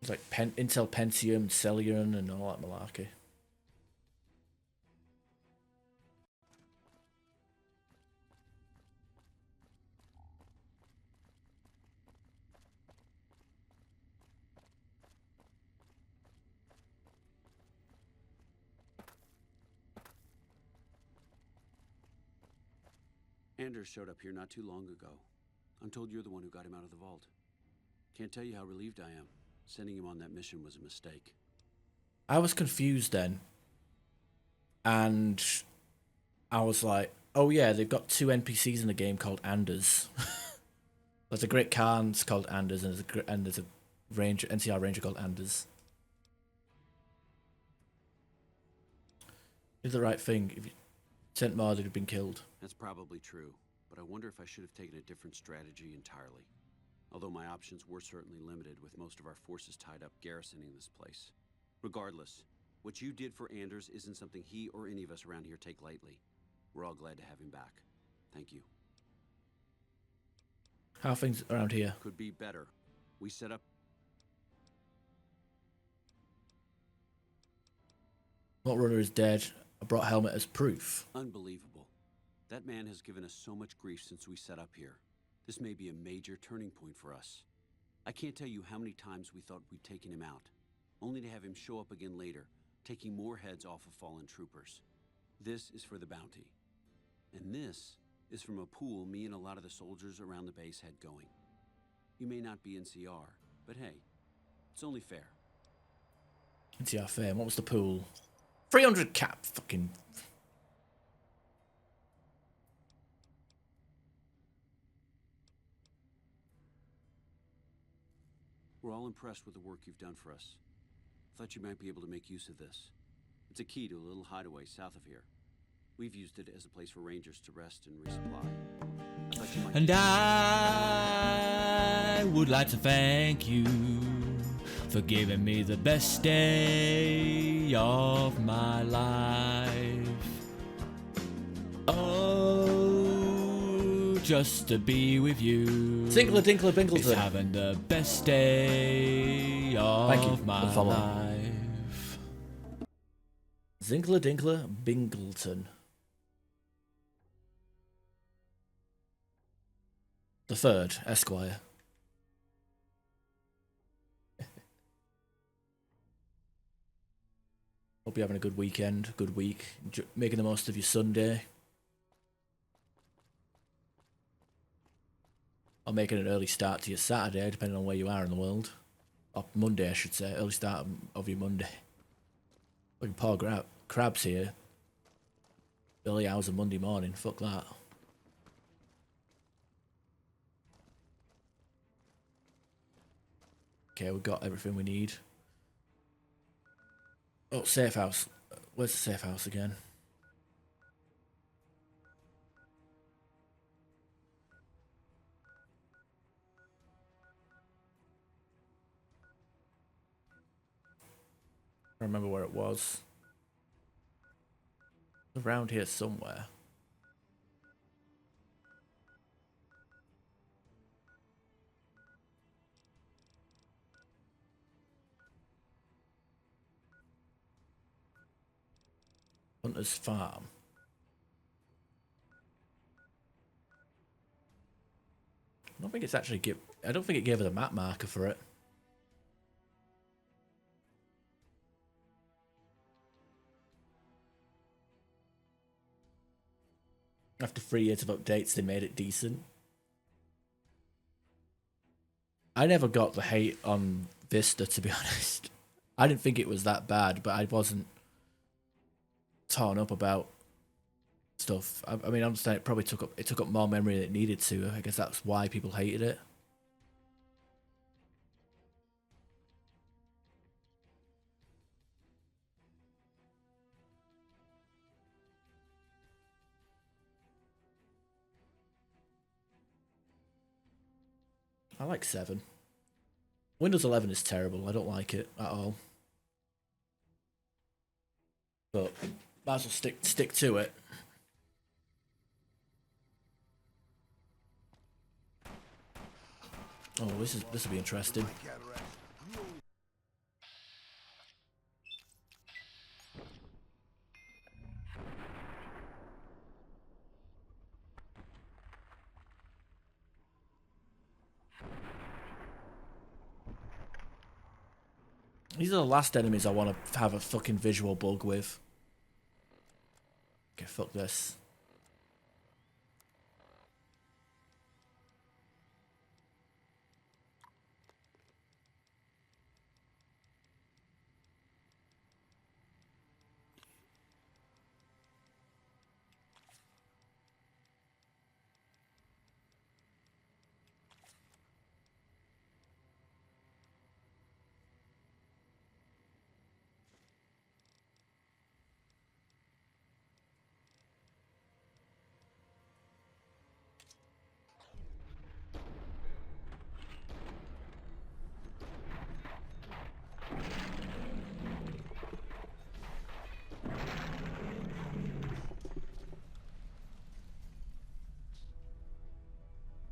A: It's like Intel Pentium, Celeron, and all that malarkey.
D: Anders showed up here not too long ago. I'm told you're the one who got him out of the vault. Can't tell you how relieved I am. Sending him on that mission was a mistake.
A: I was confused then. And I was like, oh yeah, they've got 2 NPCs in the game called Anders. There's a Great Khan's called Anders, and there's a NCR Ranger called Anders. Did the right thing. If you sent more, they'd have been killed.
D: That's probably true, but I wonder if I should have taken a different strategy entirely. Although my options were certainly limited, with most of our forces tied up garrisoning this place. Regardless, what you did for Anders isn't something he or any of us around here take lightly. We're all glad to have him back. Thank you.
A: How are things around here?
D: Could be better. We set up...
A: What runner is dead? I brought Helmet as proof.
D: Unbelievable. That man has given us so much grief since we set up here. This may be a major turning point for us. I can't tell you how many times we thought we'd taken him out, only to have him show up again later, taking more heads off of fallen troopers. This is for the bounty. And this is from a pool me and a lot of the soldiers around the base had going. You may not be NCR, but hey, it's only fair.
A: NCR fair. What was the pool? 300 cap. Fucking...
D: We're all impressed with the work you've done for us. Thought you might be able to make use of this. It's a key to a little hideaway south of here. We've used it as a place for rangers to rest and resupply.
R: And I would like to thank you for giving me the best day of my life. Oh, just to be with you.
A: Tinkler Dinkler Bingleton.
R: It's having the best day of my life.
A: Zinkler Dinkler Bingleton. The third, Esquire. Hope you're having a good weekend, good week, making the most of your Sunday. Or making an early start to your Saturday, depending on where you are in the world. Or Monday, I should say. Early start of your Monday. Looking poor grab. crabs here. Early hours of Monday morning. Fuck that. Okay, we got everything we need. Oh, safe house. Where's the safe house again? I don't remember where it was. Around here somewhere. Hunter's Farm. I don't think it's actually I don't think it gave us a map marker for it. After 3 years of updates, they made it decent. I never got the hate on Vista, to be honest. I didn't think it was that bad, but I wasn't torn up about stuff. I mean, I understand it probably took up more memory than it needed to. I guess that's why people hated it. I like 7. Windows 11 is terrible. I don't like it at all. But might as well stick to it. Oh, this will be interesting. These are the last enemies I want to have a fucking visual bug with. Okay, fuck this.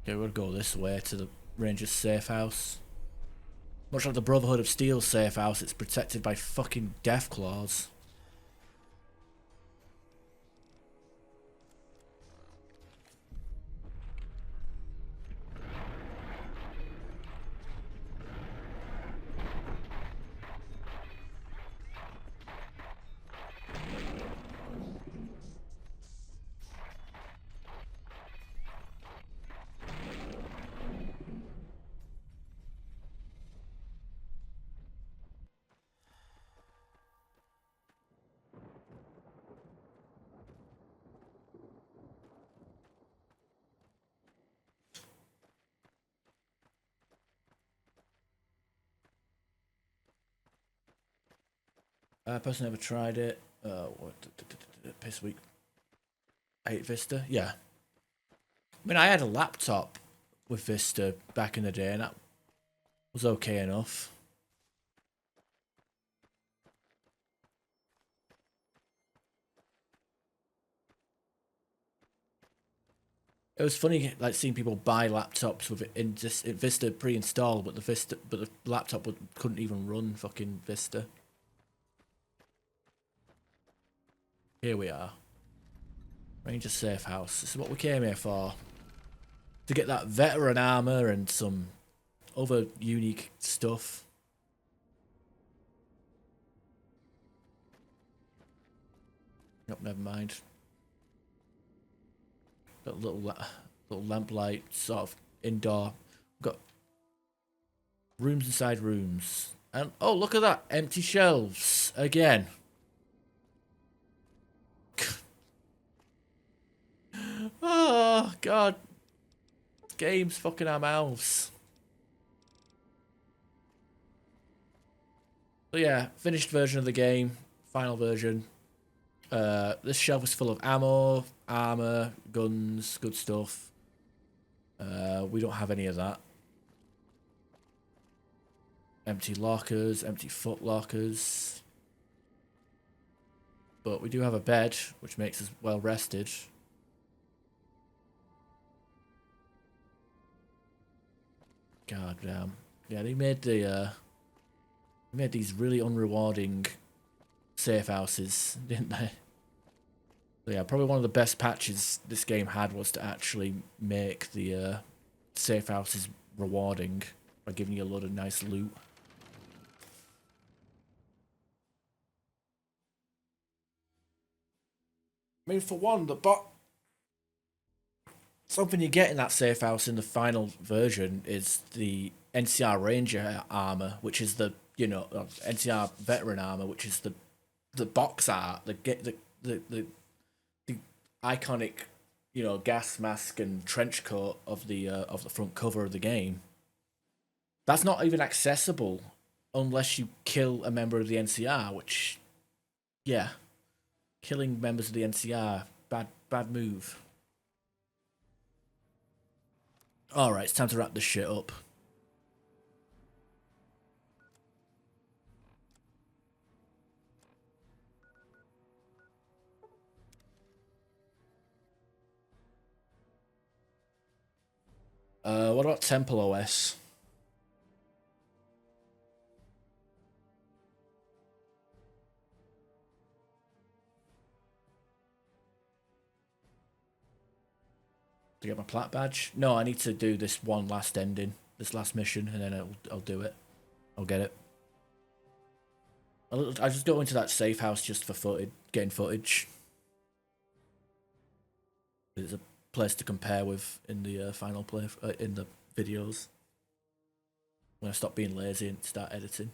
A: Okay, we'll go this way to the Ranger's safe house. Much like the Brotherhood of Steel's safe house, it's protected by fucking death claws. Person never tried it. What? Piss week. I hate Vista. Yeah. I mean, I had a laptop with Vista back in the day, and that was okay enough. It was funny, like seeing people buy laptops with it in just Vista pre-installed, but the laptop couldn't even run fucking Vista. Here we are. Ranger safe house. This is what we came here for. To get that veteran armor and some other unique stuff. Nope, never mind. Got a little lamplight, sort of indoor. Got rooms inside rooms. And oh, look at that. Empty shelves. Again. God. Games fucking our mouths. So yeah, finished version of the game. Final version. This shelf is full of ammo, armor, guns, good stuff. We don't have any of that. Empty lockers, empty foot lockers. But we do have a bed, which makes us well rested. God damn. Yeah, they made these really unrewarding safe houses, didn't they? So yeah, probably one of the best patches this game had was to actually make the safe houses rewarding by giving you a lot of nice loot. I mean, for one, something you get in that safe house in the final version is the NCR Ranger armor, which is the NCR veteran armor, which is the box art, the iconic gas mask and trench coat of the front cover of the game. That's not even accessible unless you kill a member of the NCR, which, yeah, killing members of the NCR, bad move. Alright, it's time to wrap this shit up. What about Temple OS? To get my plat badge? No, I need to do this one last ending, this last mission, and then I'll do it. I'll get it. I just go into that safe house just for getting footage. It's a place to compare with in the final play in the videos. When I stop being lazy and start editing.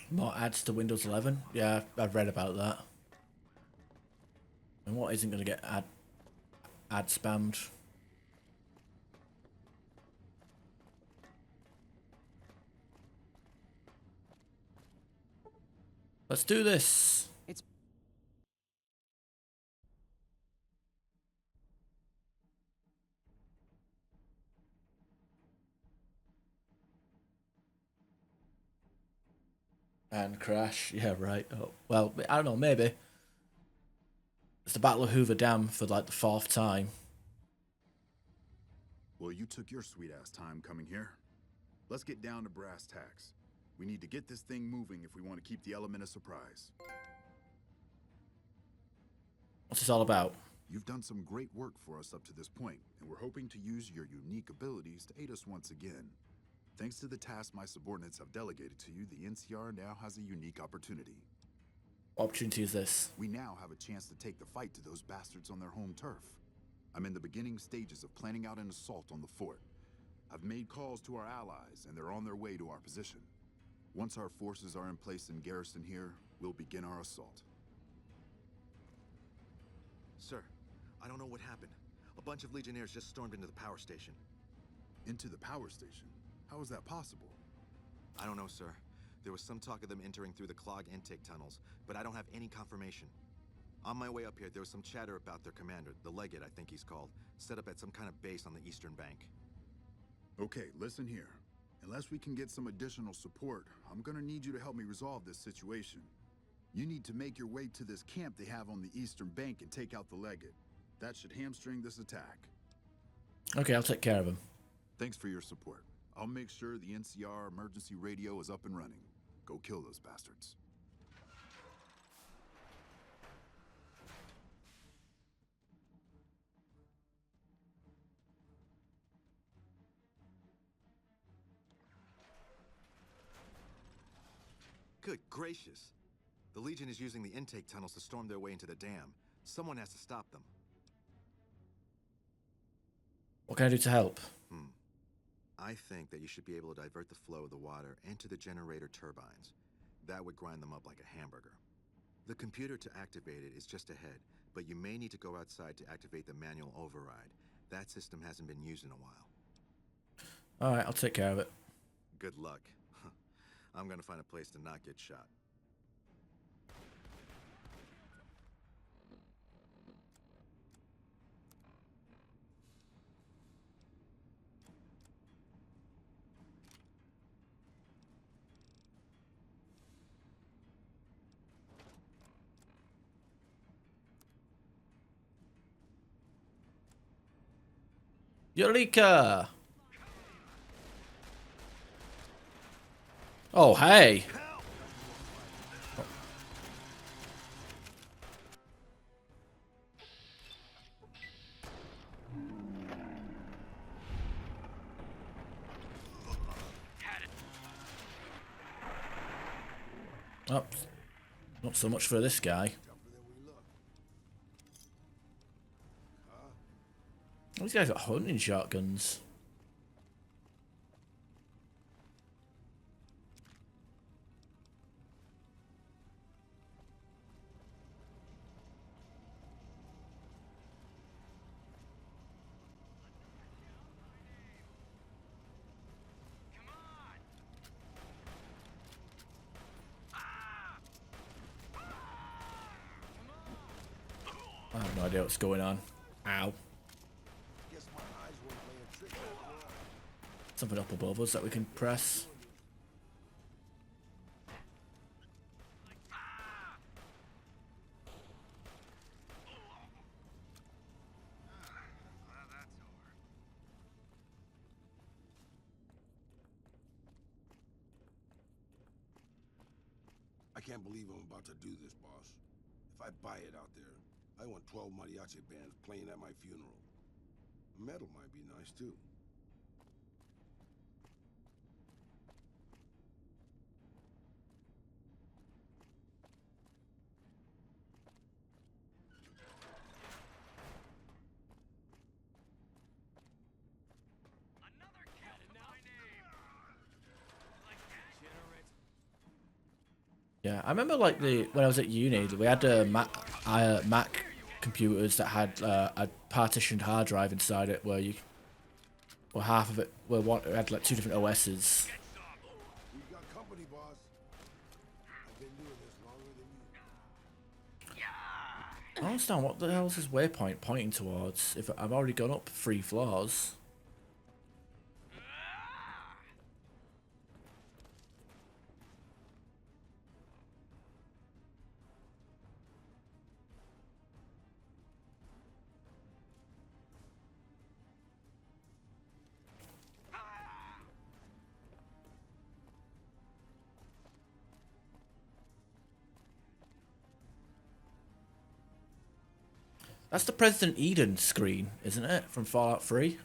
A: More adds to Windows 11? Yeah, I've read about that. And what isn't going to get ad spammed? Let's do this. And crash. Yeah, right. Oh, well, I don't know, maybe. It's the Battle of Hoover Dam for like the 4th time.
G: Well, you took your sweet-ass time coming here. Let's get down to brass tacks. We need to get this thing moving if we want to keep the element of surprise.
A: What's this all about?
G: You've done some great work for us up to this point, and we're hoping to use your unique abilities to aid us once again. Thanks to the task my subordinates have delegated to you, the NCR now has a unique opportunity.
A: What opportunity is this?
G: We now have a chance to take the fight to those bastards on their home turf. I'm in the beginning stages of planning out an assault on the fort. I've made calls to our allies, and they're on their way to our position. Once our forces are in place in garrison here, we'll begin our assault.
E: Sir, I don't know what happened. A bunch of Legionnaires just stormed into the power station.
G: Into the power station? How is that possible?
E: I don't know, sir. There was some talk of them entering through the clogged intake tunnels, but I don't have any confirmation. On my way up here, there was some chatter about their commander, the Legate, I think he's called, set up at some kind of base on the eastern bank.
G: Okay, listen here. Unless we can get some additional support, I'm gonna need you to help me resolve this situation. You need to make your way to this camp they have on the eastern bank and take out the Legate. That should hamstring this attack.
A: Okay, I'll take care of him.
G: Thanks for your support. I'll make sure the NCR emergency radio is up and running. Go kill those bastards.
E: Good gracious! The Legion is using the intake tunnels to storm their way into the dam. Someone has to stop them.
A: What can I do to help?
E: I think that you should be able to divert the flow of the water into the generator turbines. That would grind them up like a hamburger. The computer to activate it is just ahead, but you may need to go outside to activate the manual override. That system hasn't been used in a while.
A: Alright, I'll take care of it.
E: Good luck. I'm gonna find a place to not get shot.
A: Eureka! Oh, hey! Oh, not so much for this guy. These guys got hunting shotguns. I have no idea what's going on. Ow. Something up above us that we can press.
L: I can't believe I'm about to do this, boss. If I buy it out there, I want 12 mariachi bands playing at my funeral. Metal might be nice, too.
A: Yeah, I remember like when I was at uni, we had Mac computers that had a partitioned hard drive inside it, where half of it had like 2 different OSs.
L: We got company, boss. I've been doing this longer than you.
A: I don't understand what the hell is this waypoint pointing towards? If I've already gone up 3 floors. That's the President Eden screen, isn't it? From Fallout 3?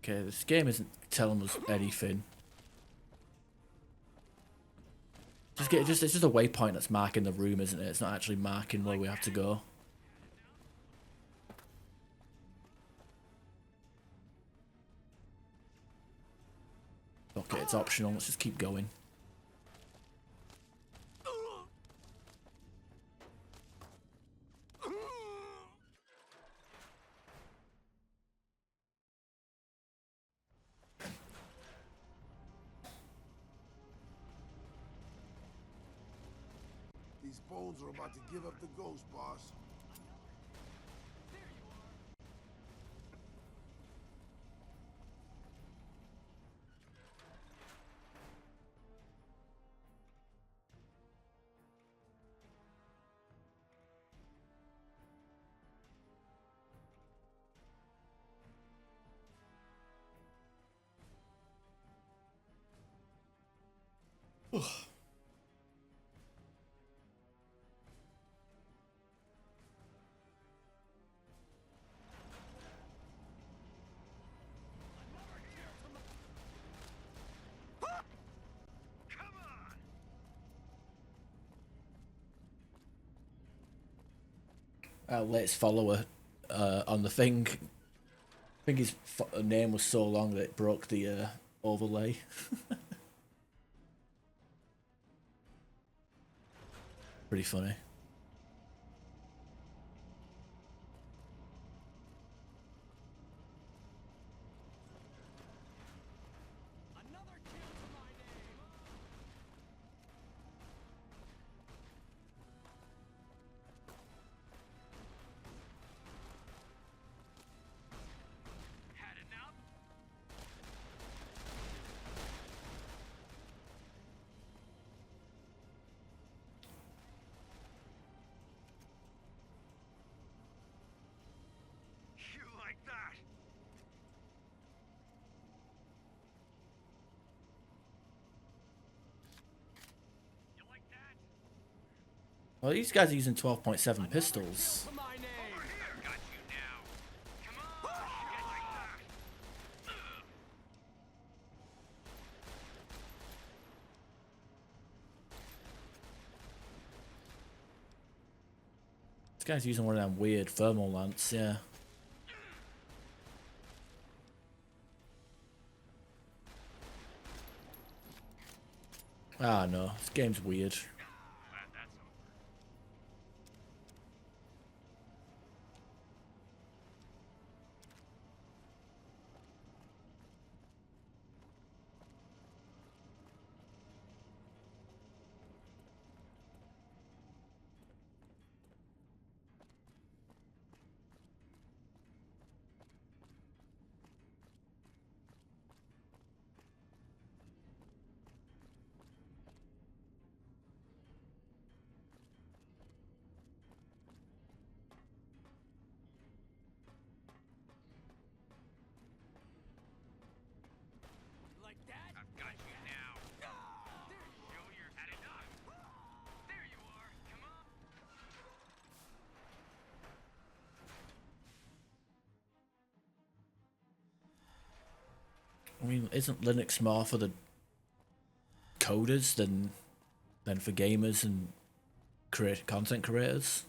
A: Okay, this game isn't telling us anything. It's just a waypoint that's marking the room, isn't it? It's not actually marking where we have to go. Okay, it's optional. Let's just keep going.
L: These bones are about to give up the ghost, boss.
A: Our latest follower on the thing. I think his name was so long that it broke the overlay. Pretty funny. Well, these guys are using 12.7 pistols. This guy's using one of them weird thermal lamps, yeah. Ah, no, this game's weird. I mean, isn't Linux more for the coders than for gamers and content creators?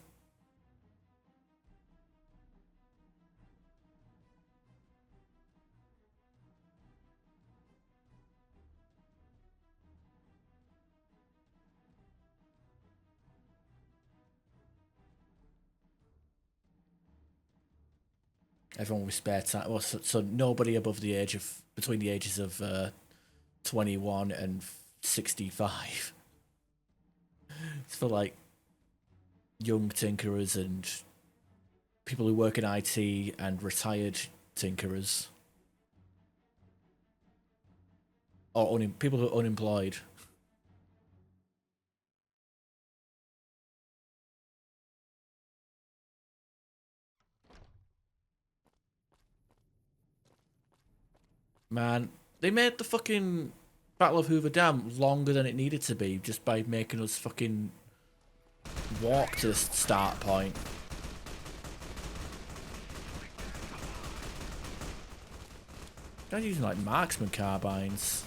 A: Everyone with spare time. Well, so nobody above the age of between the ages of 21 and 65. It's for like young tinkerers and people who work in IT and retired tinkerers, or people who are unemployed. Man, they made the fucking Battle of Hoover Dam longer than it needed to be just by making us fucking walk to the start point. Guys using like marksman carbines.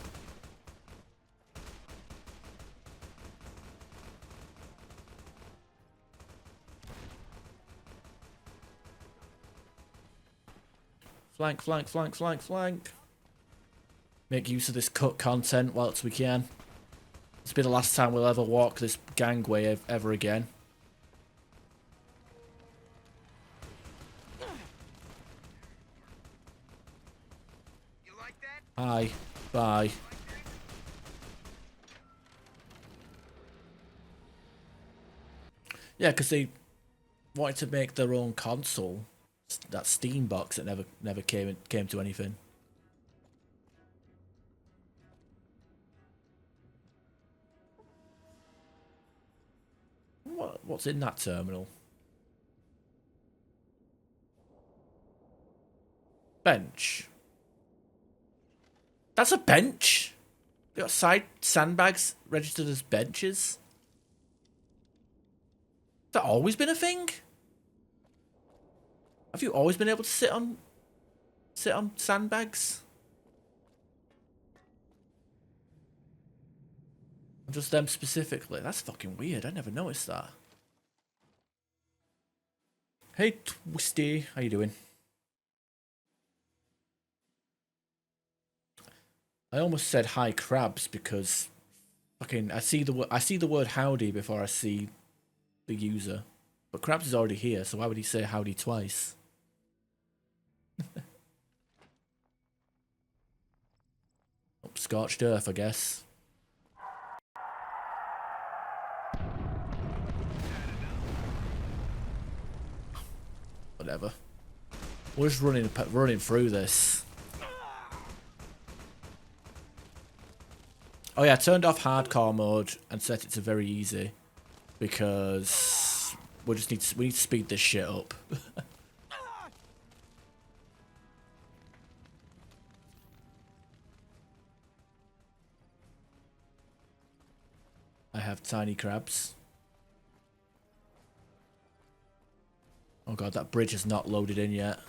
A: Flank, flank, flank, flank, flank. Make use of this cut content whilst we can. It's be the last time we'll ever walk this gangway ever again. Hi. Bye. Yeah, because they wanted to make their own console. That Steam box that never came to anything. What's in that terminal? Bench. That's a bench? They got side sandbags registered as benches? Has that always been a thing? Have you always been able to sit on sandbags? Or just them specifically? That's fucking weird. I never noticed that. Hey Twisty, how you doing? I almost said hi crabs because fucking I see the word howdy before I see the user. But Krabs is already here, so why would he say howdy twice? Scorched earth, I guess. Whatever. We're just running through this. Oh yeah, I turned off hardcore mode and set it to very easy because we need to speed this shit up. I have tiny crabs. Oh god, that bridge is not loaded in yet.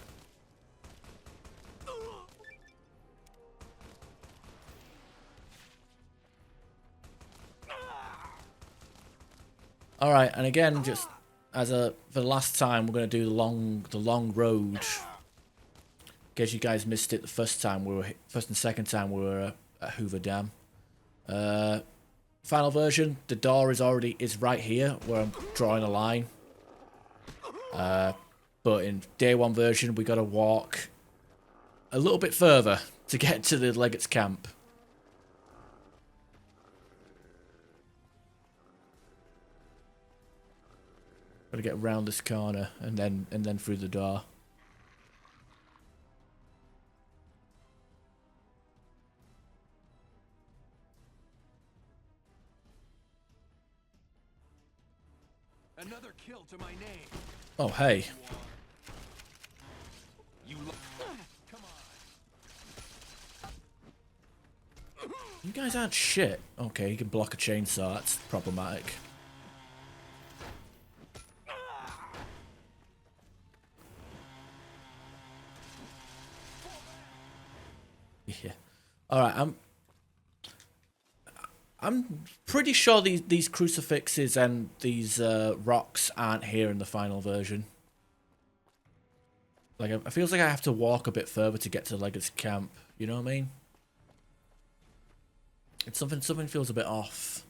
A: All right, and again, just for the last time, we're gonna do the long road. In case you guys missed it the first and second time we were at Hoover Dam. Final version, the door is right here where I'm drawing a line. But in day one version, we gotta walk a little bit further to get to the Legate's camp. Gotta get around this corner and then through the door.
F: Another kill to my name.
A: Oh hey. You guys aren't shit. Okay, you can block a chainsaw. That's problematic. Yeah. All right. I'm pretty sure these crucifixes and these rocks aren't here in the final version. Like, it feels like I have to walk a bit further to get to Legate's camp. You know what I mean? It's something feels a bit off.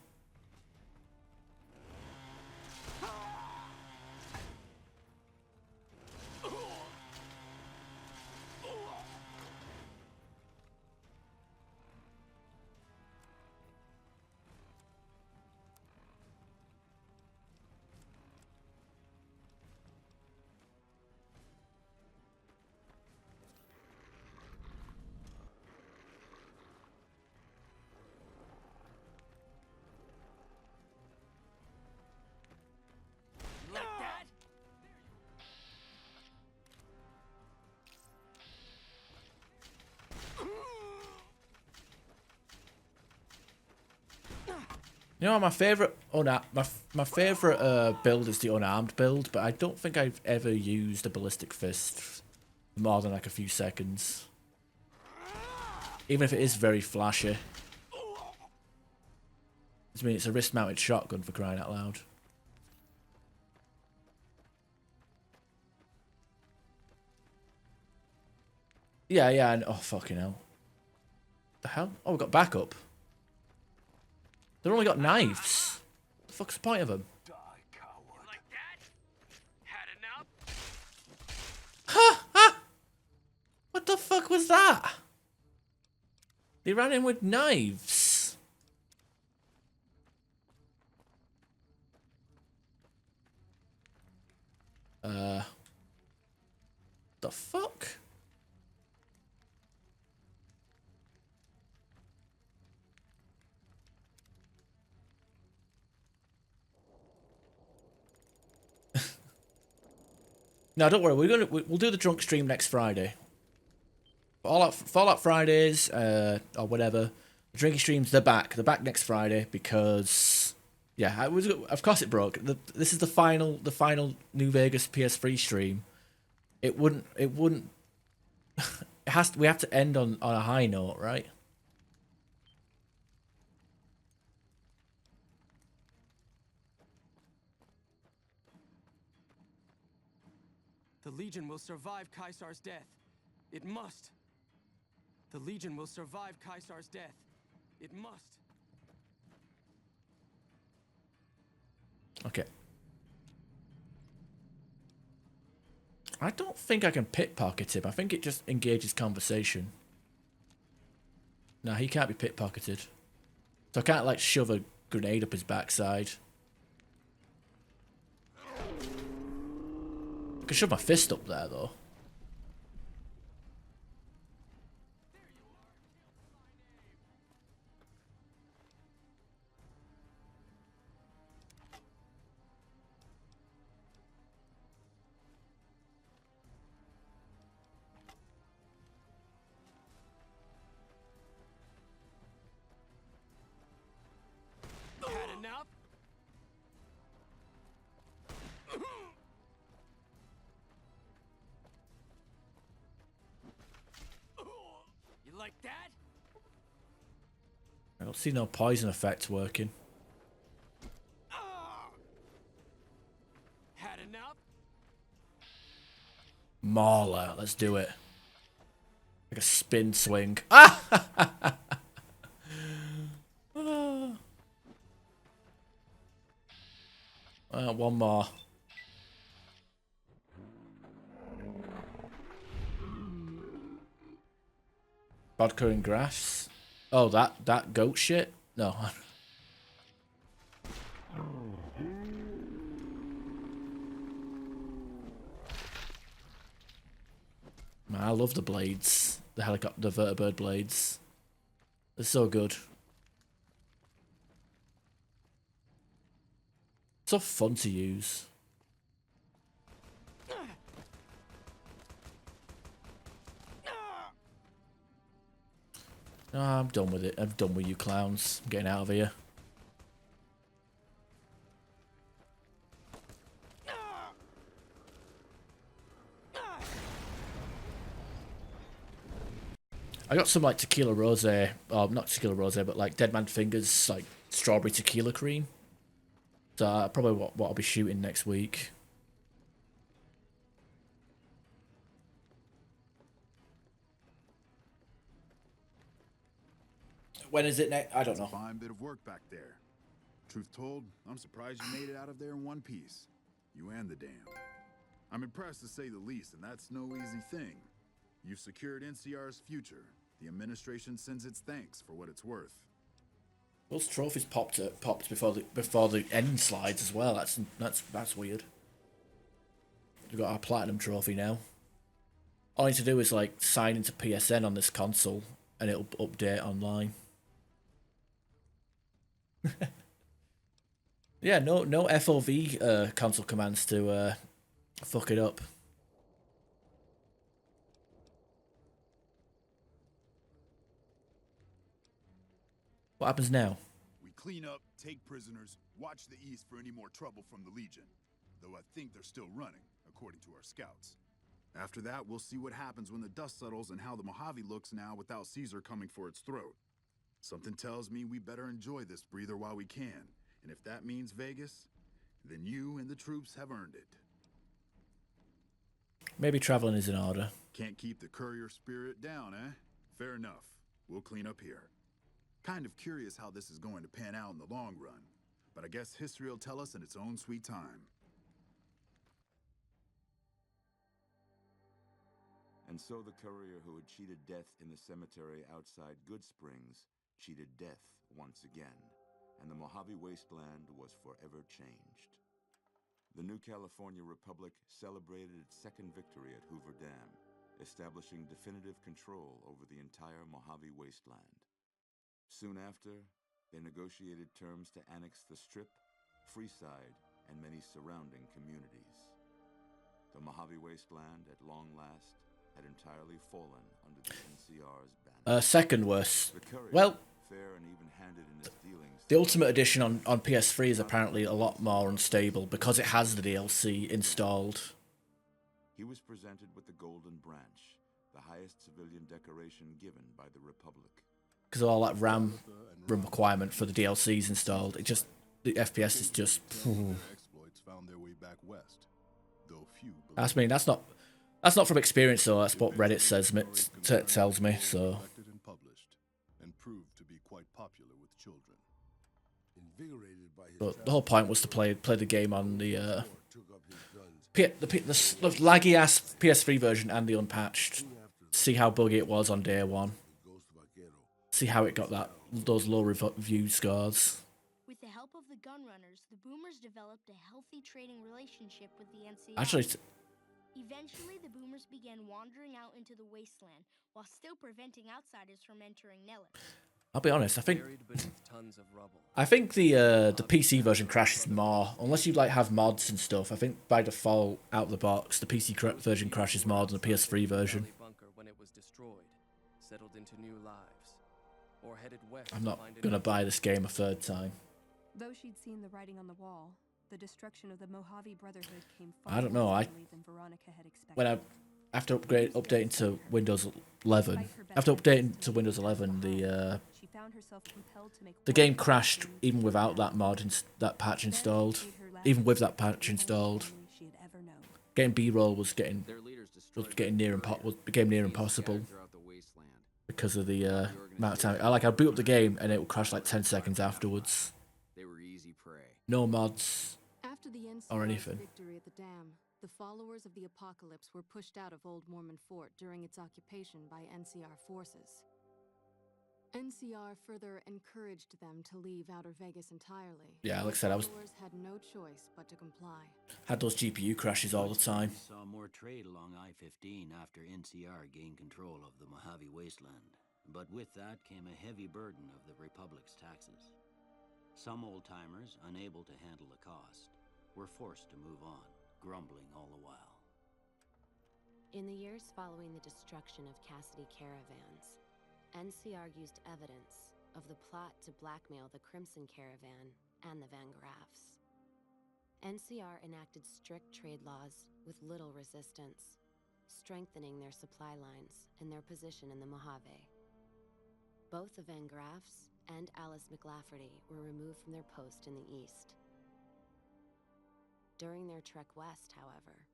A: You know, my favorite my favorite build is the unarmed build, but I don't think I've ever used a ballistic fist for more than like a few seconds. Even if it is very flashy. I mean, it's a wrist-mounted shotgun, for crying out loud. Yeah, and oh fucking hell. The hell? Oh, we got backup. They've only got knives. What the fuck's the point of them? Ha! What the fuck was that? They ran in with knives. The fuck? No, don't worry. We'll do the drunk stream next Friday. Fallout Fridays, or whatever. The drinking streams, they're back. They're back next Friday because, yeah, of course it broke. This is the final New Vegas PS3 stream. It wouldn't. We have to end on a high note, right?
Q: The Legion will survive Caesar's death. It must. The Legion will survive Caesar's death. It must.
A: Okay. I don't think I can pickpocket him. I think it just engages conversation. No, he can't be pickpocketed. So I can't, like, shove a grenade up his backside. I can shove my fist up there, though.
Q: Had enough? You like that?
A: I don't see no poison effects working.
Q: Had enough?
A: Mauler, let's do it. Like a spin swing. Ah! One more. Vodka and grass. Oh, that goat shit? No. Man, I love the blades. The vertibird blades. They're so good. So fun to use. Oh, I'm done with it. I'm done with you clowns. I'm getting out of here. I got some like tequila rosé, not tequila rosé, but like Dead Man Fingers, like strawberry tequila cream. So probably what I'll be shooting next week. When is it next? I don't know.
G: Fine bit of work back there. Truth told, I'm surprised you made it out of there in one piece. You and the dam. I'm impressed to say the least, and that's no easy thing. You've secured NCR's future. The administration sends its thanks for what it's worth.
A: Those trophies popped before the end slides as well. That's weird. We've got our platinum trophy now. All I need to do is like sign into PSN on this console, and it'll update online. Yeah, no FOV console commands to fuck it up.
G: We
A: What happens now?
O: clean up, take prisoners, watch the east for any more trouble from the Legion. Though I think they're still running, according to our scouts.
G: After that, we'll see what happens when the dust settles and how the Mojave looks now without Caesar coming for its throat. Something tells me we better enjoy this breather while we can. And if that means Vegas, then you and the troops have earned it.
A: Maybe traveling is in order.
G: Can't keep the courier spirit down, eh? Fair enough. We'll clean up here. Kind of curious how this is going to pan out in the long run, but I guess history will tell us in its own sweet time.
T: And so the courier who had cheated death in the cemetery outside Good Springs cheated death once again, and the Mojave Wasteland was forever changed. The new California Republic celebrated its second victory at Hoover Dam, establishing definitive control over the entire Mojave Wasteland. Soon after, they negotiated terms to annex the Strip, Freeside, and many surrounding communities. The Mojave Wasteland, at long last, had entirely fallen under the NCR's banner.
A: Second worst. Well,
T: fair and even-handed in its dealings,
A: the Ultimate Edition on PS3 is apparently a lot more unstable because it has the DLC installed.
T: he was presented with the Golden Branch, the highest civilian decoration given by the Republic.
A: Because of all that RAM requirement for the DLCs installed, it just, the FPS is just.
L: Exploits found their way back west, though few.
A: That's me. That's not from experience though. That's what Reddit says. Tells me so.
L: And published, and proved to be quite popular with children. Invigorated by his
A: But the whole point was to play the game on the laggy ass PS3 version and the unpatched. See how buggy it was on day one. See how it got those low review scores.
V: With the help of the gunrunners, the Boomers developed a healthy trading relationship with the NCR.
A: Actually,
V: Eventually, the Boomers began wandering out into the wasteland while still preventing outsiders from entering Nellis.
A: I'll be honest. I think
Q: Tons of rubble.
A: the PC version crashes more unless you like have mods and stuff. I think by default, out of the box, the PC version crashes more than the PS3 version.
Q: Bunker when it was destroyed, settled into new lives, or headed west.
A: I'm not gonna buy this game a third time.
W: Though she'd seen the writing on the wall, the destruction of the Mojave Brotherhood came far
A: I don't know.
W: more suddenly than Veronica had expected.
A: When after updating to Windows 11, the game crashed even without that that patch installed. Even with that patch installed, getting B-roll became near impossible because of the amount of time. I'd boot up the game and it would crash like 10 seconds afterwards.
B: They were easy prey.
A: No mods
X: After the
A: or
X: NCR's
A: anything.
X: victory at the dam, the followers of the Apocalypse were pushed out of Old Mormon Fort during its occupation by NCR forces. NCR further encouraged them to leave Outer Vegas entirely.
A: Yeah, like I said,
X: Followers had no choice but to comply.
A: had those GPU crashes all the time.
Y: Saw more trade along I-15 after NCR gained control of the Mojave Wasteland. But with that came a heavy burden of the Republic's taxes. Some old-timers, unable to handle the cost, were forced to move on, grumbling all the while.
U: In the years following the destruction of Cassidy caravans, NCR used evidence of the plot to blackmail the Crimson Caravan and the Van Graffs. NCR enacted strict trade laws with little resistance, strengthening their supply lines and their position in the Mojave. Both the Van Graffs and Alice McLafferty were removed from their post in the east. During their trek west, however,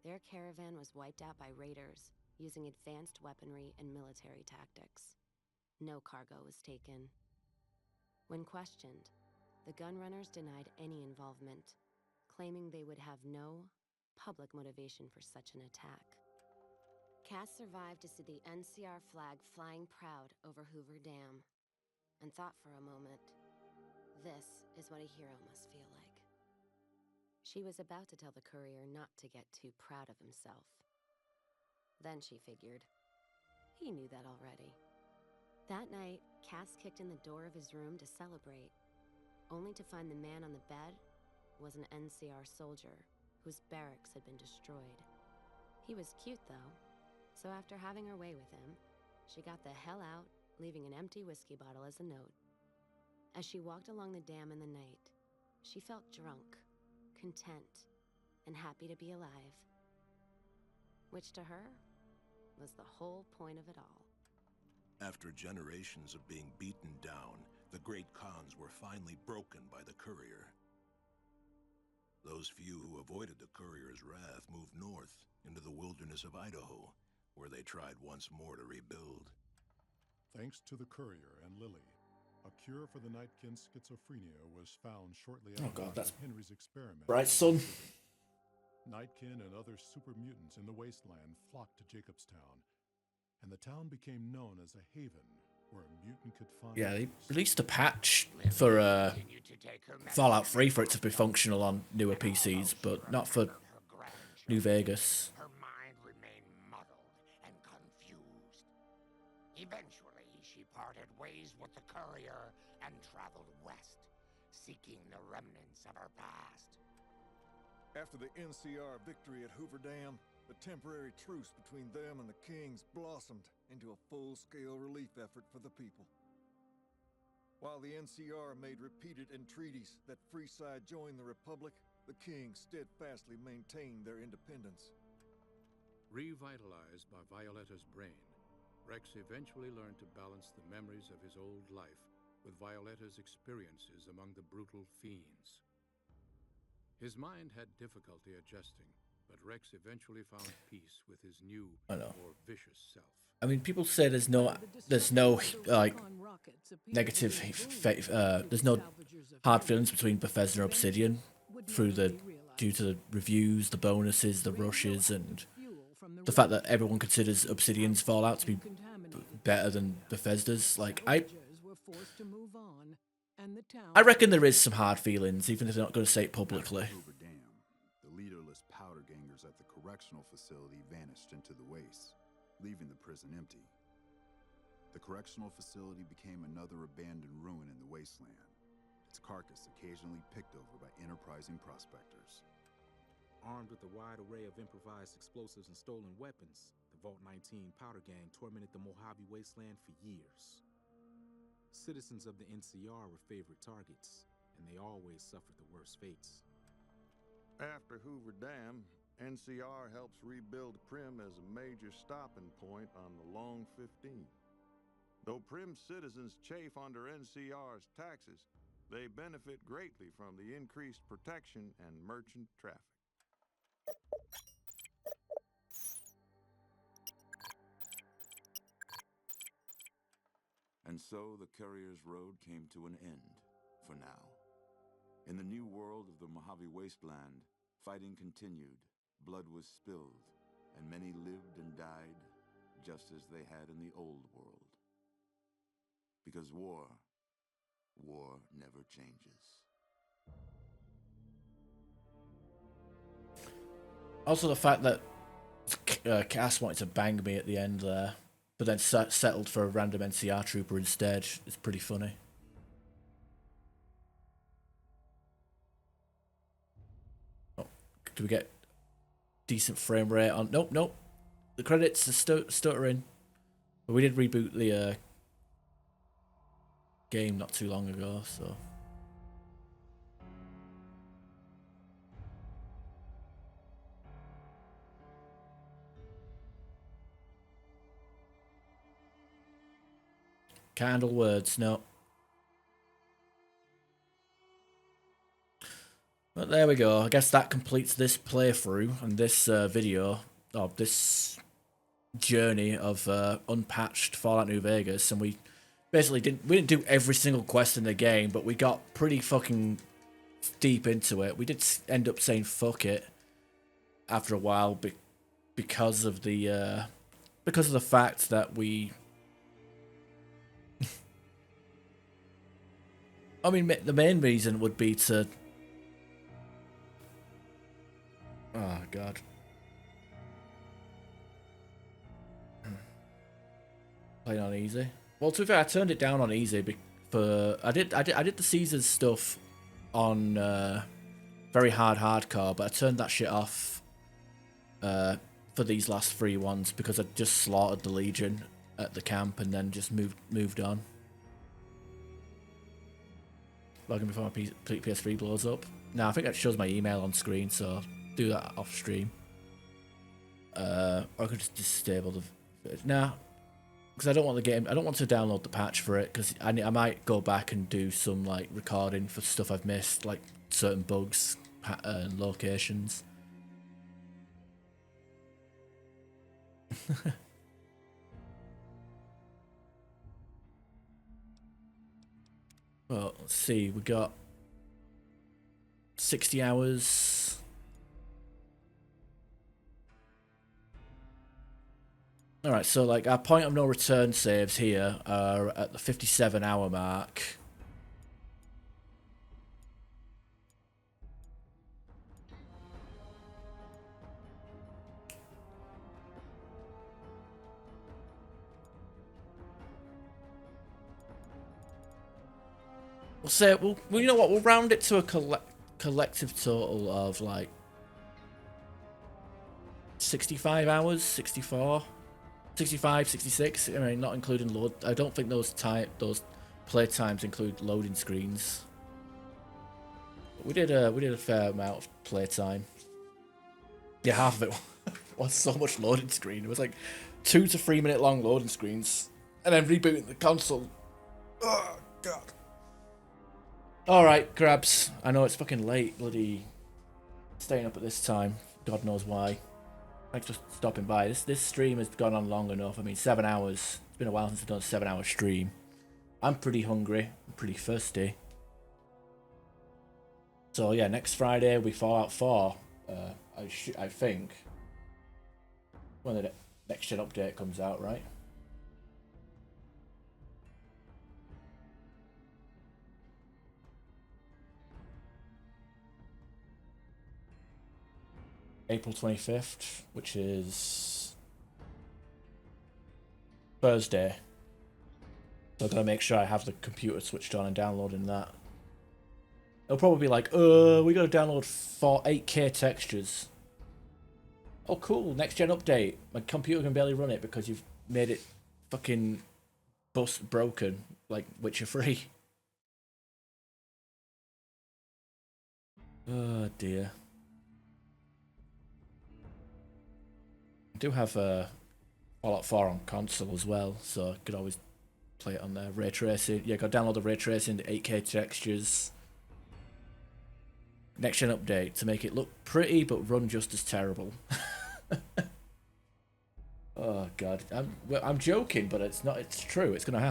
U: their caravan was wiped out by raiders using advanced weaponry and military tactics. No cargo was taken. When questioned, the gunrunners denied any involvement, claiming they would have no public motivation for such an attack. Cass survived to see the NCR flag flying proud over Hoover Dam, and thought for a moment, this is what a hero must feel like. She was about to tell the courier not to get too proud of himself. Then she figured, he knew that already. That night, Cass kicked in the door of his room to celebrate, only to find the man on the bed was an NCR soldier whose barracks had been destroyed. He was cute, though, so after having her way with him, she got the hell out, leaving an empty whiskey bottle as a note.
I: As she walked along the dam in the night, she felt drunk, content, and happy to be alive. Which to her was the whole point of it all.
L: After generations of being beaten down, the great Khans were finally broken by the courier. Those few who avoided the courier's wrath moved north into the wilderness of Idaho, where they tried once more to rebuild.
J: Thanks to the courier and Lily, a cure for the Nightkin's schizophrenia was found shortly
A: Oh
J: after
A: god, that's
J: Henry's experiment.
A: bright sun.
J: Nightkin and other super mutants in the wasteland flocked to Jacobstown, and the town became known as a haven where a mutant could find
A: Yeah, they
J: peace.
A: released a patch for Fallout 3 for it to be functional on newer PCs, but not for New Vegas.
K: Her mind remained muddled and confused. Eventually, she parted ways with the courier and traveled west, seeking the remnants of her past.
M: After the NCR victory at Hoover Dam, the temporary truce between them and the Kings blossomed into a full-scale relief effort for the people. While the NCR made repeated entreaties that Freeside join the Republic, the Kings steadfastly maintained their independence.
N: Revitalized by Violetta's brain, Rex eventually learned to balance the memories of his old life with Violetta's experiences among the brutal fiends. His mind had difficulty adjusting, but Rex eventually found peace with his new, more vicious self.
A: I mean, people say there's no like negative, there's no hard feelings between Bethesda and Obsidian due to the reviews, the bonuses, the rushes, and the fact that everyone considers Obsidian's Fallout to be better than Bethesda's. Like, I reckon there is some hard feelings, even if they're not going to say it publicly.
G: Hoover Dam, the leaderless powder gangers at the correctional facility vanished into the wastes, leaving the prison empty. The correctional facility became another abandoned ruin in the wasteland, its carcass occasionally picked over by enterprising prospectors.
Z: Armed with a wide array of improvised explosives and stolen weapons, the Vault 19 powder gang tormented the Mojave wasteland for years. Citizens of the NCR were favorite targets, and they always suffered the worst fates.
M: After Hoover Dam, NCR helps rebuild Primm as a major stopping point on the Long 15. Though Primm citizens chafe under NCR's taxes, they benefit greatly from the increased protection and merchant traffic.
T: And so the courier's road came to an end, for now. In the new world of the Mojave Wasteland, fighting continued, blood was spilled, and many lived and died just as they had in the old world. Because war never changes.
A: Also, the fact that Cass wanted to bang me at the end there, but then settled for a random NCR trooper instead, is pretty funny. Oh, do we get decent frame rate on? Nope. The credits are stuttering. But we did reboot the game not too long ago, so. Candle words, no. But there we go. I guess that completes this playthrough and this video of this journey of Unpatched Fallout New Vegas. And we basically didn't do every single quest in the game, but we got pretty fucking deep into it. We did end up saying fuck it after a while because of the fact that we. I mean, the main reason would be to. Oh God. Playing on easy. Well, to be fair, I turned it down on easy I did the Caesars stuff on very hardcore, but I turned that shit off for these last 3 ones because I just slaughtered the Legion at the camp and then just moved on. log in before my PS3 blows up. Nah, I think that shows my email on screen, so do that off stream. Or I could just disable the... Nah, because I don't want the game... I don't want to download the patch for it, because I might go back and do some, like, recording for stuff I've missed, like certain bugs and locations. Well, let's see, we got 60 hours. Alright, so like our point of no return saves here are at the 57-hour mark. We'll say, well, you know what, we'll round it to a collective total of like 65 hours, 64, 65, 66. I mean, not including load. I don't think those play times include loading screens. But we did a fair amount of play time. Yeah, half of it was so much loading screen. It was like 2 to 3 minute long loading screens, and then rebooting the console. Oh god. Alright, Grabs. I know it's fucking late, bloody staying up at this time. God knows why. Thanks for stopping by. This stream has gone on long enough. I mean, 7 hours. It's been a while since I've done a 7-hour stream. I'm pretty hungry. I'm pretty thirsty. So yeah, next Friday we Fallout 4. I think. When the next gen update comes out, right? April 25th, which is Thursday. So I've got to make sure I have the computer switched on and downloading that. It'll probably be like, we got to download 8K textures. Oh cool, next gen update. My computer can barely run it because you've made it fucking broken, like Witcher 3. Oh dear. I do have Fallout 4 on console as well, so I could always play it on there. Ray tracing. Yeah, got to download the ray tracing, the 8K textures. Next gen update to make it look pretty but run just as terrible. Oh god, I'm joking, but it's not. It's true. It's gonna happen.